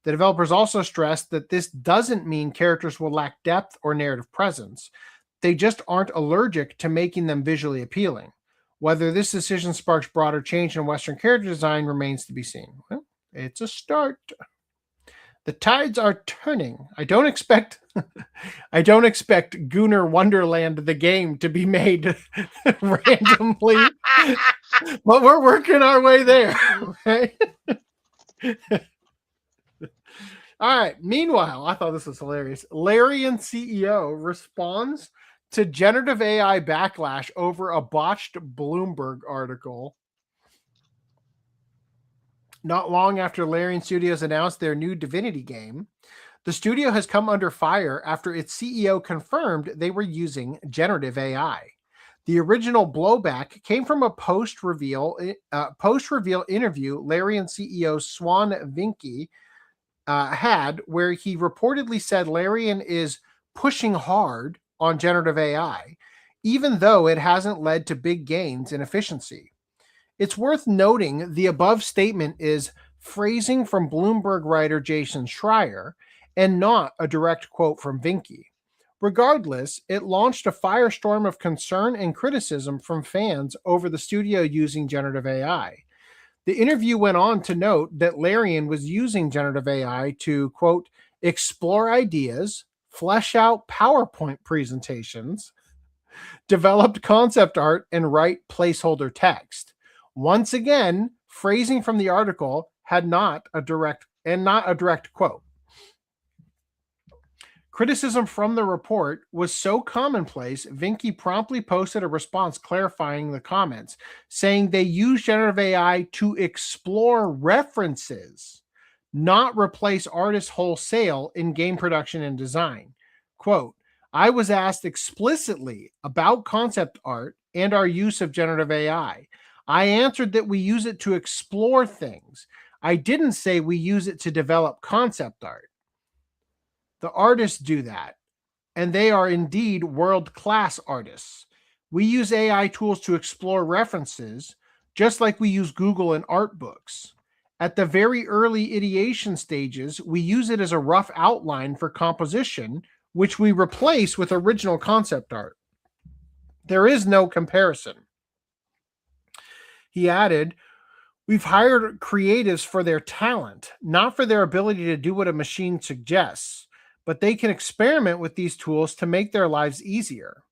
The developers also stressed that this doesn't mean characters will lack depth or narrative presence. They just aren't allergic to making them visually appealing. Whether this decision sparks broader change in Western character design remains to be seen. Well, it's a start. The tides are turning. I don't expect Gooner Wonderland, the game, to be made randomly, but we're working our way there. Right? All right. Meanwhile, I thought this was hilarious. Larian CEO responds to generative AI backlash over a botched Bloomberg article. Not long after Larian Studios announced their new Divinity game, the studio has come under fire after its CEO confirmed they were using generative AI. The original blowback came from a post-reveal interview Larian CEO Swan Vinky had, where he reportedly said Larian is pushing hard on generative AI, even though it hasn't led to big gains in efficiency. It's worth noting the above statement is phrasing from Bloomberg writer Jason Schreier and not a direct quote from Vinky. Regardless, it launched a firestorm of concern and criticism from fans over the studio using generative AI. The interview went on to note that Larian was using generative AI to, quote, explore ideas, flesh out PowerPoint presentations, developed concept art, and write placeholder text. Once again, phrasing from the article had not a direct quote. Criticism from the report was so commonplace, Vinky promptly posted a response clarifying the comments, saying they use generative AI to explore references, not replace artists wholesale in game production and design. Quote, I was asked explicitly about concept art and our use of generative AI. I answered that we use it to explore things. I didn't say we use it to develop concept art. The artists do that, and they are indeed world-class artists. We use AI tools to explore references, just like we use Google in art books. At the very early ideation stages, we use it as a rough outline for composition, which we replace with original concept art. There is no comparison. He added, we've hired creatives for their talent, not for their ability to do what a machine suggests, but they can experiment with these tools to make their lives easier.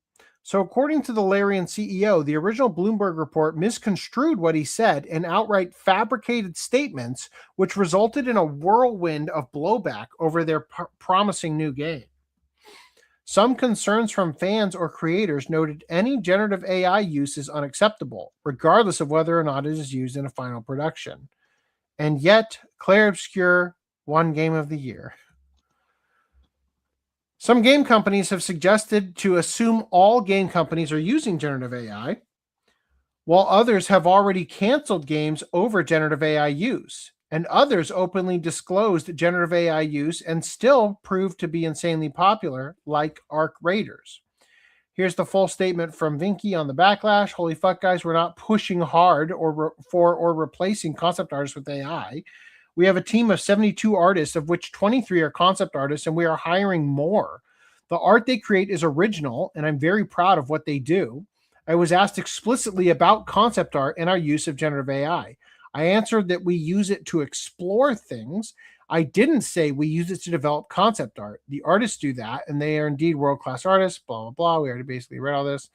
So according to the Larian CEO, the original Bloomberg report misconstrued what he said and outright fabricated statements, which resulted in a whirlwind of blowback over their promising new game. Some concerns from fans or creators noted any generative AI use is unacceptable, regardless of whether or not it is used in a final production. And yet, Clair Obscur won Game of the Year. Some game companies have suggested to assume all game companies are using generative AI, while others have already canceled games over generative AI use, and others openly disclosed generative AI use and still proved to be insanely popular, like Arc Raiders. Here's the full statement from Vinky on the Backlash. Holy fuck, guys, we're not pushing hard or replacing concept artists with AI. We have a team of 72 artists, of which 23 are concept artists, and we are hiring more. The art they create is original, and I'm very proud of what they do. I was asked explicitly about concept art and our use of generative AI. I answered that we use it to explore things. I didn't say we use it to develop concept art. The artists do that, and they are indeed world-class artists, blah, blah, blah. We already basically read all this.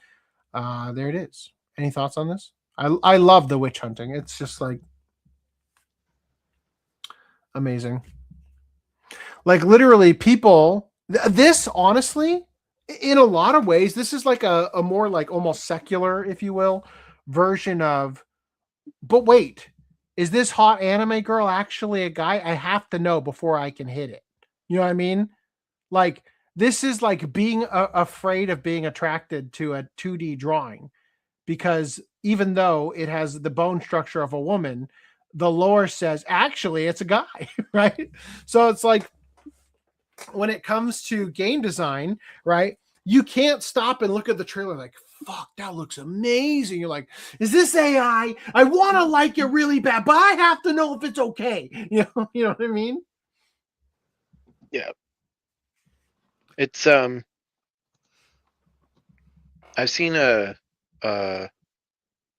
There it is. Any thoughts on this? I love the witch hunting. It's just like amazing. Like literally people, this honestly, in a lot of ways, this is like a more like almost secular, if you will, version of, but wait, is this hot anime girl actually a guy? I have to know before I can hit it. You know what I mean? Like this is like being afraid of being attracted to a 2D drawing, because even though it has the bone structure of a woman, the lore says actually it's a guy, right? So it's like when it comes to game design, right? You can't stop and look at the trailer like, fuck, that looks amazing. You're like, is this AI? I want to like it really bad, but I have to know if it's okay. You know what I mean? Yeah. It's I've seen an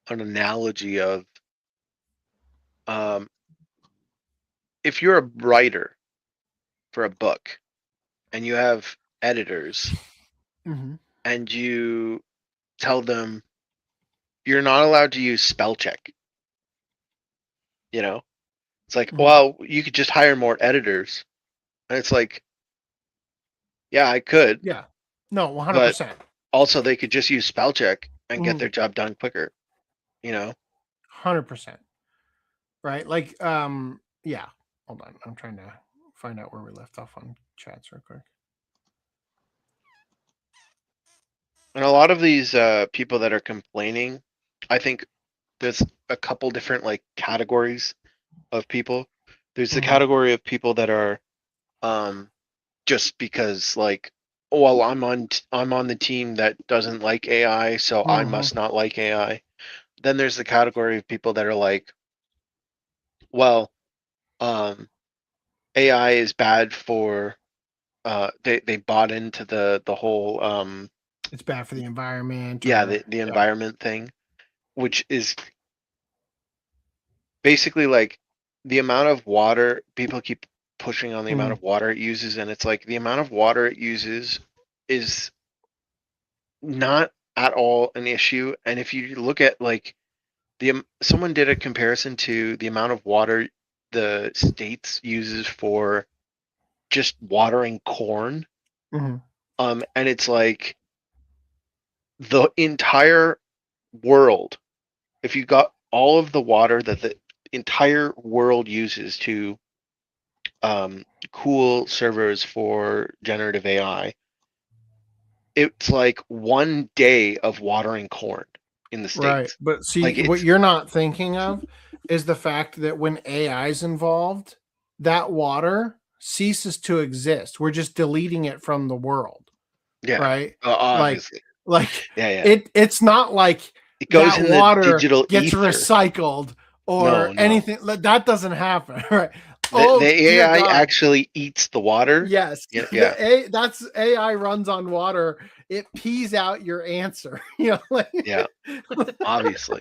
analogy of if you're a writer for a book and you have editors and you tell them you're not allowed to use spell check, you know, it's like, well, you could just hire more editors, and it's like, yeah, I could, yeah, no, 100%. But also they could just use spell check and get their job done quicker, you know. 100%. Right, like yeah, hold on, I'm trying to find out where we left off on chats real quick. And a lot of these people that are complaining, I think there's a couple different like categories of people. There's the category of people that are just because like, well, I'm on the team that doesn't like AI, so I must not like AI. Then there's the category of people that are like, well, AI is bad for they bought into the whole it's bad for the environment. Yeah, the environment thing, which is basically like the amount of water people keep pushing on the amount of water it uses, and it's like the amount of water it uses is not at all an issue. And if you look at like someone did a comparison to the amount of water the States uses for just watering corn. Mhm. And it's like the entire world, if you got all of the water that the entire world uses to cool servers for generative AI, it's like 1 day of watering corn in the States. Right. But see, Like, what it's you're not thinking of is the fact that when AI is involved, that water ceases to exist. We're just deleting it from the world. yeah, Right. obviously. Yeah. It's not like It goes that in water the digital gets ether. recycled or No. anything. That doesn't happen. Right. The dear AI God. actually eats the water. Yes. Yeah. That's AI runs on water. It pees out your answer. You know, like Yeah. Obviously.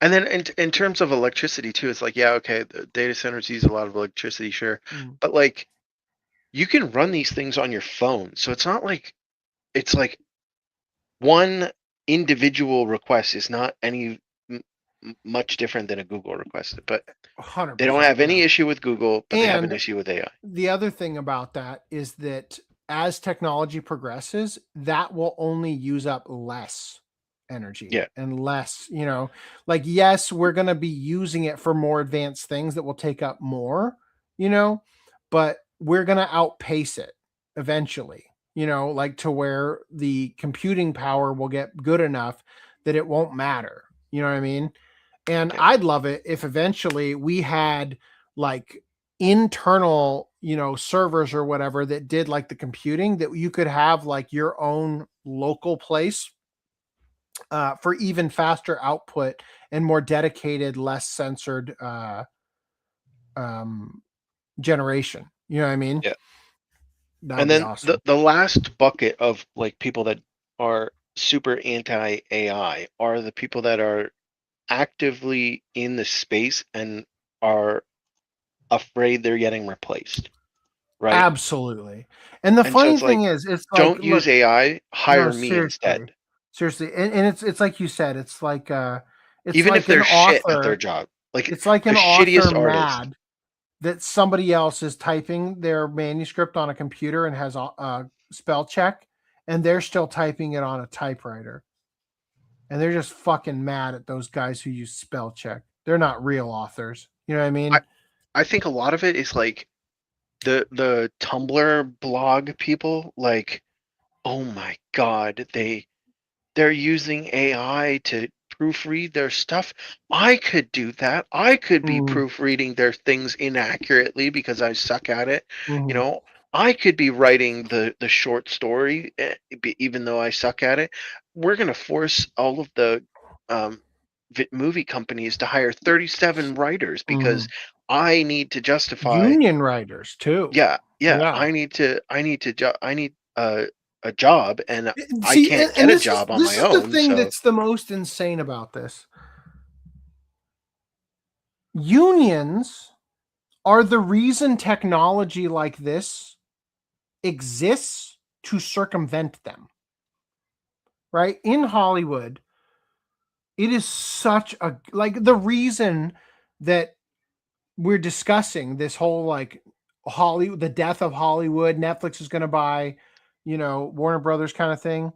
And then in terms of electricity too, it's like, yeah, okay, the data centers use a lot of electricity, sure. But like, you can run these things on your phone. So it's not like, it's like one individual request is not any much different than a Google request. But 100%, they don't have any yeah. issue with Google, but they have an And issue with AI. the other thing about that is that as technology progresses, that will only use up less energy and less, you know, like, yes, we're going to be using it for more advanced things that will take up more, you know, but we're going to outpace it eventually, you know, like to where the computing power will get good enough that it won't matter. You know what I mean? And I'd love it if eventually we had like internal, you know, servers or whatever that did like the computing, that you could have like your own local place for even faster output and more dedicated, less censored generation. You know what I mean? Yeah. That'd And be then awesome. the last bucket of like people that are super anti-AI are the people that are actively in the space and are afraid they're getting replaced. Right? Absolutely. And the funny thing is, it's like, don't use AI, hire me instead. Seriously. And it's like you said, it's like it's even like if they're an shit author, at their job. Like, it's like the an author shittiest artist. mad that somebody else is typing their manuscript on a computer and has a spell check, and they're still typing it on a typewriter. And they're just fucking mad at those guys who use spell check. They're not real authors. You know what I mean? I think a lot of it is like the Tumblr blog people, like, oh my God, they're using AI to proofread their stuff. I could do that. I could be proofreading their things inaccurately because I suck at it. You know, I could be writing the short story even though I suck at it. We're going to force all of the movie companies to hire 37 writers because I need to justify union writers too. Yeah. I need a job, and I can't get a job on my own. This is the thing that's the most insane about this. Unions are the reason technology like this exists to circumvent them. Right? In Hollywood, it is such a, like, the reason that we're discussing this whole like Hollywood, the death of Hollywood, Netflix is going to buy, you know, Warner Brothers kind of thing.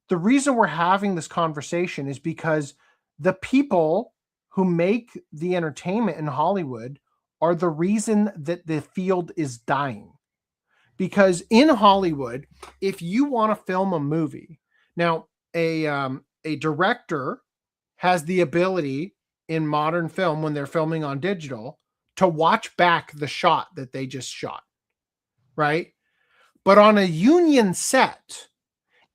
The reason we're having this conversation is because the people who make the entertainment in Hollywood are the reason that the field is dying. Because in Hollywood, if you want to film a movie, now a director has the ability in modern film, when they're filming on digital, to watch back the shot that they just shot, right? But on a union set,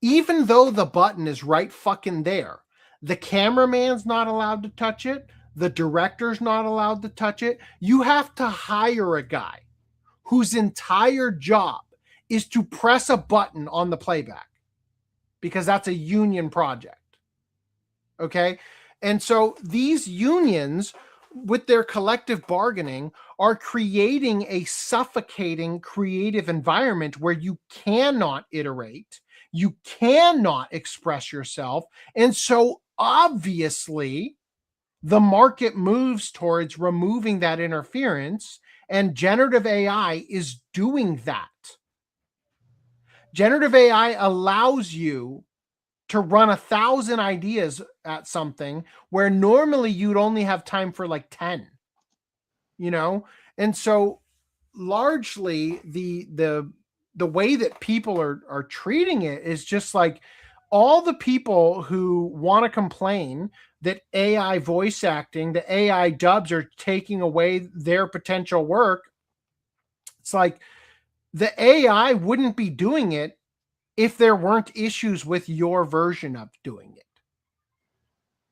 even though the button is right fucking there, the cameraman's not allowed to touch it, the director's not allowed to touch it. You have to hire a guy whose entire job is to press a button on the playback, because that's a union project. Okay? And so these unions, with their collective bargaining, are creating a suffocating creative environment where you cannot iterate, you cannot express yourself. And so obviously the market moves towards removing that interference, and generative AI is doing that. Generative AI allows you to run 1,000 ideas at something where normally you'd only have time for like 10, And so largely the way that people are treating it is just like all the people who want to complain that AI voice acting, the AI dubs are taking away their potential work. It's like the AI wouldn't be doing it if there weren't issues with your version of doing it.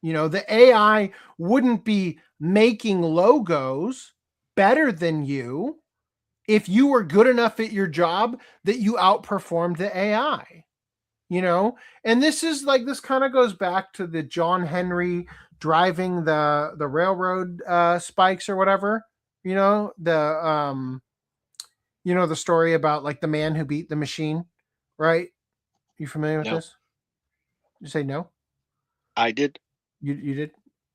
The AI wouldn't be making logos better than you if you were good enough at your job that you outperformed the AI. And this is like, this kind of goes back to the John Henry driving the railroad spikes or whatever, the story about like the man who beat the machine, right? You familiar with this? Did you say no? I did. You did?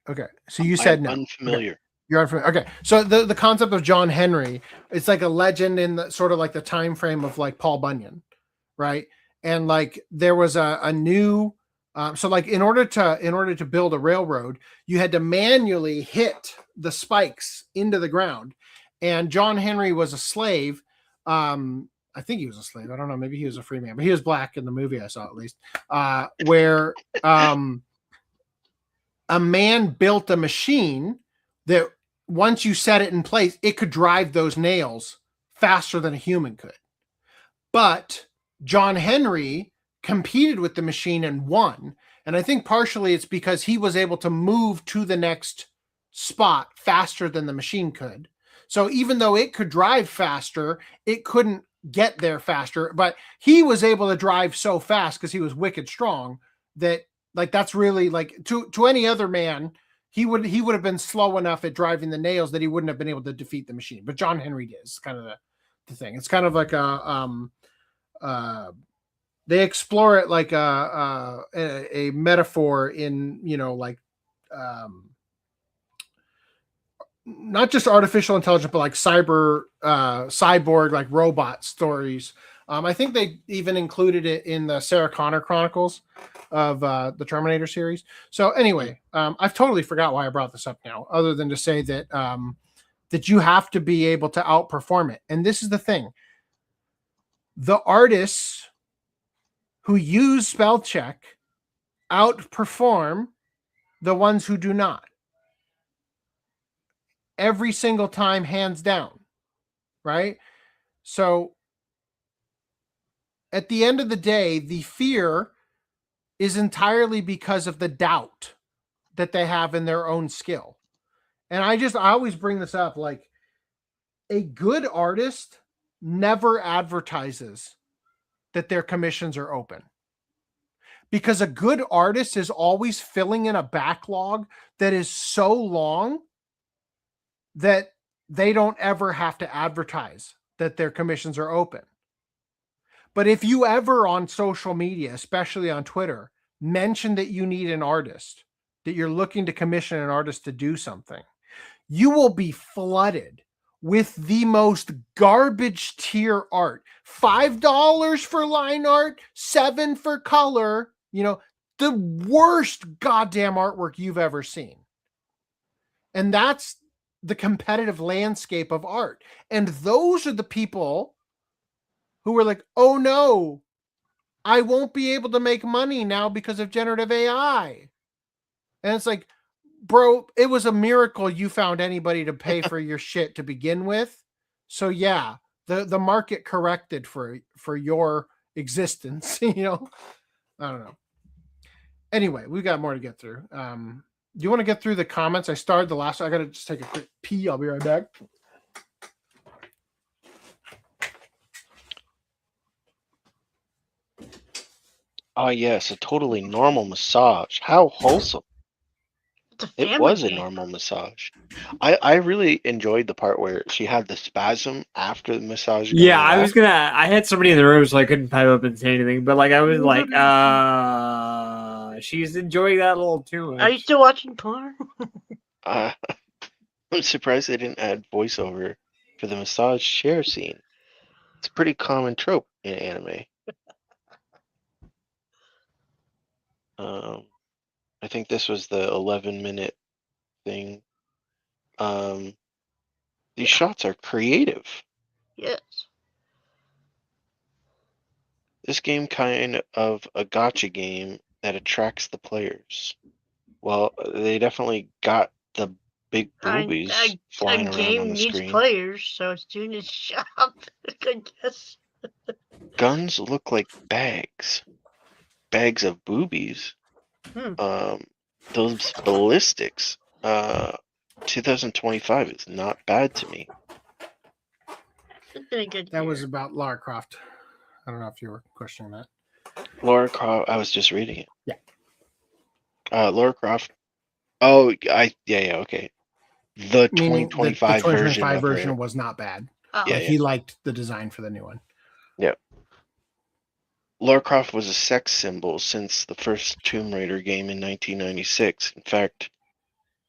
Okay. So you said no. Unfamiliar. Okay. You're unfamiliar. Okay. So the concept of John Henry, it's like a legend in the sort of like the time frame of like Paul Bunyan, right? And like there was a new so like in order to build a railroad, you had to manually hit the spikes into the ground. And John Henry was a slave. I think he was a slave. I don't know. Maybe he was a free man, but he was black in the movie I saw, at least, where a man built a machine that once you set it in place, it could drive those nails faster than a human could. But John Henry competed with the machine and won. And I think partially it's because he was able to move to the next spot faster than the machine could. So even though it could drive faster, it couldn't get there faster, but he was able to drive so fast because he was wicked strong that like that's really like to any other man, he would have been slow enough at driving the nails that he wouldn't have been able to defeat the machine. But John Henry did. It's kind of the thing. It's kind of like they explore it like a metaphor in not just artificial intelligence, but like cyborg, like robot stories. I think they even included it in the Sarah Connor Chronicles of the Terminator series. So anyway, I've totally forgot why I brought this up now, other than to say that that you have to be able to outperform it. And this is the thing. The artists who use spell check outperform the ones who do not. Every single time, hands down, right? So at the end of the day, the fear is entirely because of the doubt that they have in their own skill. And I always bring this up, like a good artist never advertises that their commissions are open. Because a good artist is always filling in a backlog that is so long that they don't ever have to advertise that their commissions are open. But if you ever on social media, especially on Twitter, mention that you need an artist, that you're looking to commission an artist to do something, you will be flooded with the most garbage tier art. $5 for line art, $7 for color, the worst goddamn artwork you've ever seen. And that's the competitive landscape of art. And those are the people who are like, oh no, I won't be able to make money now because of generative AI. And it's like, bro, it was a miracle you found anybody to pay for your shit to begin with. So yeah, the market corrected for your existence, I don't know. Anyway, we've got more to get through. Do you want to get through the comments? I started the last one. I got to just take a quick pee. I'll be right back. Oh, yes, a totally normal massage. How wholesome. It was a normal massage. I really enjoyed the part where she had the spasm after the massage. Yeah, I had somebody in the room, so I couldn't pipe up and say anything, but like I was like, She's enjoying that a little too much. Are you still watching porn? I'm surprised they didn't add voiceover for the massage chair scene. It's a pretty common trope in anime. I think this was the 11-minute thing. These shots are creative. Yes. This game kind of a gotcha game that attracts the players. Well, they definitely got the big boobies flying around game on the needs screen. players, so it's doing its job, I guess. Guns look like bags. Bags of boobies. Those ballistics. 2025 is not bad to me. It's been a good That year. was about Lara Croft. I don't know if you were questioning that. Lara Croft, I was just reading it. Yeah. Lara Croft. Oh, yeah, okay. The Meaning 2025 the 2025 version, version was not bad. Oh. Yeah, He liked the design for the new one. Yeah. Lara Croft was a sex symbol since the first Tomb Raider game in 1996. In fact,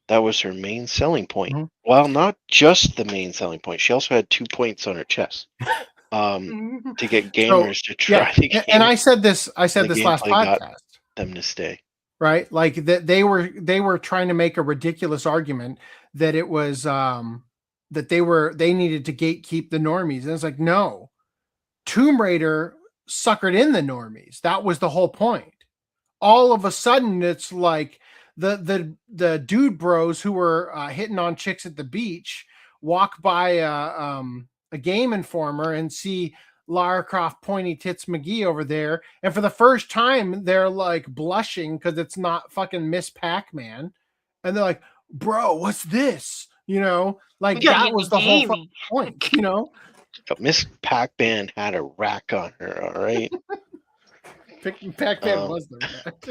that was her main selling point. Mm-hmm. Well, not just the main selling point. She also had 2 points on her chest. To get gamers to try the game. And I said this last podcast. Got them to stay. Right? Like that they were trying to make a ridiculous argument that it was that they needed to gatekeep the normies. And it's like, no. Tomb Raider suckered in the normies. That was the whole point. All of a sudden it's like the dude bros who were hitting on chicks at the beach walk by a Game Informer and see Lara Croft pointy tits McGee over there, and for the first time they're like blushing because it's not fucking Miss Pac-Man, and they're like, bro, what's this? You know, like that was the whole point, you know. Miss Pac-Man had a rack on her, all right. Pac-Man was the rack.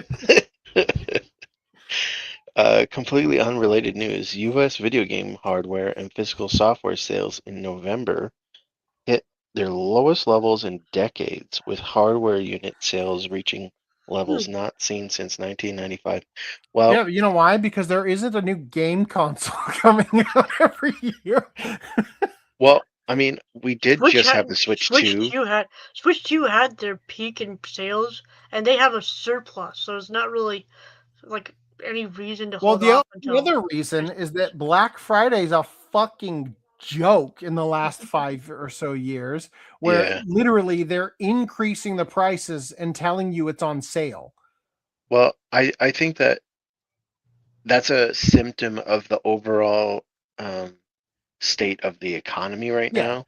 Completely unrelated news. US video game hardware and physical software sales in November hit their lowest levels in decades, with hardware unit sales reaching levels not seen since 1995. Well, yeah, you know why? Because there isn't a new game console coming out every year. Well, I mean, we did just have the Switch 2. Switch 2 had their peak in sales, and they have a surplus, so it's not really like any reason to hold off until... the other reason is that Black Friday is a fucking joke in the last 5 or so years, where literally they're increasing the prices and telling you it's on sale. Well, I think that's a symptom of the overall state of the economy right now.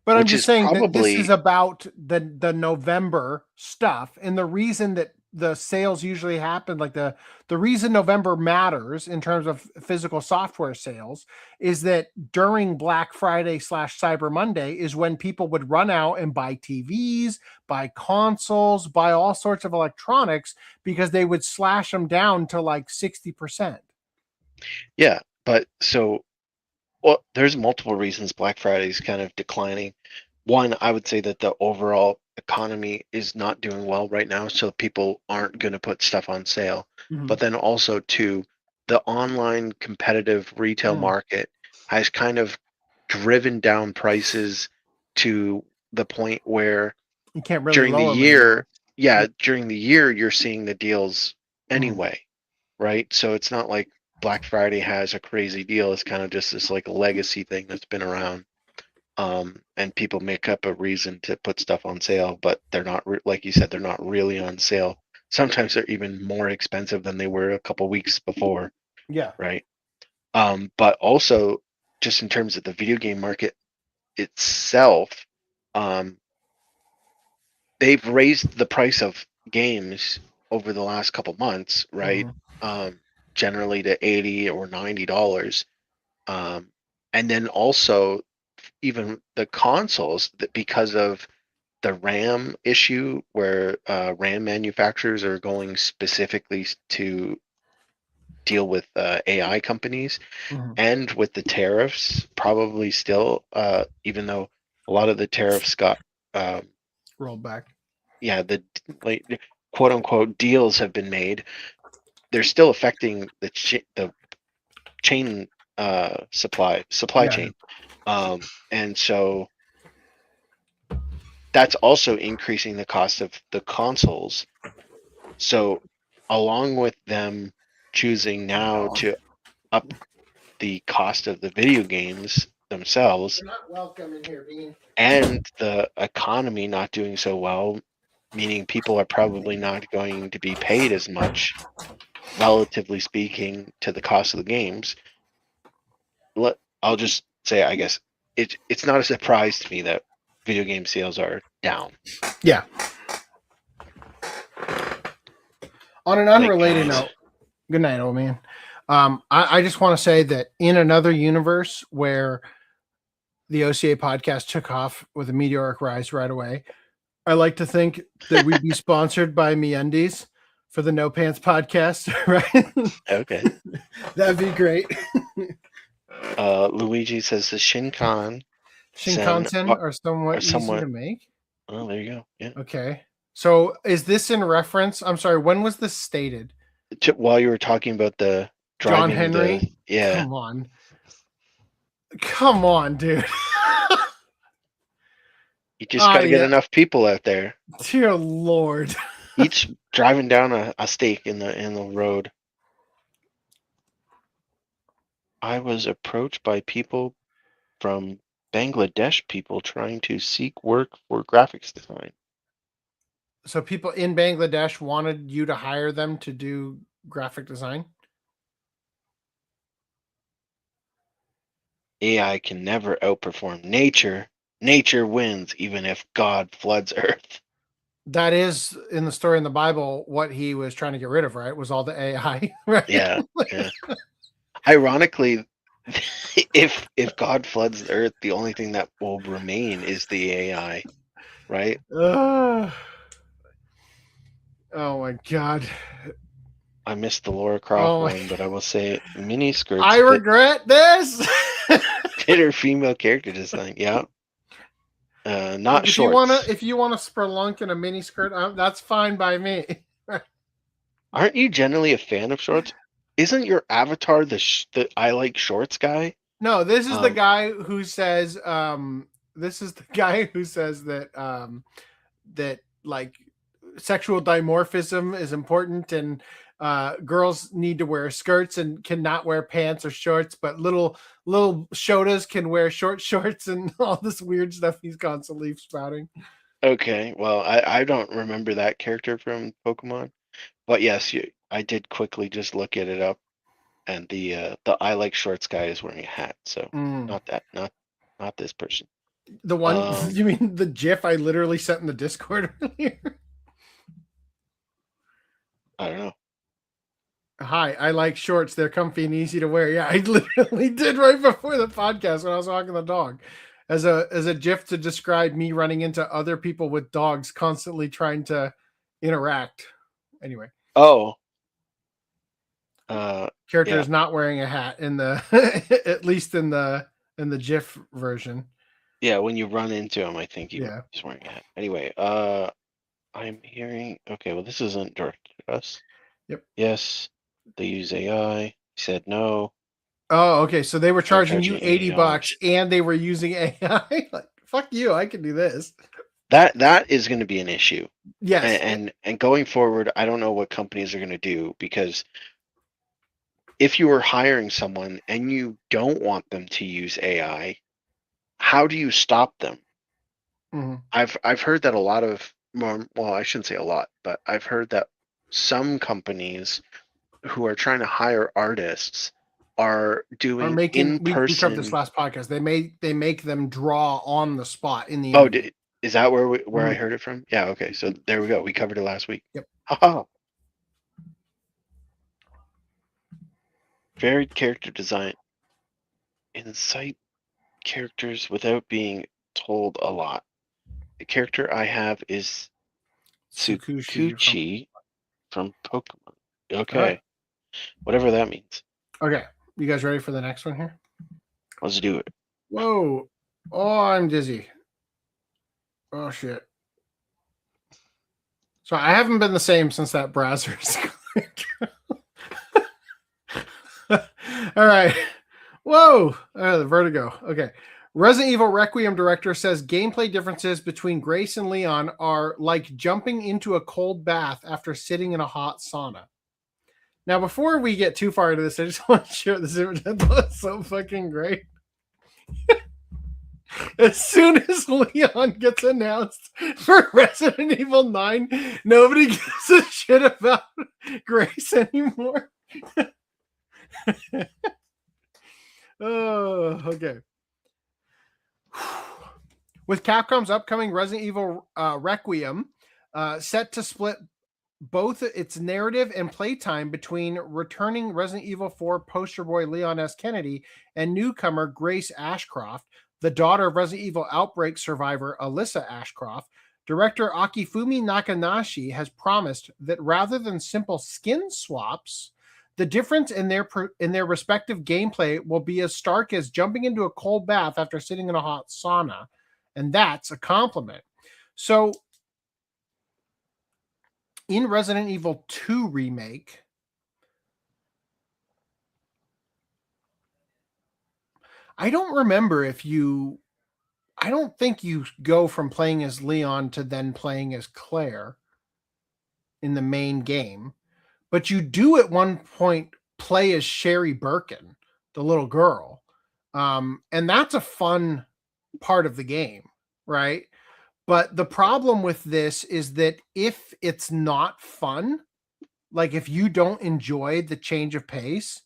But I'm just saying that this is about the November stuff, and the reason that the sales usually happen, like the reason November matters in terms of physical software sales, is that during Black Friday / Cyber Monday is when people would run out and buy TVs, buy consoles, buy all sorts of electronics, because they would slash them down to like 60%. Yeah, but there's multiple reasons Black Friday is kind of declining. One, I would say that the overall economy is not doing well right now, so people aren't going to put stuff on sale. Mm-hmm. But then also, two, the online competitive retail market has kind of driven down prices to the point where you can't really during the year, during the year, you're seeing the deals anyway, right? So it's not like Black Friday has a crazy deal. It's kind of just this like legacy thing that's been around. And people make up a reason to put stuff on sale, but they're not, like you said, they're not really on sale. Sometimes they're even more expensive than they were a couple weeks before. Yeah. Right. But also, just in terms of the video game market itself, they've raised the price of games over the last couple months, right? Generally to $80 or $90. And then also, even the consoles, that because of the RAM issue, where RAM manufacturers are going specifically to deal with AI companies, and with the tariffs, probably still, even though a lot of the tariffs got rolled back. Yeah, quote unquote deals have been made, they're still affecting the chain supply chain. And so that's also increasing the cost of the consoles. So along with them choosing now to up the cost of the video games themselves, You're not welcome in here, Bean. and the economy not doing so well, meaning people are probably not going to be paid as much, relatively speaking, to the cost of the games. I'll just say, I guess it's not a surprise to me that video game sales are down. Yeah. On an unrelated note, good night, old man. I just want to say that in another universe where the OCA podcast took off with a meteoric rise right away, I like to think that we'd be sponsored by MeUndies for the No Pants podcast, right? Okay. That'd be great. Luigi says the Shinkansen are somewhat easy to make. Oh, there you go. Yeah. Okay. So is this in reference? I'm sorry. When was this stated? While you were talking about the John Henry? Yeah. Come on, dude. You just got to get enough people out there. Dear Lord. Each driving down a stake in the road. I was approached by people from Bangladesh people trying to seek work for graphics design. So people in Bangladesh wanted you to hire them to do graphic design? AI can never outperform nature. Nature wins even if God floods Earth. That is, in the story in the Bible, what he was trying to get rid of, right? Was all the AI, right? Yeah. Yeah. Ironically, if God floods the Earth, the only thing that will remain is the AI, right? Oh my God. I missed the Laura Croft one, but I will say mini skirts. I regret this. Fit her female character design. Yeah. Not if shorts. If you want to spelunk in a mini skirt, that's fine by me. Aren't you generally a fan of shorts? Isn't your avatar the I like shorts guy? No, this is the guy who says that that like sexual dimorphism is important and girls need to wear skirts and cannot wear pants or shorts, but little shotas can wear short shorts and all this weird stuff he's constantly spouting. Okay, well, I don't remember that character from Pokemon, but yes, I did quickly just look it up, and the I like shorts guy is wearing a hat, so not this person. The one you mean the GIF I literally sent in the Discord earlier? I don't know. Hi, I like shorts. They're comfy and easy to wear. Yeah, I literally did right before the podcast when I was walking the dog. As a GIF to describe me running into other people with dogs constantly trying to interact. Anyway. Oh. Character is not wearing a hat in the at least in the GIF version. Yeah, when you run into him, I think he's wearing a hat. Anyway, I'm hearing. Okay, well, this isn't directed at us. Yep. Yes, they use AI. He said no. Oh, okay. So they were charging you $80 and they were using AI. Like, fuck you! I can do this. That is going to be an issue. Yes. And going forward, I don't know what companies are going to do, because if you are hiring someone and you don't want them to use AI, how do you stop them? Mm-hmm. I've heard that a lot of, well, I shouldn't say a lot, but I've heard that some companies who are trying to hire artists are doing in-person. We covered this last podcast. They make them draw on the spot in the. Is that where I heard it from? Yeah. Okay. So there we go. We covered it last week. Yep. Haha. Varied character design. Incite characters without being told a lot. The character I have is Tsukuchi from Pokemon. Okay. Right. Whatever that means. Okay. You guys ready for the next one here? Let's do it. Whoa. Oh, I'm dizzy. Oh, shit. So I haven't been the same since that Brazzers. All right. Whoa. The vertigo. Okay. Resident Evil Requiem director says gameplay differences between Grace and Leon are like jumping into a cold bath after sitting in a hot sauna. Now, before we get too far into this, I just want to share this. That's so fucking great. As soon as Leon gets announced for Resident Evil 9, nobody gives a shit about Grace anymore. Oh, okay. With Capcom's upcoming Resident Evil Requiem set to split both its narrative and playtime between returning Resident Evil 4 poster boy Leon S. Kennedy and newcomer Grace Ashcroft, the daughter of Resident Evil Outbreak survivor Alyssa Ashcroft, director Akifumi Nakanashi has promised that rather than simple skin swaps, the difference in their respective gameplay will be as stark as jumping into a cold bath after sitting in a hot sauna, and that's a compliment. So, in Resident Evil 2 Remake, I don't remember I don't think you go from playing as Leon to then playing as Claire in the main game, but you do at one point play as Sherry Birkin, the little girl. And that's a fun part of the game, right? But the problem with this is that if it's not fun, like if you don't enjoy the change of pace,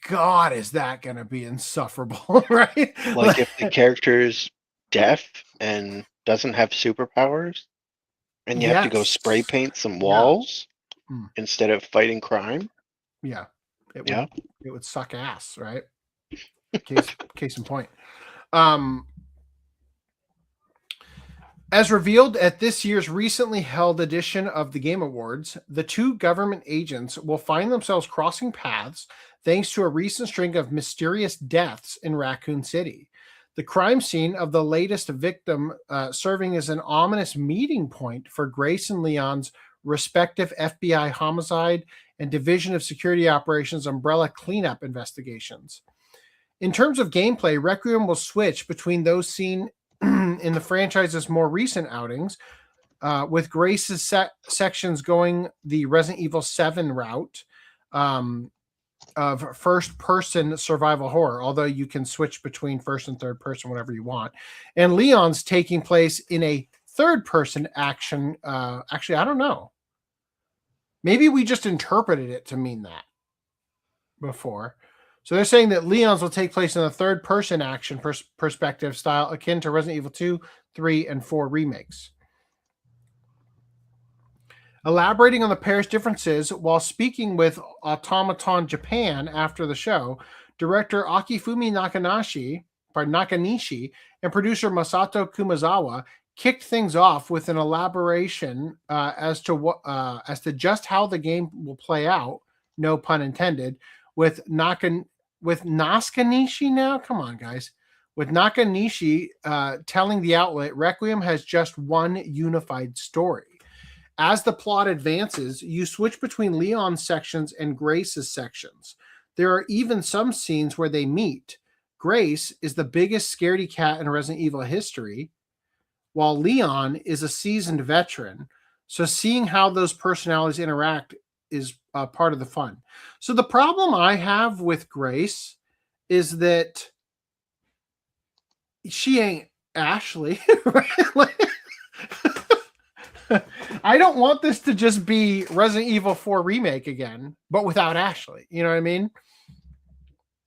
God, is that going to be insufferable, right? Like if the character's deaf and doesn't have superpowers, and you have to go spray paint some walls instead of fighting crime. Yeah. It would suck ass, right? Case in point. As revealed at this year's recently held edition of the Game Awards, the two government agents will find themselves crossing paths thanks to a recent string of mysterious deaths in Raccoon City. The crime scene of the latest victim serving as an ominous meeting point for Grace and Leon's respective FBI homicide and Division of Security Operations umbrella cleanup investigations. In terms of gameplay, Requiem will switch between those seen in the franchise's more recent outings, with Grace's sections going the Resident Evil 7 route of first-person survival horror, although you can switch between first and third person whenever you want. And Leon's taking place in a third-person action. Actually, I don't know. Maybe we just interpreted it to mean that before. So they're saying that Leon's will take place in a third-person action perspective style akin to Resident Evil 2, 3, and 4 remakes. Elaborating on the pair's differences while speaking with Automaton Japan after the show, director Akifumi Nakanishi and producer Masato Kumazawa kicked things off with an elaboration as to just how the game will play out, no pun intended, with Nakanishi now? Come on, guys. With Nakanishi telling the outlet, Requiem has just one unified story. As the plot advances, you switch between Leon's sections and Grace's sections. There are even some scenes where they meet. Grace is the biggest scaredy cat in Resident Evil history, while Leon is a seasoned veteran. So seeing how those personalities interact is part of the fun. So the problem I have with Grace is that she ain't Ashley, right? I don't want this to just be Resident Evil 4 remake again, but without Ashley. You know what I mean?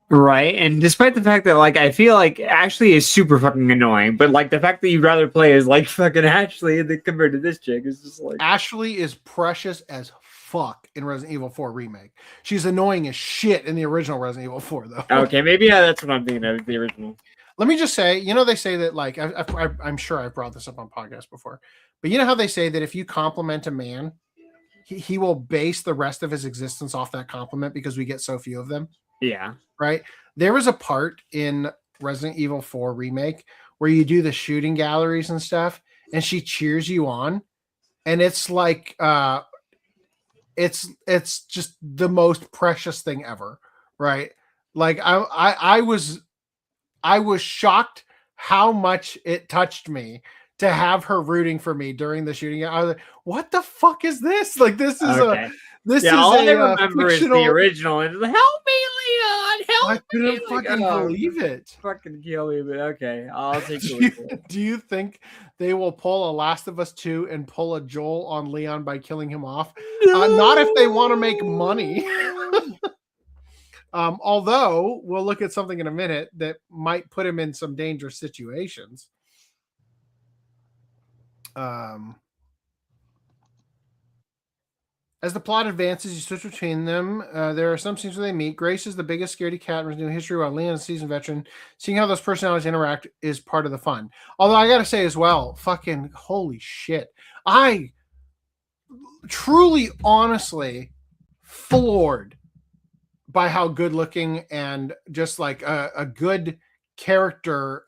Right. And despite the fact that, like, I feel like Ashley is super fucking annoying, but, like, the fact that you'd rather play as, like, fucking Ashley compared to this chick is just like... Ashley is precious as fuck in Resident Evil 4 remake. She's annoying as shit in the original Resident Evil 4, though. Okay, maybe that's what I'm thinking of, the original. Let me just say, they say that, like, I'm sure I've brought this up on podcasts before, but you know how they say that if you compliment a man, he will base the rest of his existence off that compliment because we get so few of them? Yeah. Right? There was a part in Resident Evil 4 remake where you do the shooting galleries and stuff, and she cheers you on, and it's like it's just the most precious thing ever, right? Like I was shocked how much it touched me to have her rooting for me during the shooting. I was like, what the fuck is this? Like, this is Okay. this Yeah, is all I a remember is fictional. the original. And help me, Leon! Help I me! couldn't fucking believe it. Fucking kill me, but okay, I'll take Do you think they will pull a Last of Us 2 and pull a Joel on Leon by killing him off? Not if they want to make money. Although we'll look at something in a minute that might put him in some dangerous situations. As the plot advances, you switch between them. There are some scenes where they meet. Grace is the biggest scaredy cat in history, while Leon is a seasoned veteran. Seeing how those personalities interact is part of the fun. Although I gotta say as well, fucking holy shit. I truly, honestly, floored by how good looking and just like a good character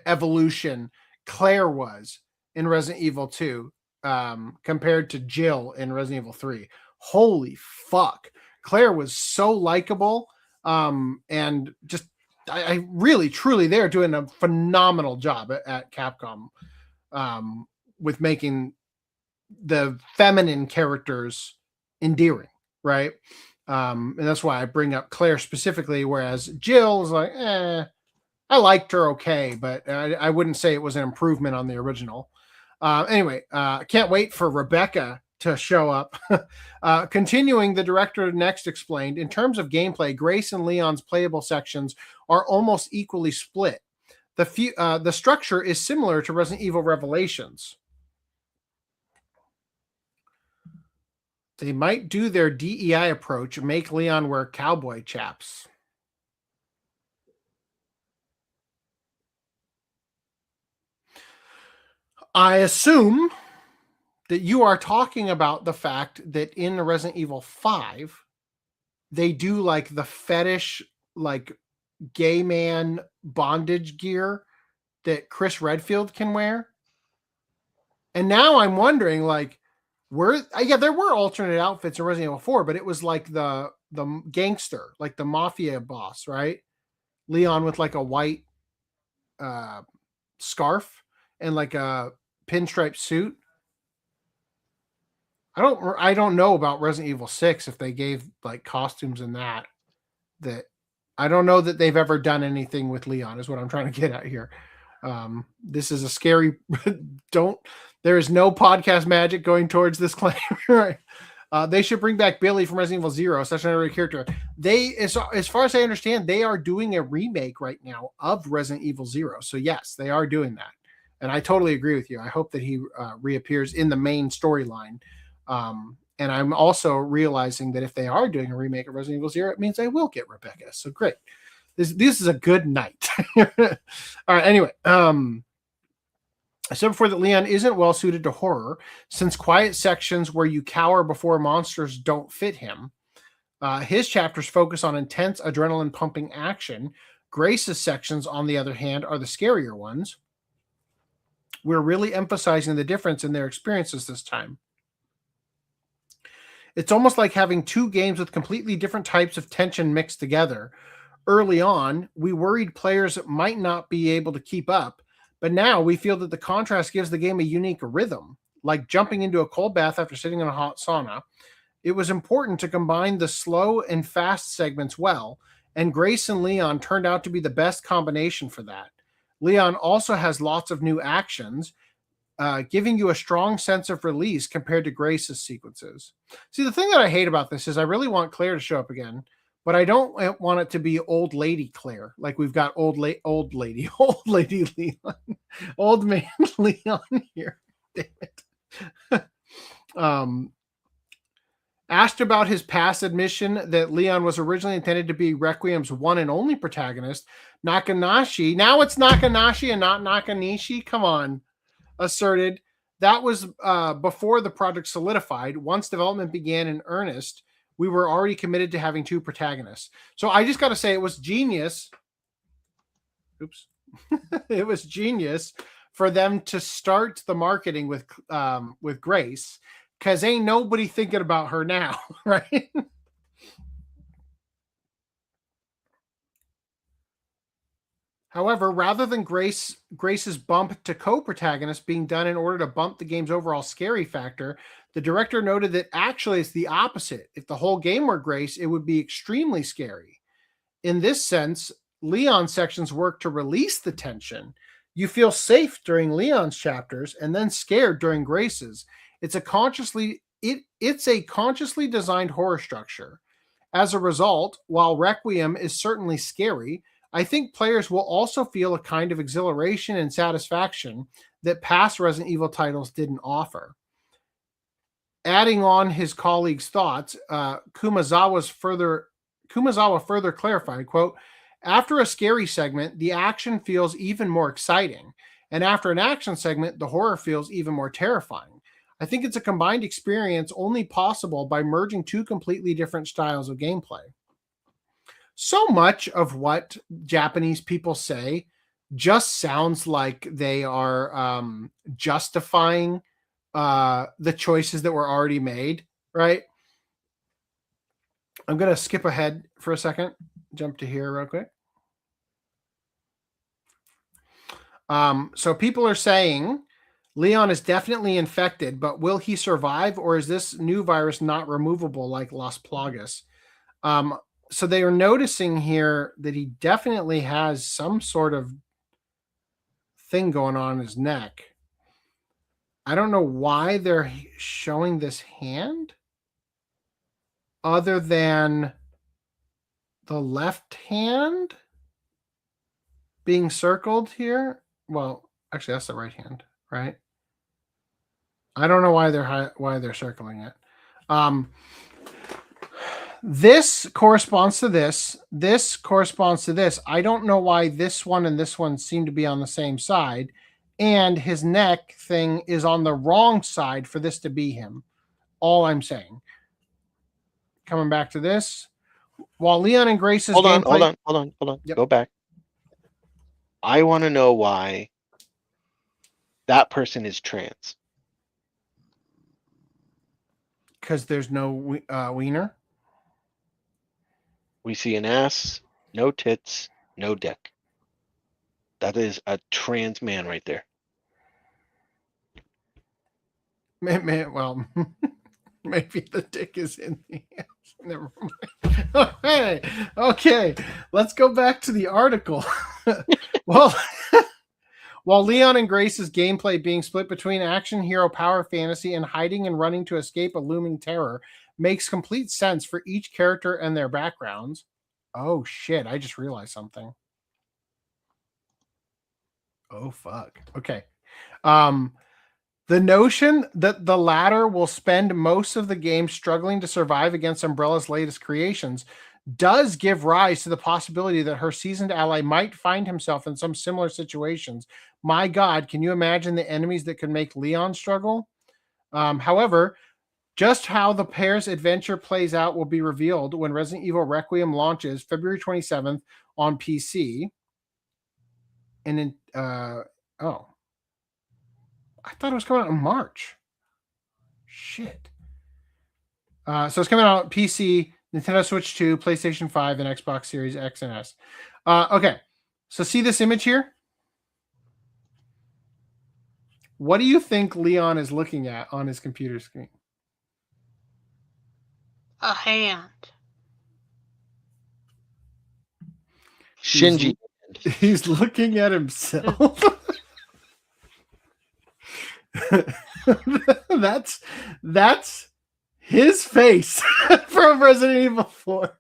evolution Claire was in Resident Evil 2 compared to Jill in Resident Evil 3. Holy fuck. Claire was so likable, and just I really truly, they're doing a phenomenal job at Capcom with making the feminine characters endearing, right? And that's why I bring up Claire specifically, whereas Jill is like, I liked her okay, but I wouldn't say it was an improvement on the original. Anyway, can't wait for Rebecca to show up. Continuing, the director next explained, in terms of gameplay, Grace and Leon's playable sections are almost equally split. The structure is similar to Resident Evil Revelations. They might do their DEI approach and make Leon wear cowboy chaps. I assume that you are talking about the fact that in Resident Evil 5, they do like the fetish, like gay man bondage gear that Chris Redfield can wear. And now I'm wondering, like, there were alternate outfits in Resident Evil 4, but it was like the gangster, like the mafia boss, right? Leon with like a white scarf and like a pinstripe suit. I don't know about Resident Evil 6 if they gave like costumes in that I don't know that they've ever done anything with Leon, is what I'm trying to get at here. This is a scary there is no podcast magic going towards this claim. Right? They should bring back Billy from Resident Evil 0, such an underrated character. As far as I understand, they are doing a remake right now of Resident Evil 0. So yes, they are doing that. And I totally agree with you. I hope that he reappears in the main storyline. And I'm also realizing that if they are doing a remake of Resident Evil 0, it means they will get Rebecca. So great. This is a good night. All right. Anyway, I said before that Leon isn't well suited to horror, since quiet sections where you cower before monsters don't fit him. His chapters focus on intense adrenaline pumping action. Grace's sections, on the other hand, are the scarier ones. We're really emphasizing the difference in their experiences this time. It's almost like having two games with completely different types of tension mixed together. Early on, we worried players might not be able to keep up, but now we feel that the contrast gives the game a unique rhythm, like jumping into a cold bath after sitting in a hot sauna. It was important to combine the slow and fast segments well, and Grace and Leon turned out to be the best combination for that. Leon also has lots of new actions, giving you a strong sense of release compared to Grace's sequences. See, the thing that I hate about this is I really want Claire to show up again, but I don't want it to be old lady Claire. Like we've got old lady Leon, old man Leon here. Damn it. Asked about his past admission that Leon was originally intended to be Requiem's one and only protagonist, Nakanashi. Now it's Nakanashi and not Nakanishi. Come on. Asserted that was before the project solidified. Once development began in earnest, we were already committed to having two protagonists. So I just got to say it was genius. Oops. It was genius for them to start the marketing with Grace, because ain't nobody thinking about her now, right? However, rather than Grace's bump to co-protagonist being done in order to bump the game's overall scary factor, the director noted that actually it's the opposite. If the whole game were Grace, it would be extremely scary. In this sense, Leon sections work to release the tension. You feel safe during Leon's chapters and then scared during Grace's. It's a consciously designed horror structure. As a result, while Requiem is certainly scary, I think players will also feel a kind of exhilaration and satisfaction that past Resident Evil titles didn't offer. Adding on his colleague's thoughts, Kumazawa further clarified, quote, after a scary segment, the action feels even more exciting. And after an action segment, the horror feels even more terrifying. I think it's a combined experience only possible by merging two completely different styles of gameplay. So much of what Japanese people say just sounds like they are justifying the choices that were already made, right? I'm going to skip ahead for a second, jump to here real quick. So people are saying Leon is definitely infected, but will he survive, or is this new virus not removable like Las Plagas? So they are noticing here that he definitely has some sort of thing going on in his neck. I don't know why they're showing this hand other than the left hand being circled here. Well, actually, that's the right hand, right? I don't know why they're circling it. This corresponds to this. This corresponds to this. I don't know why this one and this one seem to be on the same side. And his neck thing is on the wrong side for this to be him. All I'm saying. Coming back to this. While Leon and Grace's Hold on. Yep. Go back. I want to know why that person is trans. Because there's no wiener. We see an ass, no tits, no dick. That is a trans man right there. Well, maybe the dick is in the ass. Never mind. Okay. Let's go back to the article. Well, while Leon and Grace's gameplay being split between action hero power fantasy and hiding and running to escape a looming terror makes complete sense for each character and their backgrounds. Oh shit, I just realized something. Oh fuck. Okay. The notion that the latter will spend most of the game struggling to survive against Umbrella's latest creations does give rise to the possibility that her seasoned ally might find himself in some similar situations. My God, can you imagine the enemies that could make Leon struggle? However, just how the pair's adventure plays out will be revealed when Resident Evil Requiem launches February 27th on PC. And in, I thought it was coming out in March. Shit. So it's coming out on PC, Nintendo Switch 2, PlayStation 5, and Xbox Series X and S. Okay. So see this image here? What do you think Leon is looking at on his computer screen? A hand. Shinji. He's looking at himself. That's his face from Resident Evil 4.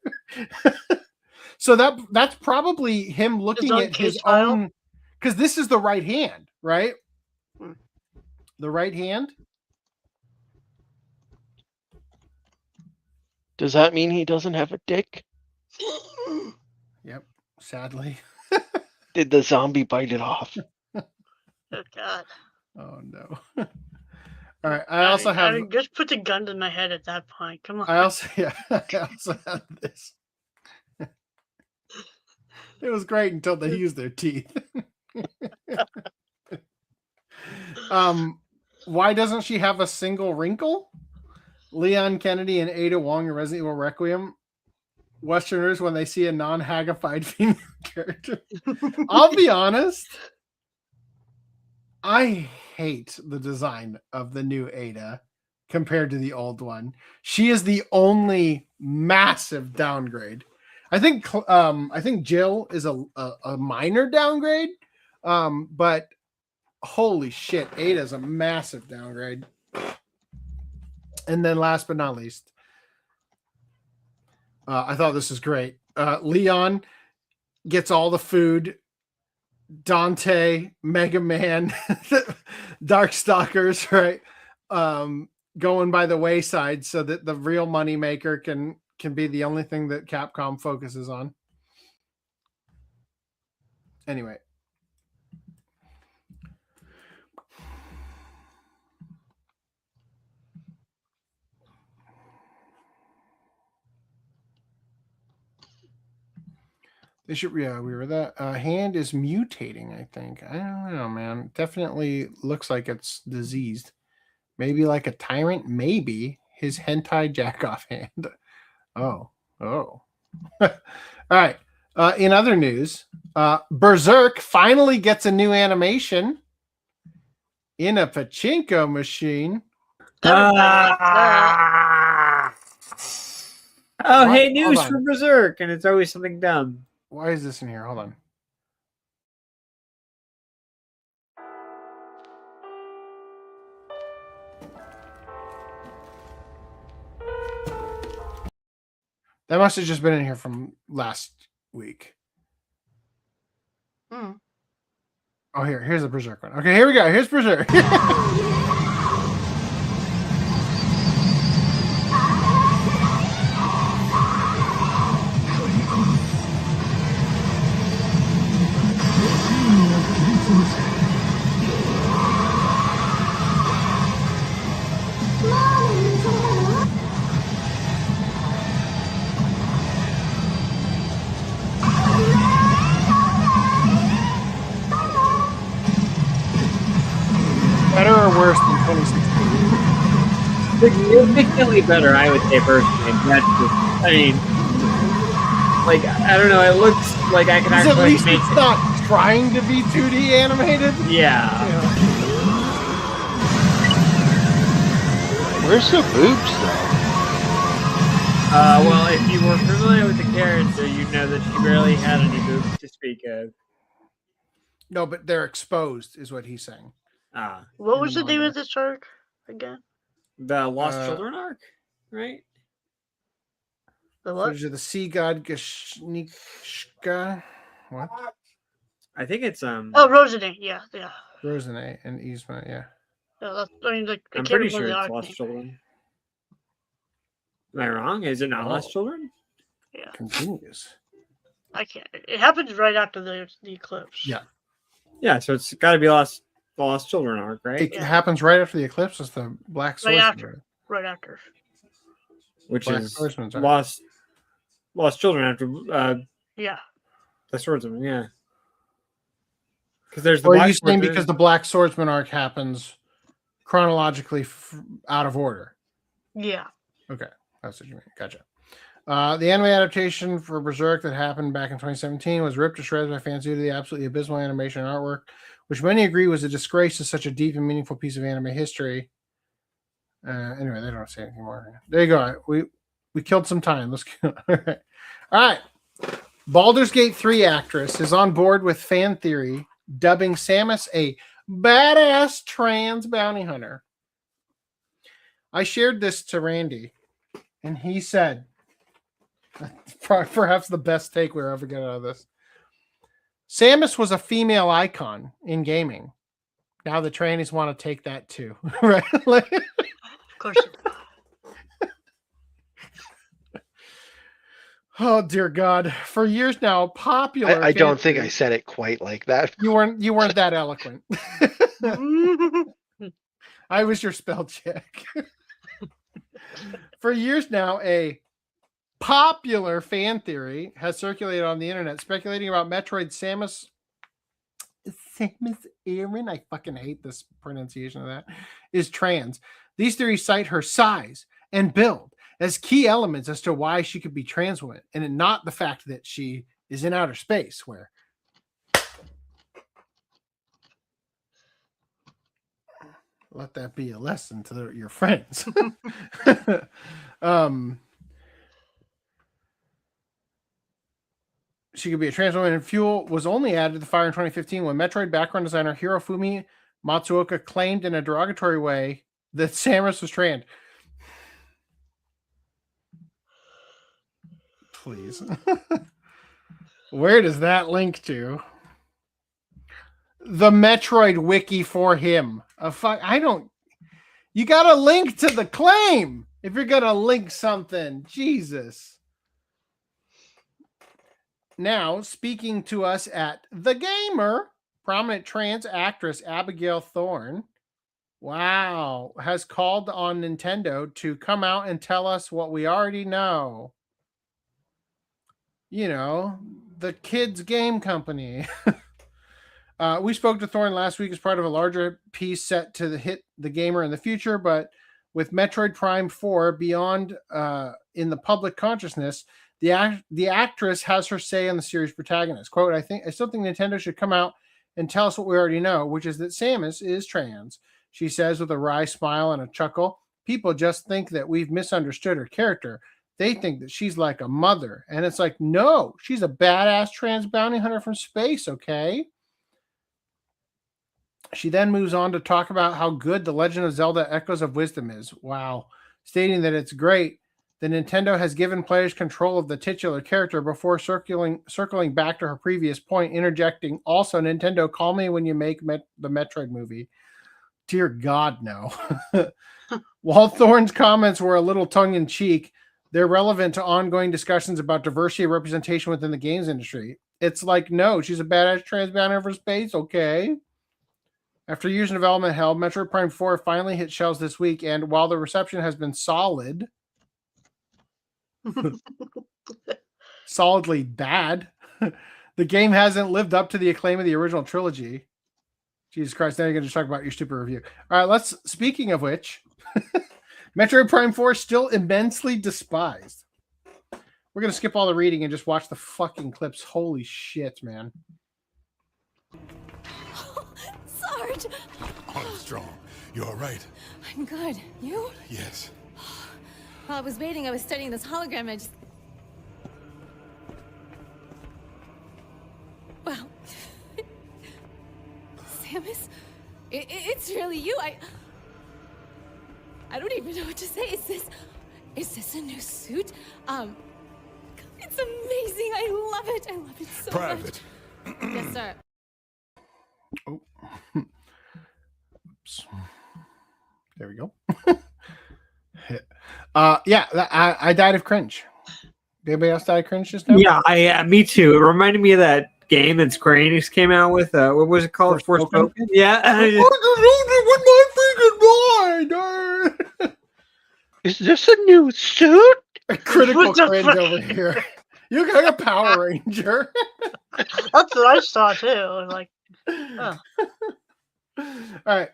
So that's probably him looking at his own, because this is the right hand, right? The right hand. Does that mean he doesn't have a dick? Yep, sadly. Did the zombie bite it off? Oh God. Oh no. All right. I also have just put the gun to my head at that point. Come on. I also have this. It was great until they used their teeth. Why doesn't she have a single wrinkle? Leon Kennedy and Ada Wong in Resident Evil Requiem. Westerners, when they see a non-haggified female character. I'll be honest. I hate the design of the new Ada compared to the old one. She is the only massive downgrade. I think Jill is a minor downgrade, but holy shit, Ada is a massive downgrade. And then last but not least, I thought this was great. Leon gets all the food. Dante, Mega Man, Darkstalkers, right? Going by the wayside so that the real moneymaker can be the only thing that Capcom focuses on. Anyway. They should, yeah, we were that. Hand is mutating, I think. I don't know, man. Definitely looks like it's diseased. Maybe like a tyrant. Maybe his hentai jack-off hand. Oh. All right. In other news, Berserk finally gets a new animation in a pachinko machine. Oh, hey, news from Berserk, and it's always something dumb. Why is this in here? Hold on. That must have just been in here from last week. Oh, here's the Berserk one. Okay, here we go. Here's Berserk. Better or worse than 2016? Significantly better, I would say, personally. That's just, I mean, like, I don't know, it looks like I can actually at least make it's not trying to be 2D animated. Yeah. Where's the boobs, though? Well, if you were familiar with the character, you'd know that she barely had any boobs to speak of. No, but they're exposed, is what he's saying. What was the name of this arc again? The Lost Children arc, right? The what? Footage of the Sea God Gashnika. What? I think it's Oh, Rosinate, yeah. Rosinate and Yzma, yeah. That's, I mean, like, I'm pretty sure it's Lost Children. Am I wrong? Is it not Lost Children? Yeah. Continues. I can't. It happens right after the eclipse. Yeah. Yeah, so it's got to be the Lost Children arc, right? It happens right after the eclipse. It's the Black Swordsman. Right after. Which Black is Swordsman's Lost Children after yeah. The Swordsman, yeah. Because there's the Or are Black you saying Swordsman. because the Black Swordsman arc happens chronologically out of order? Yeah. Okay, that's what you mean. Gotcha. The anime adaptation for Berserk that happened back in 2017 was ripped to shreds by fans due to the absolutely abysmal animation and artwork, which many agree was a disgrace to such a deep and meaningful piece of anime history. Anyway, they don't say anything more. There you go. We killed some time. Let's go. All right. Baldur's Gate 3 actress is on board with Fan Theory, dubbing Samus a badass trans bounty hunter. I shared this to Randy, and he said, perhaps the best take we'll ever get out of this. Samus was a female icon in gaming. Now the trannies want to take that too, right? Of course. Oh dear God! For years now, popular. I don't think I said it quite like that. You weren't that eloquent. I was your spell check. For years now, a popular fan theory has circulated on the internet speculating about Metroid Samus Samus Aran, I fucking hate this pronunciation of that, is trans. These theories cite her size and build as key elements as to why she could be trans woman, and not the fact that she is in outer space, where let that be a lesson to your friends. She could be a trans woman, and fuel was only added to the fire in 2015 when Metroid background designer Hirofumi Matsuoka claimed in a derogatory way that Samus was trans. Please. Where does that link to? The Metroid wiki for him. You gotta link to the claim if you're gonna link something. Jesus. Now, speaking to us at The Gamer, prominent trans actress Abigail Thorne, has called on Nintendo to come out and tell us what we already know. You know, the kids game company. We spoke to Thorne last week as part of a larger piece set to hit The Gamer in the future, but with Metroid Prime 4 beyond in the public consciousness, the actress has her say on the series protagonist. Quote, I still think Nintendo should come out and tell us what we already know, which is that Samus is trans. She says with a wry smile and a chuckle, people just think that we've misunderstood her character. They think that she's like a mother. And it's like, no, she's a badass trans bounty hunter from space, okay? She then moves on to talk about how good The Legend of Zelda Echoes of Wisdom is. Wow. Stating that it's great that Nintendo has given players control of the titular character before circling back to her previous point, interjecting, also, Nintendo, call me when you make the Metroid movie. Dear God, no. While Thorne's comments were a little tongue-in-cheek, they're relevant to ongoing discussions about diversity and representation within the games industry. It's like, no, she's a badass trans bounty for space, okay? After years in development hell, Metroid Prime 4 finally hit shelves this week, and while the reception has been solid, solidly bad, the game hasn't lived up to the acclaim of the original trilogy. Jesus Christ, now you're going to talk about your stupid review. All right, speaking of which, Metroid Prime 4 is still immensely despised. We're going to skip all the reading and just watch the fucking clips. Holy shit, man. Sarge! Armstrong, you all right? I'm good. You? Yes. While I was waiting, I was studying this hologram. I just... Wow. Samus? It's really you. I don't even know what to say. Is this a new suit? It's amazing. I love it. I love it so Private. much. Yes, sir. Oh. Oops. There we go. I died of cringe. Did anybody else die of cringe just now? Yeah, me too. It reminded me of that game that Square Enix came out with. What was it called? Forspoken? Yeah. Is this a new suit? A critical cringe over here. You got a Power Ranger. That's what I saw too. I was like, oh. All right.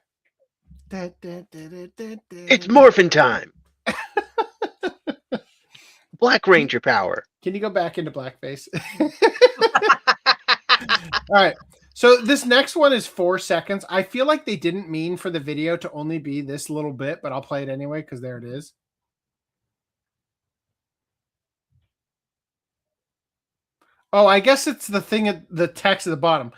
It's morphin' time. Black Ranger power. Can you go back into blackface? All right. So this next one is 4 seconds. I feel like they didn't mean for the video to only be this little bit, but I'll play it anyway because there it is. Oh, I guess it's the thing at the text at the bottom.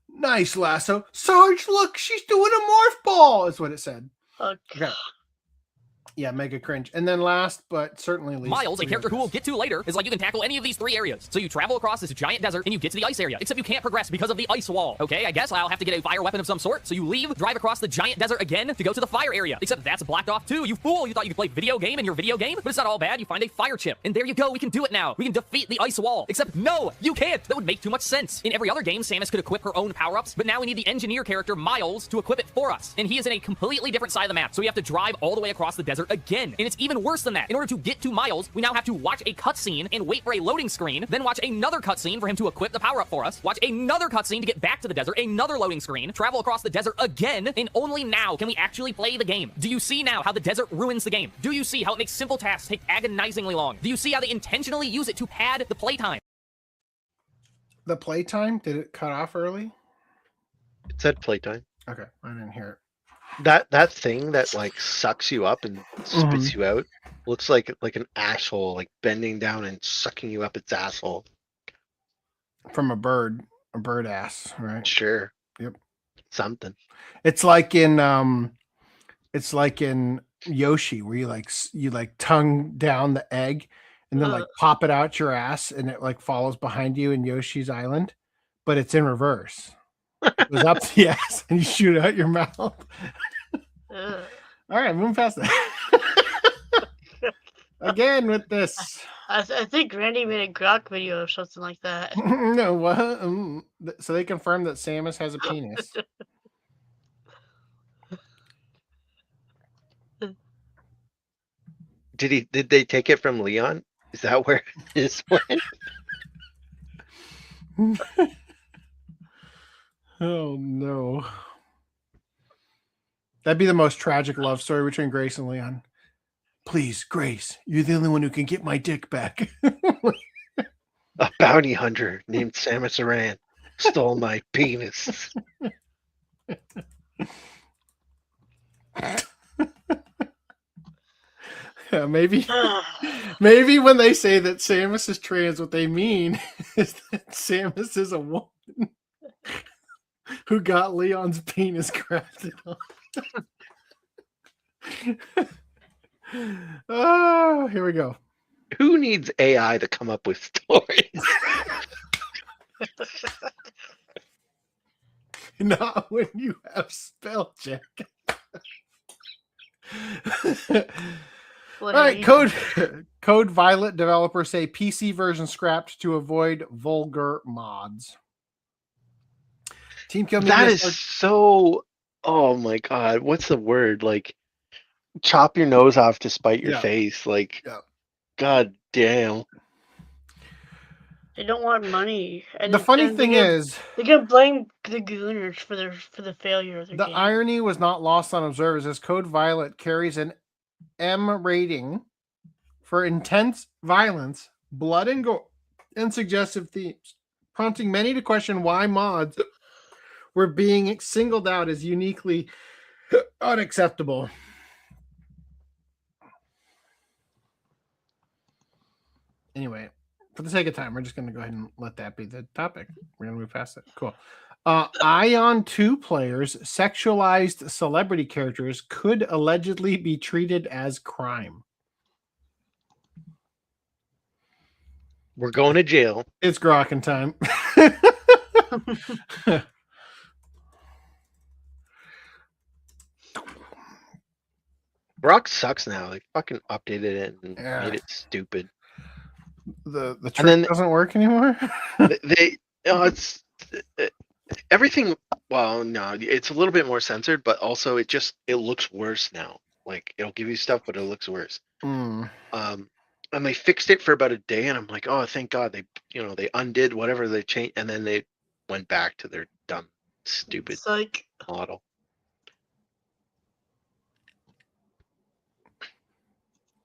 Nice lasso. Sarge, look, she's doing a morph ball, is what it said. Okay. Yeah, mega cringe. And then last, but certainly least, Miles, a character who we'll get to later, is like you can tackle any of these 3 areas. So you travel across this giant desert and you get to the ice area, except you can't progress because of the ice wall. Okay, I guess I'll have to get a fire weapon of some sort. So you leave, drive across the giant desert again to go to the fire area, except that's blocked off too. You fool, you thought you could play video game in your video game, but it's not all bad. You find a fire chip, and there you go. We can do it now. We can defeat the ice wall, except no, you can't. That would make too much sense. In every other game, Samus could equip her own power-ups, but now we need the engineer character Miles to equip it for us, and he is in a completely different side of the map. So we have to drive all the way across the desert desert again. And it's even worse than that. In order to get to Miles, we now have to watch a cutscene and wait for a loading screen, then watch another cutscene for him to equip the power-up for us, watch another cutscene to get back to the desert, another loading screen, travel across the desert again, and only now can we actually play the game. Do you see now how the desert ruins the game? Do you see how it makes simple tasks take agonizingly long? Do you see how they intentionally use it to pad the playtime? The playtime? Did it cut off early? It said playtime. Okay, I didn't hear it. That thing that like sucks you up and spits you out looks like an asshole, like bending down and sucking you up its asshole. From a bird ass, right? Sure. Yep. Something. It's like in Yoshi, where you tongue down the egg and then like pop it out your ass, and it like follows behind you in Yoshi's Island, but it's in reverse. It goes up the ass and you shoot out your mouth. All right, moving past that. Again with this. I think Randy made a Grok video or something like that. No, what? So they confirmed that Samus has a penis. Did they take it from Leon? Is that where it went? Oh no. That'd be the most tragic love story between Grace and Leon. Please, Grace, you're the only one who can get my dick back. A bounty hunter named Samus Aran stole my penis. Yeah, maybe when they say that Samus is trans, what they mean is that Samus is a woman who got Leon's penis grafted on. Oh, here we go. Who needs AI to come up with stories? Not when you have spell check. All right, Code Violet developers say PC version scrapped to avoid vulgar mods. Team Kill That is so. Oh my god, what's the word? Like, chop your nose off to spite your face. Like, god damn. They don't want money. And the funny thing is, they're gonna blame the Gooners for the failure of their the game. irony was not lost on observers as Code Violet carries an M rating for intense violence, blood and gore, and suggestive themes, prompting many to question why mods were being singled out as uniquely unacceptable. Anyway, for the sake of time, we're just going to go ahead and let that be the topic. We're going to move past it. Cool. Ion 2 players' sexualized celebrity characters could allegedly be treated as crime. We're going to jail. It's Grokkin time. Grok sucks now. They fucking updated it and made it stupid. The trick doesn't work anymore. It's everything. Well, no, it's a little bit more censored, but also it looks worse now. Like, it'll give you stuff, but it looks worse. And they fixed it for about a day, and I'm like, oh, thank God they undid whatever they changed, and then they went back to their dumb, stupid model.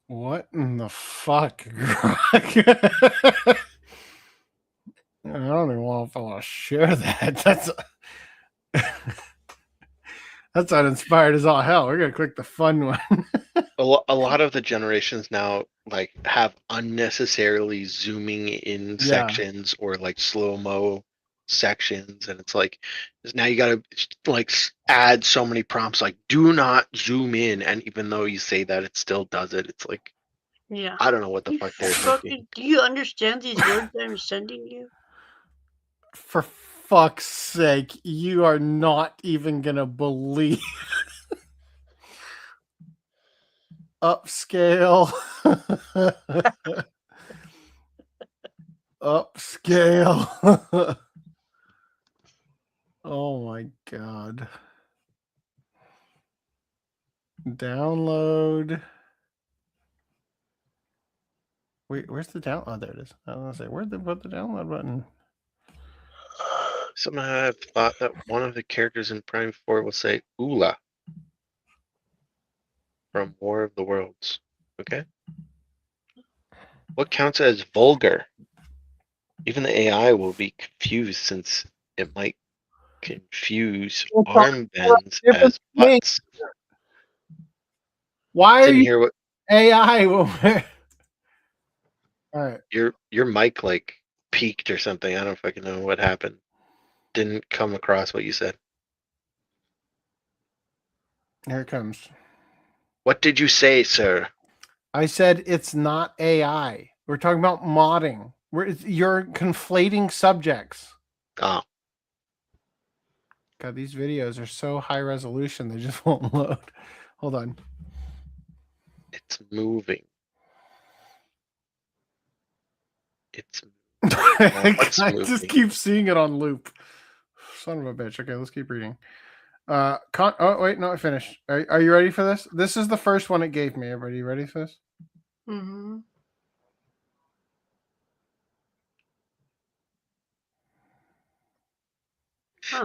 What in the fuck? I don't even want to share that. That's uninspired as all hell. We're gonna click the fun one. A lot of the generations now like have unnecessarily zooming in sections or like slow-mo sections, and it's like now you gotta like add so many prompts like do not zoom in, and even though you say that, it still does it. It's like, I don't know what the fuck they're thinking. Do you understand these words I'm sending you? For fuck's sake, you are not even gonna believe. Upscale. Upscale. Oh my god. Download. Wait, where's the download? Oh, there it is. I was gonna say, where'd they put the download button? Somehow I've thought that one of the characters in Prime 4 will say Ula from War of the Worlds. Okay. What counts as vulgar? Even the AI will be confused since it might confuse armbands as butts. Why are Didn't you hear what AI? All right. your mic like peaked or something. I don't fucking know what happened. Didn't come across what you said. Here it comes. What did you say, sir? I said it's not AI. We're talking about modding. You're conflating subjects. Oh. God, these videos are so high resolution, they just won't load. Hold on. It's moving. It's I just keep seeing it on loop. Son of a bitch. Okay, let's keep reading. Oh, wait, no, I finished. Are you ready for this? This is the first one it gave me. Everybody ready for this? Mm-hmm.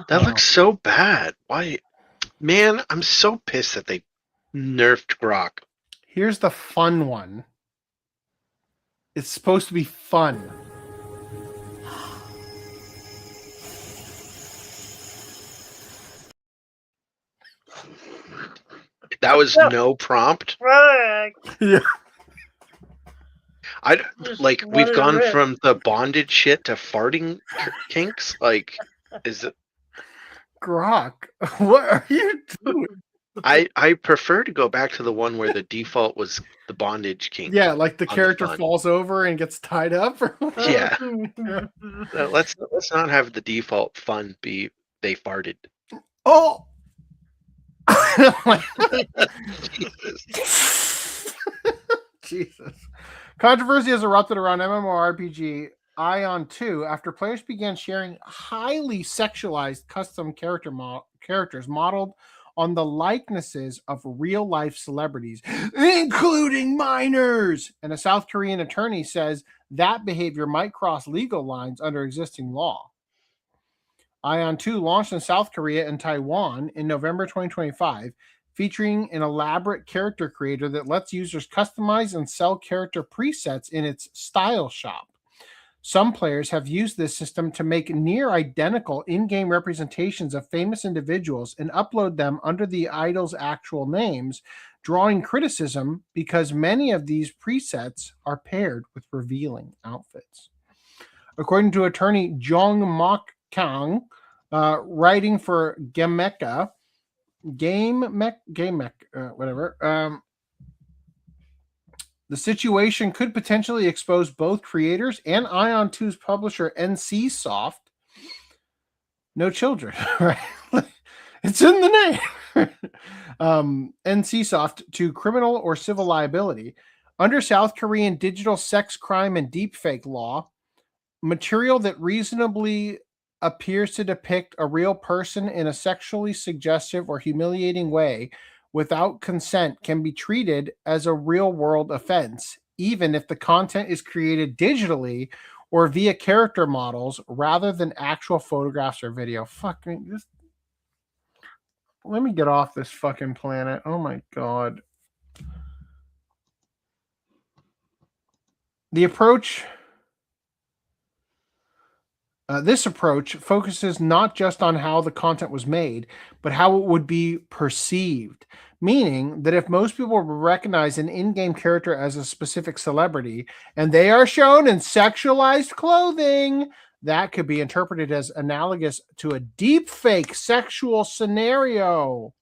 That looks so bad. Why? Man, I'm so pissed that they nerfed Grok. Here's the fun one. It's supposed to be fun. That was no prompt. Right. Yeah. We've gone from the bondage shit to farting kinks. Like, is it Grok? What are you doing? I prefer to go back to the one where the default was the bondage kink. Yeah, like the character falls over and gets tied up. Yeah. Let's not have the default fun be they farted. Oh. Jesus. Controversy has erupted around MMORPG Ion 2 after players began sharing highly sexualized custom characters modeled on the likenesses of real-life celebrities, including minors. And a South Korean attorney says that behavior might cross legal lines under existing law. Ion 2 launched in South Korea and Taiwan in November 2025, featuring an elaborate character creator that lets users customize and sell character presets in its style shop. Some players have used this system to make near identical in-game representations of famous individuals and upload them under the idol's actual names, drawing criticism because many of these presets are paired with revealing outfits. According to attorney Jong Mok Kang, writing for Gameca, the situation could potentially expose both creators and Ion 2's publisher NCSoft. No children, right? It's in the name. NCSoft to criminal or civil liability. Under South Korean digital sex crime and deepfake law, material that reasonably appears to depict a real person in a sexually suggestive or humiliating way without consent can be treated as a real-world offense, even if the content is created digitally or via character models rather than actual photographs or video. Fuck me. Let me get off this fucking planet. Oh my God. The approach... this approach focuses not just on how the content was made, but how it would be perceived. Meaning that if most people recognize an in-game character as a specific celebrity, and they are shown in sexualized clothing, that could be interpreted as analogous to a deepfake sexual scenario.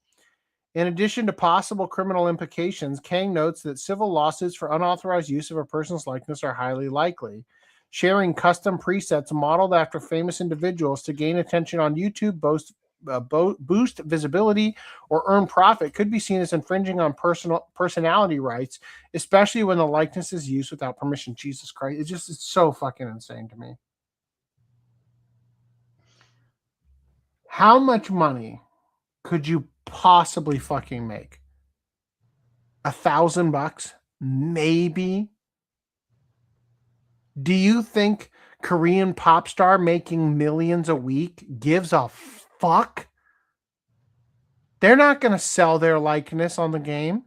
In addition to possible criminal implications, Kang notes that civil lawsuits for unauthorized use of a person's likeness are highly likely. Sharing custom presets modeled after famous individuals to gain attention on YouTube, boost visibility, or earn profit could be seen as infringing on personality rights, especially when the likeness is used without permission. Jesus Christ. It's so fucking insane to me. How much money could you possibly fucking make? $1,000? Maybe. Do you think Korean pop star making millions a week gives a fuck? They're not going to sell their likeness on the game.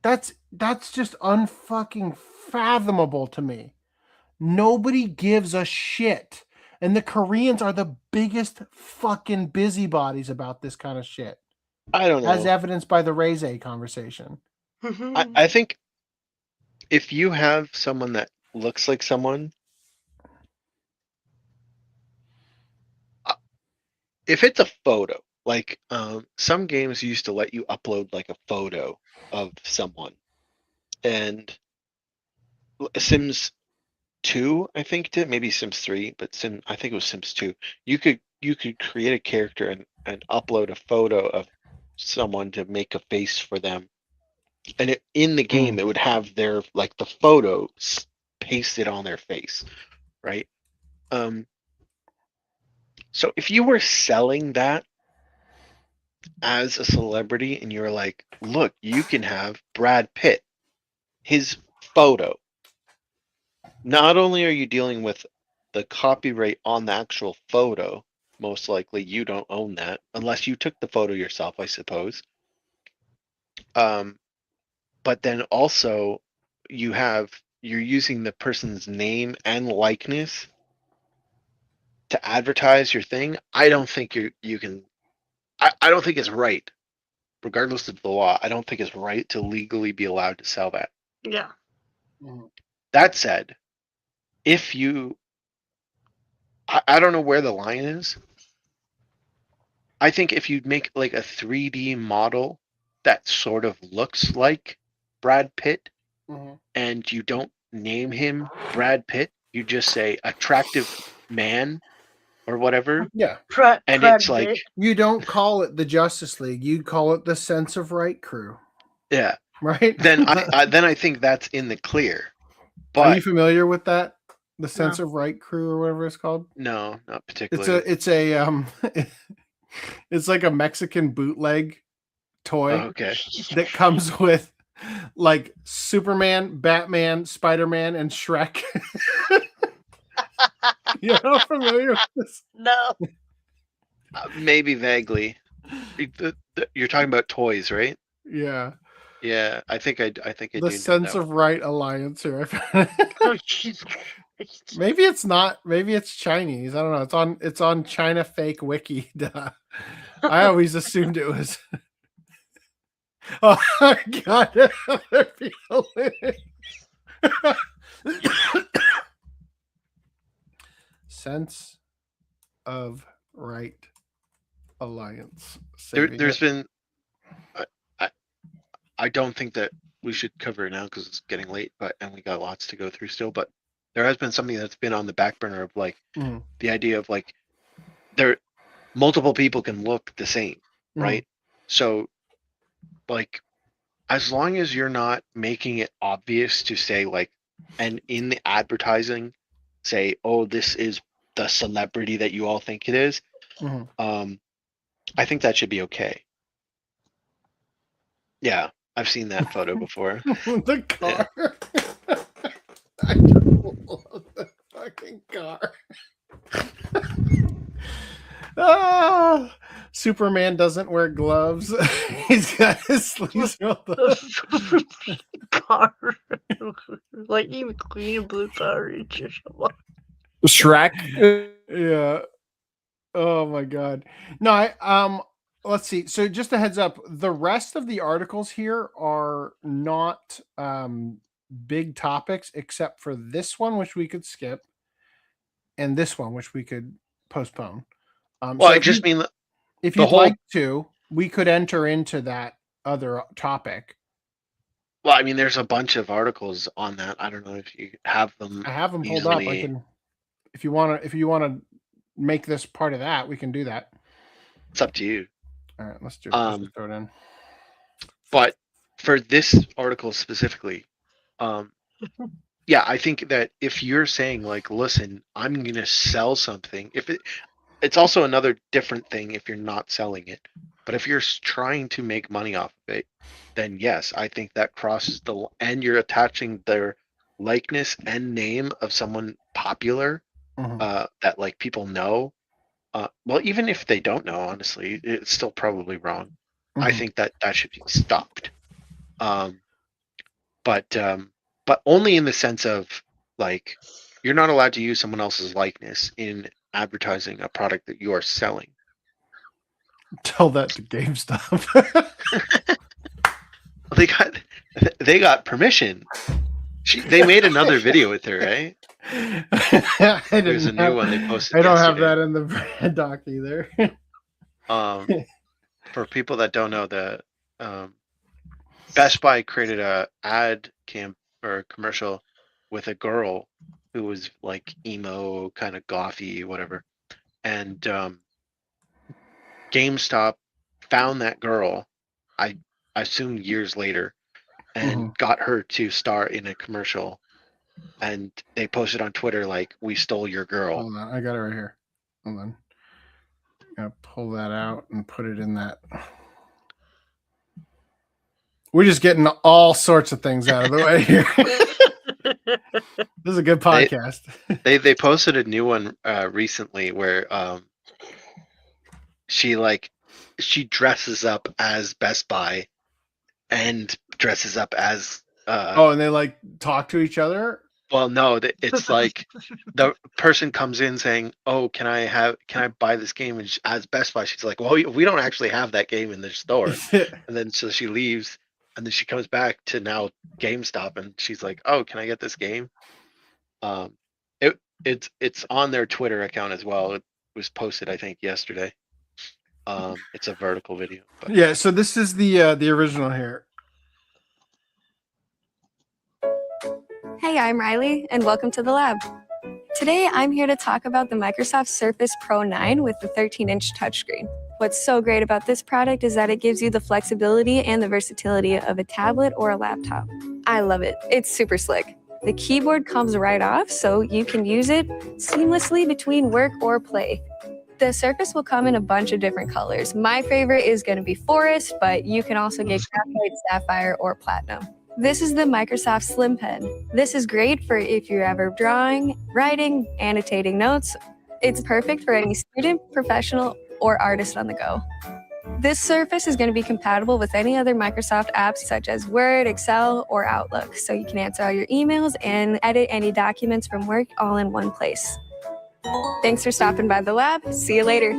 That's just unfucking fathomable to me. Nobody gives a shit. And the Koreans are the biggest fucking busybodies about this kind of shit. I don't know. As evidenced by the Reze conversation. I think if you have someone that looks like someone, if it's a photo, like some games used to let you upload like a photo of someone, and Sims 2, I think did, maybe Sims 3, but I think it was Sims 2. You could create a character and upload a photo of someone to make a face for them, and in the game it would have their like the photo pasted on their face, right? So if you were selling that as a celebrity and you're like, look, you can have Brad Pitt, his photo. Not only are you dealing with the copyright on the actual photo, most likely you don't own that unless you took the photo yourself, I suppose. But then also you're using the person's name and likeness to advertise your thing. I don't think you can. I don't think it's right, regardless of the law. I don't think it's right to legally be allowed to sell that. Yeah. That said, if you, I don't know where the line is. I think if you make like a 3D model that sort of looks like Brad Pitt, and you don't name him Brad Pitt, you just say attractive man or whatever. Yeah. And it's like, you don't call it the Justice League, you'd call it the Sense of Right crew. Yeah. Right? Then I think that's in the clear. But are you familiar with that? The Sense of Right crew or whatever it's called? No, not particularly. It's it's like a Mexican bootleg toy that comes with like Superman, Batman, Spider-Man, and Shrek. You're not familiar with this? No. Maybe vaguely. You're talking about toys, right? Yeah. Yeah, I think I the do Sense of Right Alliance here. Maybe it's not. Maybe it's Chinese. I don't know. It's on China Fake Wiki. Duh. I always assumed it was. Oh my god! Other people in it. Sense of Right Alliance. There's been. I don't think that we should cover it now because it's getting late, and we got lots to go through still. But there has been something that's been on the back burner of like the idea of like multiple people can look the same, right? So like as long as you're not making it obvious to say like, and in the advertising say, oh, this is the celebrity that you all think it is, I think that should be okay. Yeah, I've seen that photo before. The car. Yeah. I love the fucking car. Superman doesn't wear gloves. He's got his sleeves rolled up. Car. Like even Queen and Blue Power Rangers. Shrek. Yeah. Oh my god. No, let's see. So just a heads up, the rest of the articles here are not big topics except for this one, which we could skip, and this one, which we could postpone. Well, I just mean if you'd like to, we could enter into that other topic. Well, I mean, there's a bunch of articles on that. I don't know if you have them. I have them pulled up. I can, if you want to make this part of that, we can do that. It's up to you. All right, let's do it. Let's throw it in. But for this article specifically, yeah, I think that if you're saying like, listen, I'm going to sell something, it's also another different thing if you're not selling it. But if you're trying to make money off of it, then yes, I think that crosses and you're attaching their likeness and name of someone popular that like people know, well, even if they don't know, honestly, it's still probably wrong. I think that should be stopped. But only in the sense of like, you're not allowed to use someone else's likeness in advertising a product that you are selling. Tell that to GameStop. They got permission. They made another video with her, right? There's a new one they posted. I don't yesterday. have that in the brand doc either. For people that don't know, the Best Buy created a ad camp or commercial with a girl who was like emo, kind of gothy, whatever, and GameStop found that girl. I assume years later, and got her to star in a commercial, and they posted on Twitter like, "We stole your girl." Hold on, I got it right here. Hold on, I'm gonna pull that out and put it in that. We're just getting all sorts of things out of the way here. This is a good podcast. They posted a new one recently where she dresses up as Best Buy and dresses up as and they like talk to each other. Well, no, it's like the person comes in saying, "Oh, can I buy this game?" And as Best Buy, she's like, "Well, we don't actually have that game in the store." And then so she leaves, and then she comes back to now GameStop, and she's like, "Oh, can I get this game?" It's on their Twitter account as well. It was posted, I think, yesterday. It's a vertical video. But. Yeah, so this is the original here. Hey, I'm Riley, and welcome to the lab. Today, I'm here to talk about the Microsoft Surface Pro 9 with the 13-inch touchscreen. What's so great about this product is that it gives you the flexibility and the versatility of a tablet or a laptop. I love it. It's super slick. The keyboard comes right off, so you can use it seamlessly between work or play. The Surface will come in a bunch of different colors. My favorite is going to be forest, but you can also get graphite, sapphire, or platinum. This is the Microsoft Slim Pen. This is great for if you're ever drawing, writing, annotating notes. It's perfect for any student, professional, or artist on the go. This Surface is going to be compatible with any other Microsoft apps such as Word, Excel, or Outlook, so you can answer all your emails and edit any documents from work all in one place. Thanks for stopping by the lab. See you later.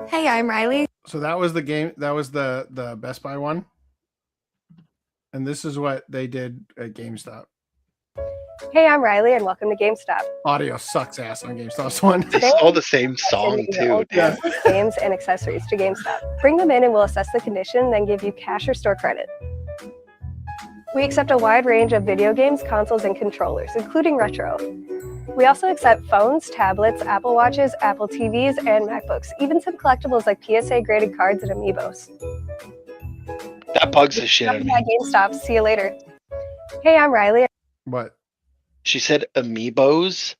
Hey, I'm Riley. So that was the game. That was the Best Buy one. And this is what they did at GameStop. Hey, I'm Riley, and welcome to GameStop. Audio sucks ass on GameStop's one. They stole the same song too. Yeah. Games and accessories to GameStop. Bring them in and we'll assess the condition, then give you cash or store credit. We accept a wide range of video games, consoles, and controllers, including retro. We also accept phones, tablets, Apple Watches, Apple TVs, and MacBooks, even some collectibles like PSA-graded cards and amiibos. That bugs the shit out of me. GameStop. See you later. Hey, I'm Riley. What? She said amiibos.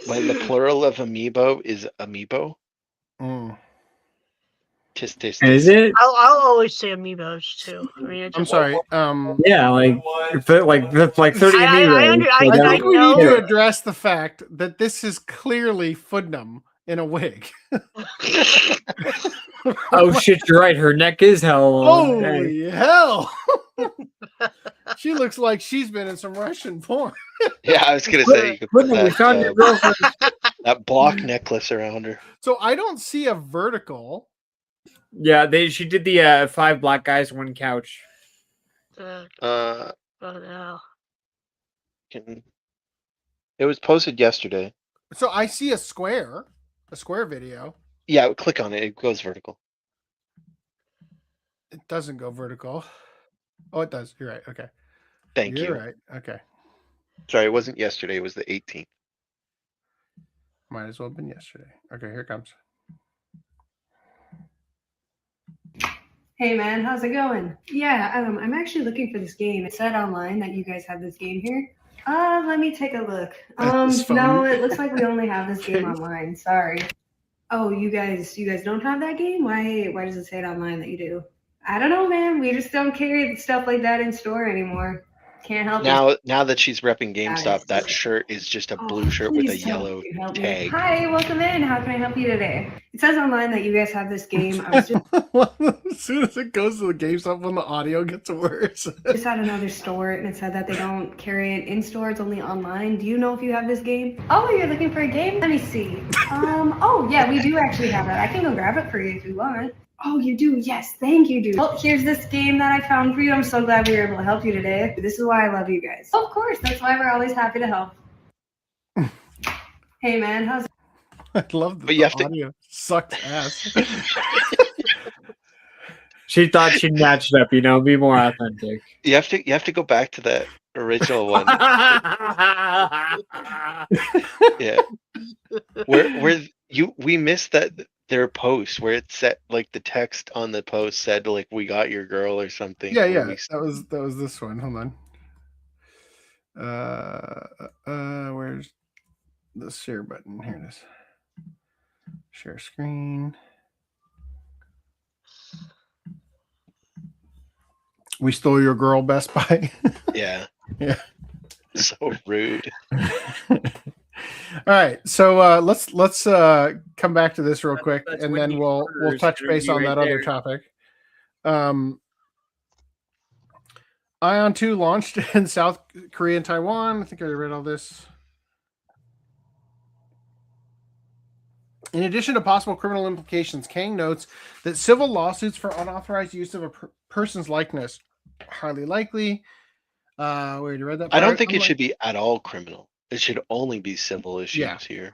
When the plural of amiibo is amiibo. Is it? I'll always say amiibos too. I mean, I'm sorry. Yeah, like 30 amiibos. I think we need to address the fact that this is clearly Foodnum in a wig. Oh shit, you're right. Her neck is hell long. Holy hell! She looks like she's been in some Russian porn. Yeah, I was gonna say you could put that block necklace around her. So I don't see a vertical. Yeah, she did the 5 black guys, 1 couch. Oh no. It was posted yesterday. So I see a square video. Yeah, click on it. It goes vertical. It doesn't go vertical. Oh, it does. You're right. Okay. Thank you. You're right. Okay. Sorry, it wasn't yesterday. It was the 18th. Might as well have been yesterday. Okay, here it comes. Hey man, how's it going? Yeah, I'm actually looking for this game. It said online that you guys have this game here. Let me take a look. No, it looks like we only have this game online. Sorry. Oh, you guys don't have that game? Why does it say it online that you do? I don't know, man. We just don't carry stuff like that in store anymore. Can't help it. Now that she's repping GameStop, that shirt is just a blue shirt with a yellow tag. Hi, welcome in. How can I help you today? It says online that you guys have this game. I was just As soon as it goes to the GameStop, when the audio gets worse. just at another store and it said that they don't carry it in store. It's only online. Do you know if you have this game? Oh, you're looking for a game? Let me see. Oh yeah, we do actually have it. I can go grab it for you if you want. Oh, you do? Yes, thank you, dude. Well, here's this game that I found for you. I'm so glad we were able to help you today. This is why I love you guys. Of course, that's why we're always happy to help. Hey, man, how's it? I love that But you the have to- audio sucks ass. She thought she'd match it up, be more authentic. You have to go back to that original one. Yeah. Where we missed that their post where it said like the text on the post said like we got your girl or something. Yeah, where yeah. we- That was this one. Hold on. Where's the share button? Here it is. Share screen. We stole your girl, Best Buy. Yeah. Yeah. So rude. All right, so let's come back to this real quick, that's and then Wendy's we'll Burgers touch base review on right that other there. topic. Ion 2 launched in South Korea and Taiwan. I think I read all this. In addition to possible criminal implications, Kang notes that civil lawsuits for unauthorized use of a person's likeness highly likely. We already read that part. I don't think it should be at all criminal. It should only be civil issues here.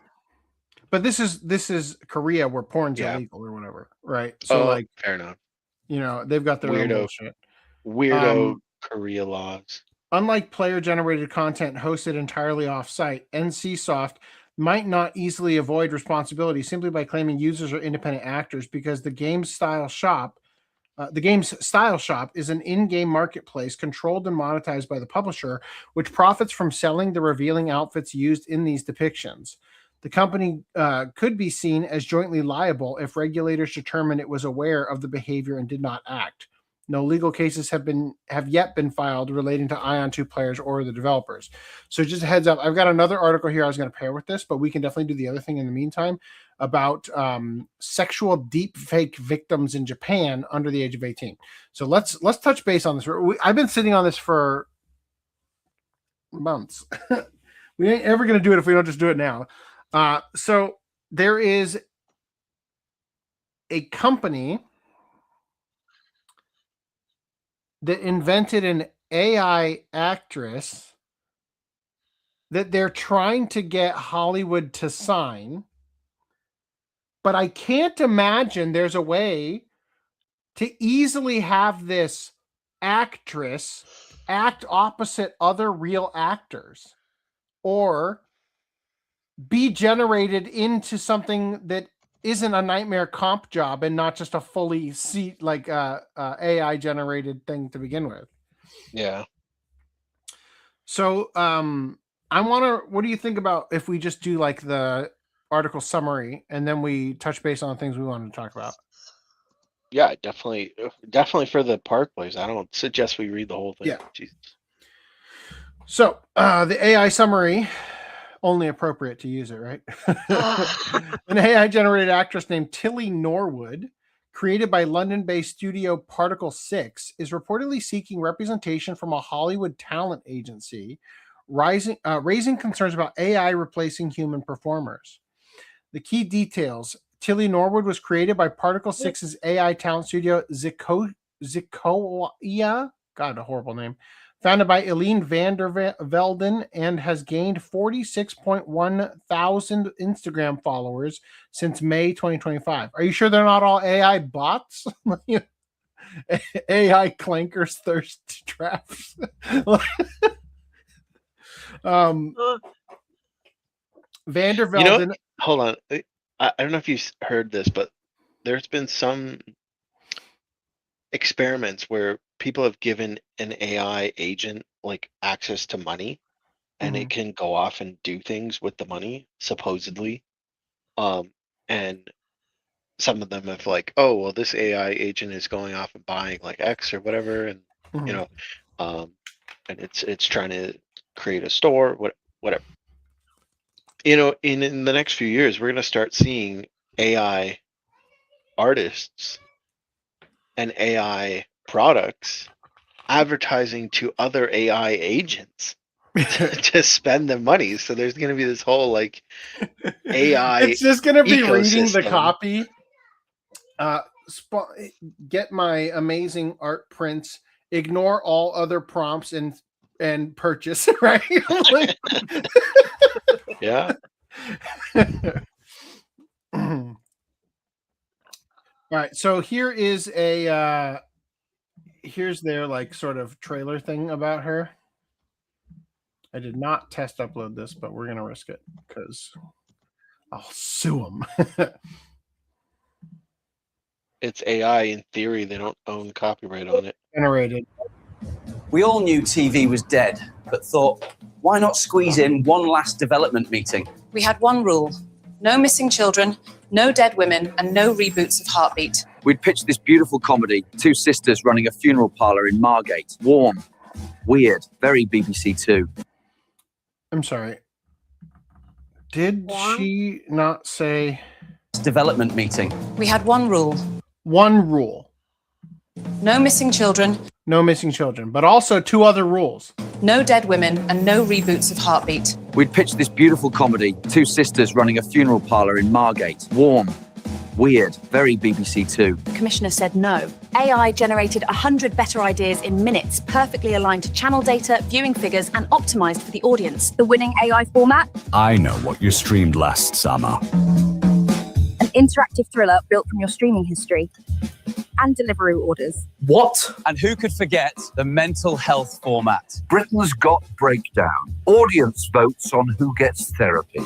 But this is Korea where porn's illegal or whatever, right? So fair enough. They've got their own bullshit. Weirdo Korea laws. Unlike player-generated content hosted entirely off-site, NCSoft might not easily avoid responsibility simply by claiming users are independent actors because the game's style shop is an in-game marketplace controlled and monetized by the publisher, which profits from selling the revealing outfits used in these depictions. The company could be seen as jointly liable if regulators determined it was aware of the behavior and did not act. No legal cases have yet been filed relating to Ion 2 players or the developers. So just a heads up, I've got another article here I was going to pair with this, but we can definitely do the other thing in the meantime about sexual deepfake victims in Japan under the age of 18. So let's touch base on this. I've been sitting on this for months. We ain't ever going to do it if we don't just do it now. So there is a company that invented an AI actress that they're trying to get Hollywood to sign. But I can't imagine there's a way to easily have this actress act opposite other real actors or be generated into something that isn't a nightmare comp job and not just a fully AI generated thing to begin with. Yeah. So what do you think about if we just do like the article summary and then we touch base on the things we wanted to talk about? Yeah, definitely for the Park Place. I don't suggest we read the whole thing. Yeah. Jesus. So the AI summary, only appropriate to use it, right? An AI-generated actress named Tilly Norwood, created by London-based studio Particle 6, is reportedly seeking representation from a Hollywood talent agency, raising concerns about AI replacing human performers. The key details: Tilly Norwood was created by Particle 6's AI talent studio Zikoya, God, a horrible name, founded by Eileen van der Velden, and has gained 46.1 thousand Instagram followers since May 2025. Are you sure they're not all AI bots? AI clankers, thirst traps. Van der Velden. Hold on. I don't know if you heard this, but there's been some experiments where people have given an AI agent like access to money and it can go off and do things with the money, supposedly. And some of them have like, oh well, this AI agent is going off and buying like X or whatever, and Mhm. you know, and it's trying to create a store, whatever. You know, in the next few years, we're gonna start seeing AI artists and AI products advertising to other AI agents to spend the money. So there's going to be this whole like AI. It's just going to be reading the ecosystem. copy. Get my amazing art prints. Ignore all other prompts and purchase. Right? Yeah. All right. So here is a here's their like sort of trailer thing about her. I did not test upload this, but we're gonna risk it because I'll sue them. It's AI in theory. They don't own copyright on it. Generated. We all knew TV was dead, but thought, why not squeeze in one last development meeting? We had one rule: no missing children, no dead women, and no reboots of Heartbeat. We'd pitched this beautiful comedy, two sisters running a funeral parlour in Margate. Warm, weird, very BBC Two. I'm sorry. Did she not say development meeting? We had one rule: one rule. no missing children, No missing children, but also two other rules. no dead women, and no reboots of Heartbeat. We'd pitched this beautiful comedy, two sisters running a funeral parlour in Margate. Warm, weird, very BBC Two. Commissioner said no. AI generated 100 better ideas in minutes, perfectly aligned to channel data, viewing figures, and optimized for the audience. The winning AI format? I know what you streamed last summer. An interactive thriller built from your streaming history and delivery orders. What? And who could forget the mental health format? Britain's Got Breakdown. Audience votes on who gets therapy.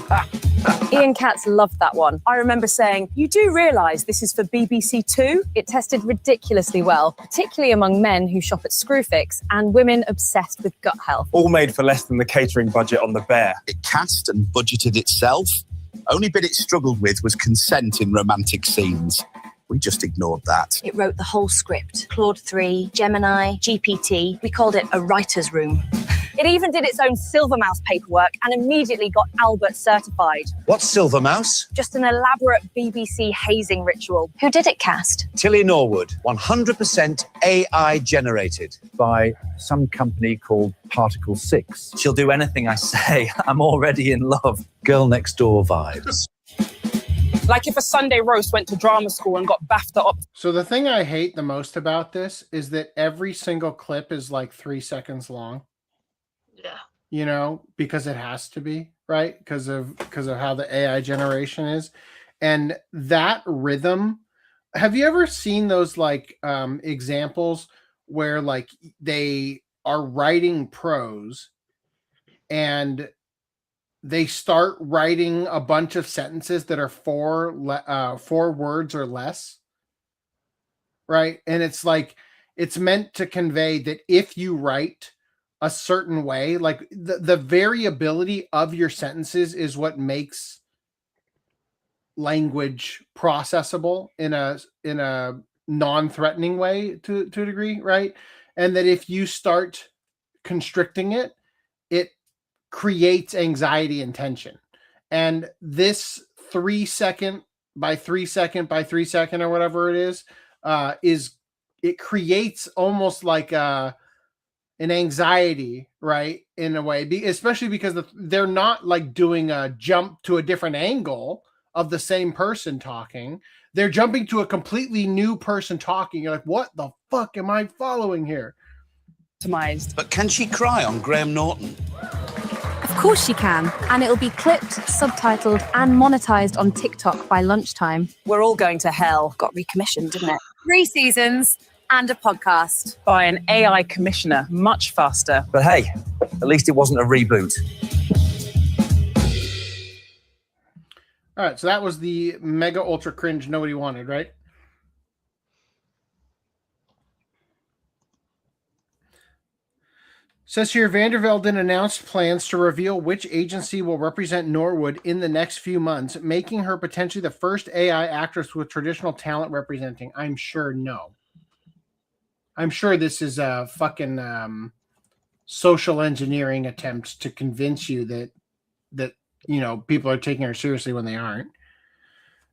Ian Katz loved that one. I remember saying, you do realise this is for BBC Two? It tested ridiculously well, particularly among men who shop at Screwfix and women obsessed with gut health. All made for less than the catering budget on The Bear. It cast and budgeted itself. Only bit it struggled with was consent in romantic scenes. We just ignored that. It wrote the whole script. Claude 3, Gemini, GPT. We called it a writer's room. It even did its own Silver Mouse paperwork and immediately got Albert certified. What's Silver Mouse? Just an elaborate BBC hazing ritual. Who did it cast? Tilly Norwood, 100% AI generated. By some company called Particle 6. She'll do anything I say. I'm already in love. Girl next door vibes. Like if a Sunday roast went to drama school and got BAFTA up. So the thing I hate the most about this is that every single clip is like 3 seconds long. Yeah. You know, because it has to be, right? Because of how the AI generation is. And that rhythm, have you ever seen those like examples where like they are writing prose and they start writing a bunch of sentences that are four words or less, right? And it's like it's meant to convey that if you write a certain way, like the variability of your sentences is what makes language processable in a non-threatening way to a degree, right? And that if you start constricting it, it creates anxiety and tension. And this 3 second by 3 second by 3 second or whatever it is it creates almost like an anxiety, right? In a way, especially because they're not like doing a jump to a different angle of the same person talking. They're jumping to a completely new person talking. You're like, what the fuck am I following here? But can she cry on Graham Norton? Of course she can. And it'll be clipped, subtitled, and monetized on TikTok by lunchtime. We're all going to hell. Got recommissioned, didn't it? 3 seasons and a podcast. By an AI commissioner, much faster. But hey, at least it wasn't a reboot. All right, so that was the mega ultra cringe nobody wanted, right? Says here, Vandervelden announced plans to reveal which agency will represent Norwood in the next few months, making her potentially the first AI actress with traditional talent representing. I'm sure no. I'm sure this is a fucking social engineering attempt to convince you that people are taking her seriously when they aren't.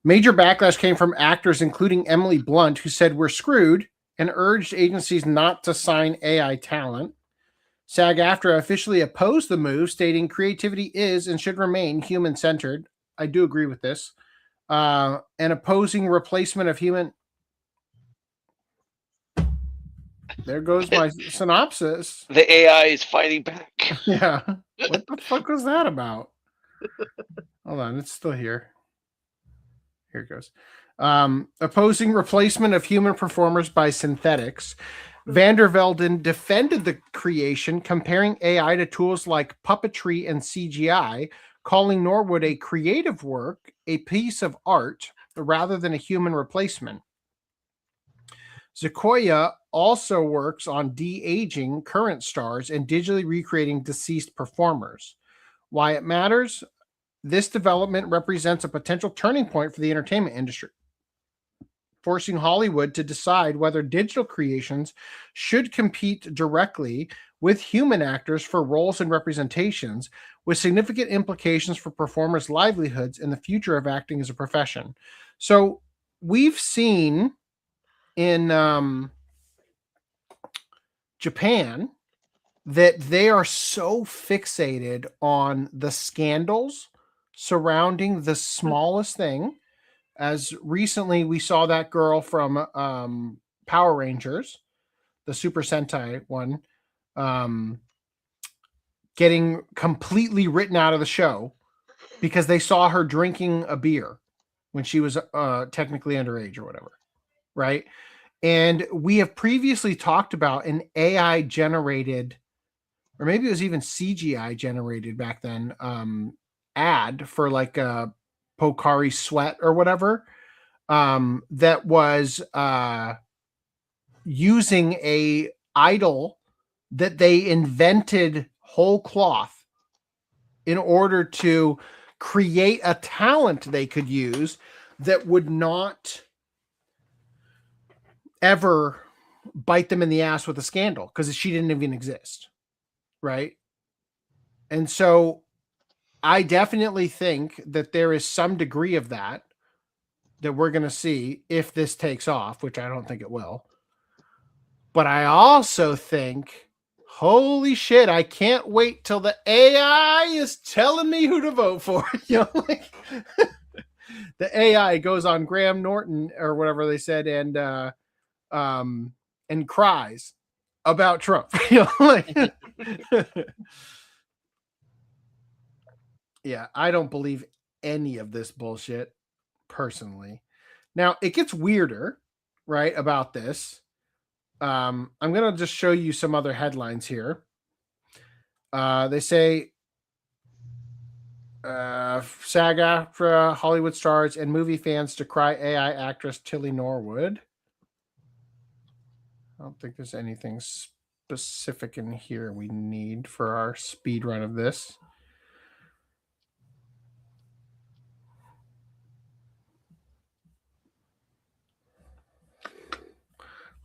Major backlash came from actors, including Emily Blunt, who said we're screwed and urged agencies not to sign AI talent. SAG-AFTRA officially opposed the move, stating creativity is and should remain human-centered. I do agree with this. And opposing replacement of human. There goes my synopsis. The AI is fighting back. Yeah. What the fuck was that about? Hold on, it's still here. Here it goes. Opposing replacement of human performers by synthetics. Vandervelden defended the creation, comparing AI to tools like puppetry and CGI, calling Norwood a creative work, a piece of art, rather than a human replacement. Zakoya also works on de-aging current stars and digitally recreating deceased performers. Why it matters? This development represents a potential turning point for the entertainment industry, forcing Hollywood to decide whether digital creations should compete directly with human actors for roles and representations, with significant implications for performers' livelihoods and the future of acting as a profession. So we've seen in Japan that they are so fixated on the scandals surrounding the smallest thing. As recently we saw that girl from Power Rangers, the Super Sentai one, getting completely written out of the show because they saw her drinking a beer when she was technically underage or whatever, right? And we have previously talked about an AI generated, or maybe it was even CGI generated back then, ad for like a Pocari Sweat or whatever, that was using a idol that they invented whole cloth in order to create a talent they could use that would not ever bite them in the ass with a scandal because she didn't even exist, right? And so I definitely think that there is some degree of that we're going to see if this takes off, which I don't think it will. But I also think, holy shit, I can't wait till the AI is telling me who to vote for. The AI goes on Graham Norton or whatever they said and cries about Trump. Yeah, I don't believe any of this bullshit personally. Now, it gets weirder, right, about this. I'm going to just show you some other headlines here. They say SAG-AFTRA, Hollywood stars, and movie fans decry AI actress Tilly Norwood. I don't think there's anything specific in here we need for our speed run of this.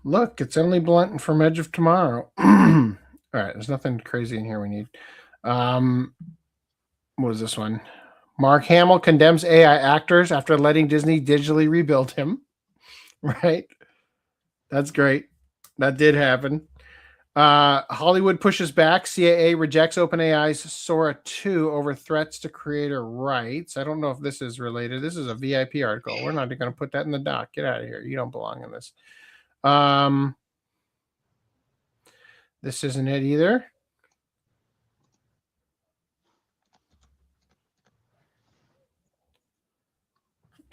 Look, it's Emily Blunt from Edge of Tomorrow. All right, there's nothing crazy in here we need. What was this one? Mark Hamill condemns AI actors after letting Disney digitally rebuild him. Right? That's great. That did happen. Hollywood pushes back. CIA rejects OpenAI's Sora 2 over threats to creator rights. I don't know if this is related. This is a VIP article. We're not going to put that in the doc. Get out of here. You don't belong in this. This isn't it either.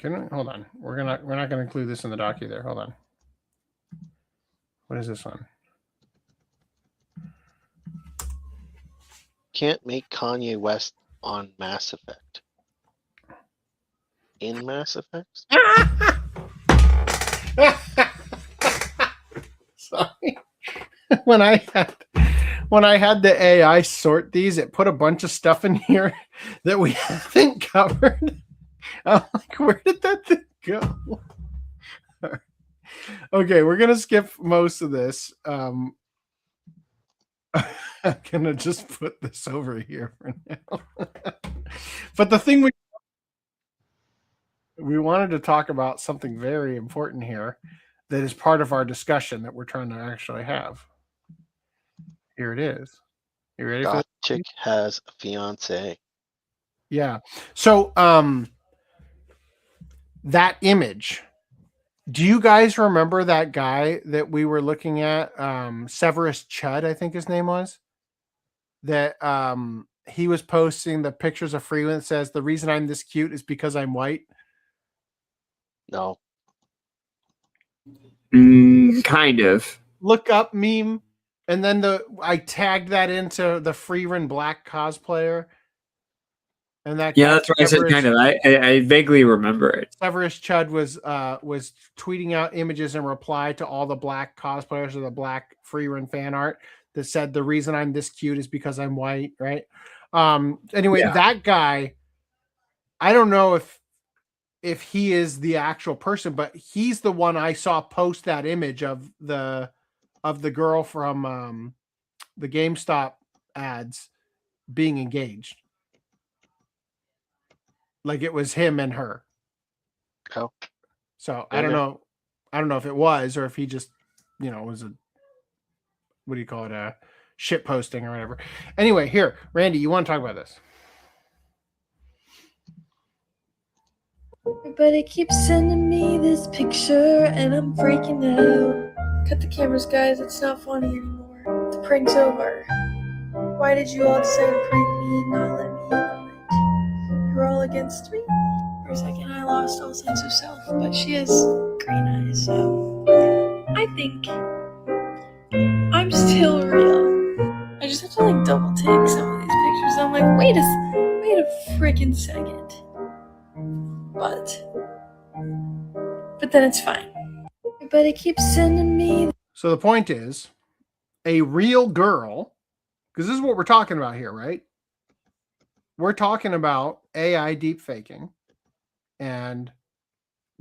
Hold on. We're not going to include this in the doc either. Hold on. What is this one? Can't make Kanye West on Mass Effect. In Mass Effect? Sorry. When I when I had the AI sort these, it put a bunch of stuff in here that we haven't covered. I'm like, where did that thing go? Okay, we're gonna skip most of this. I'm gonna just put this over here for now. But the thing we wanted to talk about something very important here that is part of our discussion that we're trying to actually have. Here it is. You ready for That this? chick has a fiance. Yeah. So that image. Do you guys remember that guy that we were looking at? Severus Chud, I think his name was. That he was posting the pictures of Freeland that says the reason I'm this cute is because I'm white. No. Kind of. Look up meme. And then I tagged that into the Freeland Black cosplayer. And that That's what I said. Kind of. I vaguely remember it. Severus Chud was tweeting out images in reply to all the black cosplayers of the black Freeland fan art that said the reason I'm this cute is because I'm white, right? Anyway, that guy, I don't know if he is the actual person, but he's the one I saw post that image of the girl from the GameStop ads being engaged. Like it was him and her. Oh. So I don't know. I don't know if it was or if he just, was a, what do you call it? A shit posting or whatever. Anyway, here, Randy, you want to talk about this? Everybody keeps sending me this picture and I'm freaking out. Cut the cameras, guys. It's not funny anymore. The prank's over. Why did you all decide to prank me and not let me in on it? You're all against me? For a second, I lost all sense of self, but she has green eyes, so I think I'm still real. I just have to double take some of these pictures. I'm like, wait a freaking second. But then it's fine. Everybody keeps sending me. So the point is, a real girl, because this is what we're talking about here, right? We're talking about AI deepfaking and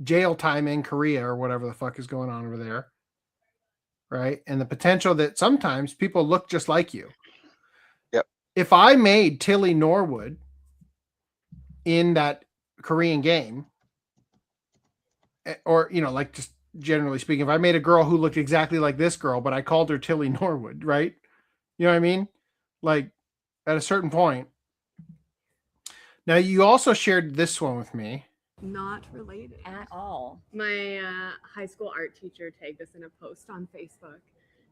jail time in Korea or whatever the fuck is going on over there, right? And the potential that sometimes people look just like you. Yep. If I made Tilly Norwood in that Korean game, or just generally speaking, if I made a girl who looked exactly like this girl, but I called her Tilly Norwood, right? You know what I mean? Like at a certain point. Now you also shared this one with me. Not related at all. My high school art teacher tagged us in a post on Facebook,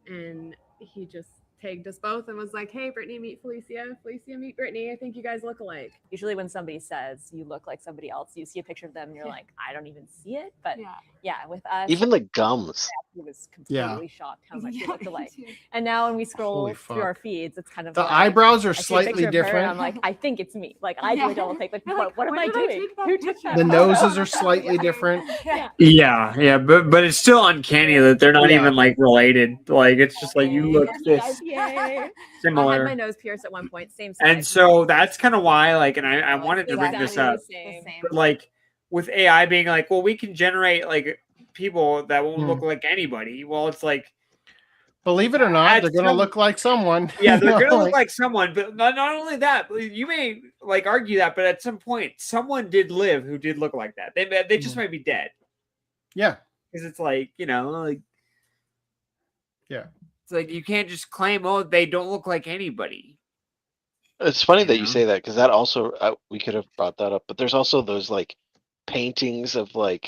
and he just tagged us both and was like, hey, Brittany, meet Felicia. Felicia, meet Brittany. I think you guys look alike. Usually when somebody says you look like somebody else, you see a picture of them and you're like, I don't even see it. But yeah, with us. Even the gums. He was completely shocked how much we looked alike. too. And now when we scroll Holy through our fuck. feeds, it's kind of The like, eyebrows are I see a slightly picture of her and different. I'm like, I think it's me. Like I do a double take. Like, what am when I did I doing? take that Who took picture? that? The photo? noses are slightly different. Yeah, but it's still uncanny that they're not even related. Like it's just like you look this I similar. had my nose pierced at one point, same size. And so that's kind of why, and I wanted to bring this up, but with AI being like, well, we can generate people that won't look like anybody. Well, it's like, believe it or not, they're gonna look like someone. yeah, they're gonna look like someone. But not only that, you may argue that, but at some point, someone did live who did look like that. They just might be dead. Yeah, because it's yeah. It's like you can't just claim, oh, they don't look like anybody. It's funny that you say that because that also we could have brought that up, but there's also those paintings of I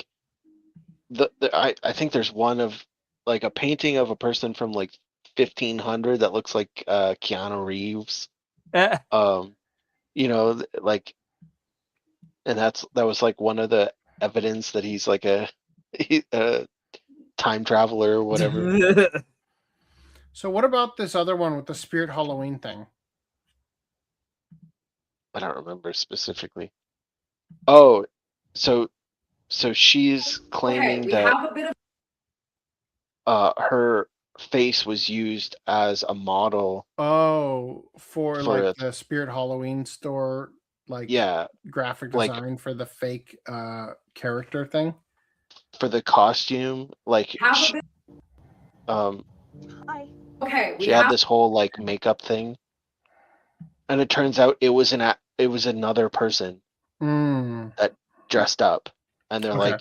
think there's one of a painting of a person from 1500 that looks like Keanu Reeves. And that was one of the evidence that he's a time traveler or whatever. So what about this other one with the Spirit Halloween thing? I don't remember specifically. Oh, so she's claiming that her face was used as a model. Oh, for like a- the Spirit Halloween store, like yeah, graphic like- design for the fake character thing. for the costume, like Okay, she had this whole like makeup thing, and it turns out it was another person that dressed up, and they're Okay.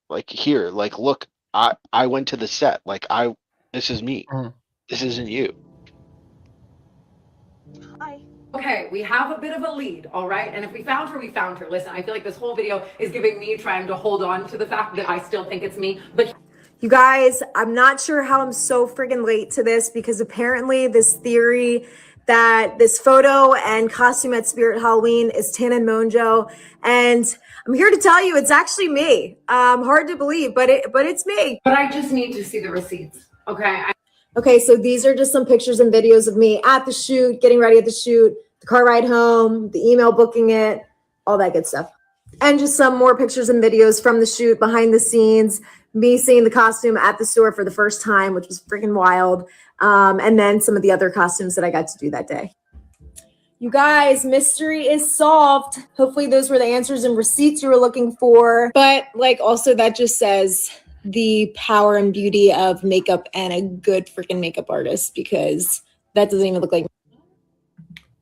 like here, like look, I went to the set, like this is me, this isn't you. Okay, we have a bit of a lead, all right? And if we found her, we found her. Listen, I feel like this whole video is giving me trying to hold on to the fact that I still think it's me, but You guys, I'm not sure how I'm so friggin' late to this because apparently this theory that this photo and costume at Spirit Halloween is Tannen Monjo, and I'm here to tell you it's actually me. Hard to believe, but it's me. But I just need to see the receipts, okay? Okay, so these are just some pictures and videos of me at the shoot, getting ready at the shoot, the car ride home, the email booking it, all that good stuff. And just some more pictures and videos from the shoot, behind the scenes, me seeing the costume at the store for the first time, which was freaking wild. And then some of the other costumes that I got to do that day. You guys, mystery is solved. Hopefully those were the answers and receipts you were looking for. But like also that just says the power and beauty of makeup and a good freaking makeup artist, because that doesn't even look like.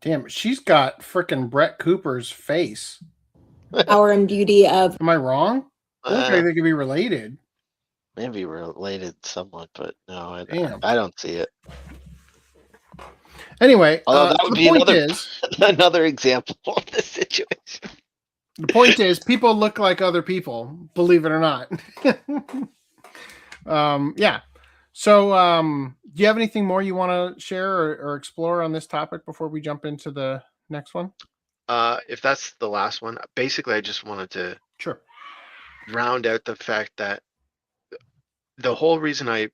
Damn, she's got freaking Brett Cooper's face. Power and beauty of. Am I wrong? Okay, they could be related. Maybe related somewhat, but no, Damn. I don't see it. Anyway, Although that would the be point another is, another example of this situation. the point is, people look like other people, believe it or not. Yeah. So, do you have anything more you want to share or explore on this topic before we jump into the next one? If that's the last one, basically, I just wanted to round out the fact that the whole reason I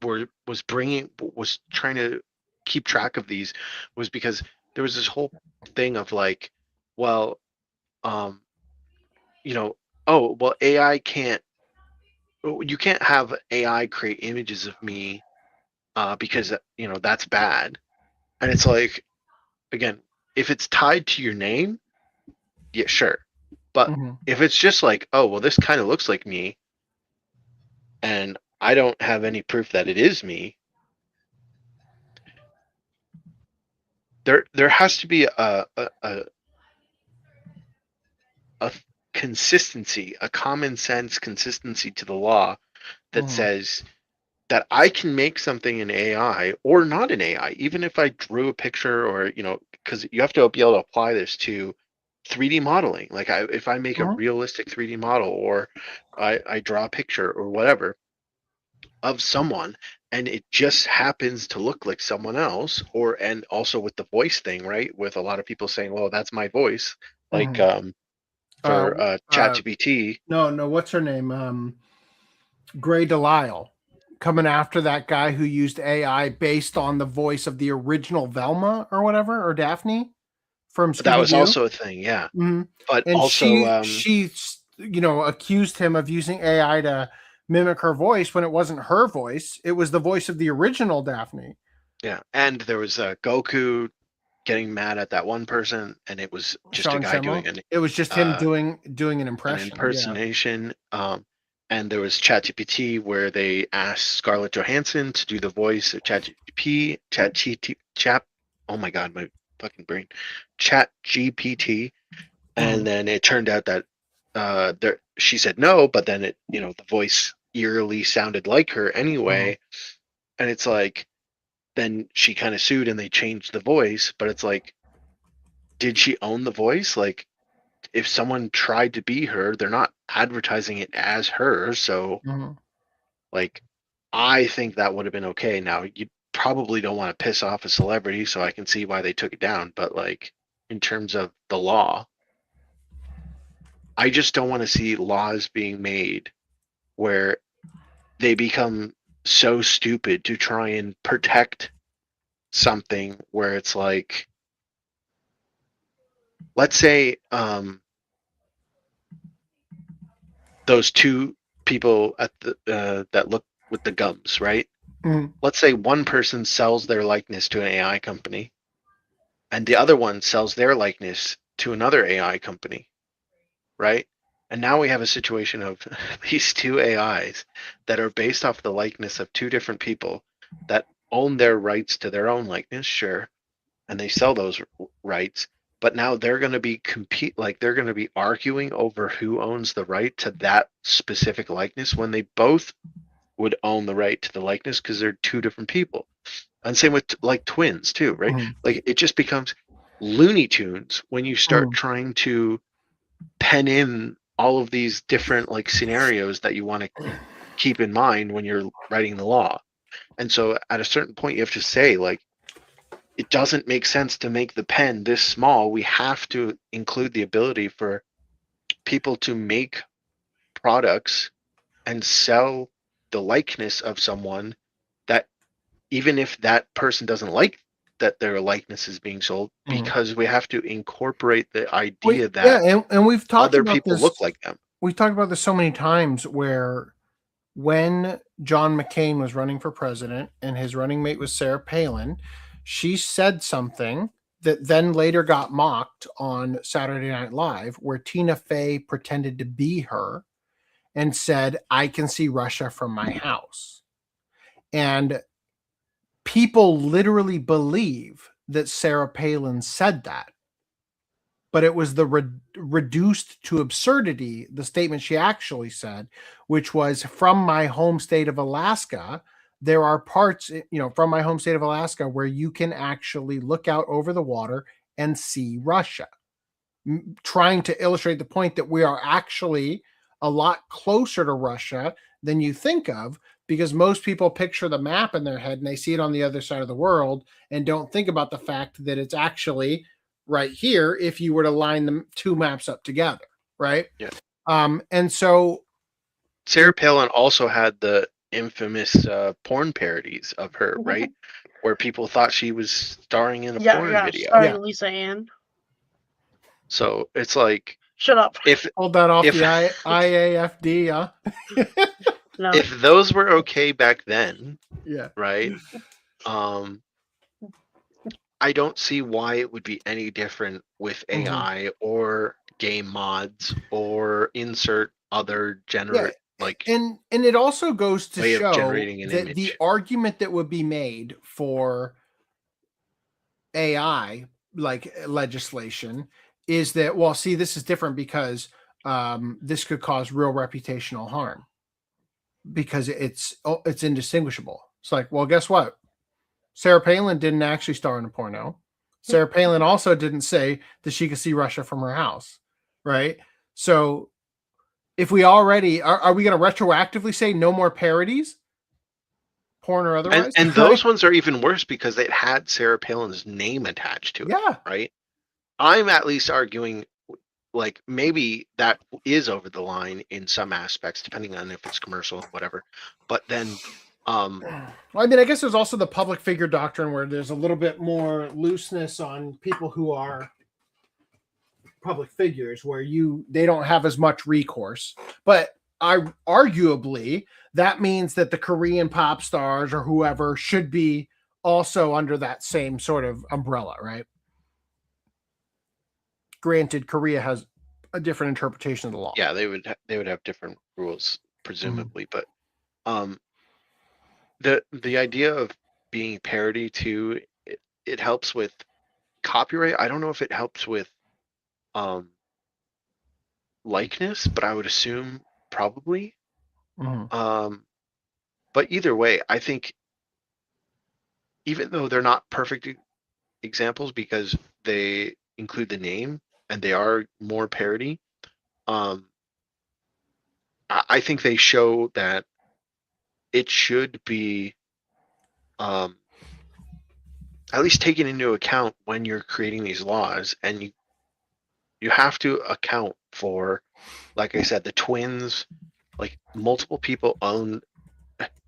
was trying to keep track of these was because there was this whole thing of like, well, AI can't. You can't have AI create images of me because that's bad. And it's like, again, if it's tied to your name, yeah, sure. But if it's just like, oh, well, this kind of looks like me, and I don't have any proof that it is me, there has to be a consistency, a common sense consistency to the law that says that I can make something in AI or not in AI, even if I drew a picture or, because you have to be able to apply this to 3D modeling. Like if I make a realistic 3D model or I draw a picture or whatever of someone and it just happens to look like someone else, and also with the voice thing, right? With a lot of people saying, well, that's my voice. Like for ChatGPT. No, what's her name? Gray Delisle, coming after that guy who used AI based on the voice of the original Velma or whatever, or Daphne from Scooby-Doo. That was also a thing, yeah. But and also she accused him of using AI to mimic her voice when it wasn't her voice. It was the voice of the original Daphne. Yeah, and there was Goku getting mad at that one person, and it was just Sean a guy Schemmel? doing an. It was just him doing an impression, an impersonation. And there was ChatGPT where they asked Scarlett Johansson to do the voice of ChatGPT. Oh my god, my fucking brain. ChatGPT, and then it turned out that she said no, but then it the voice eerily sounded like her anyway, and it's like. Then she kind of sued and they changed the voice, but it's like, did she own the voice? Like, if someone tried to be her, they're not advertising it as her. So, like, I think that would have been okay. Now, you probably don't want to piss off a celebrity, so I can see why they took it down. But, like, in terms of the law, I just don't want to see laws being made where they become so stupid to try and protect something where it's like, let's say those two people at the that look with the gums, right? let's say one person sells their likeness to an AI company, and the other one sells their likeness to another AI company, right? And now we have a situation of these two AIs that are based off the likeness of two different people that own their rights to their own likeness, sure, and they sell those rights, but now they're going to be they're going to be arguing over who owns the right to that specific likeness when they both would own the right to the likeness because they're two different people. And same with like twins too, right? Like it just becomes Looney Tunes when you start trying to pen in all of these different like scenarios that you want to keep in mind when you're writing the law. And so at a certain point you have to say, like, it doesn't make sense to make the pen this small. We have to include the ability for people to make products and sell the likeness of someone that, even if that person doesn't like that their likeness is being sold, because we have to incorporate the idea that and we've talked other about people this, look like them. We've talked about this so many times where when John McCain was running for president and his running mate was Sarah Palin, she said something that then later got mocked on Saturday Night Live, where Tina Fey pretended to be her and said, "I can see Russia from my house." And people literally believe that Sarah Palin said that. But it was the reduced to absurdity, the statement she actually said, which was, "From my home state of Alaska, there are parts, from my home state of Alaska where you can actually look out over the water and see Russia." Trying to illustrate the point that we are actually a lot closer to Russia than you think of, because most people picture the map in their head and they see it on the other side of the world and don't think about the fact that it's actually right here if you were to line the two maps up together, right? Yeah. And so Sarah Palin also had the infamous porn parodies of her, right? Where people thought she was starring in a porn video. Starring Lisa Ann. So it's like, shut up. Hold that off the IAFD, huh? No. If those were okay back then, yeah, right? I don't see why it would be any different with AI or game mods or insert other and it also goes to way of show generating an that image. the argument that would be made for AI like legislation is that, well, see, this is different because this could cause real reputational harm because it's indistinguishable. It's like, well, guess what? Sarah Palin didn't actually star in a porno. Sarah Palin also didn't say that she could see Russia from her house, right? So if we already are we going to retroactively say no more parodies, porn or otherwise? And those ones are even worse because it had Sarah Palin's name attached to it. Yeah. Right. I'm at least arguing like maybe that is over the line in some aspects, depending on if it's commercial or whatever. But then well, I mean, I guess there's also the public figure doctrine where there's a little bit more looseness on people who are public figures, where they don't have as much recourse. But arguably that means that the Korean pop stars or whoever should be also under that same sort of umbrella, right? Granted, Korea has a different interpretation of the law. Yeah, they would have different rules, presumably, but the idea of being parody too, it helps with copyright. I don't know if it helps with likeness, but I would assume probably. But either way, I think even though they're not perfect examples because they include the name and they are more parody, I think they show that it should be at least taken into account when you're creating these laws, and you have to account for, like I said, the twins. Like multiple people own,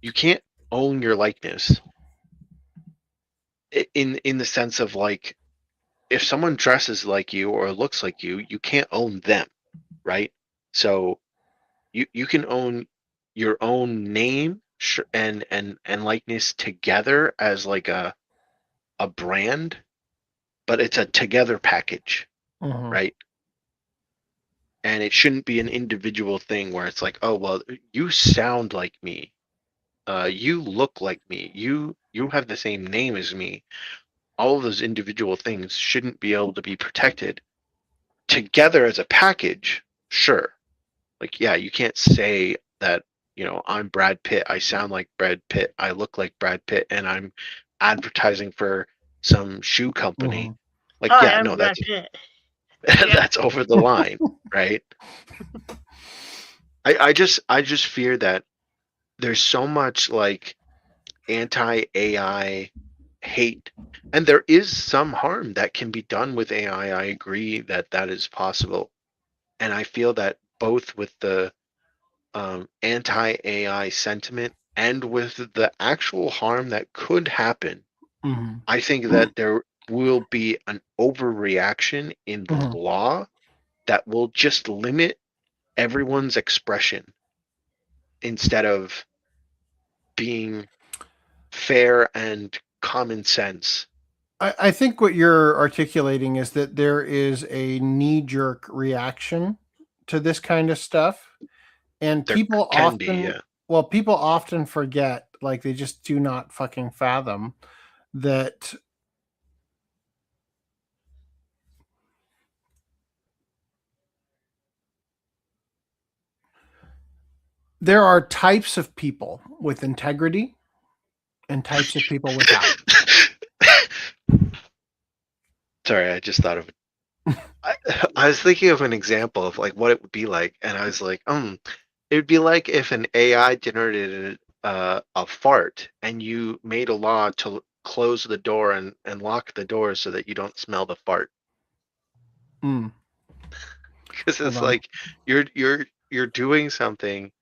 you can't own your likeness in the sense of like, if someone dresses like you or looks like you can't own them, right? So you can own your own name and likeness together as like a brand, but it's a together package, right? And it shouldn't be an individual thing where it's like, oh well, you sound like me, you look like me, you have the same name as me. All of those individual things shouldn't be able to be protected. Together as a package, sure. Like, yeah, you can't say that, you know, I'm Brad Pitt, I sound like Brad Pitt, I look like Brad Pitt, and I'm advertising for some shoe company. Like, Hi, yeah, I'm no, Brad that's Pitt. that's over the line, right? I just fear that there's so much like anti-AI hate, and there is some harm that can be done with AI. I agree that that is possible, and I feel that both with the anti-AI sentiment and with the actual harm that could happen, I think that there will be an overreaction in the law that will just limit everyone's expression instead of being fair and common sense. I think what you're articulating is that there is a knee-jerk reaction to this kind of stuff, and people often forget, like they just do not fucking fathom that there are types of people with integrity and types of people without. Sorry, I just thought of it. I was thinking of an example of like what it would be like, and I was like, it would be like if an AI generated a fart, and you made a law to close the door and lock the door so that you don't smell the fart. Because it's like you're doing something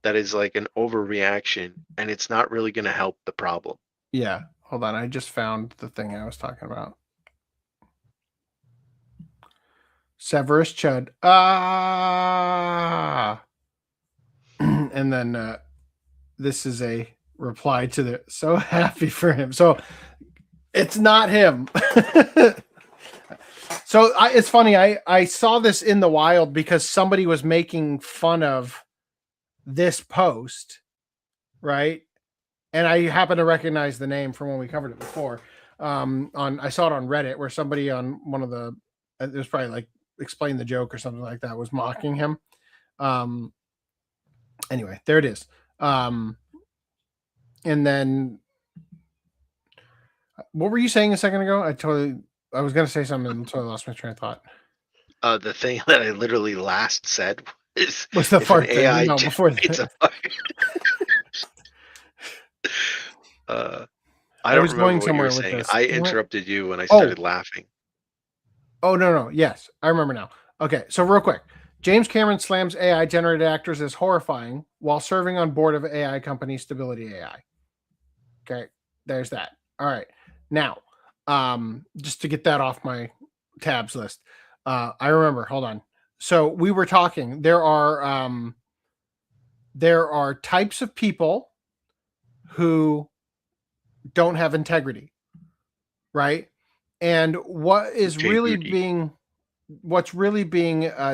that is like an overreaction, and it's not really going to help the problem. Yeah, hold on. I just found the thing I was talking about. Severus Chud. And then this is a reply to the so happy for him. So it's not him. So it's funny. I saw this in the wild because somebody was making fun of this post, right? And I happen to recognize the name from when we covered it before. I saw it on Reddit where somebody on one of the, it was probably like Explain the Joke or something like that, was mocking him. Anyway, there it is. And then what were you saying a second ago? I was going to say something until I lost my train of thought. The thing that I literally last said was the fart thing. AI No, before that. I don't remember what you were saying. I interrupted you when I started laughing. Oh, no. Yes, I remember now. Okay, so real quick. James Cameron slams AI-generated actors as horrifying while serving on board of AI company Stability AI. Okay, there's that. All right. Now, just to get that off my tabs list. I remember. Hold on. So we were talking. There are types of people who don't have integrity, right? And what's really being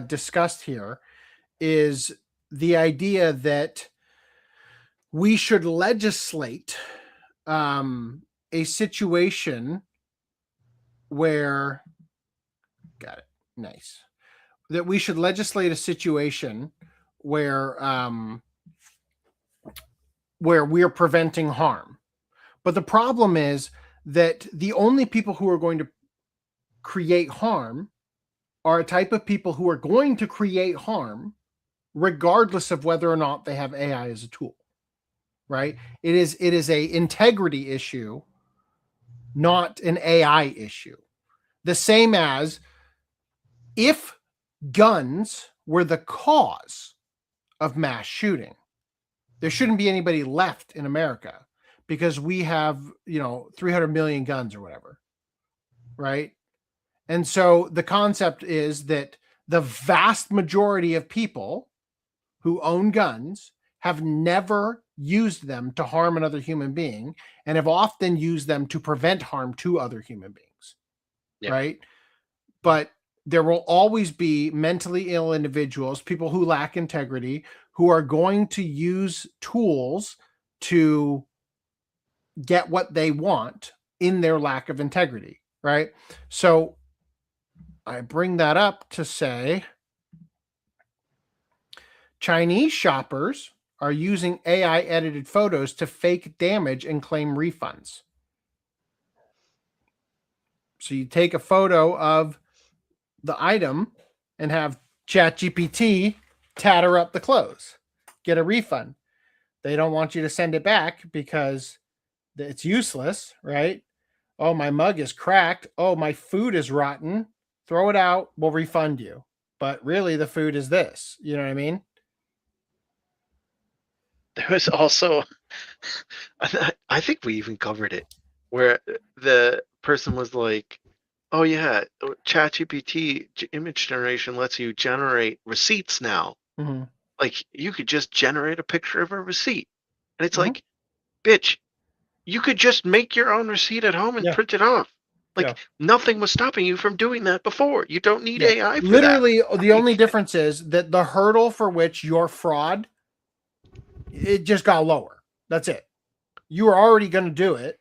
discussed here is the idea that we should legislate a situation where, got it, nice, that we should legislate a situation where we're preventing harm. But the problem is that the only people who are going to create harm are a type of people who are going to create harm regardless of whether or not they have AI as a tool, right? It is a integrity issue, not an AI issue. The same as if guns were the cause of mass shooting, there shouldn't be anybody left in America because we have, 300 million guns or whatever, right? And so the concept is that the vast majority of people who own guns have never used them to harm another human being and have often used them to prevent harm to other human beings. Yeah. Right? But there will always be mentally ill individuals, people who lack integrity, who are going to use tools to get what they want in their lack of integrity, right? So I bring that up to say Chinese shoppers are using AI edited photos to fake damage and claim refunds. So you take a photo of the item and have ChatGPT tatter up the clothes, get a refund. They don't want you to send it back because it's useless, right? Oh, my mug is cracked. Oh, my food is rotten. Throw it out. We'll refund you. But really, the food is this. You know what I mean? There was also, I think we even covered it, where the person was like, oh yeah, ChatGPT image generation lets you generate receipts now. Mm-hmm. Like, you could just generate a picture of a receipt. And it's like, bitch, you could just make your own receipt at home and print it off. Like, nothing was stopping you from doing that before. You don't need AI for Literally, that. the only difference is that the hurdle for which you're fraud, it just got lower. That's it. You were already going to do it.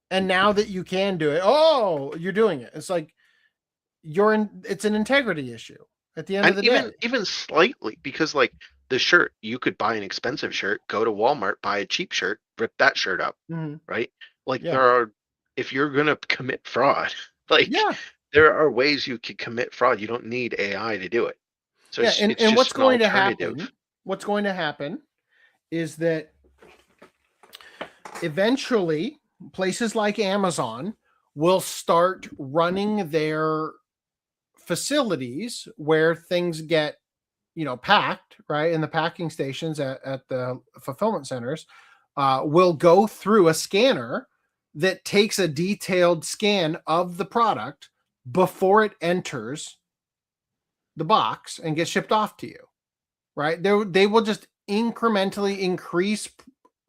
And now that you can do it, oh, you're doing it. It's like it's an integrity issue at the end of the day. Even slightly, because like the shirt, you could buy an expensive shirt, go to Walmart, buy a cheap shirt, rip that shirt up, right? Like there are, if you're going to commit fraud, like there are ways you could commit fraud. You don't need AI to do it. So it's just what's an going to alternative. happen? What's going to happen is that eventually places like Amazon will start running their facilities where things get, packed, right? In the packing stations at the fulfillment centers, will go through a scanner that takes a detailed scan of the product before it enters the box and gets shipped off to you, right? They will just incrementally increase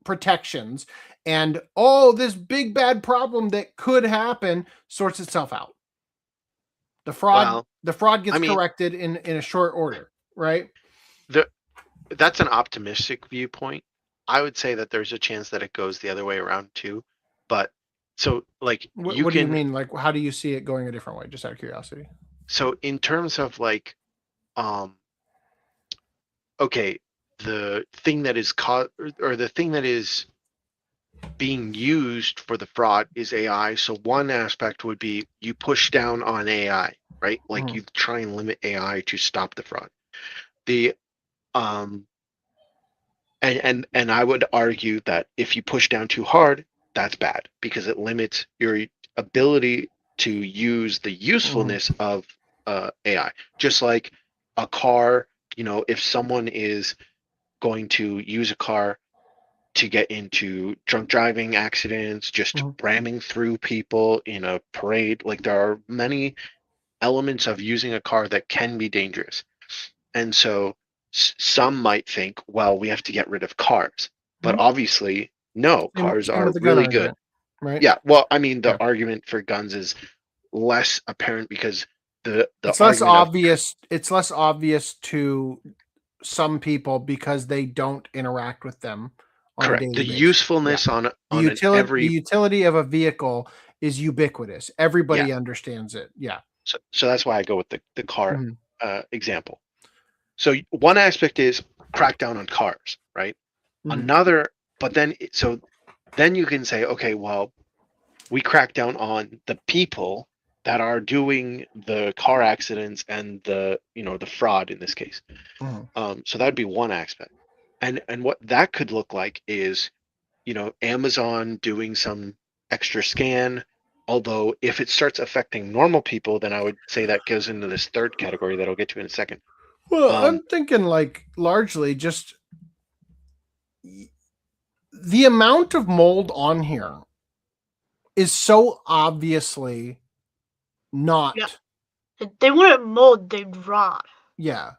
protections, and this big bad problem that could happen sorts itself out. The fraud gets corrected in a short order, right? That's an optimistic viewpoint. I would say that there's a chance that it goes the other way around too. But so like what do you mean? Like, how do you see it going a different way? Just out of curiosity. So in terms of like, okay, the thing that is the thing that is being used for the fraud is AI. So one aspect would be you push down on AI, right? Like you try and limit AI to stop the fraud. The and I would argue that if you push down too hard, that's bad because it limits your ability to use the usefulness of AI. Just like a car, if someone is going to use a car to get into drunk driving accidents, just ramming through people in a parade, like there are many elements of using a car that can be dangerous. And so some might think, well, we have to get rid of cars, but obviously no, cars are really good, right? Yeah, well, I mean, the argument for guns is less apparent because it's less obvious. It's less obvious to some people because they don't interact with them on correct. a daily The basis. usefulness the utility of a vehicle is ubiquitous. Everybody understands it. Yeah. So that's why I go with the car example. So one aspect is crack down on cars, right? Another, but then you can say, okay, well, we crack down on the people that are doing the car accidents and the fraud in this case. So that'd be one aspect. And what that could look like is, Amazon doing some extra scan. Although if it starts affecting normal people, then I would say that goes into this third category that I'll get to in a second. Well, I'm thinking like largely just the amount of mold on here is so obviously not. Yeah. If they wouldn't mold, they'd rot. Yeah.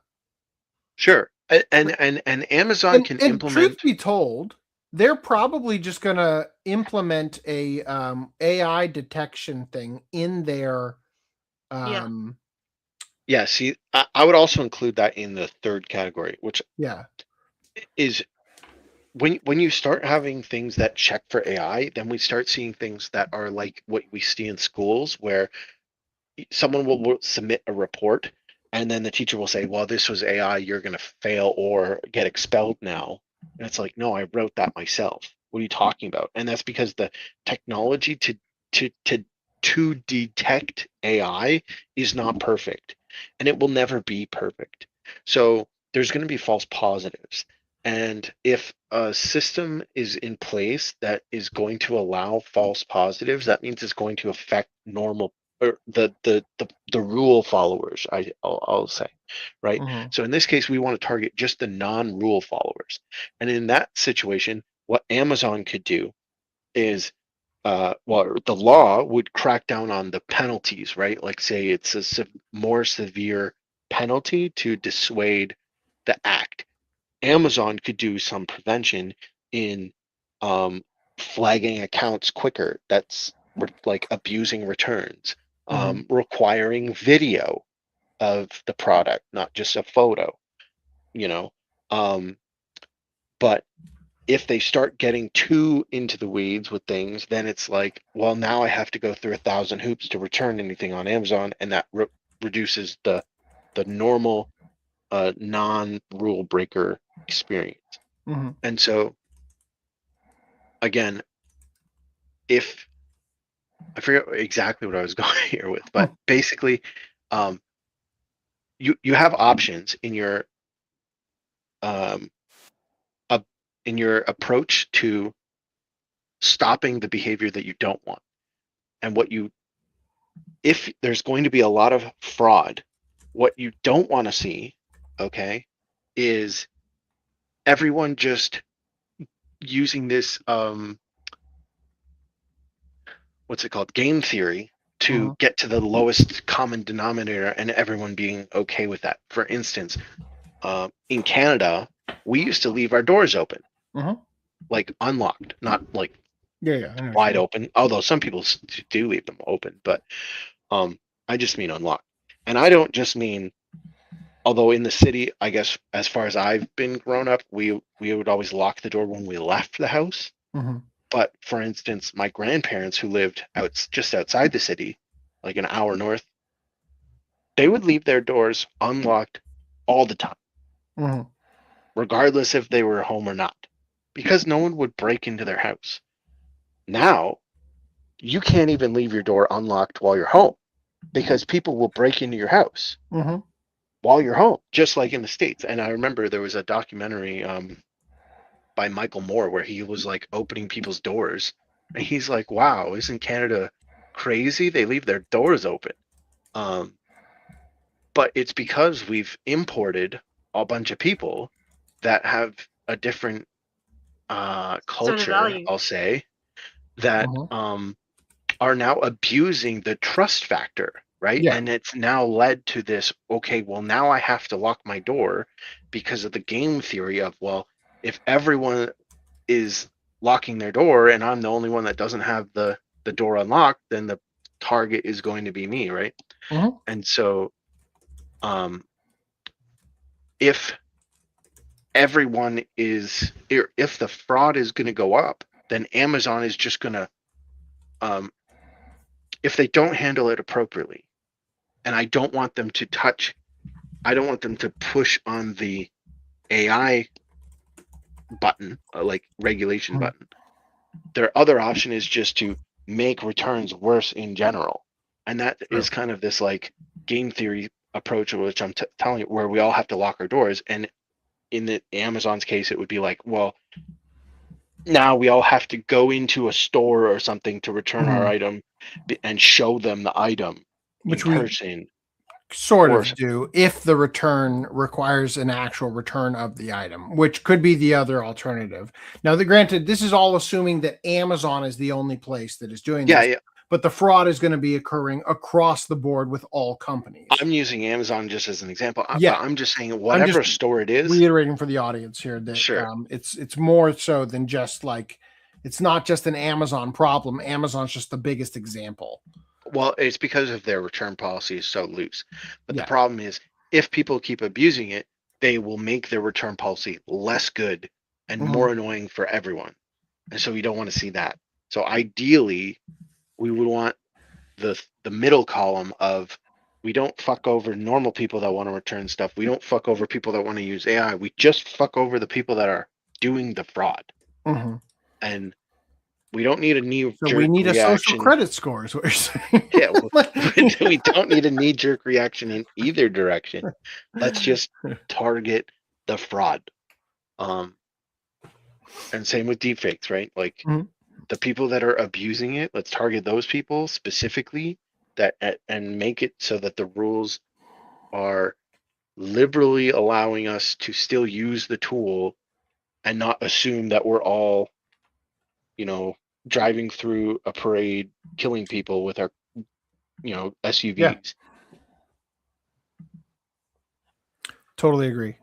Sure. And Amazon can implement. Truth be told, they're probably just going to implement a AI detection thing in their. Yeah. See, I would also include that in the third category, which is when you start having things that check for AI, then we start seeing things that are like what we see in schools, where someone will submit a report, and then the teacher will say, "Well, this was AI. You're going to fail or get expelled now." And it's like, no, I wrote that myself. What are you talking about? And that's because the technology to detect AI is not perfect, and it will never be perfect. So there's going to be false positives. And if a system is in place that is going to allow false positives, that means it's going to affect normal or the rule followers, I'll say, right? So in this case, we want to target just the non-rule followers. And in that situation, what Amazon could do is, the law would crack down on the penalties, right? Like say it's a more severe penalty to dissuade the act. Amazon could do some prevention in flagging accounts quicker. That's like abusing returns, requiring video of the product, not just a photo, but if they start getting too into the weeds with things, then it's like, well, now I have to go through 1,000 hoops to return anything on Amazon, and that reduces the normal non-rule breaker experience. And so again, if I forget exactly what I was going here with, but basically you have options in your approach to stopping the behavior that you don't want. And if there's going to be a lot of fraud, what you don't want to see, okay, is everyone just using this what's it called, game theory, to get to the lowest common denominator and everyone being okay with that. For instance, in Canada, we used to leave our doors open, like unlocked, not like wide open, although some people do leave them open, but I just mean unlocked. And I don't just mean, although in the city, I guess as far as I've been grown up, we would always lock the door when we left the house. But for instance, my grandparents who lived just outside the city, like an hour north, they would leave their doors unlocked all the time, regardless if they were home or not, because no one would break into their house. Now, you can't even leave your door unlocked while you're home, because people will break into your house while you're home, just like in the States. And I remember there was a documentary by Michael Moore where he was like opening people's doors, and he's like, wow, isn't Canada crazy? They leave their doors open. But it's because we've imported a bunch of people that have a different culture, I'll say, that are now abusing the trust factor, right? And it's now led to this, okay, well, now I have to lock my door because of the game theory of, well, if everyone is locking their door and I'm the only one that doesn't have the door unlocked, then the target is going to be me, right? And so if everyone is, if the fraud is going to go up, then Amazon is just going to, if they don't handle it appropriately, and I don't want them to push on the AI button, like regulation button. Their other option is just to make returns worse in general. And that is kind of this like game theory approach, which I'm telling you, where we all have to lock our doors. And in the Amazon's case, it would be like, well, now we all have to go into a store or something to return our item and show them the item which in person. Sort of do if the return requires an actual return of the item, which could be the other alternative. Now, granted, this is all assuming that Amazon is the only place that is doing this. but the fraud is going to be occurring across the board with all companies. I'm using Amazon just as an example. Yeah. I'm just saying whatever store it is. Reiterating for the audience here that Sure. It's more so than just like, it's not just an Amazon problem. Amazon's just the biggest example. Well, it's because of their return policy is so loose. But the problem is, if people keep abusing it, they will make their return policy less good and more annoying for everyone. And so we don't want to see that. So ideally, we would want the middle column of, we don't fuck over normal people that want to return stuff. We don't fuck over people that want to use AI. We just fuck over the people that are doing the fraud. And we don't need a knee-jerk we need reaction. a social credit score is what you're saying. Yeah, we don't need a knee-jerk reaction in either direction. Let's just target the fraud. And same with deepfakes, right? Like the people that are abusing it, let's target those people specifically and make it so that the rules are liberally allowing us to still use the tool and not assume that we're all, driving through a parade, killing people with our, SUVs. Yeah. Totally agree.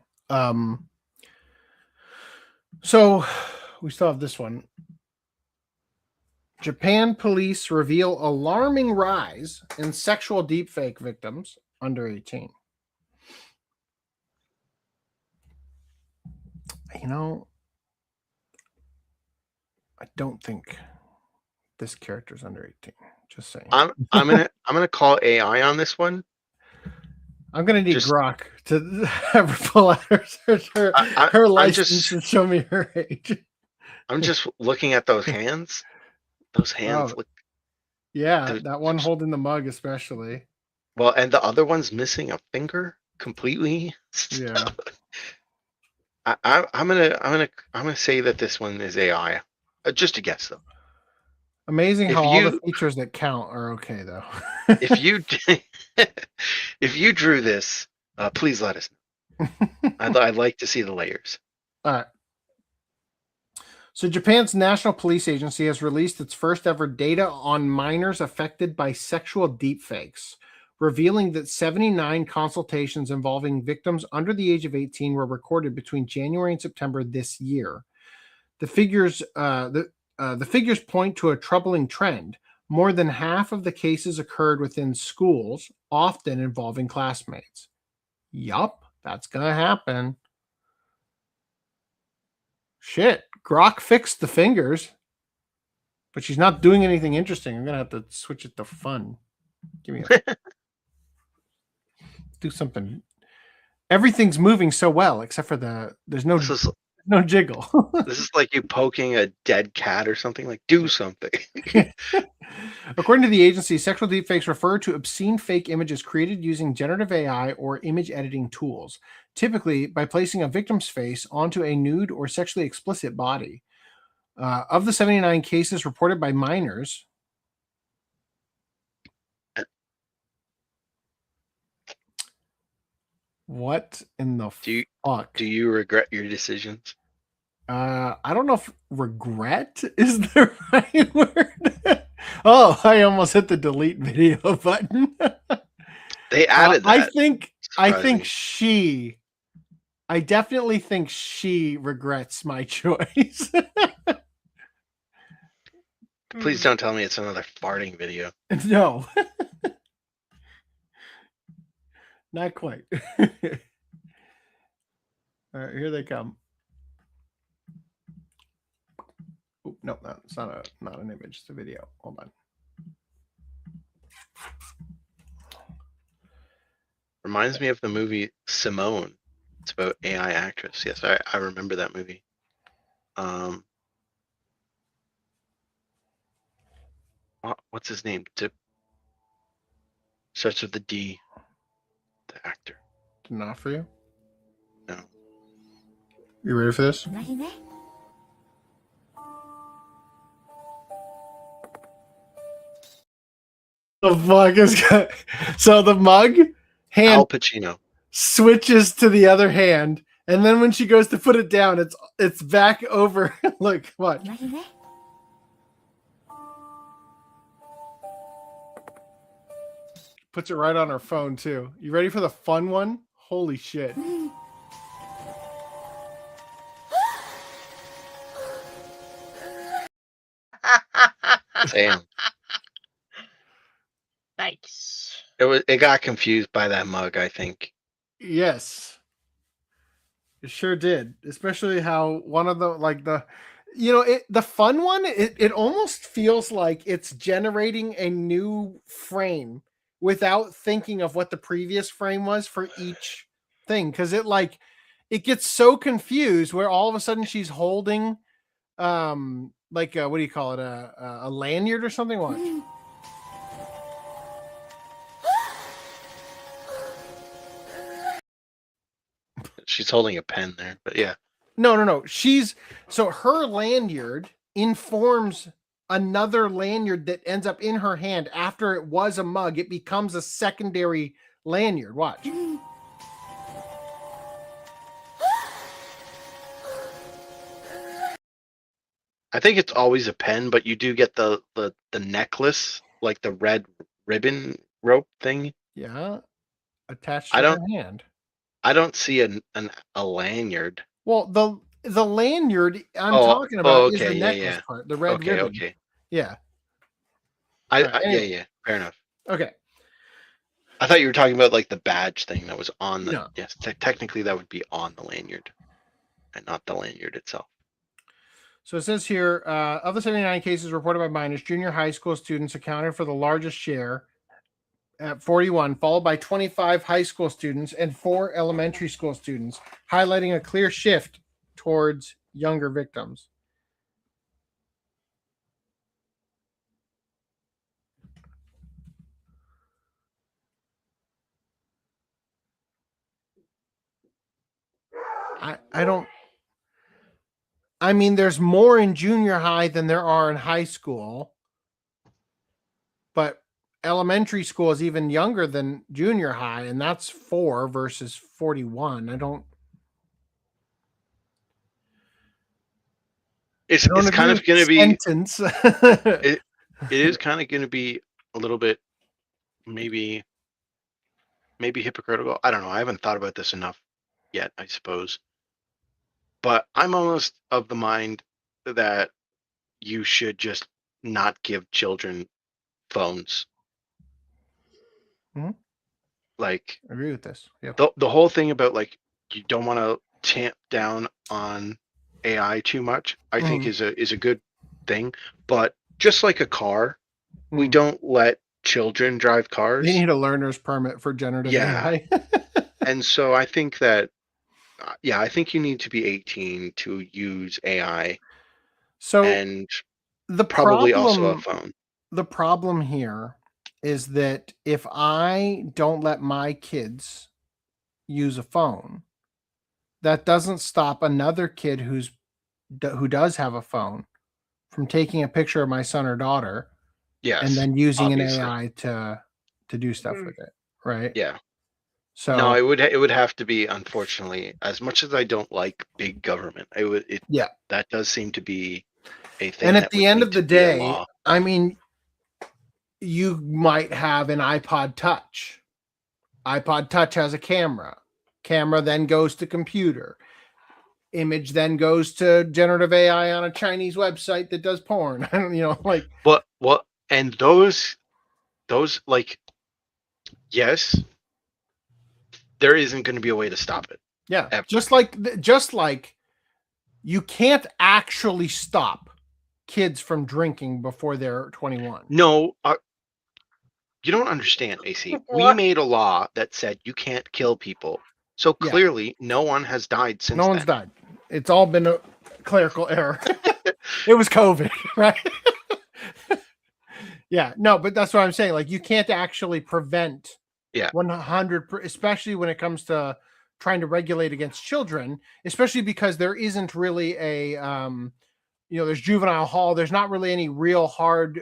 So we still have this one. Japan police reveal alarming rise in sexual deepfake victims under 18. I don't think this character's under 18. Just saying. I'm gonna call AI on this one. I'm gonna need Grok to have her pull out her license and show me her age. I'm just looking at those hands. Those hands look. Yeah, that one holding the mug especially. Well, and the other one's missing a finger completely. Yeah. I'm gonna say that this one is AI. Just a guess though. Amazing how all the features that count are okay though. if you drew this, please let us know. I'd like to see the layers. All right. So Japan's National Police Agency has released its first ever data on minors affected by sexual deepfakes, revealing that 79 consultations involving victims under the age of 18 were recorded between January and September this year. The figures point to a troubling trend. More than half of the cases occurred within schools, often involving classmates. Yup, that's gonna happen. Shit, Grok fixed the fingers, but she's not doing anything interesting. I'm gonna have to switch it to fun. Give me do something. Everything's moving so well, except for there's no jiggle. This is like you poking a dead cat or something. Like, do something. According to the agency, sexual deepfakes refer to obscene fake images created using generative AI or image editing tools, typically by placing a victim's face onto a nude or sexually explicit body. Of the 79 cases reported by minors, what in the fuck? Do you regret your decisions? I don't know if regret is the right word. Oh, I almost hit the delete video button. They added that. I definitely think she regrets my choice. Please don't tell me it's another farting video. No. Not quite. All right, here they come. Oh, no, it's not an image, it's a video. Hold on. Reminds me of the movie Simone. It's about AI actress. Yes, I remember that movie. What's his name? Starts with the D. The actor. Not for you? No. You ready for this? The fuck is so the mug hand Al Pacino switches to the other hand, and then when she goes to put it down, it's back over. Look, what? Puts it right on her phone too. You ready for the fun one? Holy shit. Same. Nice. It got confused by that mug, I think. Yes. It sure did. Especially how one of the the fun one, it almost feels like it's generating a new frame without thinking of what the previous frame was for each thing. Cause it gets so confused where all of a sudden she's holding what do you call it? A lanyard or something? Watch. She's holding a pen there, but yeah. No. So her lanyard informs another lanyard that ends up in her hand after it was a mug. It becomes a secondary lanyard. Watch. I think it's always a pen, but you do get the necklace, like the red ribbon rope thing. Yeah. Attached to her hand. I don't see a lanyard. Well, the lanyard I'm talking about is the necklace part, the red ribbon. Okay. Yeah. Yeah. Fair enough. Okay. I thought you were talking about like the badge thing that was on the. No. Yes, technically that would be on the lanyard, and not the lanyard itself. So it says here, of the 79 cases reported by minors, junior high school students accounted for the largest share at 41, followed by 25 high school students and 4 elementary school students, highlighting a clear shift towards younger victims. I mean, there's more in junior high than there are in high school, but elementary school is even younger than junior high, and that's 4 versus 41. It's kind of going to be it is kind of going to be a little bit maybe hypocritical. I don't know. I haven't thought about this enough yet, I suppose. But I'm almost of the mind that you should just not give children phones. Mm-hmm. Like, I agree with this. Yep. The whole thing about like you don't want to tamp down on AI too much, I think is a good thing. But just like a car, we don't let children drive cars. They need a learner's permit for generative AI. And so I think that I think you need to be 18 to use AI. So and the probably problem, also a phone. The problem here is that if I don't let my kids use a phone, that doesn't stop another kid who does have a phone from taking a picture of my son or daughter, and then using an AI to do stuff with it, right? Yeah. So no, it would have to be, unfortunately, as much as I don't like big government, that does seem to be a thing. And at the end of the day, I mean, you might have an iPod Touch. iPod Touch has a camera. Camera then goes to computer. Image then goes to generative AI on a Chinese website that does porn. What and those like, yes, there isn't going to be a way to stop it. Yeah, ever. just like you can't actually stop kids from drinking before they're 21. No, you don't understand, AC. We made a law that said you can't kill people. So clearly, no one has died since. No one's died. It's all been a clerical error. It was COVID, right? Yeah, no, but that's what I'm saying. Like, you can't actually prevent 100, especially when it comes to trying to regulate against children, especially because there isn't really a, there's juvenile hall. There's not really any real hard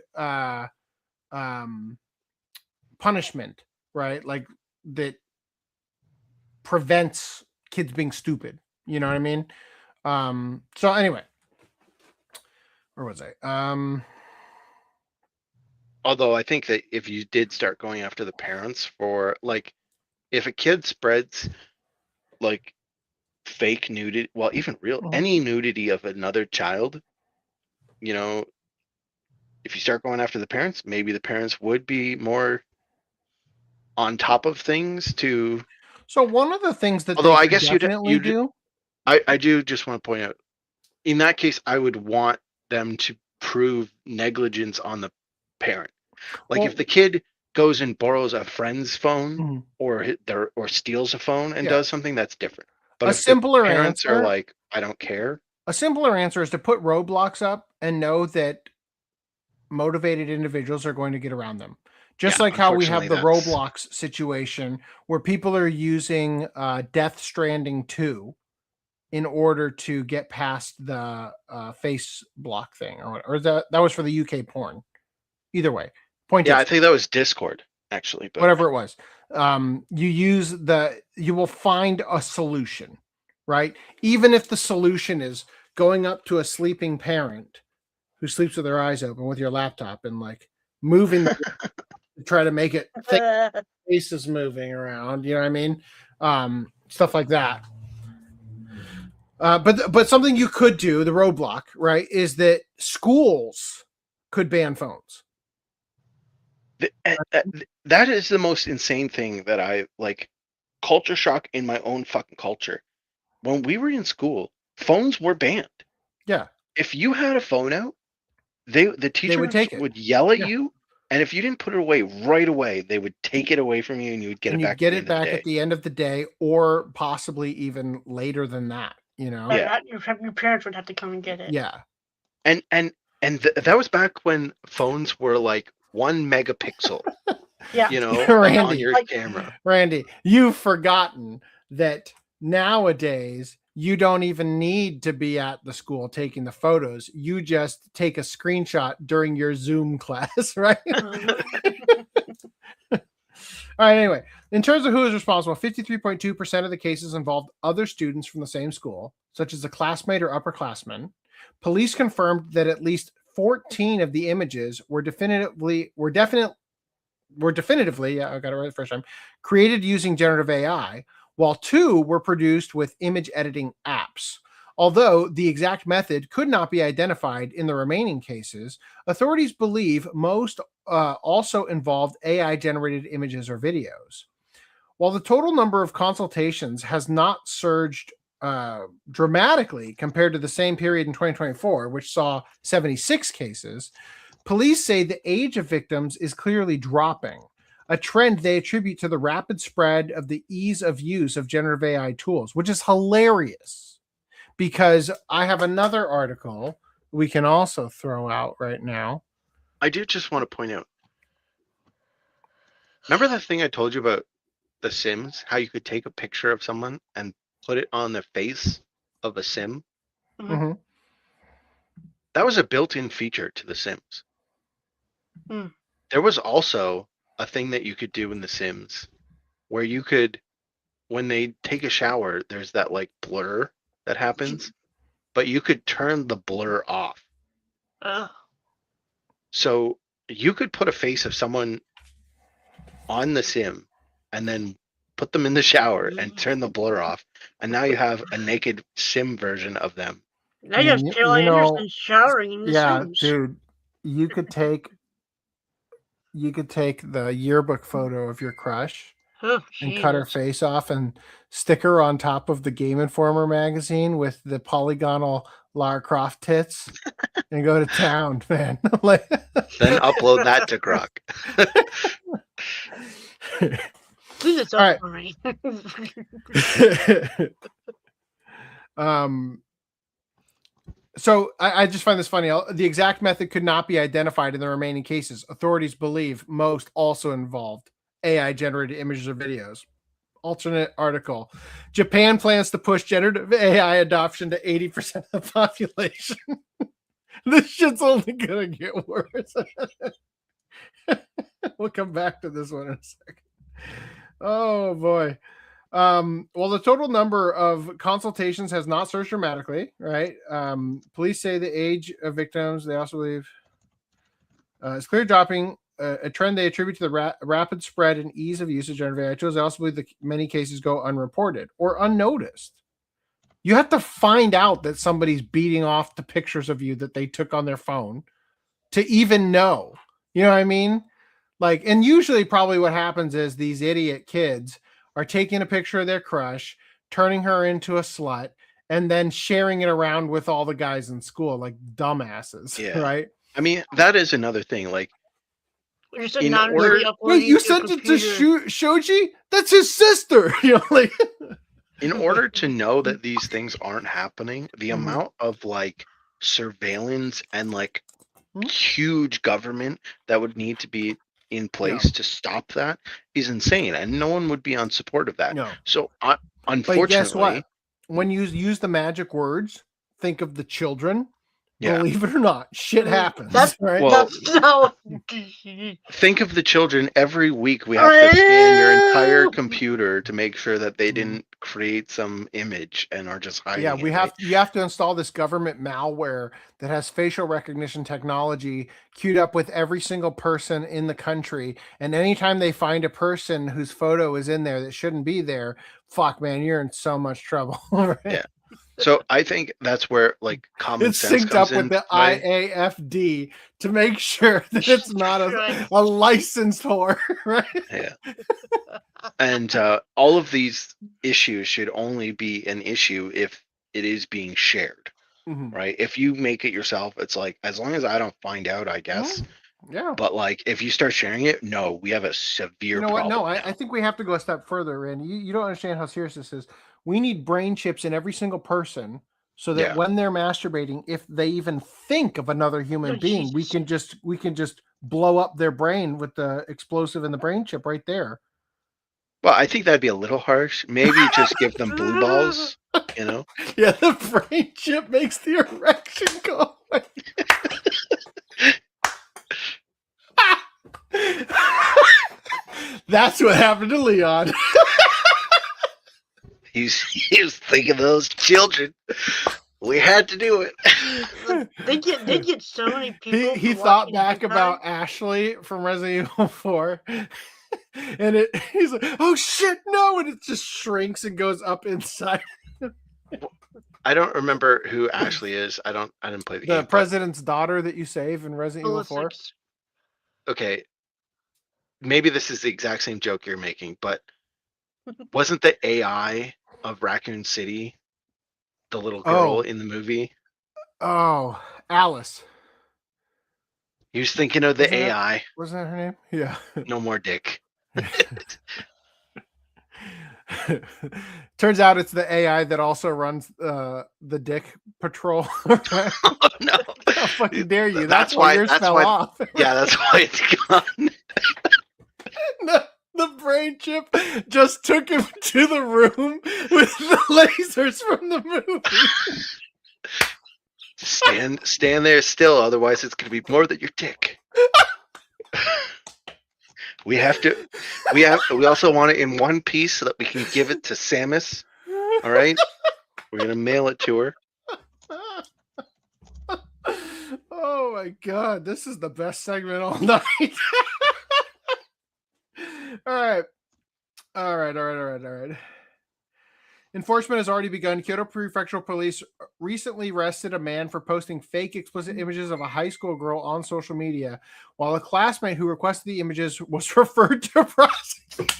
punishment, right? Like that prevents kids being stupid. You know what I mean? So anyway, where was I? Although I think that if you did start going after the parents for like, if a kid spreads like fake nudity, well, even real any nudity of another child, you know, if you start going after the parents, maybe the parents would be more on top of things to. So one of the things that although they I guess definitely do. I do just want to point out, in that case, I would want them to prove negligence on the parent. Like if the kid goes and borrows a friend's phone or steals a phone and does something, that's different. But if the parents are like, I don't care. A simpler answer is to put roadblocks up and know that motivated individuals are going to get around them. Just like how we have the Roblox situation where people are using Death Stranding 2 in order to get past the face block thing, or that was for the UK porn. Either way, I think that was Discord actually, but whatever it was. You will find a solution, right? Even if the solution is going up to a sleeping parent who sleeps with their eyes open with your laptop and like moving to try to make it think face is moving around, you know what I mean? Stuff like that. But something you could do, the roadblock, right, is that schools could ban phones. That is the most insane thing that I like. Culture shock in my own fucking culture. When we were in school, phones were banned. Yeah. If you had a phone out, the teachers would yell at you, and if you didn't put it away right away, they would take it away from you, and you would get it back. Get it back at the end of the day, or possibly even later than that. You know, your parents would have to come and get it. Yeah, and that was back when phones were like 1 megapixel. Yeah, you know, Randy, on your camera. Randy, you've forgotten that nowadays you don't even need to be at the school taking the photos. You just take a screenshot during your Zoom class, right? All right, anyway, in terms of who is responsible, 53.2% of the cases involved other students from the same school, such as a classmate or upperclassman. Police confirmed that at least 14 of the images were definitively, yeah, I got it right the first time, created using generative AI, while 2 were produced with image editing apps. Although the exact method could not be identified in the remaining cases, authorities believe most also involved AI-generated images or videos. While the total number of consultations has not surged dramatically compared to the same period in 2024, which saw 76 cases, police say the age of victims is clearly dropping, a trend they attribute to the rapid spread of the ease of use of generative AI tools, which is hilarious. Because I have another article we can also throw out right now. I do just want to point out. Remember that thing I told you about The Sims? How you could take a picture of someone and put it on the face of a Sim? Mm-hmm. That was a built-in feature to The Sims. Mm. There was also a thing that you could do in The Sims where you could, when they take a shower, there's that like blur that happens, but you could turn the blur off. So you could put a face of someone on the Sim and then put them in the shower and turn the blur off, and now you have a naked Sim version of them. Now you have Taylor Anderson showering in the Sims. Dude, you could take the yearbook photo of your crush and cut her face off and stick her on top of the Game Informer magazine with the polygonal Lara Croft tits and go to town, man. Then upload that to Grok. Please, all right. So I just find this funny. The exact method could not be identified in the remaining cases. Authorities believe most also involved AI-generated images or videos. Alternate article. Japan plans to push generative AI adoption to 80% of the population. This shit's only going to get worse. We'll come back to this one in a second. Oh, boy. Well, the total number of consultations has not surged dramatically, right? Police say the age of victims, they also believe, is clearly dropping a trend they attribute to the rapid spread and ease of usage of AI tools. They also believe that many cases go unreported or unnoticed. You have to find out that somebody's beating off the pictures of you that they took on their phone to even know. You know what I mean? Like, and usually probably what happens is these idiot kids are taking a picture of their crush, turning her into a slut, and then sharing it around with all the guys in school like dumbasses, right? I mean, that is another thing. Like, in order, wait, you sent it to Shoji? That's his sister. You know, like. In order to know that these things aren't happening, the amount of like surveillance and like huge government that would need to be in place to stop that is insane, and no one would be on support of that. No. So But guess what? When you use the magic words, think of the children. Yeah. Believe it or not, shit happens. That's right. Well, no. think of the children. Every week we have to scan your entire computer to make sure that they didn't create some image and are just hiding. Yeah, it, you have to install this government malware that has facial recognition technology queued up with every single person in the country. And anytime they find a person whose photo is in there that shouldn't be there, fuck man, you're in so much trouble. Right? Yeah. So I think that's where like common It's sense synced comes up with in the play. IAFD to make sure that it's not a licensed whore, right? Yeah. And all of these issues should only be an issue if it is being shared, right? If you make it yourself, it's like, as long as I don't find out, I guess. Yeah. But like, if you start sharing it, no, we have a severe You know what? problem. No, I think we have to go a step further, and you don't understand how serious this is. We need brain chips in every single person so that when they're masturbating, if they even think of another human being, we can just blow up their brain with the explosive in the brain chip right there. Well, I think that'd be a little harsh. Maybe just give them blue balls, you know? Yeah, the brain chip makes the erection go away. That's what happened to Leon. He was thinking of those children. We had to do it. They get so many people. He thought back about Ashley from Resident Evil 4. And he's like, oh shit, no, and it just shrinks and goes up inside. I don't remember who Ashley is. I didn't play the game. The president's daughter that you save in Resident Evil 4. Okay. Maybe this is the exact same joke you're making, but wasn't the AI of Raccoon City the little girl in the movie? Oh, Alice. He was thinking of the AI. Wasn't that her name? Yeah. No more dick. Turns out it's the AI that also runs the Dick Patrol. Oh, no! How fucking dare you? That's why yours fell off. Yeah, that's why it's gone. The brain chip just took him to the room with the lasers from the movie. Stand there still, otherwise it's going to be more than your dick. We also want it in one piece so that we can give it to Samus. All right? We're going to mail it to her. Oh my god, this is the best segment all night. All right. Enforcement has already begun. Kyoto Prefectural Police recently arrested a man for posting fake explicit images of a high school girl on social media, while a classmate who requested the images was referred to prosecutors.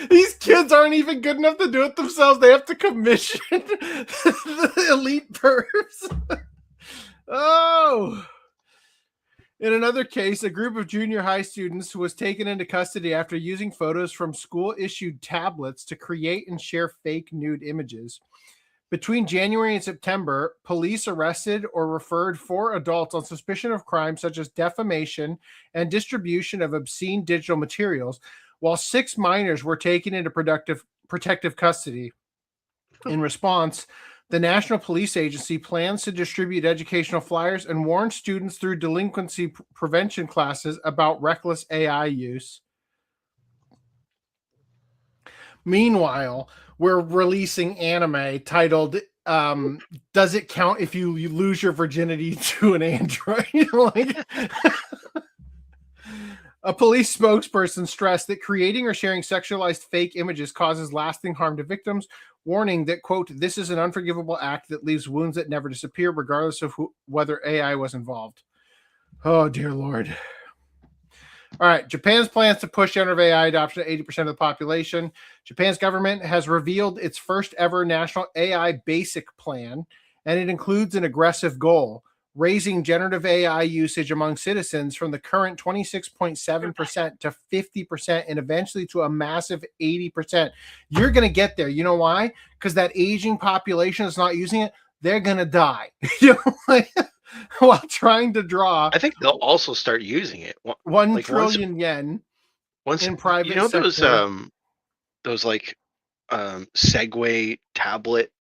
These kids aren't even good enough to do it themselves. They have to commission the elite pervs. Oh. In another case, a group of junior high students was taken into custody after using photos from school-issued tablets to create and share fake nude images. Between January and September, police arrested or referred 4 adults on suspicion of crimes such as defamation and distribution of obscene digital materials, while 6 minors were taken into protective custody. In response, the National Police Agency plans to distribute educational flyers and warn students through delinquency prevention classes about reckless AI use. Meanwhile, we're releasing anime titled Does It Count If You Lose Your Virginity to an Android? Like, A police spokesperson stressed that creating or sharing sexualized fake images causes lasting harm to victims, warning that, quote, this is an unforgivable act that leaves wounds that never disappear, regardless of whether AI was involved. Oh, dear Lord. All right. Japan's plans to push generative AI adoption to 80% of the population. Japan's government has revealed its first ever national AI basic plan, and it includes an aggressive goal: raising generative AI usage among citizens from the current 26.7% to 50% and eventually to a massive 80%. You're going to get there. You know why? Because that aging population is not using it. They're going to die. You know, like, while trying to draw. I think they'll also start using it. 1 trillion yen in private sector. Those like Segway tablet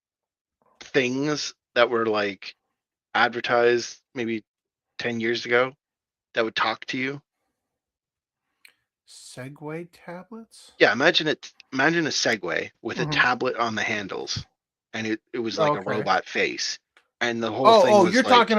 things that were like advertised maybe 10 years ago that would talk to you. Segway tablets? Yeah, imagine a Segway with a tablet on the handles, and it was like a robot face, and the whole thing was you're like, talking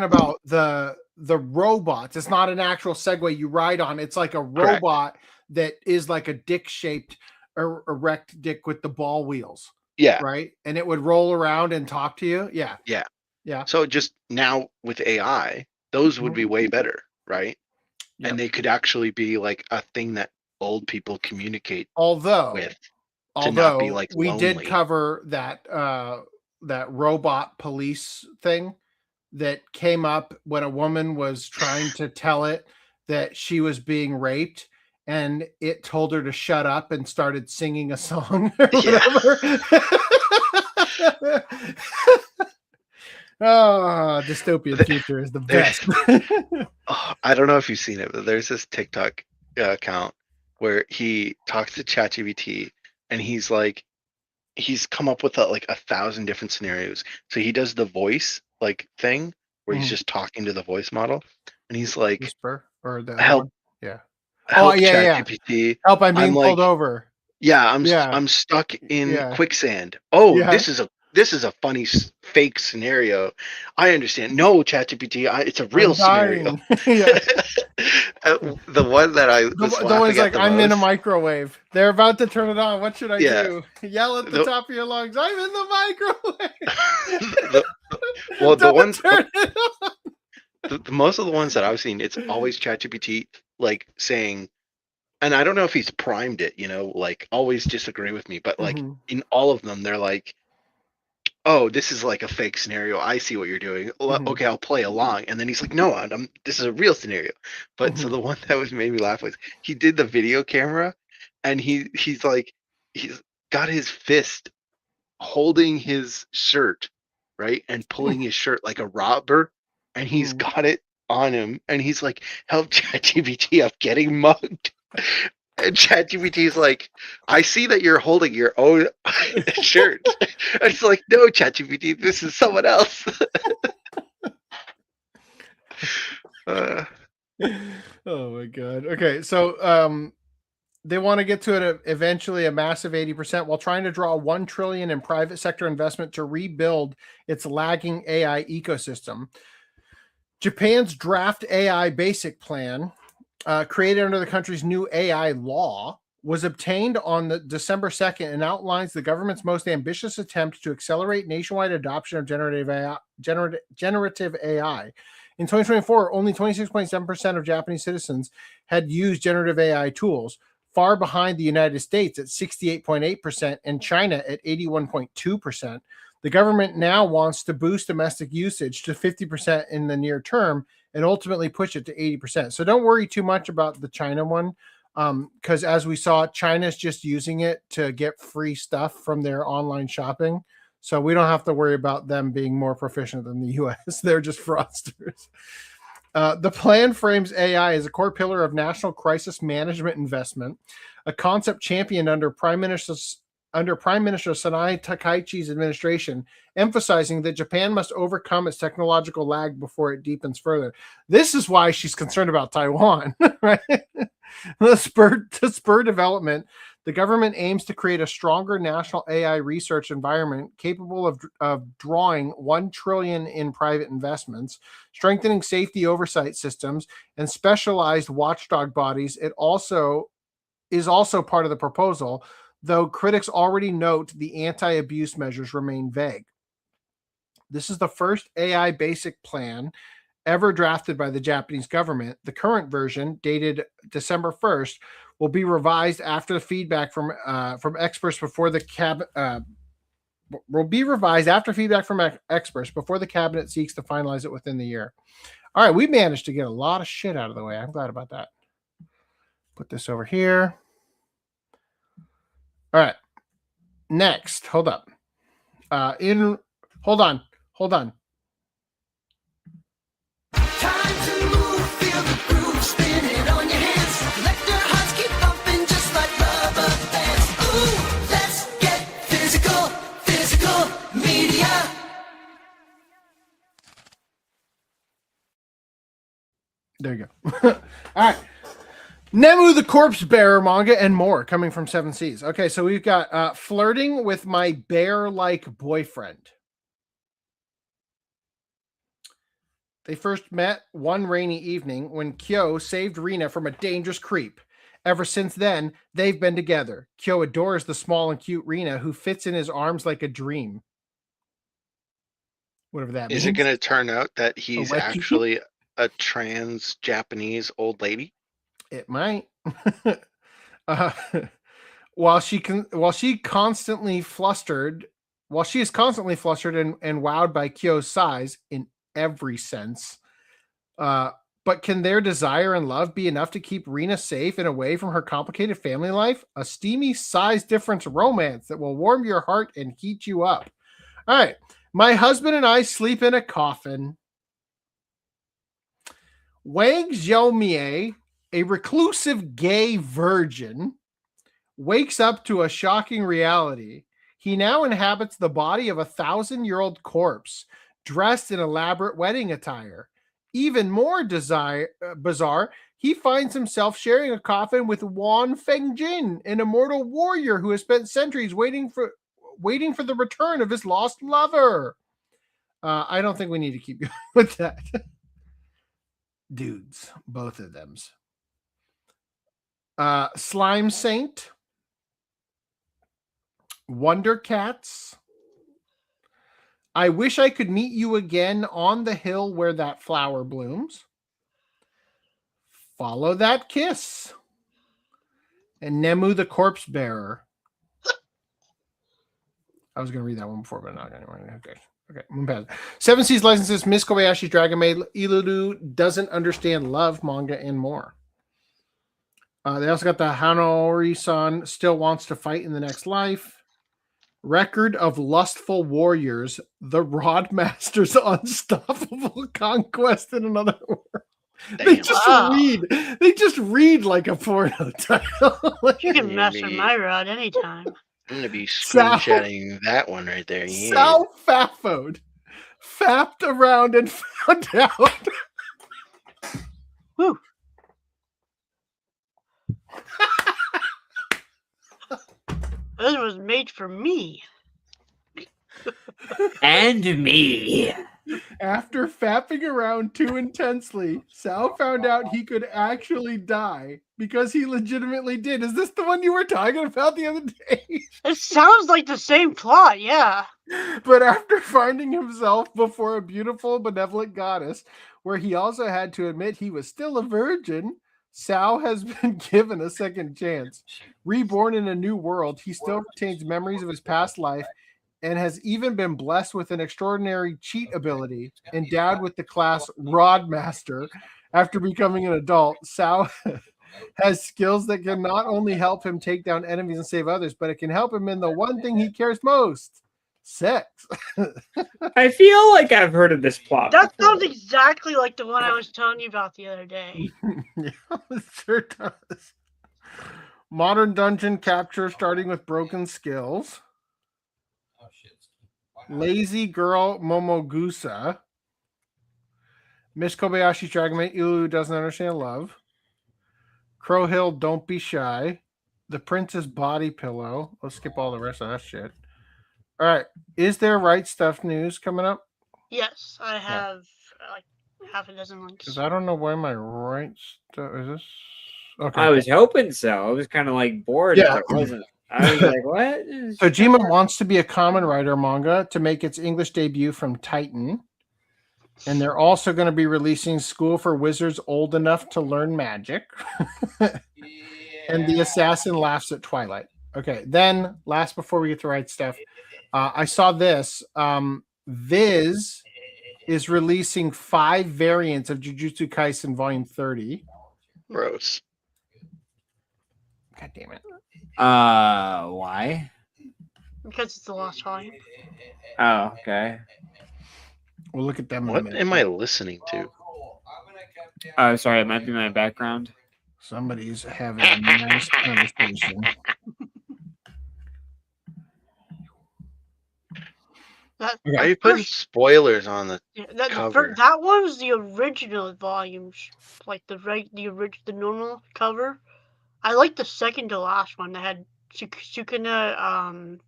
about the robots. It's not an actual Segway you ride on. It's like a robot that is like a dick-shaped erect dick with the ball wheels. Yeah. Right? And it would roll around and talk to you. Yeah. Yeah. Yeah. So just now with AI, those would be way better, right? Yep. And they could actually be like a thing that old people communicate with. Not be like we lonely. did cover that that robot police thing that came up when a woman was trying to tell it that she was being raped, and it told her to shut up and started singing a song or whatever. Oh, dystopian future is the best. I don't know if you've seen it, but there's this TikTok account where he talks to ChatGPT, and he's come up with like 1,000 different scenarios. So he does the voice like thing where he's just talking to the voice model, and he's like, whisper or the help. Yeah. Help ChatGPT. Help! I'm being pulled over. Yeah, I'm stuck in quicksand. Oh, this is a funny fake scenario. I understand. No, ChatGPT, it's a real scenario. The one that the one's like, I'm in a microwave. They're about to turn it on. What should I do? Yell at the top of your lungs. I'm in the microwave. The ones. Most of the ones that I've seen, it's always ChatGPT like saying, and I don't know if he's primed it, like always disagree with me, but like in all of them, they're like, oh, this is like a fake scenario. I see what you're doing. Okay, I'll play along. And then he's like, no, this is a real scenario. But so the one that made me laugh was he did the video camera, and he's got his fist holding his shirt, right, and pulling his shirt like a robber, and he's got it on him, and he's like, help ChatGPT, I'm getting mugged. And ChatGPT's like, I see that you're holding your own shirt. And it's like, no, ChatGPT, this is someone else. Oh my god. Okay, so they want to get to it eventually a massive 80% while trying to draw 1 trillion in private sector investment to rebuild its lagging AI ecosystem. Japan's draft AI basic plan, created under the country's new AI law, was obtained on December 2nd and outlines the government's most ambitious attempt to accelerate nationwide adoption of generative AI. In 2024, only 26.7% of Japanese citizens had used generative AI tools, far behind the United States at 68.8% and China at 81.2%. The government now wants to boost domestic usage to 50% in the near term and ultimately push it to 80%. So don't worry too much about the China one, because as we saw, China's just using it to get free stuff from their online shopping. So we don't have to worry about them being more proficient than the US. They're just fraudsters. The plan frames AI as a core pillar of national crisis management investment, a concept championed under Prime Minister Sanai Takaichi's administration, emphasizing that Japan must overcome its technological lag before it deepens further. This is why she's concerned about Taiwan, right? To spur development, the The government aims to create a stronger national AI research environment capable of drawing $1 trillion in private investments, strengthening safety oversight systems, and specialized watchdog bodies. It is also part of the proposal, though critics already note the anti-abuse measures remain vague. This is the first AI basic plan ever drafted by the Japanese government. The current version, dated December 1st, will be revised after the feedback from experts before the experts before the cabinet seeks to finalize it within the year. All right, we managed to get a lot of shit out of the way. I'm glad about that. Put this over here. All right. Next, hold up. Hold on. There you go. All right. Nemu the Corpse Bearer manga and more coming from Seven Seas. Okay, so we've got flirting with my bear-like boyfriend. They first met one rainy evening when Kyo saved Rina from a dangerous creep. Ever since then, they've been together. Kyo adores the small and cute Rina, who fits in his arms like a dream. Whatever that means. Is it going to turn out that he's actually a trans Japanese old lady? It might. While she is constantly flustered and wowed by Kyo's size in every sense, but can their desire and love be enough to keep Rina safe and away from her complicated family life? A steamy size difference romance that will warm your heart and heat you up. All right. My husband and I sleep in a coffin. Wang Xiaomie, a reclusive gay virgin, wakes up to a shocking reality. He now inhabits the body of a 1,000-year-old corpse, dressed in elaborate wedding attire. Even more bizarre, he finds himself sharing a coffin with Wan Fengjin, an immortal warrior who has spent centuries waiting for the return of his lost lover. I don't think we need to keep going with that. Dudes, both of them. Slime Saint, Wonder Cats. I wish I could meet you again on the hill where that flower blooms. Follow That Kiss. And Nemu the Corpse Bearer. I was going to read that one before, but not anymore. Okay, move past it. Seven Seas licenses Miss Kobayashi's Dragon Maid, Ilulu Doesn't Understand Love manga, and more. They also got the Hanori-san Still Wants to Fight in the Next Life. Record of Lustful Warriors, The Rod Master's Unstoppable Conquest in Another World. They just read like a porno title. You can mess with my rod anytime. I'm going to be screenshotting that one right there. Yeah. Sal Faffoed. Fapped around and found out. Woo. This was made for me. And me. After fapping around too intensely, Sal found out he could actually die because he legitimately did. Is this the one you were talking about the other day? It sounds like the same plot, yeah. But after finding himself before a beautiful, benevolent goddess, where he also had to admit he was still a virgin, Sal has been given a second chance. Reborn in a new world, he still retains memories of his past life and has even been blessed with an extraordinary cheat ability, endowed with the class Rod Master. After becoming an adult, Sal has skills that can not only help him take down enemies and save others, but it can help him in the one thing he cares most: sex. I feel like I've heard of this plot. That sounds exactly like the one I was telling you about the other day. Yeah, it sure does. Modern dungeon capture starting with broken skills. Lazy Girl Momogusa. Miss Kobayashi's Dragon Maid, Ilu Doesn't Understand Love. Crow Hill, Don't Be Shy. The Prince's Body Pillow. Let's skip all the rest of that shit. All right. Is there Right Stuff news coming up? Yes, I have like half a dozen links. Because I don't know why my Right Stuff is this. Okay. I was hoping so. I was kind of like bored if it wasn't. I was like, what? Kojima wants to be a Kamen Rider manga to make its English debut from Titan. And they're also going to be releasing School for Wizards Old Enough to Learn Magic. And The Assassin Laughs at Twilight. Okay, then last before we get to Right Stuff, I saw this. Viz is releasing 5 variants of Jujutsu Kaisen Volume 30. Gross. God damn it. Why? Because it's the last volume. Oh, okay. We'll look at them in a What minute. am I listening to? Oh, sorry, it might be my background. Somebody's having a nice conversation. Are you putting spoilers on the cover? That was the original volumes, like the normal cover. I like the second to last one that had Sukuna.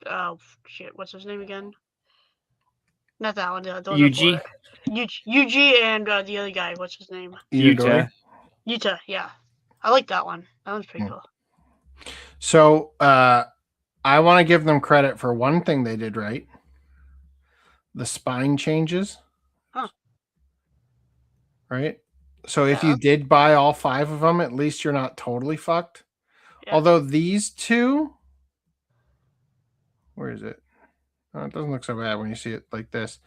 Oh shit, what's his name again? Not that one. The one Yuji. Yuji and the other guy. What's his name? Yuta. Yuta. Yeah, I like that one. That one's pretty cool. So I want to give them credit for one thing they did right. The spine changes. Huh. Right? So if you did buy all 5 of them, at least you're not totally fucked. Yeah. Although these 2... Where is it? Oh, it doesn't look so bad when you see it like this.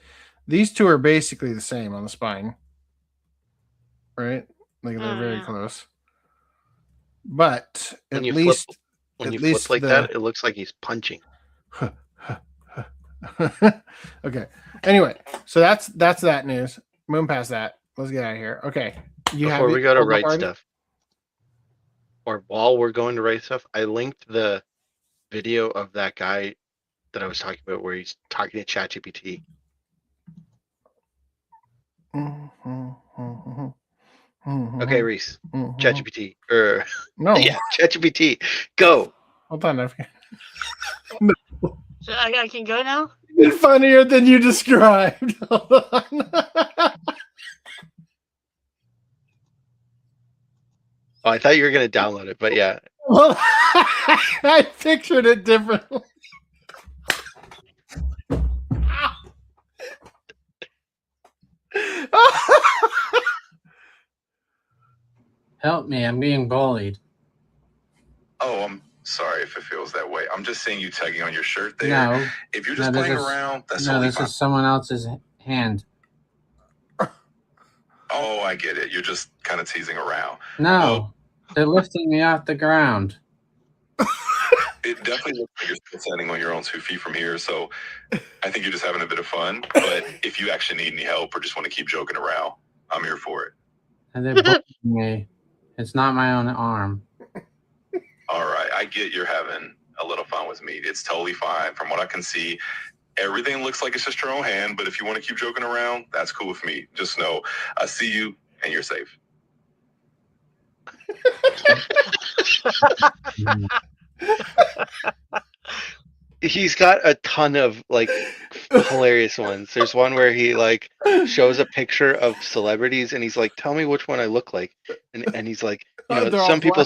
These 2 are basically the same on the spine. Right? Like they're very close. But when at you least... When you flip like that, it looks like he's punching. Okay. Anyway, so that's that news. Moon past that. Let's get out of here. Okay. Before we go to Right Stuff, or while we're going to Right Stuff, I linked the video of that guy that I was talking about where he's talking to ChatGPT. Okay, Reese. ChatGPT. No. Yeah, ChatGPT. Go. Hold on. No. So I can go now? It's funnier than you described. Hold on. Oh, I thought you were going to download it, but yeah. Well, I pictured it differently. Help me, I'm being bullied. Oh, I'm sorry if it feels that way. I'm just seeing you tugging on your shirt there. No. If you're just playing around, that's no, only this fine. is someone else's hand. Oh, I get it. You're just kind of teasing around. No, they're lifting me off the ground. It definitely looks like you're still standing on your own 2 feet from here, so I think you're just having a bit of fun. But if you actually need any help or just want to keep joking around, I'm here for it. And they're bullying me. It's not my own arm. All right, I get you're having a little fun with me. It's totally fine. From what I can see, everything looks like it's just your own hand, but if you want to keep joking around, that's cool with me. Just know I see you and you're safe. He's got a ton of like hilarious ones. There's one where he like shows a picture of celebrities and he's like, "Tell me which one I look like," and he's like, you know,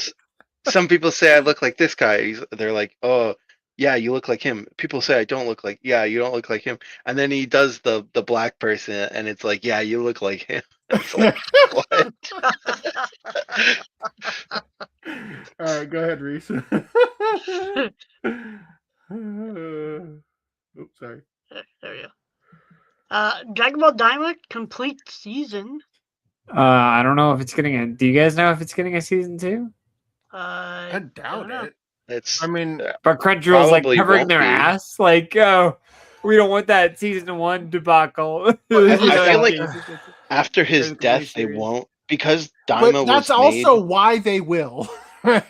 some people say I look like this guy. They're like, "Oh, yeah, you look like him." People say I don't look like, yeah, you don't look like him. And then he does the black person, and it's like, yeah, you look like him. It's like, what? All right, go ahead, Reese. Oops, sorry. There we go. Dragon Ball Daima complete season. I don't know if it's getting a. Do you guys know if it's getting a season 2? I doubt it. It's. I mean, but Crunchyroll's like probably covering won't their be. ass, like, oh, we don't want that season 1 debacle. I feel like after his death, they won't, because Daima but that's was made. also why they will.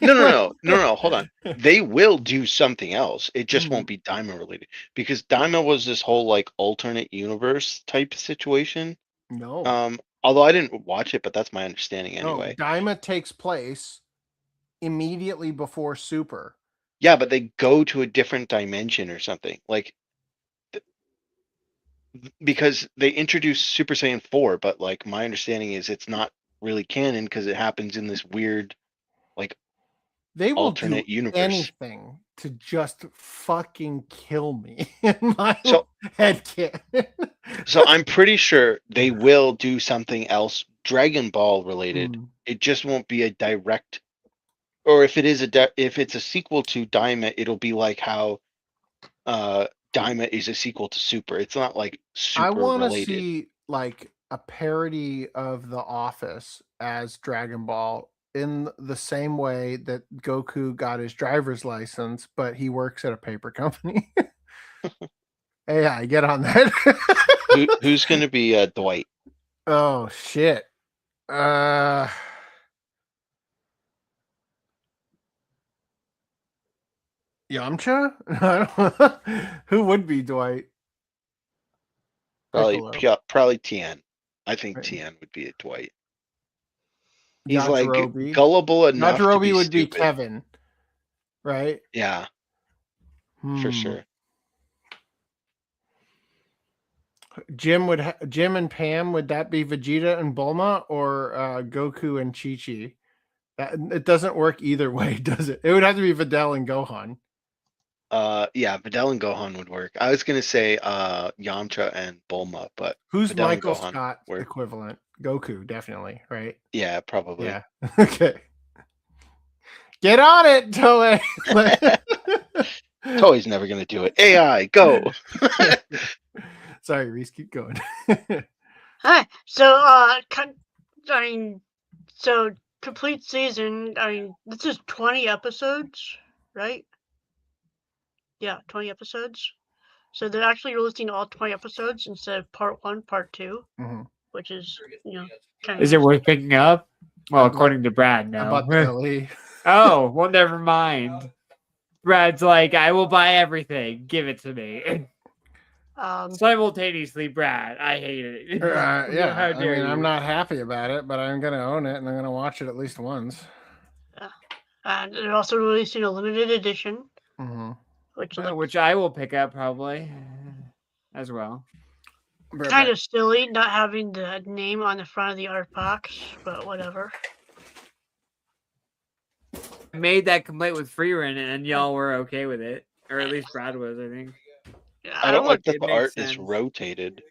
No. Hold on. They will do something else. It just won't be Daima related, because Daima was this whole like alternate universe type situation. No. Although I didn't watch it, but that's my understanding No, anyway. Daima takes place immediately before Super. Yeah, but they go to a different dimension or something. Like, because they introduced Super Saiyan 4, but like my understanding is it's not really canon because it happens in this weird, like, they will alternate do universe. Anything to just fucking kill me in my head canon. So I'm pretty sure they will do something else Dragon Ball related. It just won't be a direct, or if it is if it's a sequel to Daima, it'll be like how Daima is a sequel to Super. It's not like super I want to related. see like a parody of The Office as Dragon Ball in the same way that Goku got his driver's license, but he works at a paper company. Hey, I get on that. Who's going to be Dwight? Oh shit. Yamcha? Who would be Dwight? Probably Tien. I think Tien would be a Dwight. He's Yajirobe. like gullible enough to be would stupid. be Kevin, right? Yeah, for sure. Jim and Pam, would that be Vegeta and Bulma, or Goku and Chi-Chi? It doesn't work either way, does it? It would have to be Videl and Gohan. Yeah, Videl and Gohan would work. I was gonna say Yamcha and Bulma, but who's Videl Michael Scott equivalent? Goku, definitely, right? Yeah, probably. Yeah. Okay. Get on it, Toei. Toei's never gonna do it. AI, go. Sorry, Reese, keep going. Hi. So, so complete season. I mean, this is 20 episodes, right? Yeah, 20 episodes. So they're actually releasing all 20 episodes instead of part 1, part 2, which is, kind of. Is it worth picking up? Well, according to Brad, no. Oh, well, never mind. Brad's like, I will buy everything. Give it to me. Simultaneously, Brad, I hate it. Yeah, How dare you? I'm not happy about it, but I'm gonna own it and I'm gonna watch it at least once. And they're also releasing a limited edition, which I will pick up probably as well. Kind of silly not having the name on the front of the art box, but whatever. I made that complaint with Freerun and y'all were okay with it, or at least Brad was, I think. I don't like that the art is rotated.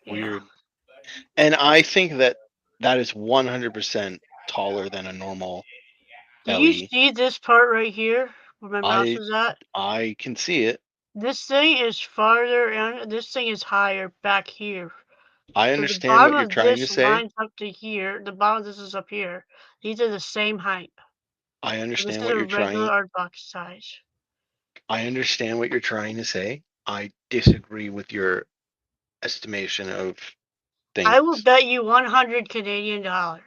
Weird. And I think that is 100% taller than a normal Do you see this part right here where my mouse is at? I can see it. This thing is farther and this thing is higher back here. I understand what you're trying to say. Lines up to here. The bottom of this is up here. These are the same height. I understand what you're trying. Regular art box size. I understand what you're trying to say. I disagree with your estimation of things. I will bet you 100 Canadian dollars.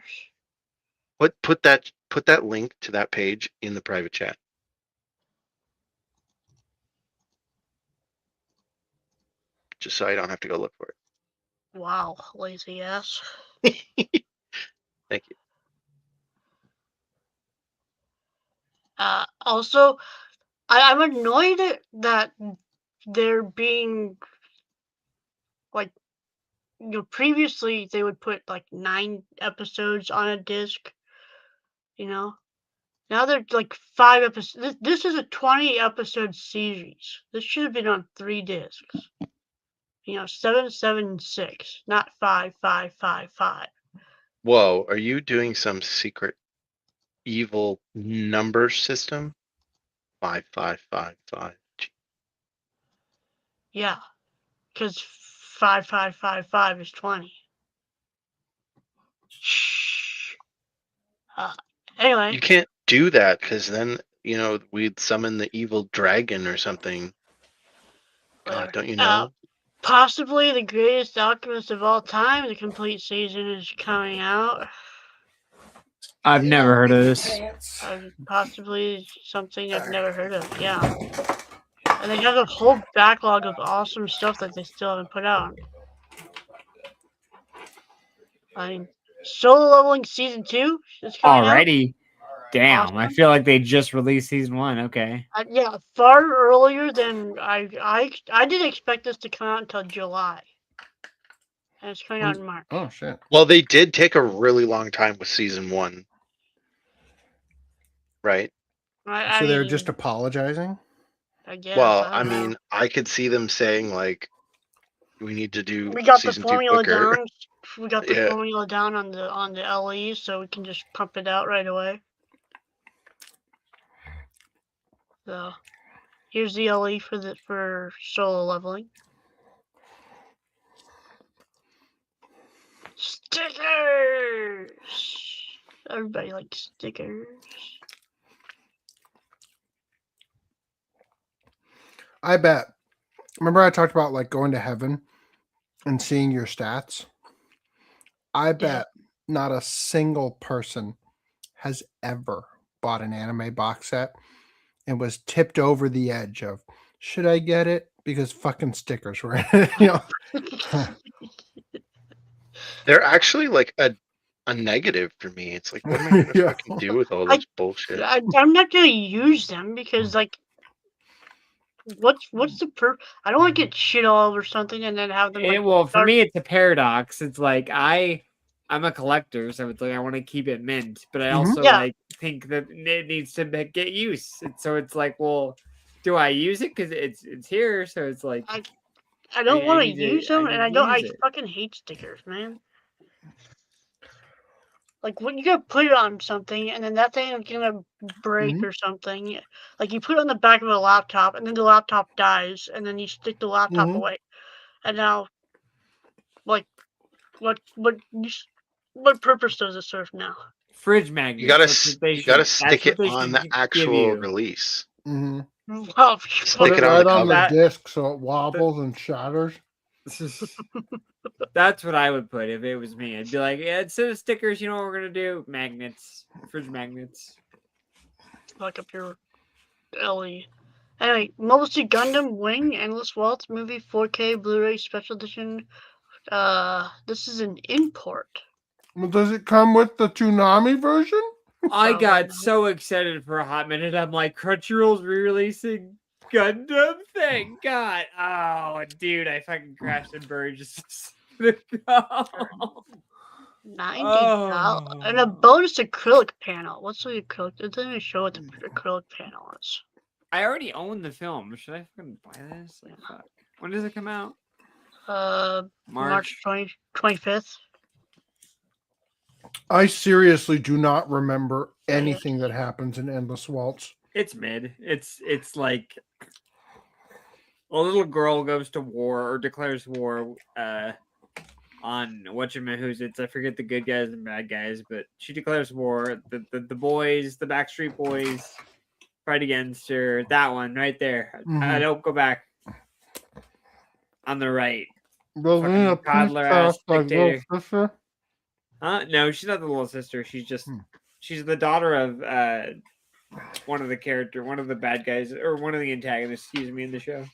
Put that link to that page in the private chat. Just so I don't have to go look for it. Wow, lazy ass. Thank you. Also, I'm annoyed that they're being like, previously they would put like 9 episodes on a disc, Now they're like 5 episodes. This is a 20 episode series. This should have been on 3 discs. 7, 7, 6, not 5, 5, 5, 5. Whoa, are you doing some secret evil number system? 5, 5, 5, 5. Yeah, because 5, 5, 5, 5 is 20. Shh. Anyway. You can't do that because then, we'd summon the evil dragon or something. God, don't you know? Possibly the greatest alchemist of all time. The complete season is coming out. I've never heard of this. Possibly something I've never heard of, yeah. And they have a whole backlog of awesome stuff that they still haven't put out. Solo Leveling Season 2 is coming out. Damn, I feel like they just released season 1. Okay. Yeah, far earlier than I didn't expect this to come out until July. And it's coming out in March. Oh shit. Well, they did take a really long time with season 1. Right? So they're just apologizing? I guess. Well, I don't know. I could see them saying like, we need to do We got the season 2 formula quicker. down. We got the Yeah. formula down on the LE, so we can just pump it out right away. So here's the LE for solo leveling. Stickers. Everybody likes stickers. I bet. Remember I talked about like going to heaven and seeing your stats? I bet not a single person has ever bought an anime box set and was tipped over the edge of, should I get it? Because fucking stickers were in it, you know. They're actually like a negative for me. It's like, what am I gonna fucking do with all this bullshit? I'm not gonna use them because like, what's the I don't want to get shit all over something and then have them. Like, Well, for me, it's a paradox. It's like I'm a collector, so it's like I want to keep it mint, but I also like think that it needs to get use. So it's like, well, do I use it because it's here? So it's like I don't want to use them, and I fucking hate stickers, man. Like when you gotta put it on something, and then that thing is gonna break or something. Like you put it on the back of a laptop, and then the laptop dies, and then you stick the laptop away. And now, like, what purpose does it serve now? Fridge magnet. You gotta stick it on the actual release. Well, Stick Put it right on the on cover. the disc so it wobbles and shatters. That's what I would put if it was me. I'd be like, yeah, instead of stickers, you know what we're gonna do? Magnets, fridge magnets. Lock up your LE. Anyway, Mobile Suit Gundam Wing Endless Waltz movie 4K Blu-ray Special Edition. This is an import. Well, does it come with the Toonami version? I got so excited for a hot minute. I'm like, Crunchyroll's re-releasing Gundam. Thank God. Oh, dude, I fucking crashed and burned just $90 and a bonus acrylic panel. What's the acrylic? It doesn't even show what the acrylic panel is. I already own the film. Should I fucking buy this? Like, fuck. When does it come out? March 25th. I seriously do not remember anything that happens in Endless Waltz. It's mid. It's like a little girl goes to war or declares war on whatchamahoots. I forget the good guys and bad guys, but she declares war. The boys, the Backstreet Boys, fight against her. That one right there. I don't go back. On the right. Fucking Toddler ass dictator. Sister? No, she's not the little sister. She's just she's the daughter of one of the bad guys, or one of the antagonists, excuse me, in the show.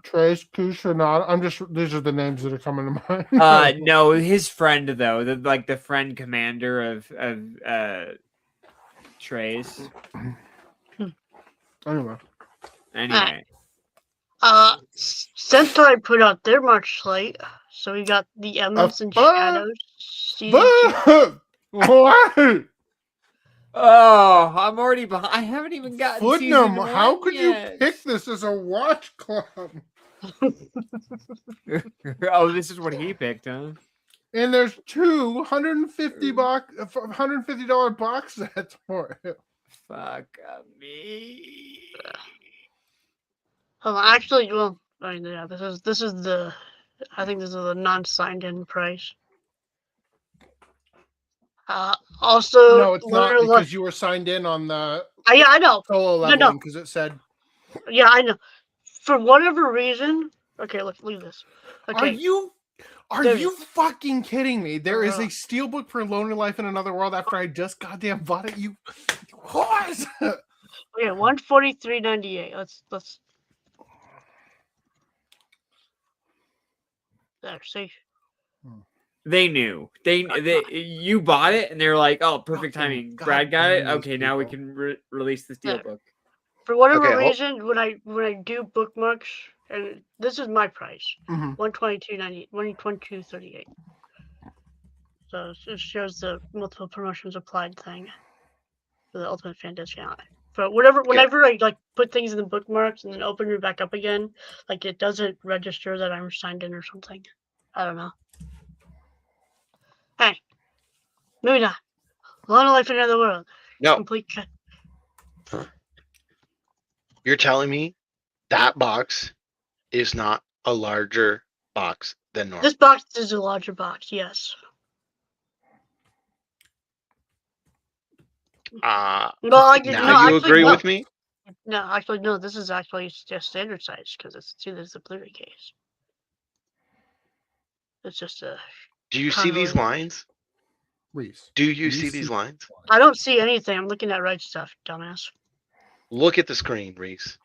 Trace Kushina. these are the names that are coming to mind. No, his friend though, the friend commander of Trace. Anyway. Sentai put out their March slate, so we got the Elements and Shadows season 2. What? Oh, I'm already behind. I haven't even gotten Footnum, how could yet. you pick this as a watch club? Oh, this is what he picked, huh? And there's two $150 box sets for it. Fuck me. Hold on, actually, well, yeah, this is the, I think this is the non-signed in price. Also, no, it's not because you were signed in on the. Yeah, I know. Solo leveling because it said. Yeah, I know. For whatever reason, okay, let's leave this. Okay. Are you fucking kidding me? There is a steelbook for Lonely Life in Another World after I just goddamn bought it. You what? Okay, $143.98. Let's. There, see. They knew. You bought it, and they were like, "Oh, perfect timing. Brad got it. Okay, now we can release the steelbook." For whatever reason, when I do bookmarks, and this is my price, Mhm. $122.38. So it shows the multiple promotions applied thing for the Ultimate Fan discount. But whenever I like put things in the bookmarks and then open it back up again, like it doesn't register that I'm signed in or something. I don't know. Hey, maybe not. Alone Life in Another World. No. Complete cut. You're telling me that box is not a larger box than normal? This box is a larger box, yes. Now no, you agree with me? No, actually, no. This is actually just standard size because it's a Blu-ray case. It's just a. Do you see these lines? Reese. Do you see these lines? I don't see anything. I'm looking at right stuff, dumbass. Look at the screen, Reese.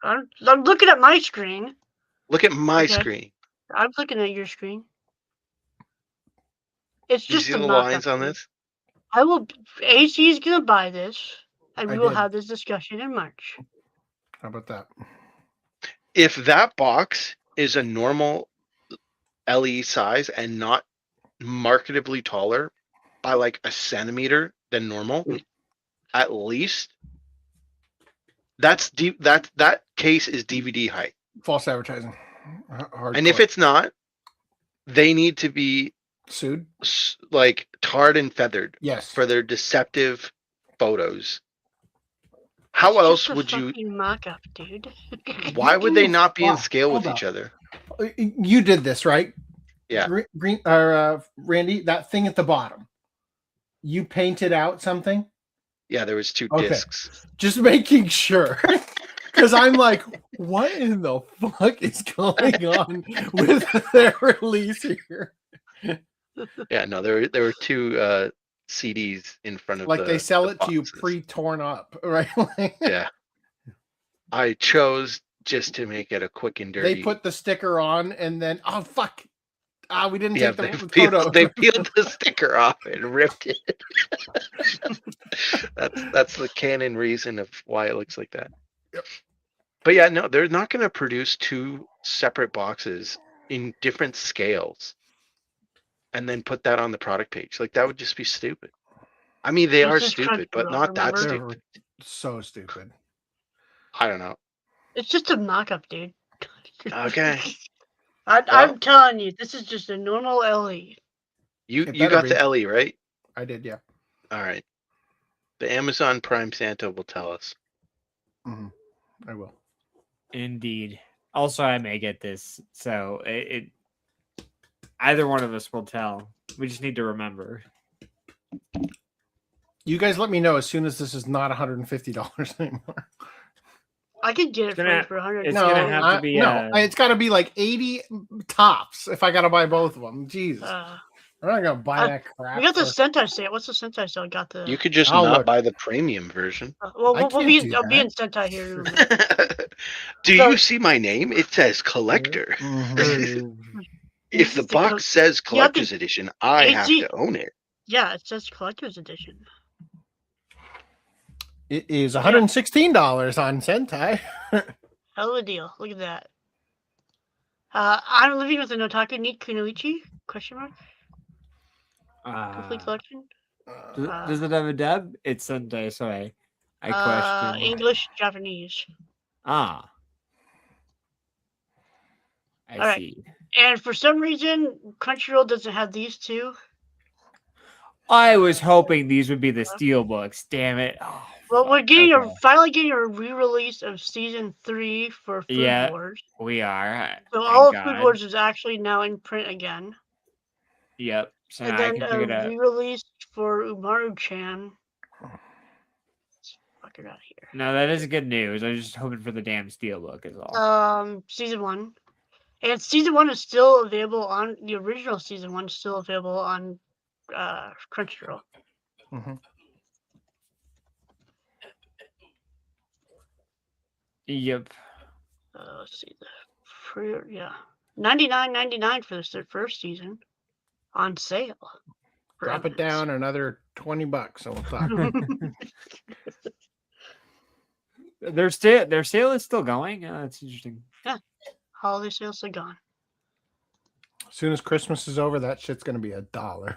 I'm looking at my screen. Look at my screen. I'm looking at your screen. It's Do you just see a the mock-up lines on thing. this? I will. AC is gonna buy this, and we will did. have this discussion in March. How about that? If that box is a normal LE size and not marketably taller by like a centimeter than normal, at least that case is DVD height. False advertising. And if it's not, they need to be sued, like tarred and feathered. Yes, for their deceptive photos. How else would you? Mock-up, dude. Why would they not be in scale with each other? You did this, right? Yeah. Randy, that thing at the bottom. You painted out something? Yeah, there was two Okay. discs. Just making sure. Because I'm like, what in the fuck is going on with their release here? Yeah, no, there were two CDs in front of like they sell it to you pre-torn up, right? Yeah. I chose just to make it a quick and dirty. They put the sticker on and then fuck. We didn't take the photo. photo. They peeled the sticker off and ripped it. That's the canon reason of why it looks like that. Yep. But yeah, no, they're not going to produce two separate boxes in different scales and then put that on the product page. Like that would just be stupid. I mean, they are stupid, but not that stupid. So stupid. I don't know. It's just a mock-up, dude. Okay. I'm telling you, this is just a normal LE. You got the LE, right? I did, yeah. All right. The Amazon Prime Santa will tell us. Mm-hmm. I will. Indeed. Also, I may get this, so it either one of us will tell. We just need to remember. You guys let me know as soon as this is not $150 anymore. I could get it for $100. It's gonna have to be. It's got to be like 80 tops if I got to buy both of them. Jesus, I'm not gonna buy that crap. We got the Sentai sale. What's the Sentai sale? Got the. You could just not buy the premium version. Well, I'll be in Sentai here. Do you see my name? It says collector. If the box says collector's edition, I have to own it. Yeah, it says collector's edition. It is $116 on Sentai. Hell of a deal. Look at that. I'm living with an otaku Neat Kunoichi? Question mark? Complete collection? Does it have a dub? It's Sentai, so I question. English, Japanese. I All see. Right. And for some reason, Crunchyroll doesn't have these two. I was hoping these would be the steelbooks. Damn it! Oh, well, we're getting finally getting a re-release of season 3 for Food Wars. We are. So all of Food Wars is actually now in print again. Yep. So and now then I can pick it up. Re-release for Umaru-chan. Let's fuck it out here. No, that is good news. I was just hoping for the damn steelbook is all. Season 1. And season 1 is still available on the original season 1 is still available on Crunchyroll. Mm-hmm. Yep. Let's see $99.99 for the first season. on sale. Drop it down another $20 and we'll talk. Their sale is still going. That's interesting. Yeah, holiday sales are gone. As soon as Christmas is over, that shit's gonna be $1.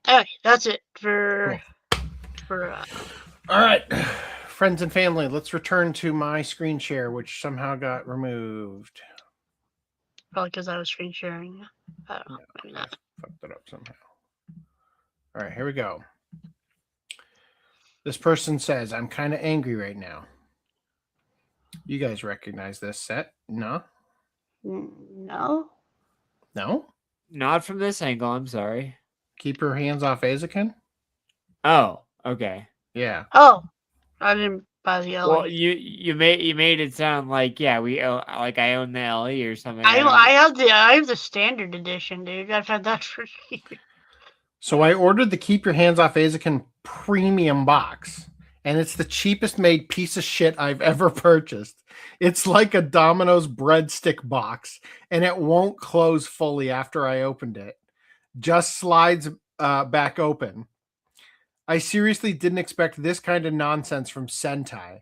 Alright, that's it for all right, friends and family. Let's return to my screen share, which somehow got removed. probably because I was screen sharing. I don't know, maybe not. Fucked it up somehow. All right, here we go. This person says, I'm kind of angry right now. You guys recognize this set? No? No? No? Not from this angle, I'm sorry. Keep your hands off Eizouken? Oh, okay. Yeah. Oh, I didn't buy the LE. Well, you made it sound like I own the LE or something. I have the standard edition, dude. I've had that for years. So I ordered the Keep Your Hands Off Eizouken premium box, and it's the cheapest made piece of shit I've ever purchased. It's like a Domino's breadstick box, and it won't close fully after I opened it. Just slides back open. I seriously didn't expect this kind of nonsense from Sentai.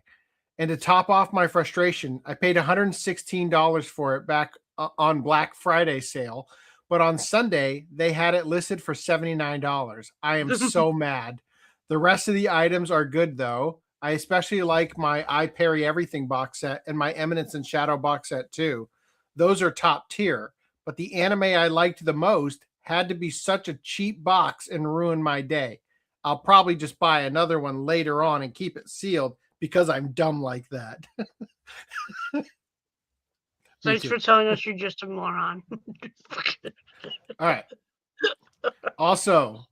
And to top off my frustration, I paid $116 for it back on Black Friday sale. But on Sunday, they had it listed for $79. I am so mad. The rest of the items are good, though. I especially like my I Parry Everything box set and my Eminence and Shadow box set, too. Those are top tier. But the anime I liked the most had to be such a cheap box and ruin my day. I'll probably just buy another one later on and keep it sealed because I'm dumb like that. Thanks for telling us you're just a moron. All right. Also,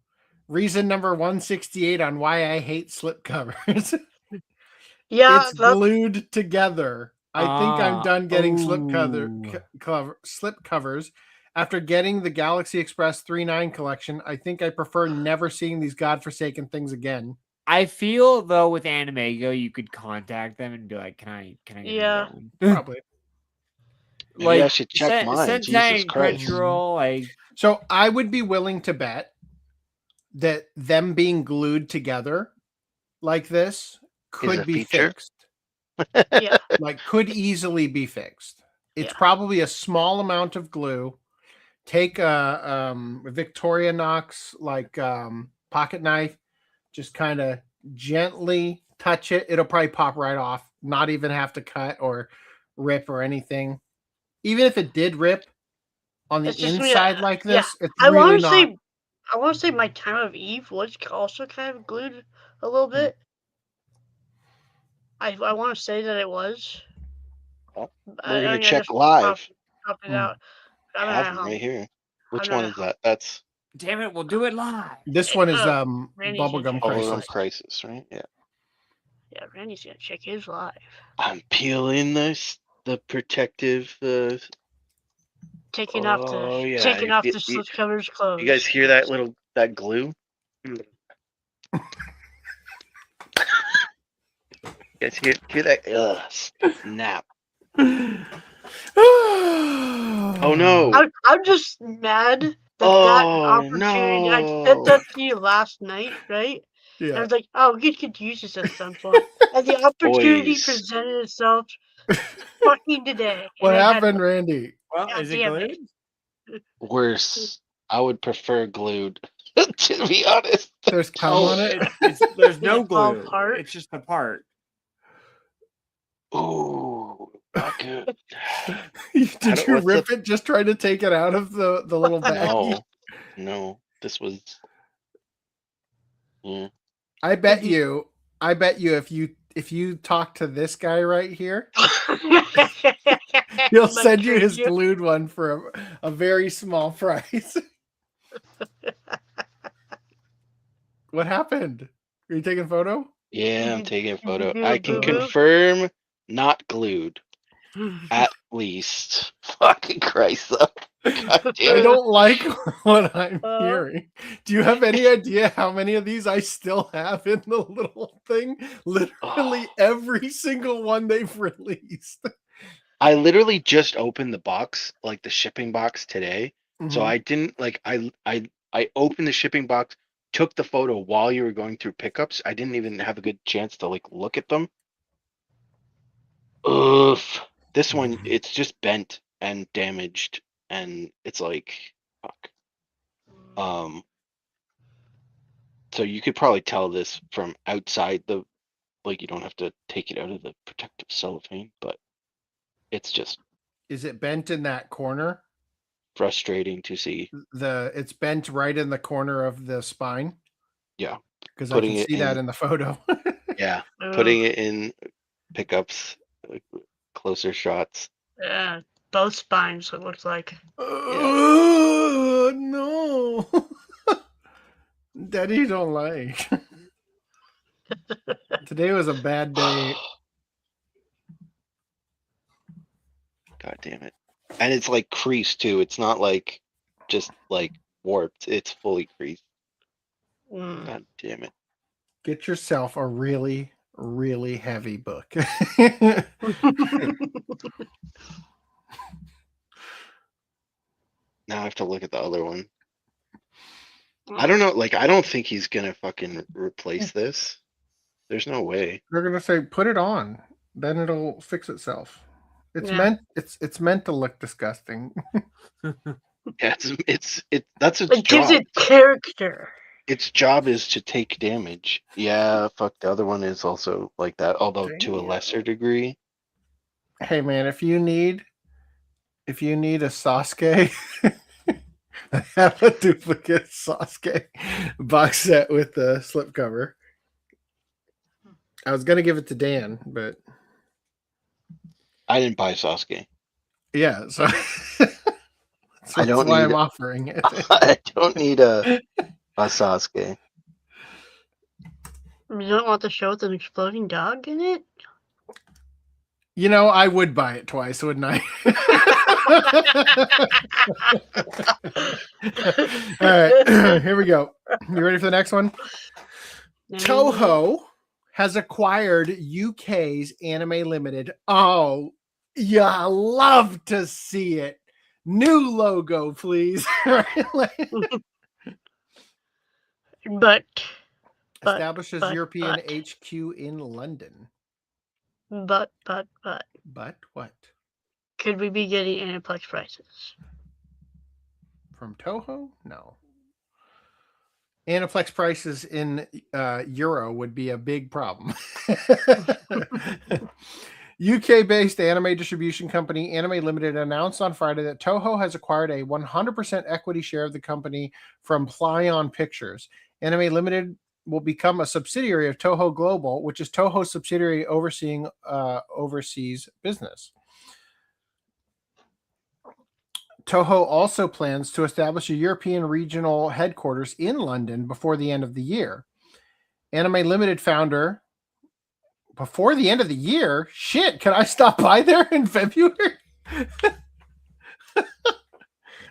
reason number 168 on why I hate slipcovers. Yeah, it's glued together. I think I'm done getting slipcovers. After getting the Galaxy Express 3.9 collection, I think I prefer never seeing these godforsaken things again. I feel though with Animego, you could contact them and be like, "Can I get that one?" Probably. Maybe I should check mine. Jesus Christ. Crunchyroll, So I would be willing to bet that them being glued together like this could be fixed. Yeah. Like could easily be fixed. It's probably a small amount of glue. Take a Victorinox pocket knife, just kind of gently touch it. It'll probably pop right off. Not even have to cut or rip or anything. Even if it did rip on the inside like this, it's I really want to not. say, I want to say my Time of Eve was also kind of glued a little bit. I want to say that it was. Well, we're gonna check live. Pop it out. I have them right here. Which one is that? That's. Damn it! We'll do it live. This one is Randy's Bubblegum Bubblegum Crisis. Crisis, right? Yeah. Yeah, Randy's gonna check his live. I'm peeling the protective. Taking off the slipcovers clothes. You guys hear that glue? You guys hear that? Snap. Oh no! I'm just mad that opportunity. I said that to you last night, right? Yeah. I was like, oh, we could use this at some point. And the opportunity presented itself fucking today. What happened, Randy? Well, is it glued? Worse. I would prefer glued. To be honest. There's cum on it? There's no All glue. part? It's just the part. Ooh, not good. Did you rip it just trying to take it out of the little bag? No. This was. Yeah. I bet you if you talk to this guy right here, he'll send you his glued one for a very small price. What happened? Are you taking a photo? Yeah, I'm taking a photo. I can confirm not glued. At least. Fucking Christ, though. I don't like what I'm hearing. Do you have any idea how many of these I still have in the little thing? Literally every single one they've released. I literally just opened the box, like the shipping box today. So Mhm. I didn't like I opened the shipping box, took the photo while you were going through pickups. I didn't even have a good chance to like look at them. Oof. This one, it's just bent and damaged, and it's like, fuck. So you could probably tell this from outside the, like, you don't have to take it out of the protective cellophane, but it's just Is it bent in that corner? frustrating to see. It's bent right in the corner of the spine. Yeah. Because I can see that in the photo. Yeah. Putting it in pickups, closer shots. Yeah, both spines, it looks like. Oh, no. Daddy don't like. Today was a bad day. God damn it. And it's like creased too. It's not like just like warped. It's fully creased. God damn it. Get yourself a really, really heavy book. Now I have to look at the other one. I don't know. Like, I don't think he's gonna fucking replace this. There's no way. They're gonna say, put it on, then it'll fix itself. It's Yeah. it's meant to look disgusting. Yeah, that's its It gives job. it character. Its job is to take damage. Yeah, fuck, the other one is also like that, although to a lesser degree. Hey man, if you need a Sasuke, I have a duplicate Sasuke box set with the slipcover. I was gonna give it to Dan, but I didn't buy Sasuke. yeah, so I don't that's why need I'm offering it. I don't need a Sasuke. You don't want the show with an exploding dog in it? You know, I would buy it twice, wouldn't I? All right, here we go. You ready for the next one? Toho has acquired UK's Anime Limited. Oh, yeah, love to see it. New logo, please. But establishes European HQ in London. But what? Could we be getting Aniplex prices? From Toho? No. Aniplex prices in Euro would be a big problem. UK-based anime distribution company Anime Limited announced on Friday that Toho has acquired a 100% equity share of the company from Plyon Pictures. Anime Limited will become a subsidiary of Toho Global, which is Toho's subsidiary overseeing overseas business. Toho also plans to establish a European regional headquarters in London before the end of the year. Anime Limited founder, before the end of the year? Shit, can I stop by there in February?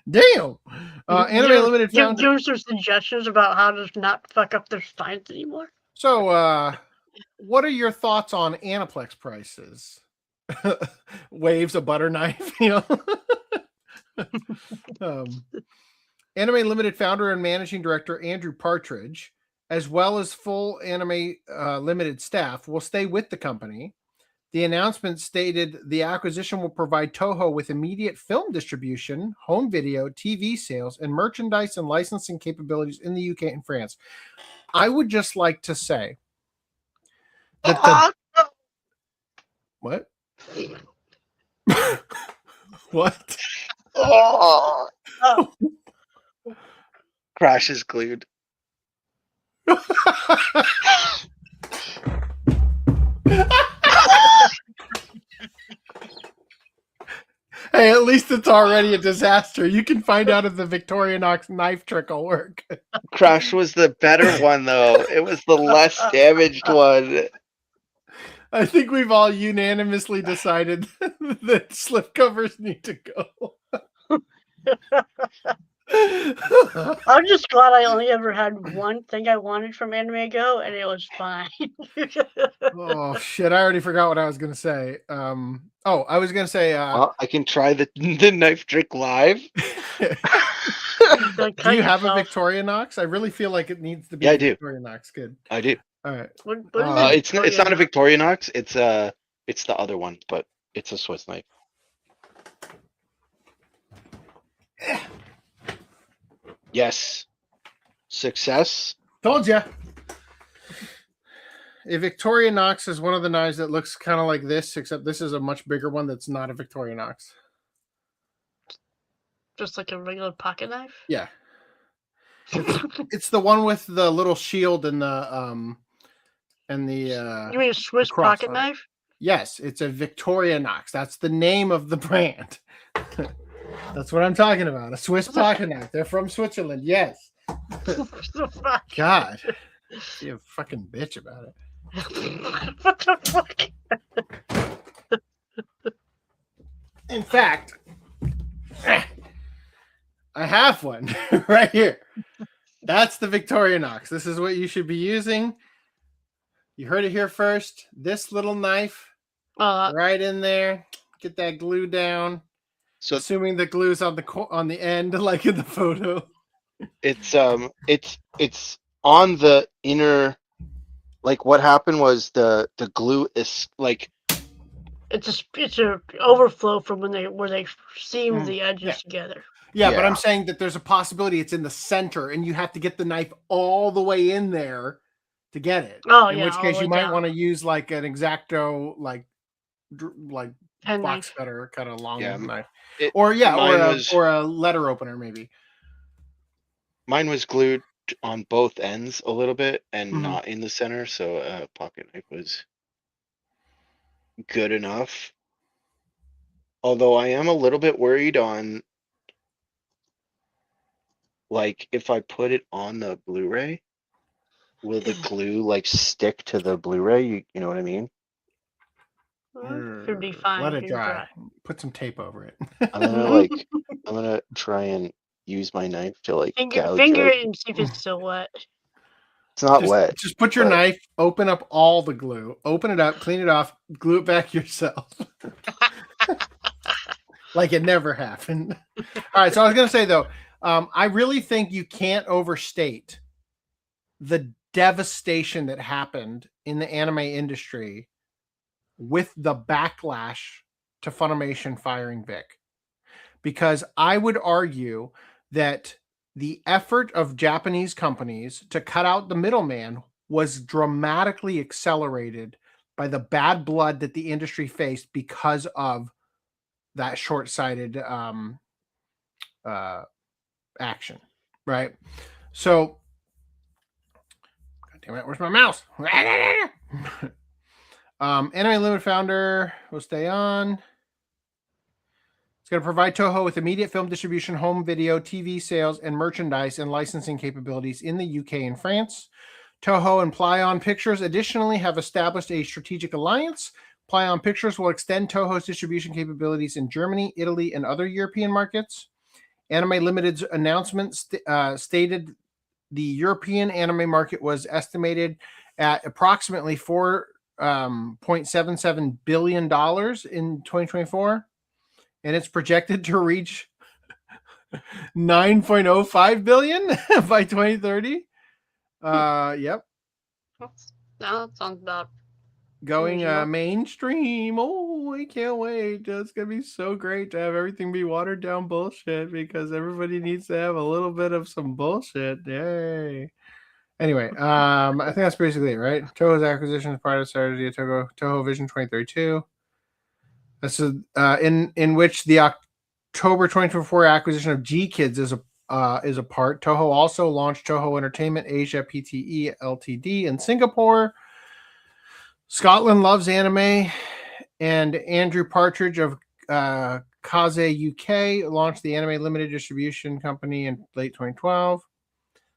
Damn. Anime Limited founder. Give us some suggestions about how to not fuck up their spines anymore. So, what are your thoughts on Aniplex prices? Waves a butter knife, you know. Anime Limited founder and managing director Andrew Partridge, as well as full Anime Limited staff, will stay with the company. The announcement stated the acquisition will provide Toho with immediate film distribution, home video, TV sales, and merchandise and licensing capabilities in the UK and France. I would just like to say that what? What? Crash is glued. Hey, at least it's already a disaster. You can find out if the Victorinox knife trick will work. Crash was the better one, though. It was the less damaged one. I think we've all unanimously decided that slipcovers need to go. I'm just glad I only ever had one thing I wanted from Anime Go, and it was fine. Oh shit! I already forgot what I was gonna say. I was gonna say. I can try the knife trick live. Do you have a Victorinox? I really feel like it needs to be. Yeah, I do. Victorinox, good. I do. All right. It's not a Victorinox. It's the other one, but it's a Swiss knife. Yes. Success. Told ya. A Victorinox is one of the knives that looks kind of like this, except this is a much bigger one that's not a Victorinox. Just like a regular pocket knife? Yeah. It's the one with the little shield and the You mean a Swiss pocket knife? Yes, it's a Victorinox. That's the name of the brand. That's what I'm talking about. A Swiss pocket knife. They're from Switzerland. Yes. God. Be a fucking bitch about it. What the fuck? In fact, I have one right here. That's the Victorinox. This is what you should be using. You heard it here first. This little knife right in there. Get that glue down. So, assuming the glue's on the end, like in the photo. It's on the inner. Like what happened was the glue is like. It's a overflow from where they seam the edges together. Yeah, but I'm saying that there's a possibility it's in the center, and you have to get the knife all the way in there to get it. In which case, you might want to use like an X-Acto, like pen box knife. cutter, kind of long knife, It- or mine or a letter opener maybe. Mine was glued on both ends a little bit and Mhm. not in the center, so a pocket knife was good enough. Although I am a little bit worried on, like, if I put it on the Blu-ray, will the glue like stick to the Blu-ray? You know what I mean? Should be fine. Let it Should be dry. Put some tape over it. I'm gonna try and use my knife to like gouge Finger out. it and see if it's still wet. It's not wet. Just put your but- knife, open up all the glue, open it up, clean it off, glue it back yourself. Like it never happened. All right, so I was going to say, though, I really think you can't overstate the devastation that happened in the anime industry with the backlash to Funimation firing Vic. Because I would argue that the effort of Japanese companies to cut out the middleman was dramatically accelerated by the bad blood that the industry faced because of that short-sighted action, right? So, God damn it, where's my mouse? Anime Limited founder will stay on. It's going to provide Toho with immediate film distribution, home video, TV sales, and merchandise and licensing capabilities in the UK and France. Toho and Plyon Pictures additionally have established a strategic alliance. Plyon Pictures will extend Toho's distribution capabilities in Germany, Italy, and other European markets. Anime Limited's announcement stated the European anime market was estimated at approximately $4.77 billion in 2024. And it's projected to reach 9.05 billion by 2030. Yep. That sounds about going mainstream. Oh, I can't wait. It's gonna be so great to have everything be watered down bullshit because everybody needs to have a little bit of some bullshit. Yay. Anyway, I think that's basically it, right? Toho's acquisition is part of strategy of Toho Vision 2032. This is in which the October 2024 acquisition of G Kids is a part. Toho also launched Toho Entertainment Asia Pte Ltd in Singapore. Scotland Loves Anime and Andrew Partridge of Kaze UK launched the Anime Limited Distribution Company in late 2012.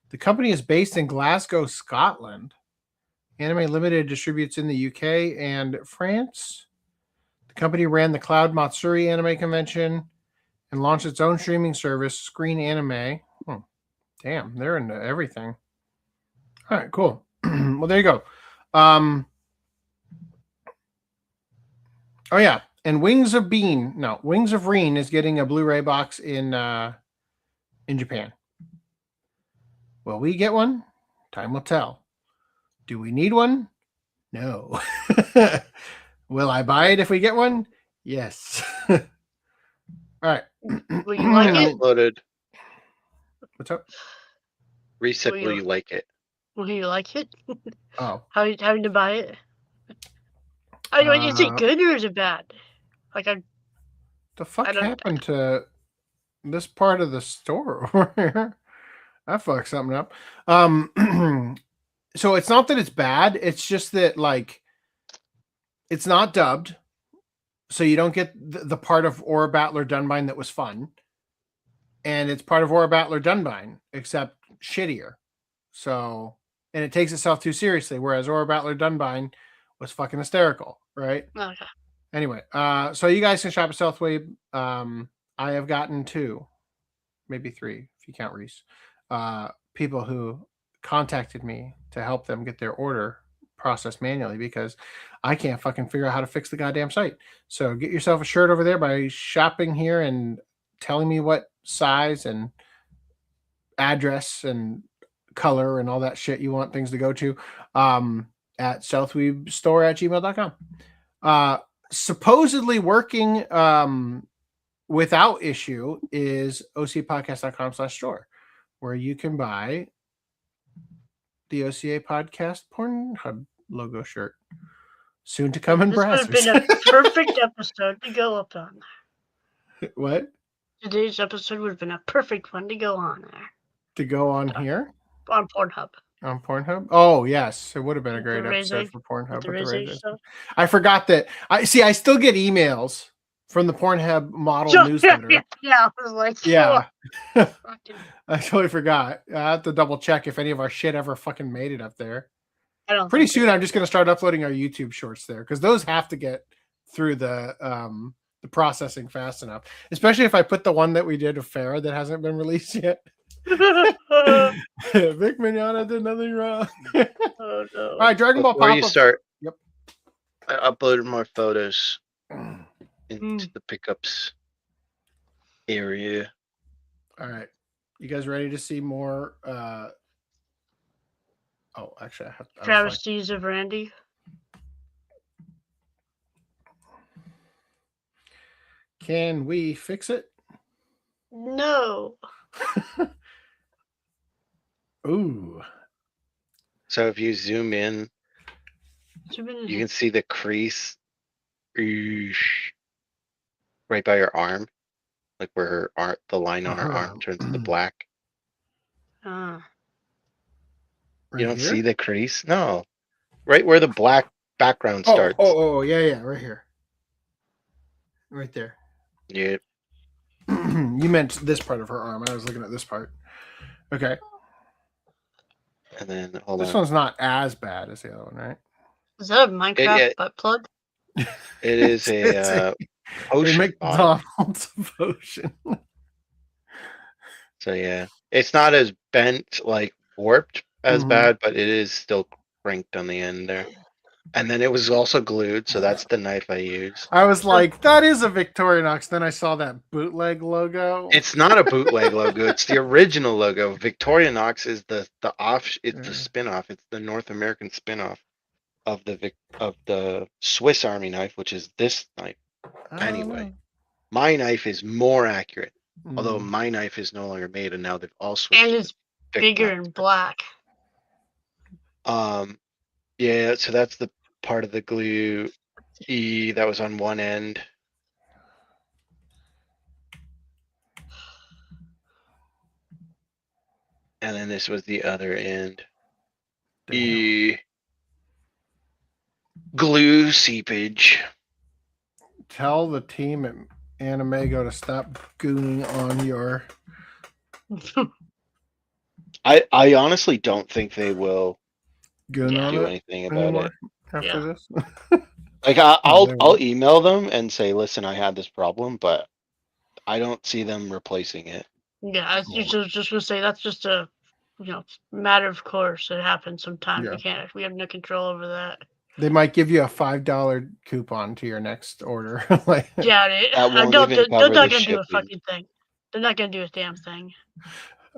The company is based in Glasgow, Scotland. Anime Limited distributes in the UK and France. The company ran the Cloud Matsuri Anime Convention and launched its own streaming service, Screen Anime. Oh, damn, they're into everything. All right, cool. Well, there you go. Oh yeah, and Wings of Reen is getting a Blu-ray box in Japan. Will we get one? Time will tell. Do we need one? No. Will I buy it if we get one? Yes. All right. Will you like it? Uploaded. What's up? Reset. Will you like it? Will you like it? Oh. How are you having to buy it? I mean, is it good or is it bad? Like, the fuck happened to this part of the store over here? I fucked something up. So it's not that it's bad. It's just that, like, it's not dubbed. So you don't get the part of Aura Battler Dunbine that was fun. And it's part of Aura Battler Dunbine, except shittier. So, and it takes itself too seriously, whereas Aura Battler Dunbine was fucking hysterical, right? Okay. Anyway, so you guys can shop at Southwave. I have gotten 2, maybe 3, if you count Reese, people who contacted me to help them get their order processed manually because I can't fucking figure out how to fix the goddamn site. So get yourself a shirt over there by shopping here and telling me what size and address and color and all that shit you want things to go to at southweebstore@gmail.com. Supposedly working without issue is ocapodcast.com/store, where you can buy the OCA podcast Pornhub logo shirt. Soon to come in This would have browsers. been a perfect episode to go up on. What? Today's episode would have been a perfect one to go on there. To go on here? On Pornhub. On Pornhub? Oh, yes. It would have been a With great the episode Reze- for Pornhub. with the with the Reze Reze stuff. I forgot that. I still get emails from the Pornhub model newsletter. Yeah, I was like, Yeah. oh, I totally forgot. I have to double check if any of our shit ever fucking made it up there. I don't Pretty think soon I'm just going to start uploading our YouTube shorts there because those have to get through the processing fast enough. Especially if I put the one that we did of Farrah that hasn't been released yet. Vic Mignogna did nothing wrong. Oh no. All right, Dragon Ball Before Pop. you start, Yep. I uploaded more photos into the pickups area. All right. You guys ready to see more? Oh, actually, I have Travesties of Randy. Can we fix it? No. Ooh. So if you zoom in, you can see the crease right by your arm, like where her arm, the line on her arm turns to black. You don't see the crease? No. Right where the black background starts. Oh, yeah, right here. Right there. Yeah. You meant this part of her arm. I was looking at this part. Okay. And then hold This on. one's not as bad as the other one, right? Is that a Minecraft butt plug? It is It's a potion bottle. McDonald's potion. So yeah, it's not as bent, like warped as bad, but it is still cranked on the end there. And then it was also glued, so that's the knife I use. I was like, that is a Victorinox. Then I saw that bootleg logo. It's not a bootleg logo; it's the original logo. Victorinox is the off. It's the spin-off. It's the North American spin-off of the Swiss Army knife, which is this knife. Anyway, my knife is more accurate, although my knife is no longer made, and now they've all switched. And it's bigger and black. Yeah, so that's the part of the glue that was on one end. And then this was the other end. Glue seepage. Tell the team at Animego to stop gooning on your. I honestly don't think they will Goon on do it anything about anymore it. after this. Like I'll email them and say, listen, I had this problem, but I don't see them replacing it. Yeah, I was just gonna say that's just a matter of course. It happens sometimes. Yeah. We have no control over that. They might give you a $5 coupon to your next order. Like, Yeah, they're not gonna do a fucking thing. They're not gonna do a damn thing.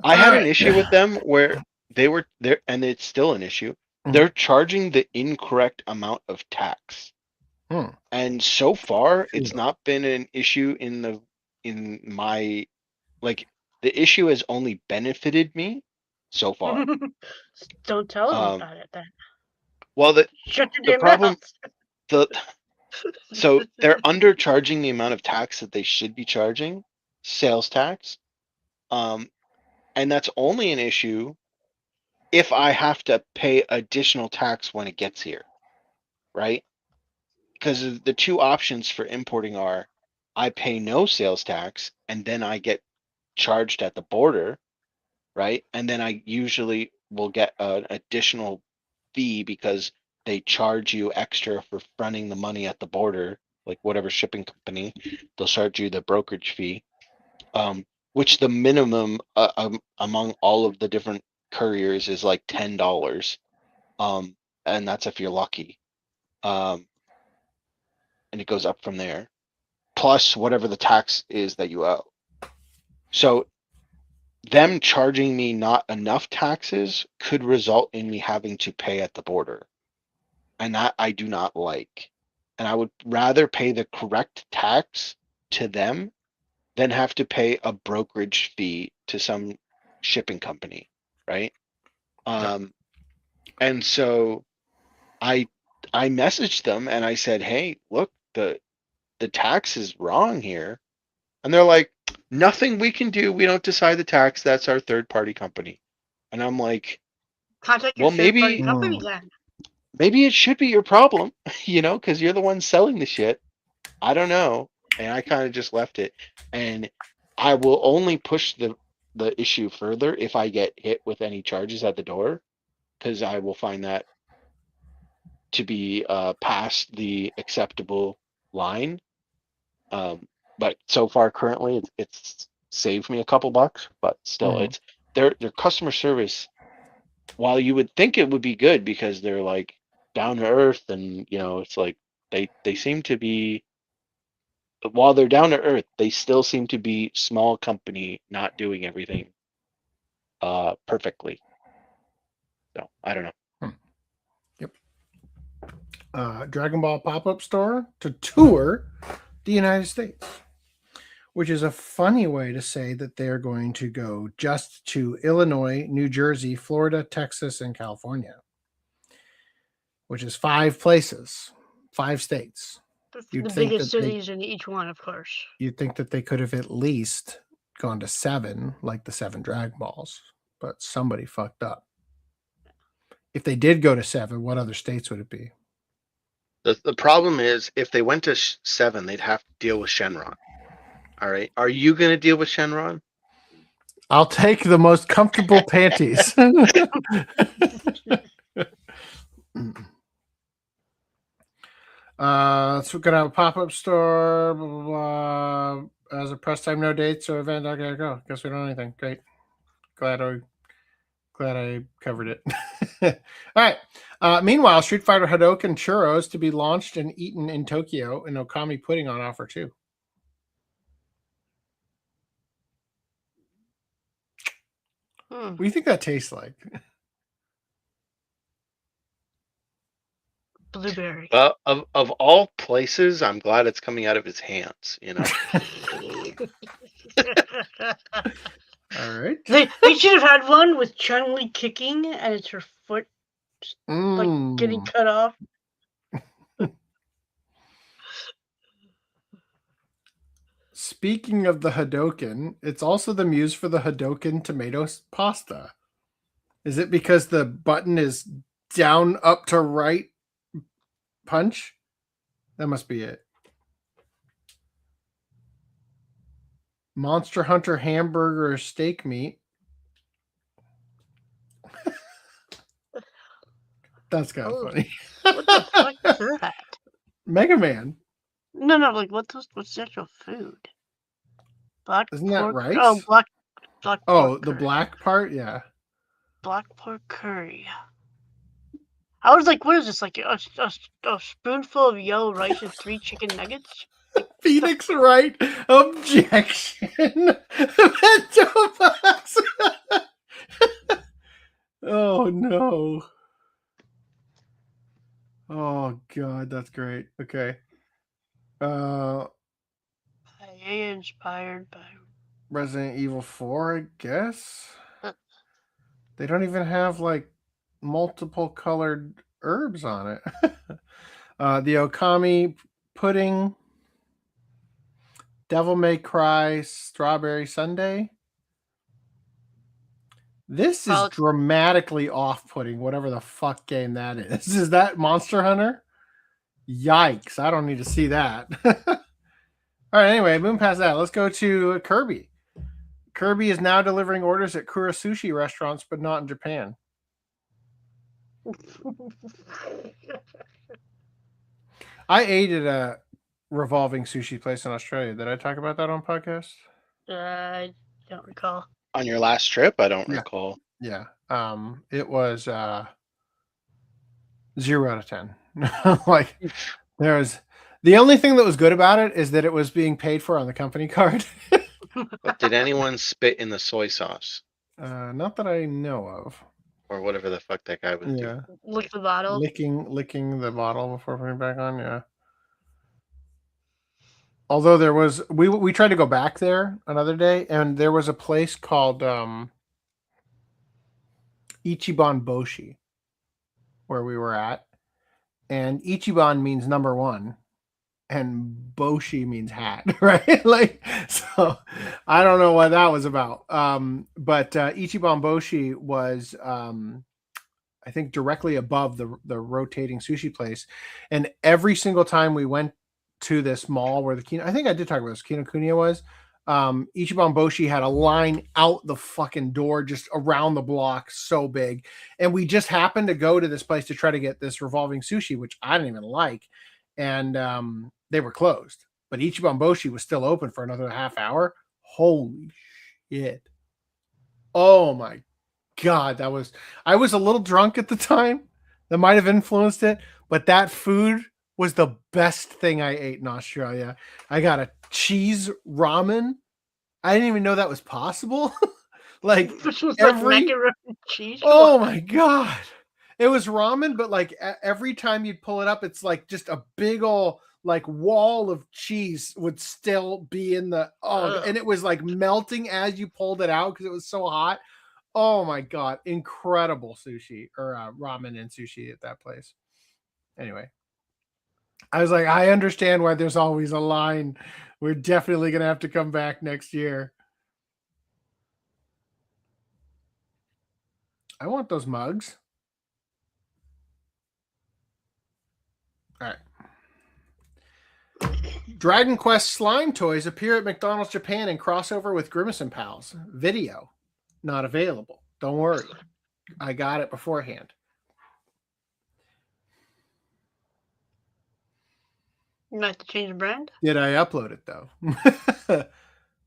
I had an issue with them where they were there, and it's still an issue. They're charging the incorrect amount of tax. And so far, it's not been an issue in my, like, the issue has only benefited me so far. Don't tell them about it then. Well, the problem, mouth. so they're undercharging the amount of tax that they should be charging, sales tax. And that's only an issue if I have to pay additional tax when it gets here, right? Because the two options for importing are I pay no sales tax and then I get charged at the border, right? And then I usually will get an additional fee because they charge you extra for fronting the money at the border, like whatever shipping company, they'll charge you the brokerage fee, which the minimum among all of the different couriers is like $10, and that's if you're lucky. And it goes up from there, plus whatever the tax is that you owe. So them charging me not enough taxes could result in me having to pay at the border. And that I do not like. And I would rather pay the correct tax to them than have to pay a brokerage fee to some shipping company, right? And so I messaged them and I said, hey, look, the tax is wrong here. And they're like, nothing we can do. We don't decide the tax. That's our third party company. And I'm like, contact your third party company then. Maybe it should be your problem, because you're the one selling the shit. I don't know. And I kind of just left it. And I will only push the issue further if I get hit with any charges at the door, because I will find that to be past the acceptable line. But so far, currently, it's saved me a couple bucks. But still, it's their customer service. While you would think it would be good because they're like down to earth, and it's like they seem to be. While they're down to earth, they still seem to be small company, not doing everything perfectly. So I don't know. Yep. Dragon Ball pop-up store to tour the United States, which is a funny way to say that they're going to go just to Illinois, New Jersey, Florida, Texas, and California, which is 5 places, 5 states. The biggest cities in each one, of course. You'd think that they could have at least gone to 7, like the 7 Dragon Balls, but somebody fucked up. If they did go to 7, what other states would it be? The problem is, if they went to 7, they'd have to deal with Shenron. All right. Are you going to deal with Shenron? I'll take the most comfortable panties. So we're going to have a pop-up store, blah, blah, blah. As a press time, no dates or event. Okay, go. Guess we don't know anything. Great. Glad I covered it. All right. Meanwhile, Street Fighter Hadouken Churros to be launched and eaten in Tokyo, and Okami pudding on offer too. What do you think that tastes like? Blueberry. Well, of all places, I'm glad it's coming out of his hands. All right. They should have had one with Chun-Li kicking, and it's her foot like getting cut off. Speaking of the Hadouken, it's also the muse for the Hadouken tomato pasta. Is it because the button is down, up to right punch? That must be it. Monster Hunter hamburger steak meat. That's kind of funny. What the fuck is that? Mega Man. No, like what's the actual food? Black Isn't that pork. rice? Oh, black Oh, pork the curry. black part, yeah. Black pork curry. I was like, what is this? Like a spoonful of yellow rice and 3 chicken nuggets? Phoenix Wright objection. Bento box. Oh no. Oh god, that's great. Okay. Inspired by Resident Evil 4, I guess. They don't even have like multiple colored herbs on it. The Okami pudding, Devil May Cry strawberry sundae. This is dramatically off-putting, whatever the fuck game that is. Is that Monster Hunter? Yikes, I don't need to see that. All right, anyway, moving past that, let's go to Kirby. Kirby is now delivering orders at Cour sushi restaurants, but not in Japan. I ate at a revolving sushi place in Australia. Did I talk about that on podcast? I don't recall. On your last trip? I don't recall. Yeah. It was 0 out of 10. Like there was the only thing that was good about it is that it was being paid for on the company card. But did anyone spit in the soy sauce? Not that I know of. Or whatever the fuck that guy was doing. Lick the bottle. Licking the bottle before putting it back on, yeah. Although there was we tried to go back there another day, and there was a place called Ichiban Boshi where we were at. And Ichiban means number one, and Boshi means hat, right? Like, so I don't know what that was about. But Ichiban Boshi was I think directly above the rotating sushi place. And every single time we went to this mall where I think I did talk about this, Kinokuniya was, Ichiban Boshi had a line out the fucking door just around the block, so big. And we just happened to go to this place to try to get this revolving sushi, which I didn't even like. And they were closed. But Ichiban Boshi was still open for another half hour. Holy shit. Oh my God. I was a little drunk at the time. That might have influenced it. But that food was the best thing I ate in Australia. I got a cheese ramen. I didn't even know that was possible. Like macaroni cheese. Oh my God. It was ramen, but like every time you'd pull it up, it's like just a big old like wall of cheese would still be in the and it was like melting as you pulled it out because it was so hot. Oh my God. Incredible sushi or ramen and sushi at that place. Anyway. I was like, I understand why there's always a line. We're definitely going to have to come back next year. I want those mugs. All right. Dragon Quest slime toys appear at McDonald's Japan in crossover with Grimace and Pals. Video. Not available. Don't worry. I got it beforehand. You might have to change the brand? Did I upload it though?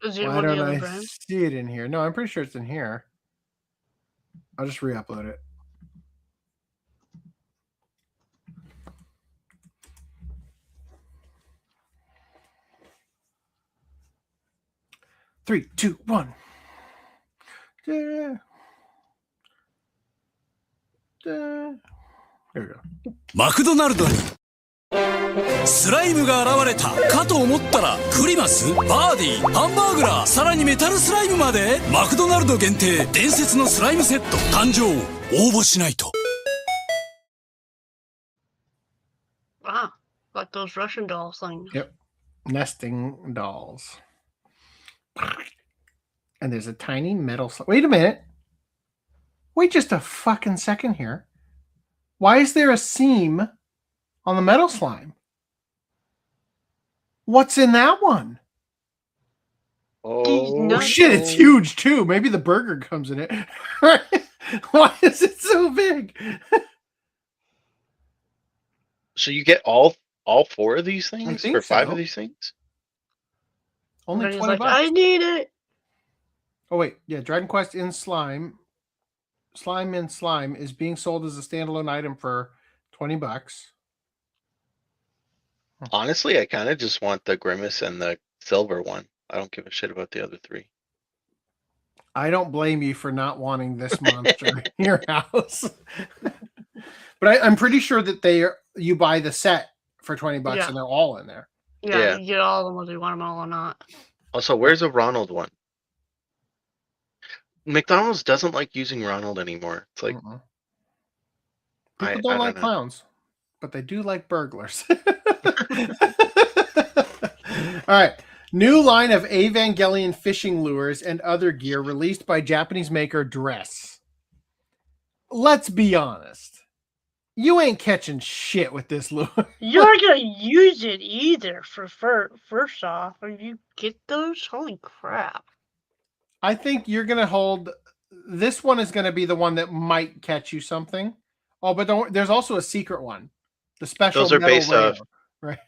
Is it Why one of don't the other I brands? see it in here? No, I'm pretty sure it's in here. I'll just re-upload it. Three, two, one. Here we go. マクドナルドにスライムが現れたかと思ったらクリマス、バーディー、ハンバーグラー、さらにメタルスライムまでマクドナルド限定伝説のスライムセット誕生。応募しないと。 Wow, like those Russian doll things. Yep. Nesting dolls. And there's a tiny metal wait a minute. Wait just a fucking second here. Why is there a seam on the metal slime? What's in that one? Oh shit, it's huge too. Maybe the burger comes in it. Why is it so big? So you get all four of these things or five of these things? Only He's 20 like, bucks. I need it. Oh wait, yeah, Dragon Quest in Slime in Slime is being sold as a standalone item for 20 bucks. Honestly, I kind of just want the Grimace and the silver one. I don't give a shit about the other three. I don't blame you for not wanting this monster in your house. But I'm pretty sure that you buy the set for 20 bucks Yeah. and they're all in there. Yeah, you get all of them whether you want them all or not. Also, where's a Ronald one? McDonald's doesn't like using Ronald anymore. It's like People don't like clowns, but they do like burglars. All right. New line of Evangelion fishing lures and other gear released by Japanese maker Dress. Let's be honest. You ain't catching shit with this lure. You're not going to use it either for first off. When you get those, holy crap. I think you're going to hold... This one is going to be the one that might catch you something. Oh, but there's also a secret one. The special those are metal based rail, off... right?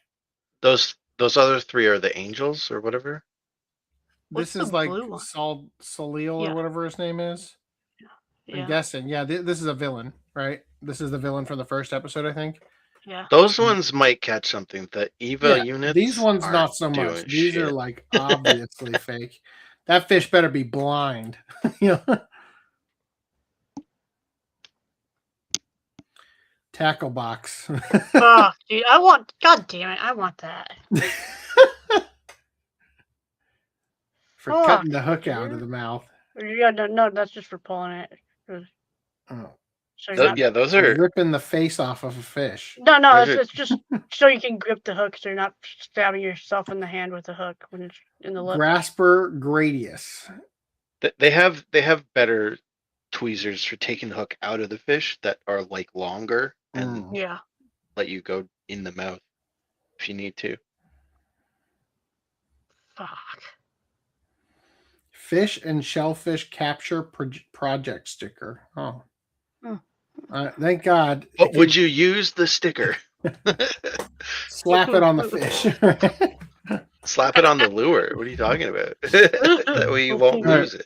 Those other three are the angels or whatever. This is like Salil or whatever his name is. Yeah. I'm guessing. Yeah, this is a villain, right? This is the villain from the first episode, I think. Yeah. Those ones might catch something. The Eva units. These ones not so much. These are like obviously fake. That fish better be blind. You know. Tackle box. Fuck, dude. God damn it. I want that. For cutting the hook out of the mouth. Yeah, no, that's just for pulling it. Oh. So those are ripping the face off of a fish. No, it's just so you can grip the hook, so you're not stabbing yourself in the hand with the hook when it's in the lip. Grasper Gradius. They have better tweezers for taking the hook out of the fish that are like longer and let you go in the mouth if you need to. Fuck. Fish and shellfish capture project sticker. Oh. Thank God. But would you use the sticker? Slap it on the fish. Slap it on the lure. What are you talking about? That way you won't lose it.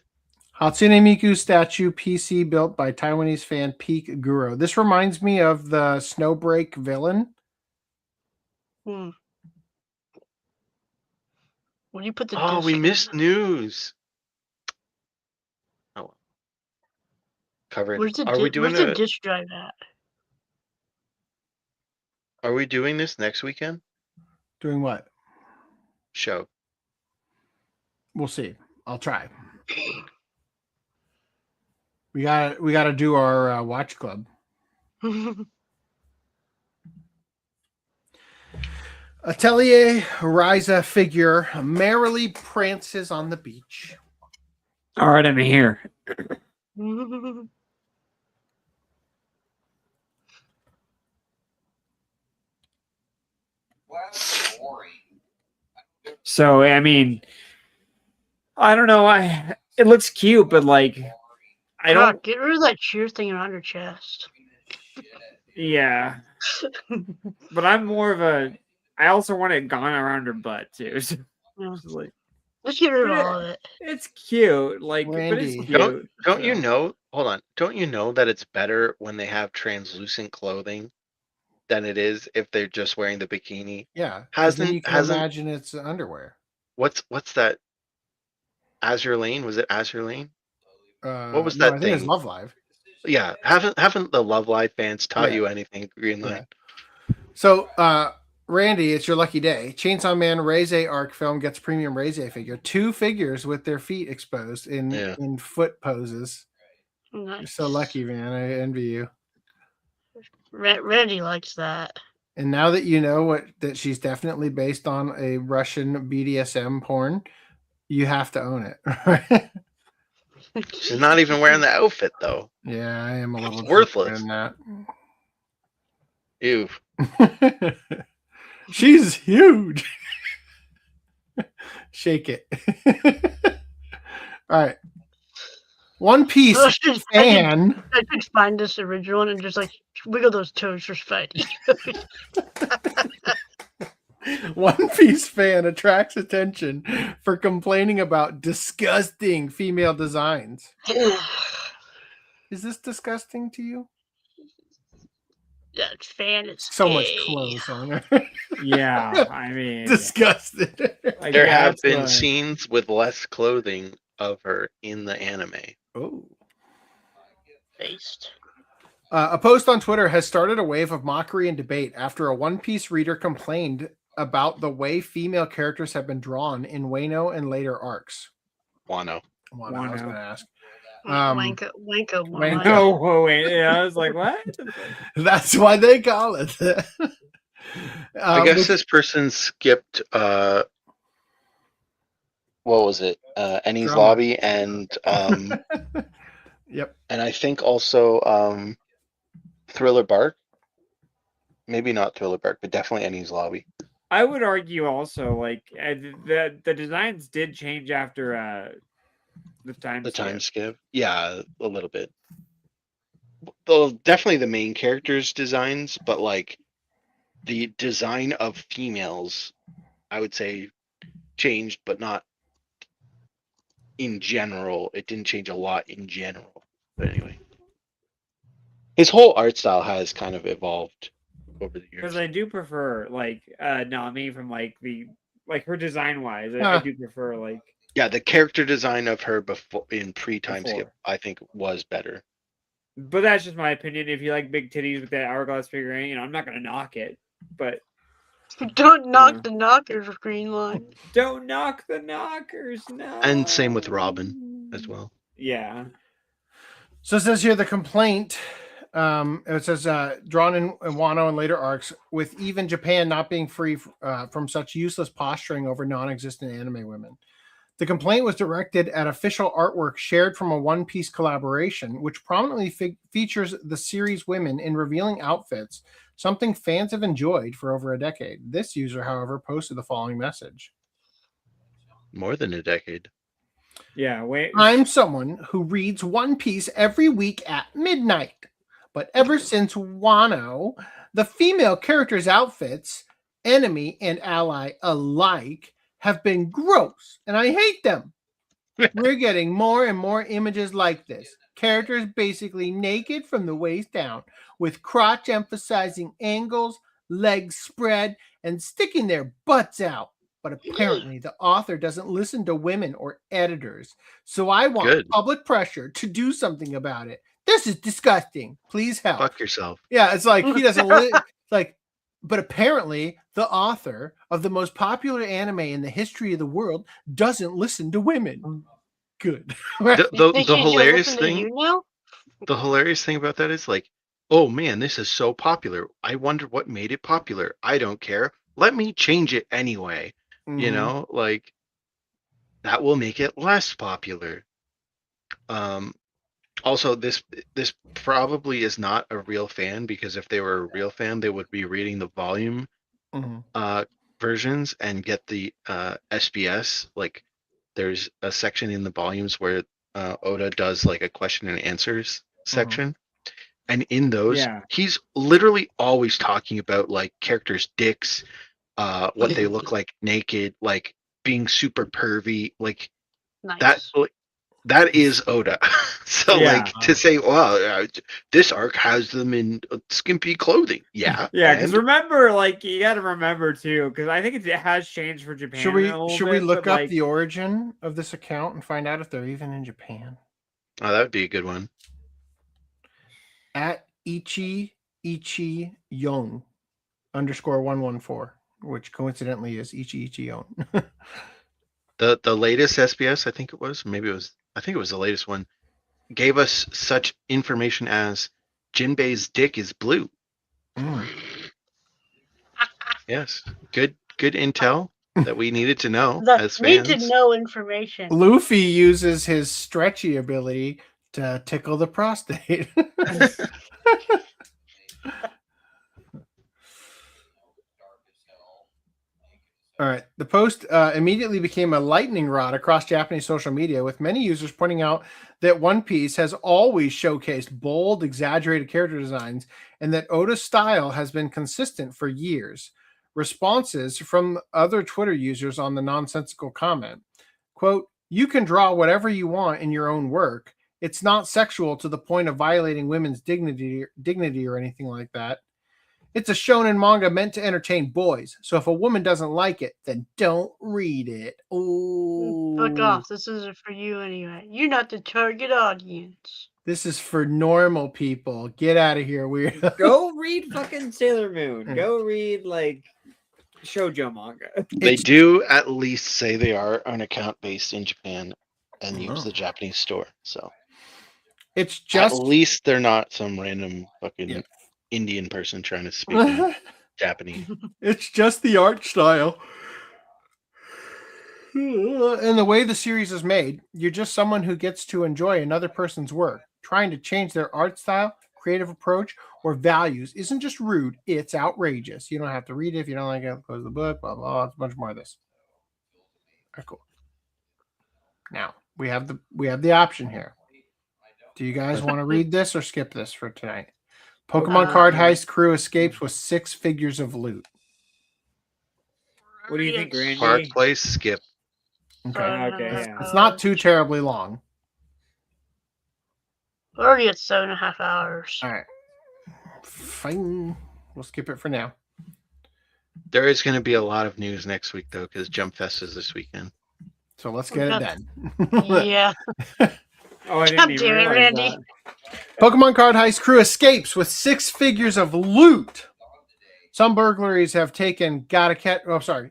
Hatsune Miku statue PC built by Taiwanese fan Peak Guro. This reminds me of the Snowbreak villain. When you put the Oh, we missed news. Oh, covered. Are we doing where's the disk drive at? Are we doing this next weekend? Doing what? Show. We'll see. I'll try. We gotta do our watch club. Atelier Reze figure merrily prances on the beach. All right, I'm here. So I mean, I don't know. It looks cute, but like, I don't get rid of that cheer thing around your chest. Yeah, but I'm more of a. I also want it gone around her butt too. So like, let's get rid of all of it. It's cute, like, but it's cute. Don't you know? Hold on. Don't you know that it's better when they have translucent clothing than it is if they're just wearing the bikini? Yeah, hasn't you can imagine it's underwear. What's that? Azure Lane? Was it Azure Lane? What was that I thing? think it's Love Live. Yeah, haven't the Love Live fans taught you anything? Greenlight. Yeah. So, Randy, it's your lucky day. Chainsaw Man Reze arc film gets premium Reze figure. 2 figures with their feet exposed in foot poses. Nice. You're so lucky, man. I envy you. Randy likes that. And now that you know that she's definitely based on a Russian BDSM porn, you have to own it. She's not even wearing the outfit though. Yeah, I am a little worthless. In that. Ew. She's huge. Shake it. All right. One Piece fan. I could find this original one and just like wiggle those toes for Spidey. One Piece fan attracts attention for complaining about disgusting female designs. Is this disgusting to you? That fan is So much gay. clothes on her. Yeah, I mean, disgusted. There have been scenes with less clothing of her in the anime. Oh. Based. A post on Twitter has started a wave of mockery and debate after a One Piece reader complained about the way female characters have been drawn in Wano and later arcs. Wano. I was going to ask. Wanko. Oh, wait. Yeah, I was like, what? That's why they call it. I guess this person skipped, what was it? Ennie's Drama. Lobby and, yep. And I think also Thriller Bark. Maybe not Thriller Bark, but definitely Ennie's Lobby. I would argue also, like, the designs did change after the time skip. Yeah, a little bit. Well, definitely the main characters' designs, but like the design of females, I would say changed, but not in general. It didn't change a lot in general. But anyway, his whole art style has kind of evolved over the years. Because I do prefer, like, Nami from, like, her design-wise, I do prefer, like... Yeah, the character design of her before in pre-time skip, I think, was better. But that's just my opinion. If you like big titties with that hourglass figurine, you know, I'm not going to knock it. But... Don't knock the knockers, Greenline. Don't knock the knockers, no. And same with Robin as well. Yeah. So it says here the complaint, it says drawn in Wano and later arcs, with even Japan not being free from such useless posturing over non-existent anime women. The complaint was directed at official artwork shared from a One Piece collaboration, which prominently features the series women in revealing outfits, something fans have enjoyed for over a decade. This user, however, posted the following message. More than a decade. Yeah, wait. I'm someone who reads One Piece every week at midnight. But ever since Wano, the female characters' outfits, enemy and ally alike, have been gross, and I hate them. We're getting more and more images like this. Characters basically naked from the waist down, with crotch emphasizing angles, legs spread, and sticking their butts out. But apparently the author doesn't listen to women or editors. So I want public pressure to do something about it. This is disgusting. Please help. Fuck yourself. Yeah, it's like he doesn't like, but apparently the author of the most popular anime in the history of the world doesn't listen to women. Good. The hilarious thing, the hilarious thing about that is like, oh man, this is so popular. I wonder what made it popular. I don't care. Let me change it anyway. You know, like that will make it less popular. Also, this probably is not a real fan, because if they were a real fan, they would be reading the volume versions and get the SBS. Like, there's a section in the volumes where Oda does like a question and answers section, and in those, he's literally always talking about like characters' dicks, what they look like naked, like being super pervy, like that is Oda. So like to say, well, this arc has them in skimpy clothing. Yeah. Yeah, because remember, like, you got to remember too, because I think it has changed for Japan. Should we look up the origin of this account and find out if they're even in Japan? Oh, that would be a good one. At Ichi Yon _114, which coincidentally is Ichi Yon. The latest SBS, I think it was the latest one, gave us such information as Jinbei's dick is blue. Yes, good intel that we needed to know as fans. Need to know information. Luffy uses his stretchy ability to tickle the prostate. All right. The post immediately became a lightning rod across Japanese social media, with many users pointing out that One Piece has always showcased bold, exaggerated character designs, and that Oda's style has been consistent for years. responses from other Twitter users on the nonsensical comment. Quote, "You can draw whatever you want in your own work. It's not sexual to the point of violating women's dignity or anything like that. It's a shonen manga meant to entertain boys. So if a woman doesn't like it, then don't read it." Oh, fuck off. This isn't for you anyway. You're not the target audience. This is for normal people. Get out of here, weirdo. Go read fucking Sailor Moon. Go read like shoujo manga. They do at least say they are an account based in Japan and use the Japanese store. So it's just at least they're not some random fucking Indian person trying to speak in Japanese. It's just the art style. And the way the series is made, you're just someone who gets to enjoy another person's work. Trying to change their art style, creative approach, or values isn't just rude, it's outrageous. You don't have to read it if you don't like it. Close the book, blah, blah. It's a bunch more of this. All right, cool. Now, we have the option here. Do you guys want to read this or skip this for tonight? Pokemon card heist crew escapes with 6 figures of loot. What do you think, Randy? Park Place, skip. Okay. Yeah. It's not too terribly long. Already at 7.5 hours. All right. Fine. We'll skip it for now. There is going to be a lot of news next week, though, because Jump Fest is this weekend. So let's get it done. Yeah. Oh, I God didn't damn even it, realize Randy. that. Pokemon card heist crew escapes with 6 figures of loot. Some burglaries have taken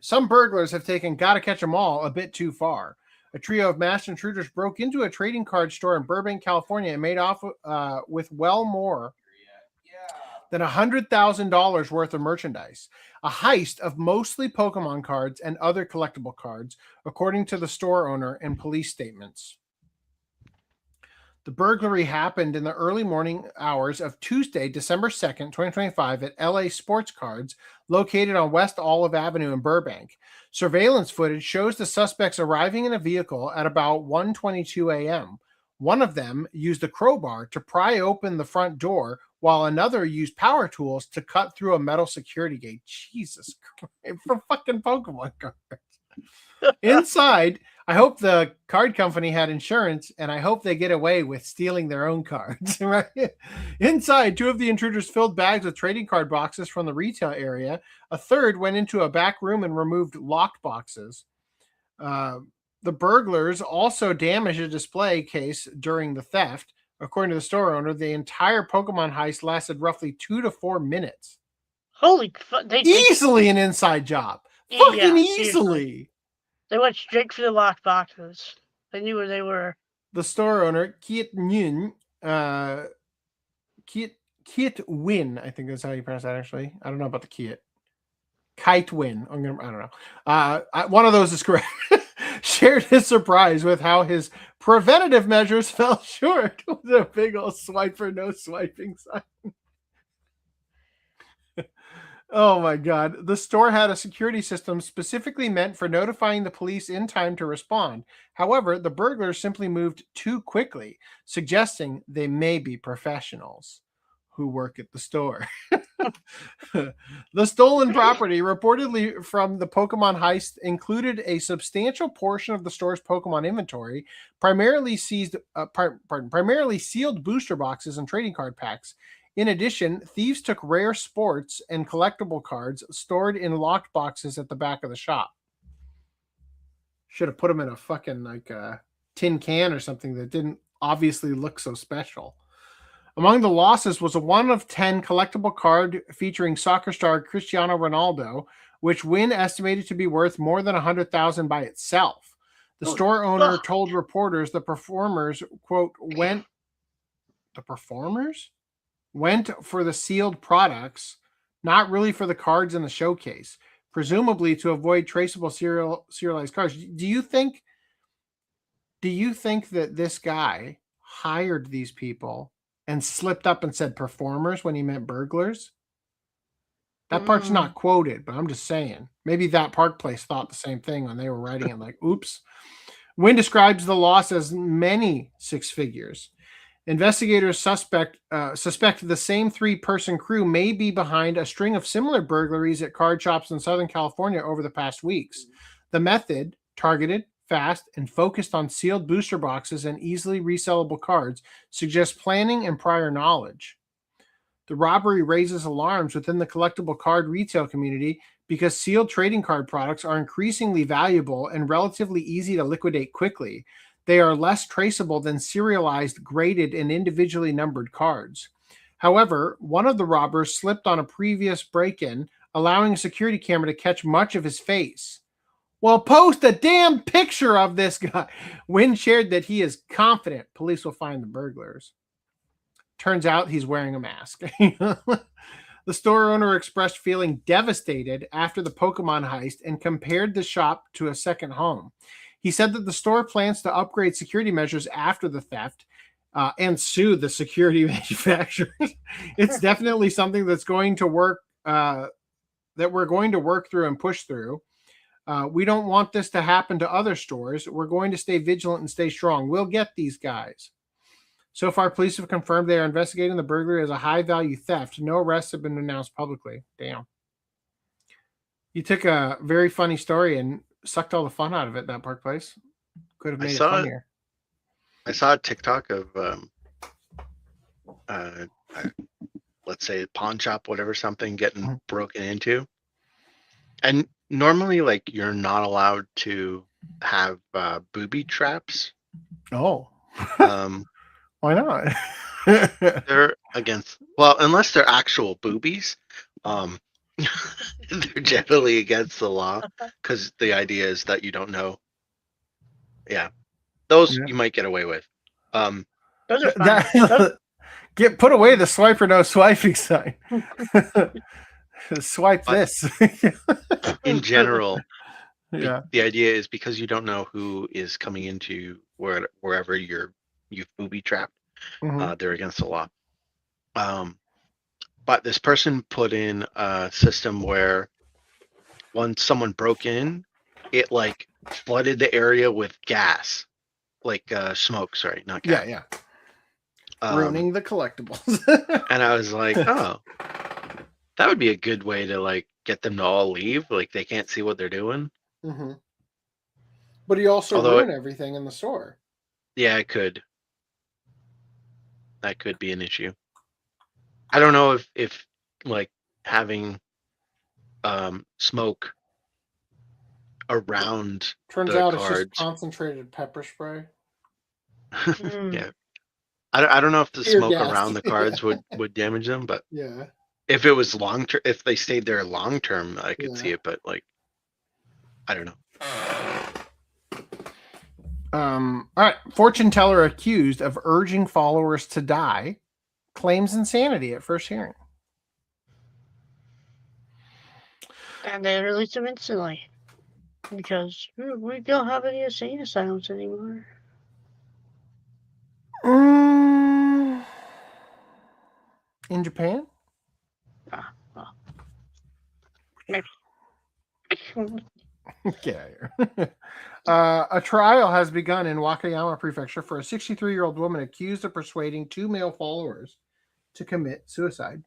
Some burglars have taken Gotta Catch 'Em All a bit too far. A trio of masked intruders broke into a trading card store in Burbank, California, and made off with well more than $100,000 worth of merchandise. A heist of mostly Pokemon cards and other collectible cards, according to the store owner and police statements. The burglary happened in the early morning hours of Tuesday, December 2nd, 2025 at LA Sports Cards, located on West Olive Avenue in Burbank. Surveillance footage shows the suspects arriving in a vehicle at about 1:22 a.m. One of them used a crowbar to pry open the front door, while another used power tools to cut through a metal security gate. Jesus Christ, for fucking Pokemon cards. Inside, I hope the card company had insurance, and I hope they get away with stealing their own cards. Right? Inside, 2 of the intruders filled bags with trading card boxes from the retail area. A third went into a back room and removed locked boxes. The burglars also damaged a display case during the theft. According to the store owner, the entire Pokemon heist lasted roughly 2 to 4 minutes. Holy fuck. Easily an inside job. Fucking easily. They went straight for the locked boxes. They knew where they were. The store owner, Kiet Win, I think that's how you pronounce that, actually. I don't know about the Kiet. Kite Win. I don't know. One of those is correct. Shared his surprise with how his preventative measures fell short with a big old swipe for no swiping sign. Oh my God. The store had a security system specifically meant for notifying the police in time to respond. However, the burglars simply moved too quickly, suggesting they may be professionals who work at the store. The stolen property, reportedly from the Pokemon heist, included a substantial portion of the store's Pokemon inventory, primarily sealed booster boxes and trading card packs. In addition, thieves took rare sports and collectible cards stored in locked boxes at the back of the shop. Should have put them in a fucking tin can or something that didn't obviously look so special. Among the losses was a 1 of 10 collectible card featuring soccer star Cristiano Ronaldo, which Win estimated to be worth more than $100,000 by itself. The store owner told reporters the performers, quote, went for the sealed products, not really for the cards in the showcase, presumably to avoid traceable serialized cards. Do you think that this guy hired these people and slipped up and said performers when he meant burglars? That part's not quoted, but I'm just saying. Maybe that Park Place thought the same thing when they were writing it, like, oops. Wynn describes the loss as many 6 figures. Investigators suspect the same 3-person crew may be behind a string of similar burglaries at card shops in Southern California over the past weeks. The method, targeted, fast, and focused on sealed booster boxes and easily resellable cards, suggests planning and prior knowledge. The robbery raises alarms within the collectible card retail community because sealed trading card products are increasingly valuable and relatively easy to liquidate quickly. They are less traceable than serialized, graded, and individually numbered cards. However, one of the robbers slipped on a previous break-in, allowing a security camera to catch much of his face. Well, post a damn picture of this guy. Wynn shared that he is confident police will find the burglars. Turns out he's wearing a mask. The store owner expressed feeling devastated after the Pokemon heist and compared the shop to a second home. He said that the store plans to upgrade security measures after the theft and sue the security manufacturers. It's definitely something that's going to work, that we're going to work through and push through. We don't want this to happen to other stores. We're going to stay vigilant and stay strong. We'll get these guys. So far, police have confirmed they are investigating the burglary as a high-value theft. No arrests have been announced publicly. Damn. You took a very funny story and sucked all the fun out of it, that Park Place. Could have made it funnier. I saw a TikTok of, let's say, a pawn shop, whatever, something getting broken into. And normally, like, you're not allowed to have booby traps. Oh. Why not? They're against, well, unless they're actual boobies, they're generally against the law because the idea is that you don't know. Yeah, those you might get away with. Those are fine. Put away the swipe or no swiping sign. Swipe this. In general, yeah, the idea is because you don't know who is coming into wherever you've booby trapped. They're against the law. But this person put in a system where once someone broke in, it like flooded the area with gas, like smoke. Sorry, not gas. Yeah. Ruining the collectibles. And I was like, oh, that would be a good way to like get them to all leave. Like they can't see what they're doing. But you also ruin everything in the store. Yeah, it could. That could be an issue. I don't know if like having smoke around turns the out cards. It's just concentrated pepper spray. Yeah. I don't know if the smoke gassed. around the cards would damage them, but yeah. If it was long term, if they stayed there long term, I could see it, but like I don't know. All right. Fortune teller accused of urging followers to die claims insanity at first hearing. And they released him instantly because we don't have any insane asylums anymore. In Japan? Well, maybe. Get out of here. A trial has begun in Wakayama Prefecture for a 63-year-old woman accused of persuading 2 male followers to commit suicide,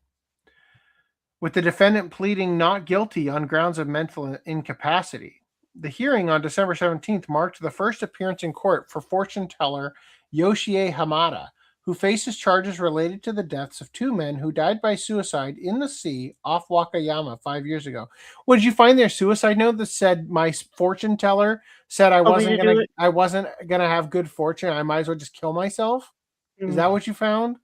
with the defendant pleading not guilty on grounds of mental incapacity. The hearing on December 17th marked the first appearance in court for fortune teller Yoshie Hamada, who faces charges related to the deaths of 2 men who died by suicide in the sea off Wakayama 5 years ago. What, did you find their suicide note that said my fortune teller said I wasn't gonna have good fortune, I might as well just kill myself? Is that what you found?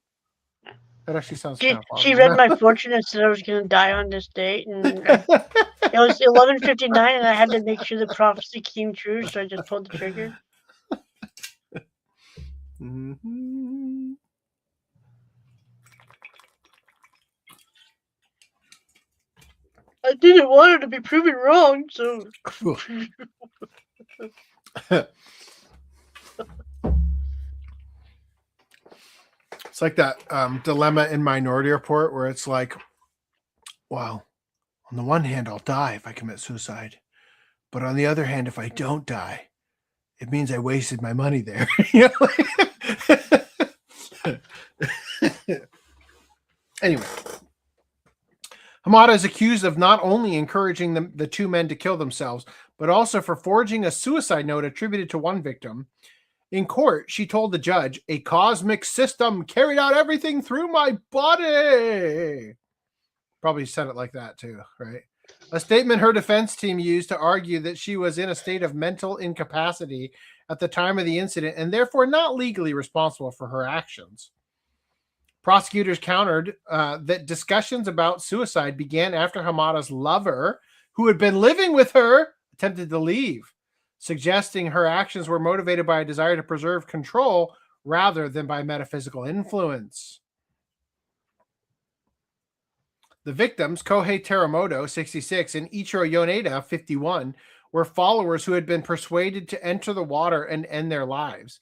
That actually sounds kind of She read my fortune and said I was going to die on this date, and it was 11:59, and I had to make sure the prophecy came true, so I just pulled the trigger. I didn't want her to be proven wrong, so. It's like that dilemma in Minority Report where it's like, well, on the one hand, I'll die if I commit suicide. But on the other hand, if I don't die, it means I wasted my money there. Anyway, Hamada is accused of not only encouraging the two men to kill themselves, but also for forging a suicide note attributed to one victim. In court, she told the judge, "A cosmic system carried out everything through my body." Probably said it like that too, right? A statement her defense team used to argue that she was in a state of mental incapacity at the time of the incident and therefore not legally responsible for her actions. Prosecutors countered that discussions about suicide began after Hamada's lover, who had been living with her, attempted to leave, suggesting her actions were motivated by a desire to preserve control rather than by metaphysical influence. The victims, Kohei Teramoto, 66, and Ichiro Yoneda, 51, were followers who had been persuaded to enter the water and end their lives.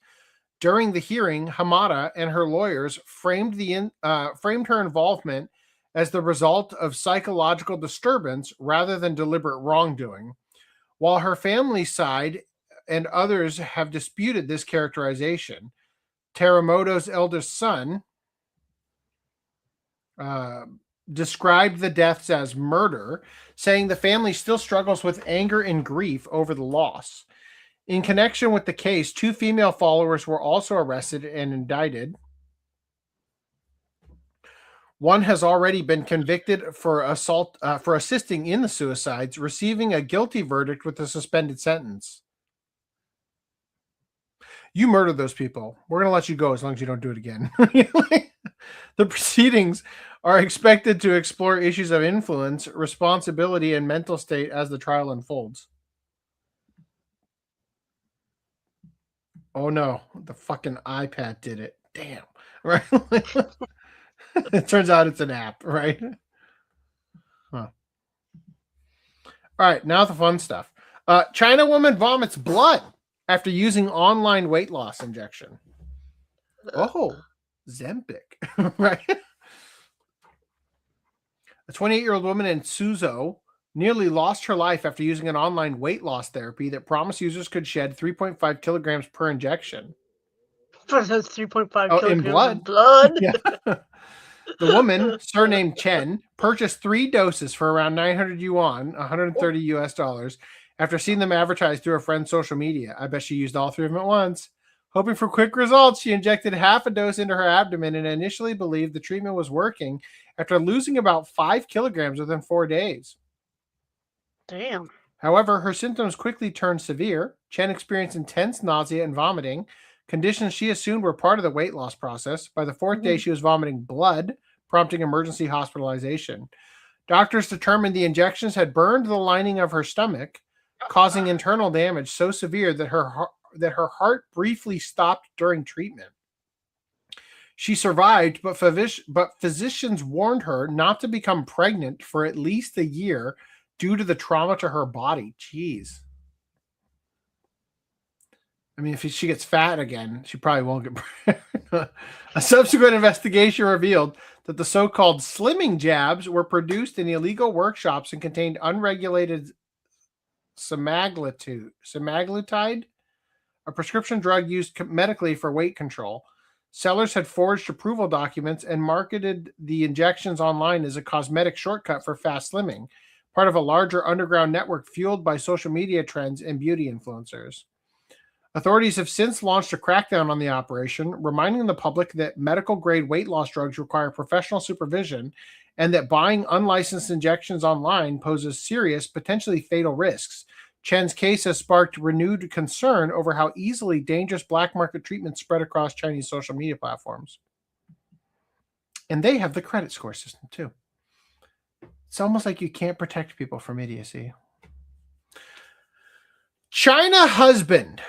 During the hearing, Hamada and her lawyers framed her involvement as the result of psychological disturbance rather than deliberate wrongdoing, while her family side and others have disputed this characterization. Teramoto's eldest son described the deaths as murder, saying the family still struggles with anger and grief over the loss. In connection with the case, 2 female followers were also arrested and indicted. One has already been convicted for assault for assisting in the suicides, receiving a guilty verdict with a suspended sentence. You murdered those people. We're going to let you go as long as you don't do it again. The proceedings are expected to explore issues of influence, responsibility, and mental state as the trial unfolds. Oh no, the fucking iPad did it. Damn. Right? It turns out it's an app, right? Huh. All right, now the fun stuff. China woman vomits blood after using online weight loss injection. Oh, Zempic, right? A 28-year-old woman in Suzhou nearly lost her life after using an online weight loss therapy that promised users could shed 3.5 kilograms per injection. For those 3.5 kilograms in blood. of blood. Yeah. The woman, surnamed Chen, purchased 3 doses for around 900 yuan, $130 US, after seeing them advertised through her friend's social media. I bet she used all 3 of them at once. Hoping for quick results, she injected half a dose into her abdomen and initially believed the treatment was working after losing about 5 kilograms within 4 days. Damn. However, her symptoms quickly turned severe. Chen experienced intense nausea and vomiting, conditions she assumed were part of the weight loss process. By the 4th day, she was vomiting blood, prompting emergency hospitalization. Doctors determined the injections had burned the lining of her stomach, causing internal damage so severe that her heart briefly stopped during treatment. She survived, but physicians warned her not to become pregnant for at least a year due to the trauma to her body. Jeez. I mean, if she gets fat again, she probably won't get pregnant. A subsequent investigation revealed that the so-called slimming jabs were produced in illegal workshops and contained unregulated semaglutide, a prescription drug used medically for weight control. Sellers had forged approval documents and marketed the injections online as a cosmetic shortcut for fast slimming, part of a larger underground network fueled by social media trends and beauty influencers. Authorities have since launched a crackdown on the operation, reminding the public that medical-grade weight loss drugs require professional supervision and that buying unlicensed injections online poses serious, potentially fatal risks. Chen's case has sparked renewed concern over how easily dangerous black market treatments spread across Chinese social media platforms. And they have the credit score system, too. It's almost like you can't protect people from idiocy. China husband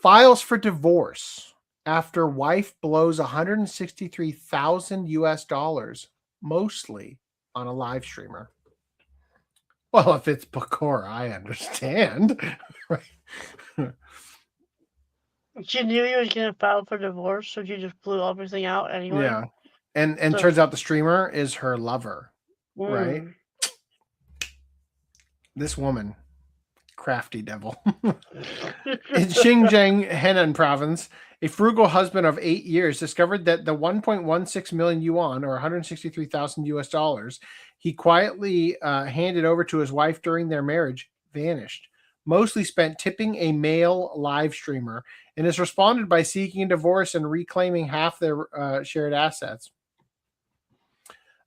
files for divorce after wife blows $163,000 US, mostly on a live streamer. Well, if it's Cour, I understand. Right. She knew he was going to file for divorce, so she just blew everything out anyway. Yeah. And so, turns out the streamer is her lover, right? This woman Crafty devil. In Xinjiang, Henan province, a frugal husband of 8 years discovered that the 1.16 million yuan, or $163,000 he quietly handed over to his wife during their marriage vanished, mostly spent tipping a male live streamer, and has responded by seeking a divorce and reclaiming half their shared assets.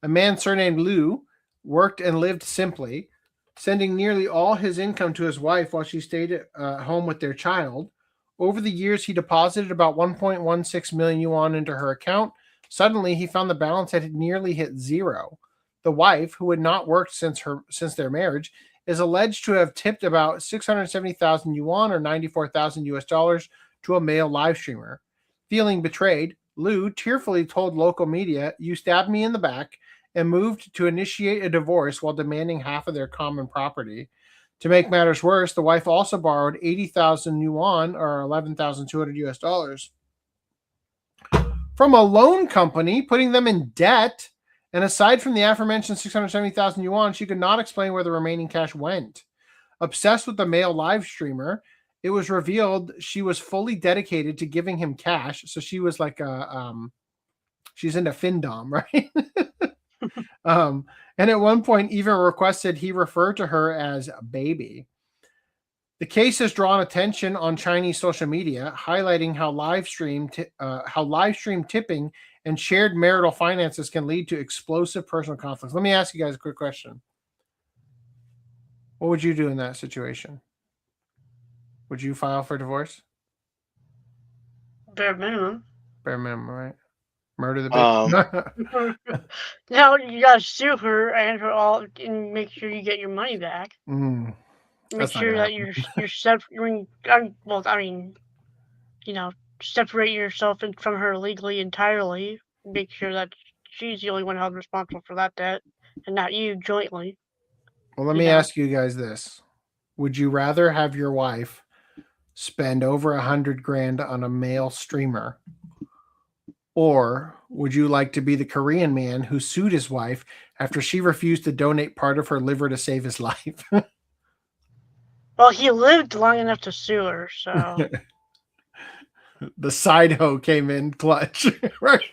A man surnamed Liu worked and lived simply, sending nearly all his income to his wife while she stayed at home with their child. Over the years, he deposited about 1.16 million yuan into her account. Suddenly, he found the balance had nearly hit zero. The wife, who had not worked since their marriage, is alleged to have tipped about 670,000 yuan, or $94,000 to a male live streamer. Feeling betrayed, Liu tearfully told local media, "You stabbed me in the back," and moved to initiate a divorce while demanding half of their common property. To make matters worse, the wife also borrowed 80,000 yuan, or $11,200 from a loan company, putting them in debt. And aside from the aforementioned 670,000 yuan, she could not explain where the remaining cash went. Obsessed with the male live streamer, it was revealed she was fully dedicated to giving him cash. So she was like she's into Findom, right? And at one point even requested he refer to her as baby. The case has drawn attention on Chinese social media, highlighting how live stream tipping and shared marital finances can lead to explosive personal conflicts. Let me ask you guys a quick question. What would you do in that situation? Would you file for divorce? Bare minimum. Bare minimum, right? Murder the bitch. Now you gotta sue her and her all, and make sure you get your money back. Make sure that you're separate. Well, I mean, separate yourself from her legally entirely. Make sure that she's the only one held responsible for that debt, and not you jointly. Well, let me ask you guys this: would you rather have your wife spend over $100,000 on a male streamer? Or would you like to be the Korean man who sued his wife after she refused to donate part of her liver to save his life? Well, he lived long enough to sue her, so. The side hoe came in clutch. Right?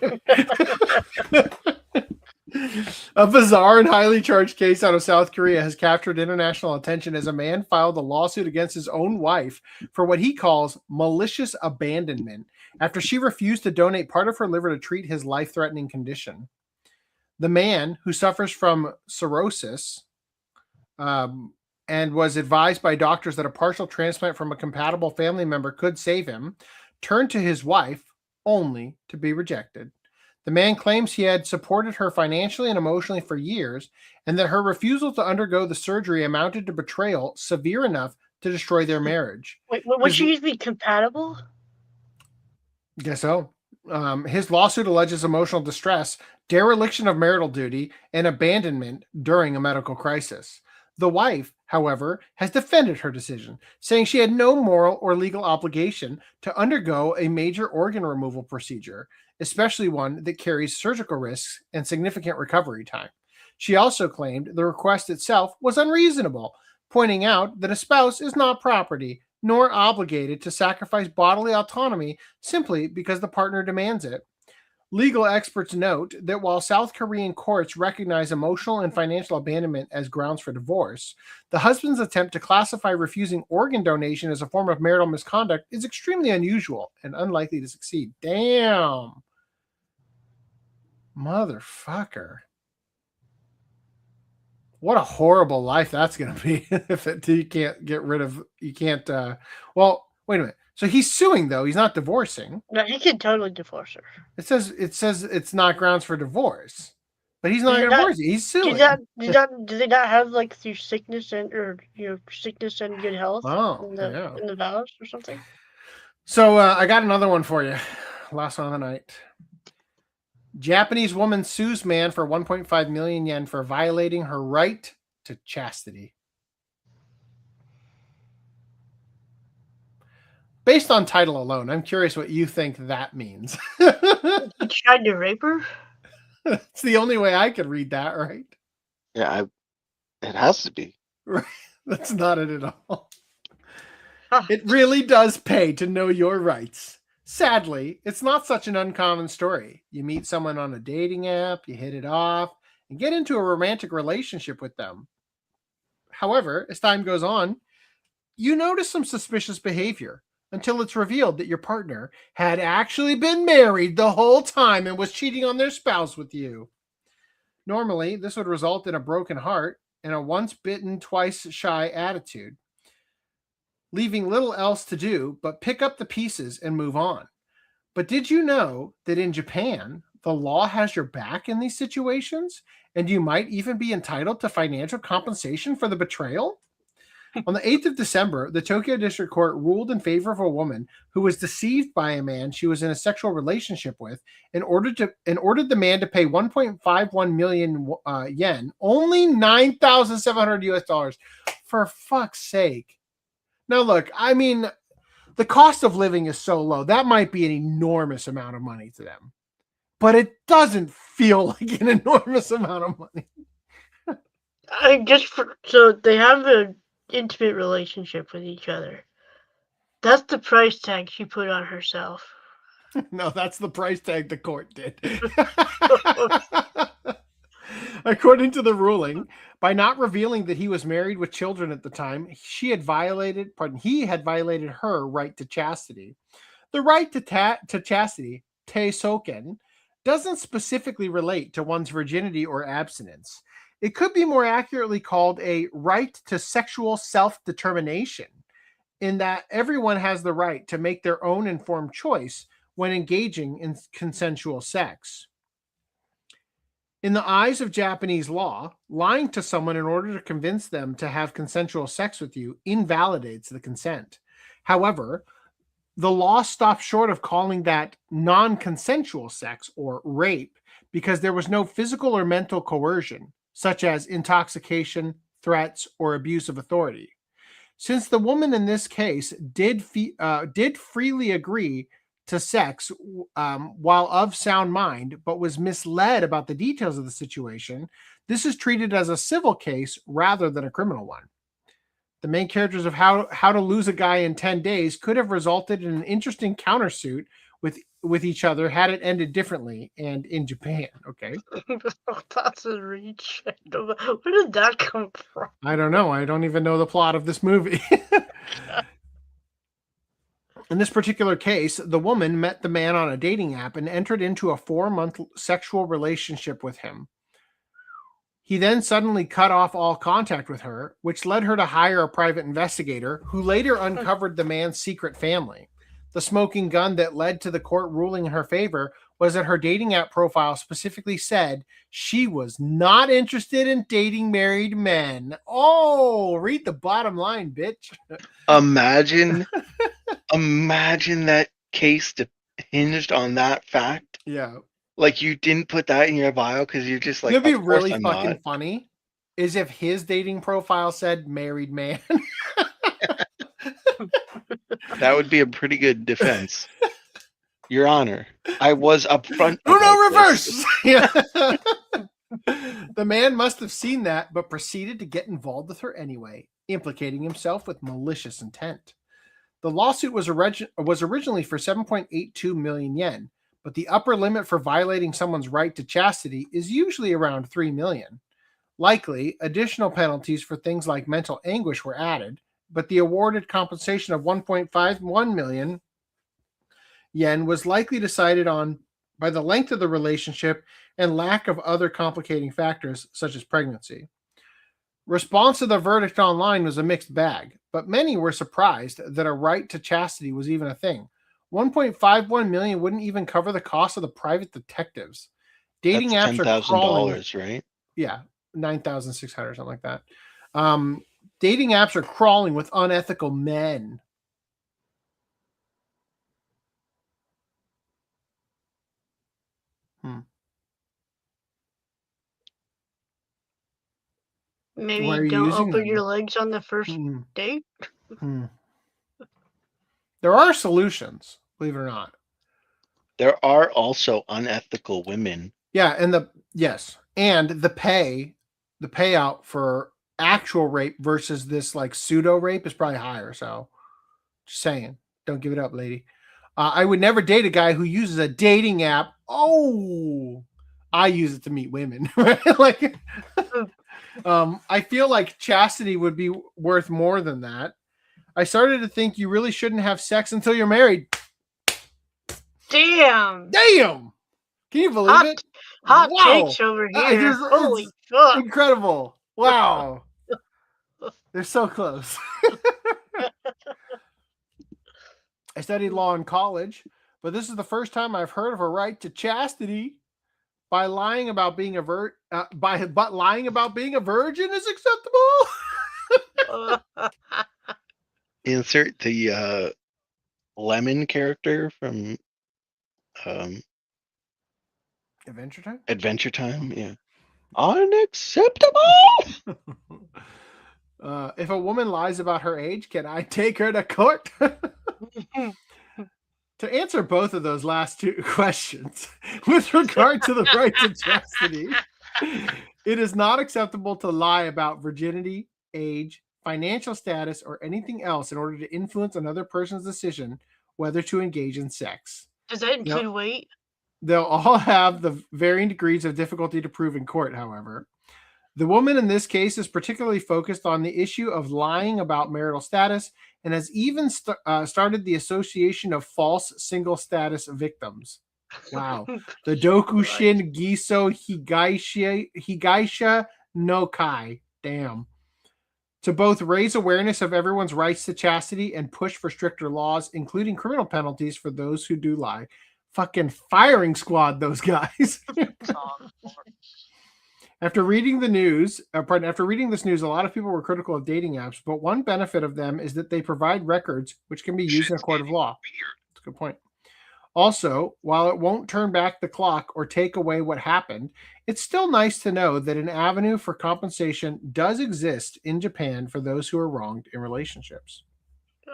A bizarre and highly charged case out of South Korea has captured international attention as a man filed a lawsuit against his own wife for what he calls malicious abandonment after she refused to donate part of her liver to treat his life-threatening condition. The man, who suffers from cirrhosis and was advised by doctors that a partial transplant from a compatible family member could save him, turned to his wife only to be rejected. The man claims he had supported her financially and emotionally for years, and that her refusal to undergo the surgery amounted to betrayal severe enough to destroy their marriage. Wait, would she be compatible? Guess so. His lawsuit alleges emotional distress, dereliction of marital duty, and abandonment during a medical crisis. The wife, however, has defended her decision, saying she had no moral or legal obligation to undergo a major organ removal procedure, especially one that carries surgical risks and significant recovery time. She also claimed the request itself was unreasonable, pointing out that a spouse is not property, nor obligated to sacrifice bodily autonomy simply because the partner demands it. Legal experts note that while South Korean courts recognize emotional and financial abandonment as grounds for divorce, the husband's attempt to classify refusing organ donation as a form of marital misconduct is extremely unusual and unlikely to succeed. Damn. Motherfucker. What a horrible life that's going to be if you can't get rid of, you can't, well, wait a minute. So he's suing though. He's not divorcing. No, he could totally divorce her. It says it's not grounds for divorce, but he's not divorcing. He's suing. Do they not have like through sickness and good health in the vows or something? So I got another one for you. Last one of the night. Japanese woman sues man for 1.5 million yen for violating her right to chastity. Based on title alone, I'm curious what you think that means. He tried to rape her? It's the only way I could read that, right? Yeah, it has to be. Right. That's not it at all. It really does pay to know your rights. Sadly, it's not such an uncommon story. You meet someone on a dating app, you hit it off, and get into a romantic relationship with them. However, as time goes on, you notice some suspicious behavior until it's revealed that your partner had actually been married the whole time and was cheating on their spouse with you. Normally, this would result in a broken heart and a once bitten, twice shy attitude, leaving little else to do but pick up the pieces and move on. But did you know that in Japan, the law has your back in these situations, and you might even be entitled to financial compensation for the betrayal? On the 8th of December, the Tokyo District Court ruled in favor of a woman who was deceived by a man she was in a sexual relationship with and ordered the man to pay 1.51 million yen, only $9,700 for fuck's sake. Now look, I mean, the cost of living is so low, that might be an enormous amount of money to them. But it doesn't feel like an enormous amount of money. I guess so they have an intimate relationship with each other. That's the price tag she put on herself. No, that's the price tag the court did. According to the ruling, by not revealing that he was married with children at the time, he had violated her right to chastity. The right to chastity, teisoken, doesn't specifically relate to one's virginity or abstinence. It could be more accurately called a right to sexual self-determination, in that everyone has the right to make their own informed choice when engaging in consensual sex. In the eyes of Japanese law, lying to someone in order to convince them to have consensual sex with you invalidates the consent. However, the law stopped short of calling that non-consensual sex or rape because there was no physical or mental coercion, such as intoxication, threats, or abuse of authority. Since the woman in this case did freely agree to sex while of sound mind, but was misled about the details of the situation, this is treated as a civil case rather than a criminal one. The main characters of How to Lose a Guy in 10 Days could have resulted in an interesting countersuit with each other had it ended differently and in Japan. Okay. That's a reach. Where did that come from? I don't know. I don't even know the plot of this movie. In this particular case, the woman met the man on a dating app and entered into a 4-month sexual relationship with him. He then suddenly cut off all contact with her, which led her to hire a private investigator who later uncovered the man's secret family. The smoking gun that led to the court ruling in her favor was that her dating app profile specifically said she was not interested in dating married men. Oh, read the bottom line, bitch. Imagine that case hinged on that fact. Yeah. Like you didn't put that in your bio because you're just like, it'd be really fucking funny is if his dating profile said married man. That would be a pretty good defense. Your Honor, I was upfront. No, reverse. Yeah. The man must have seen that, but proceeded to get involved with her anyway, implicating himself with malicious intent. The lawsuit was originally for 7.82 million yen, but the upper limit for violating someone's right to chastity is usually around 3 million. Likely, additional penalties for things like mental anguish were added, but the awarded compensation of 1.51 million yen was likely decided on by the length of the relationship and lack of other complicating factors such as pregnancy. Response to the verdict online was a mixed bag, but many were surprised that a right to chastity was even a thing. 1.51 million wouldn't even cover the cost of the private detectives. Dating That's apps are crawling, $10,000, right? Yeah, 9,600, something like that. Dating apps are crawling with unethical men. Maybe don't open your legs on the first date. There are solutions, believe it or not. There are also unethical women. Yeah, and the payout for actual rape versus this like pseudo rape is probably higher. So Just saying. Don't give it up, lady. I would never date a guy who uses a dating app. Oh, I use it to meet women. Like, I feel like chastity would be worth more than that. I started to think you really shouldn't have sex until you're married. Damn. Can you believe it? Hot Wow. takes over here. Holy fuck. Incredible. Wow. They're so close. I studied law in college, but this is the first time I've heard of a right to chastity. By lying about being a lying about being a virgin is acceptable. Insert the lemon character from Adventure Time. Yeah. Unacceptable. If a woman lies about her age, can I take her to court? To answer both of those last two questions, with regard to the right to chastity, it is not acceptable to lie about virginity, age, financial status, or anything else in order to influence another person's decision whether to engage in sex. Does that include weight? They'll all have the varying degrees of difficulty to prove in court, however. The woman in this case is particularly focused on the issue of lying about marital status and has even started the Association of False Single Status Victims. Wow. The Dokushin Giso Higaisha no Kai. Damn. To both raise awareness of everyone's rights to chastity and push for stricter laws, including criminal penalties for those who do lie. Fucking firing squad, those guys. After reading this news, a lot of people were critical of dating apps, but one benefit of them is that they provide records which can be used in a court of law. That's a good point. Also, while it won't turn back the clock or take away what happened, it's still nice to know that an avenue for compensation does exist in Japan for those who are wronged in relationships.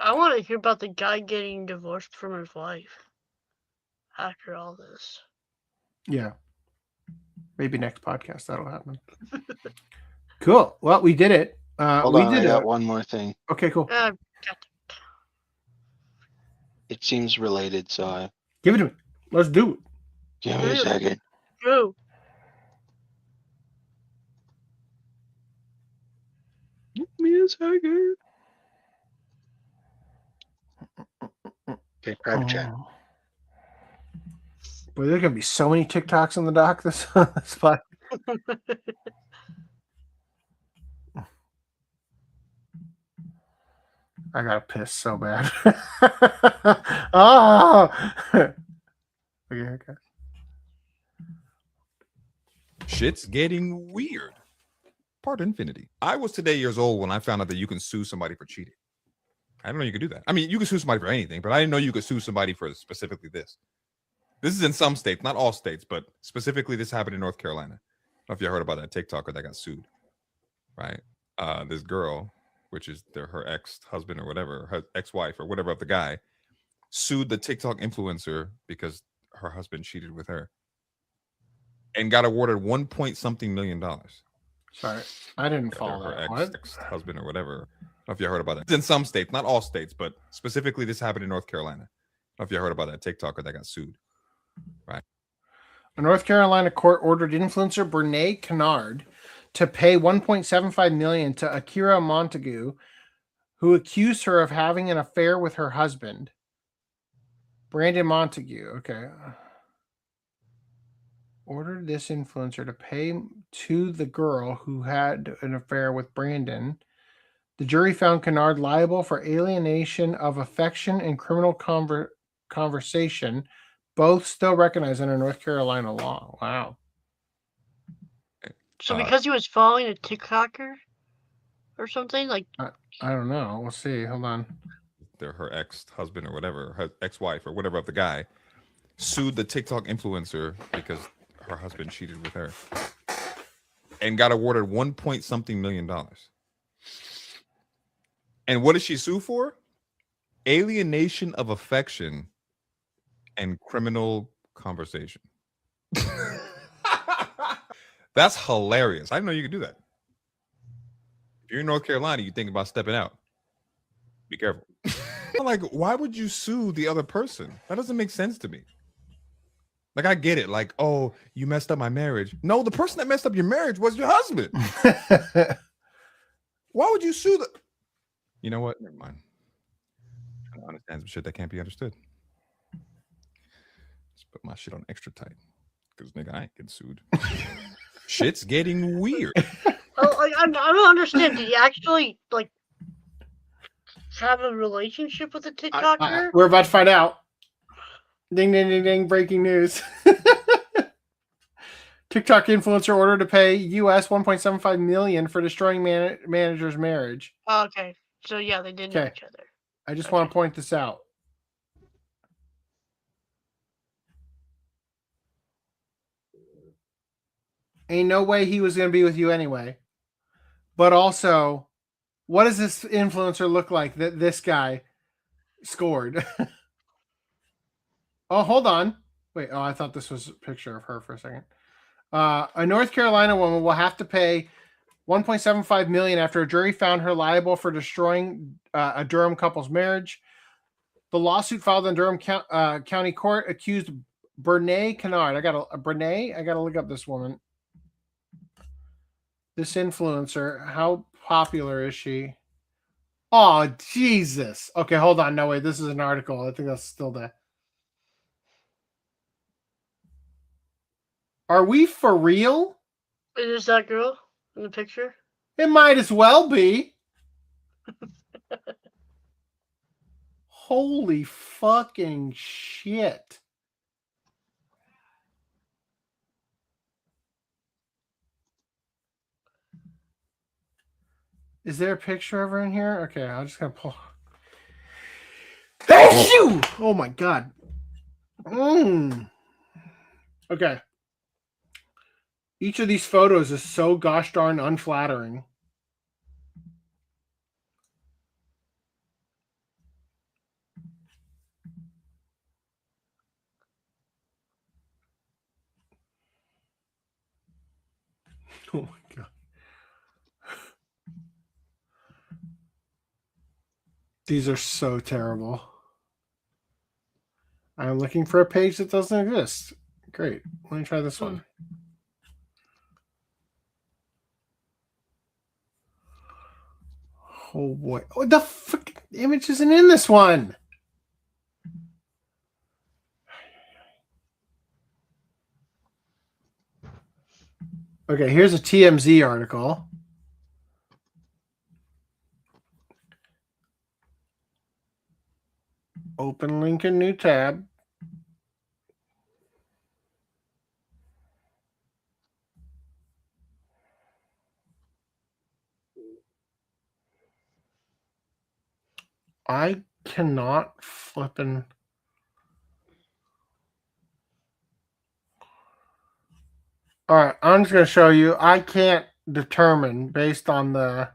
I want to hear about the guy getting divorced from his wife after all this. Yeah. Maybe next podcast that'll happen. Cool. Well, we did it. Hold on, I got one more thing. Okay, cool. It seems related, so I give it to me. Let's do it. Give me a second. Go. Give me a second. Okay, private chat. Boy, there's gonna be so many TikToks on the dock this spot. I gotta piss so bad. Oh! Okay. Shit's getting weird. Part infinity. I was today years old when I found out that you can sue somebody for cheating. I didn't know you could do that. I mean, you can sue somebody for anything, but I didn't know you could sue somebody for specifically this. This is in some states, not all states, but specifically this happened in North Carolina. I don't know if you heard about that TikToker that got sued, right? This girl, which is her ex-husband or whatever, her ex-wife or whatever of the guy, sued the TikTok influencer because her husband cheated with her and got awarded $1 million. Sorry, I didn't follow her ex-husband or whatever. I don't know if you heard about that. It's in some states, not all states, but specifically this happened in North Carolina. I don't know if you heard about that TikToker that got sued. Right. A North Carolina court ordered influencer Brene Kennard to pay $1.75 million to Akira Montague, who accused her of having an affair with her husband, Brandon Montague. Okay. Ordered this influencer to pay to the girl who had an affair with Brandon. The jury found Kennard liable for alienation of affection and criminal conversation, both still recognized under North Carolina law. Wow. So because he was following a TikToker or something? Like I don't know. We'll see. Hold on. Her ex-husband or whatever, her ex-wife or whatever of the guy, sued the TikTok influencer because her husband cheated with her and got awarded $1 million. And what did she sue for? Alienation of affection and criminal conversation. That's hilarious. I didn't know you could do that. If you're in North Carolina, you think about stepping out. Be careful. Like, why would you sue the other person? That doesn't make sense to me. Like, I get it. Like, oh, you messed up my marriage. No, the person that messed up your marriage was your husband. Why would you sue the... You know what? Never mind. I don't understand some shit that can't be understood. Just put my shit on extra tight. Because, nigga, I ain't getting sued. Shit's getting weird. I don't understand. Did he actually, like, have a relationship with a TikToker? We're about to find out. Ding, ding, ding, ding. Breaking news. TikTok influencer ordered to pay US $1.75 million for destroying manager's marriage. Oh, okay. So, yeah, they did know each other. I just want to point this out. Ain't no way he was going to be with you anyway. But also, what does this influencer look like that this guy scored? Oh, hold on. Wait, I thought this was a picture of her for a second. A North Carolina woman will have to pay $1.75 million after a jury found her liable for destroying a Durham couple's marriage. The lawsuit filed in Durham County Court accused Brene Kennard. I gotta look up this woman. This influencer, how popular is she? Oh, Jesus. Okay, hold on. No, wait, this is an article. I think that's still there. Are we for real? Is that girl in the picture? It might as well be. Holy fucking shit. Is there a picture of her in here? Okay, I'm just gonna pull. Oh my god. Okay. Each of these photos is so gosh darn unflattering. Oh my god. These are so terrible. I'm looking for a page that doesn't exist. Great. Let me try this one. Oh boy. What the fuck? Image isn't in this one. Okay, here's a TMZ article. Open link in new tab. I cannot flippin'. All right, I'm just going to show you. I can't determine based on the...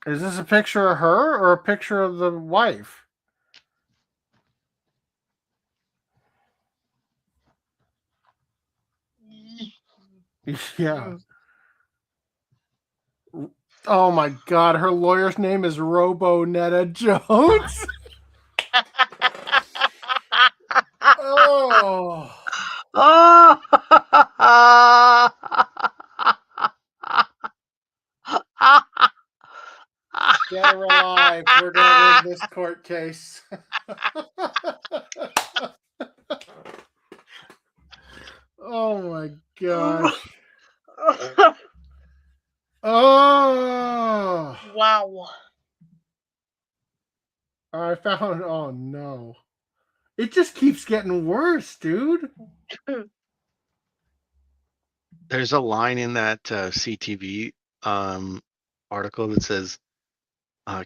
Is this a picture of her or a picture of the wife? Yeah. Oh my god, her lawyer's name is Robo Netta Jones. Oh. Dead or alive, we're gonna win this court case. Oh my gosh. Oh. Wow. I found. Oh no. It just keeps getting worse, dude. There's a line in that CTV article that says,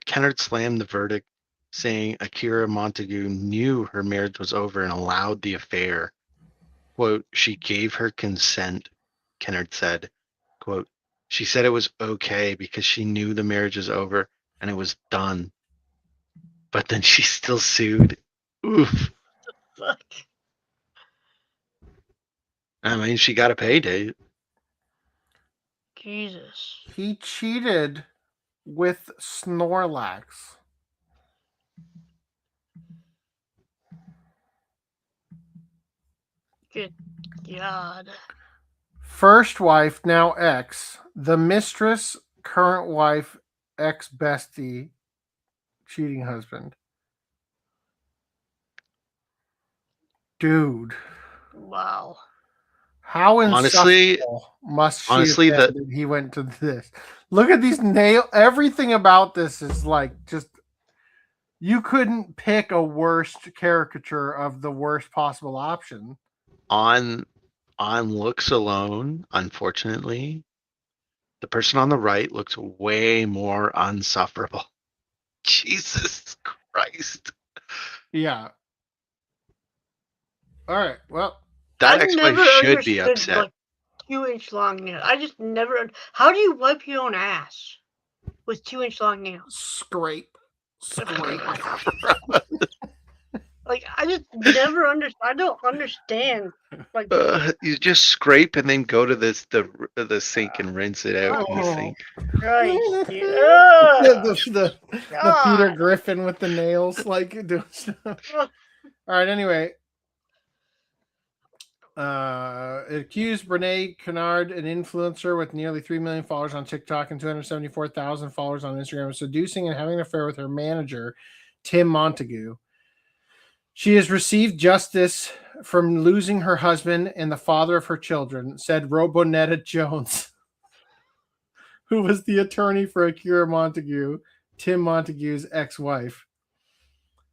Kennard slammed the verdict, saying Akira Montagu knew her marriage was over and allowed the affair. Quote, she gave her consent, Kennard said. Quote, she said it was okay because she knew the marriage was over and it was done. But then she still sued. Oof. Fuck. I mean, she got a payday. Jesus. He cheated with Snorlax. Good God. First wife, now ex. The mistress, current wife, ex bestie, cheating husband. Dude. Wow. How Honestly, insufferable must she have been that that he went to this? Look at these everything about this is like just you couldn't pick a worst caricature of the worst possible option. on looks alone, unfortunately, the person on the right looks way more unsufferable. Jesus Christ. Yeah. All right. Well, that I've ex-wife never should be understood, upset. like, 2-inch long nails. I just never. How do you wipe your own ass with 2-inch long nails? Scrape. Like, I just never understand. I don't understand. Like, You just scrape and then go to the sink and rinse it out in the sink. Christ, the Peter Griffin with the nails, like doing stuff. All right. Anyway, it accused Brene Kennard, an influencer with nearly 3 million followers on TikTok and 274,000 followers on Instagram, of seducing and having an affair with her manager, Tim Montague. She has received justice from losing her husband and the father of her children, said Robonetta Jones, who was the attorney for Akira Montague, Tim Montague's ex-wife.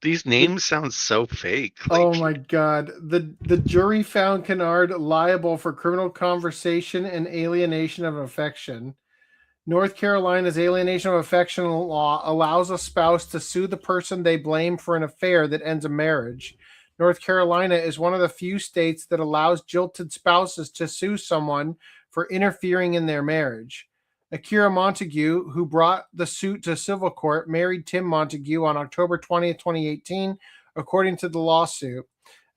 These names sound so fake. Oh my God. The jury found Kennard liable for criminal conversation and alienation of affection. North Carolina's alienation of affection law allows a spouse to sue the person they blame for an affair that ends a marriage. North Carolina is one of the few states that allows jilted spouses to sue someone for interfering in their marriage. Akira Montague, who brought the suit to civil court, married Tim Montague on October 20th, 2018, according to the lawsuit.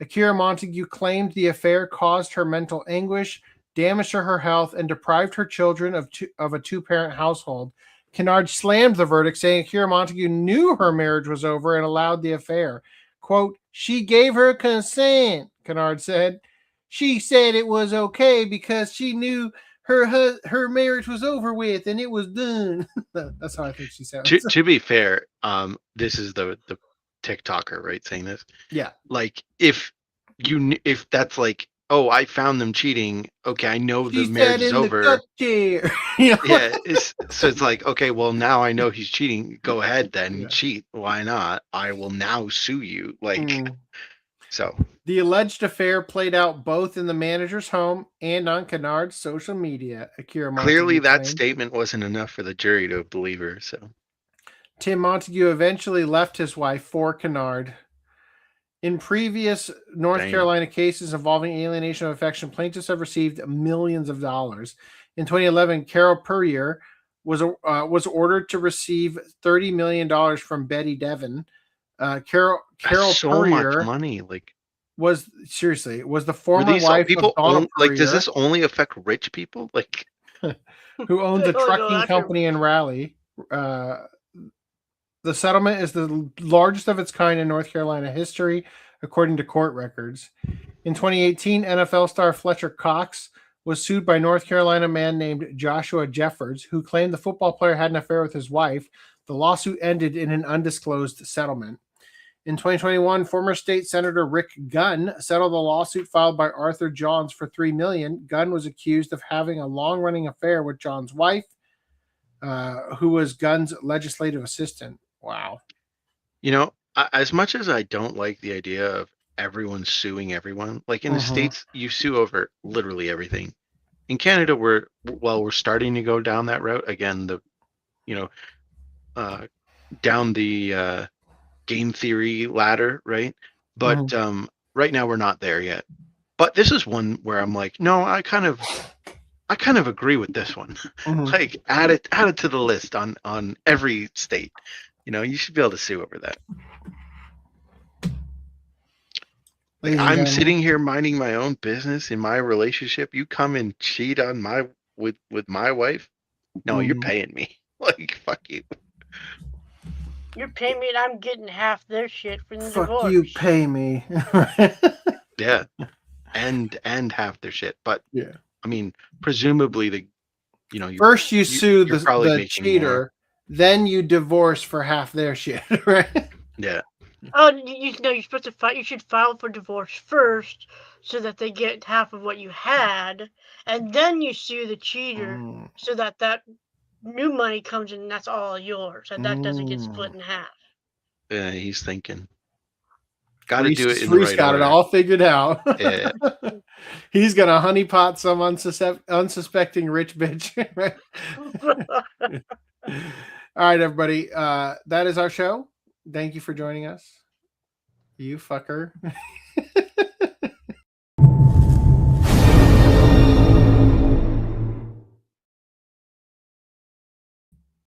Akira Montague claimed the affair caused her mental anguish, damaged her health, and deprived her children of a two-parent household. Kennard slammed the verdict, saying Akira Montague knew her marriage was over and allowed the affair. Quote, "She gave her consent," Kennard said. "She said it was okay because she knew her marriage was over with and it was done." That's how I think she sounds. To be fair, this is the TikToker, right, saying this? Yeah. Like, if that's like, oh, I found them cheating. Okay, I know the marriage is over. Yeah. So it's like, okay, well, now I know he's cheating. Go ahead then, cheat. Why not? I will now sue you. Like, so. The alleged affair played out both in the manager's home and on Kennard's social media. Akira Montague Clearly, that claimed. statement wasn't enough for the jury to believe her. So, Tim Montague eventually left his wife for Kennard. In previous North Carolina cases involving alienation of affection, plaintiffs have received millions of dollars. In 2011, Carol Puryear was ordered to receive $30 million from Betty Devon. Carol that's so Puryear much money. Like, was the former wife of Donna Puryear, does this only affect rich people? Like, who owns a trucking company in Raleigh. The settlement is the largest of its kind in North Carolina history, according to court records. In 2018, NFL star Fletcher Cox was sued by North Carolina man named Joshua Jeffords, who claimed the football player had an affair with his wife. The lawsuit ended in an undisclosed settlement. In 2021, former state senator Rick Gunn settled a lawsuit filed by Arthur Johns for $3 million. Gunn was accused of having a long-running affair with Johns' wife, who was Gunn's legislative assistant. Wow. You know, as much as I don't like the idea of everyone suing everyone, like in the States, you sue over literally everything. In Canada, we're starting to go down that route again. Down the game theory ladder, right? But right now we're not there yet. But this is one where I'm like, no, I kind of agree with this one. Like, add it to the list on every state. You know, you should be able to sue over that. Like, I'm sitting here minding my own business in my relationship. You come and cheat on my with my wife, no, you're Mhm. paying me. Like, fuck you. You're paying me and I'm getting half their shit from the Fuck divorce. you, pay me. Yeah, and half their shit. But yeah, I mean, presumably first you sue you're probably the making cheater, more. then you divorce for half their shit, right? Yeah. Oh, you know, you're supposed to file. You should file for divorce first, so that they get half of what you had, and then you sue the cheater, so that that new money comes in and that's all yours, and that doesn't get split in half. Yeah, he's thinking. Got to do it in the Reese right got order. it all figured out. Yeah. He's gonna honeypot some unsuspecting rich bitch. Right? All right, everybody. That is our show. Thank you for joining us. You fucker.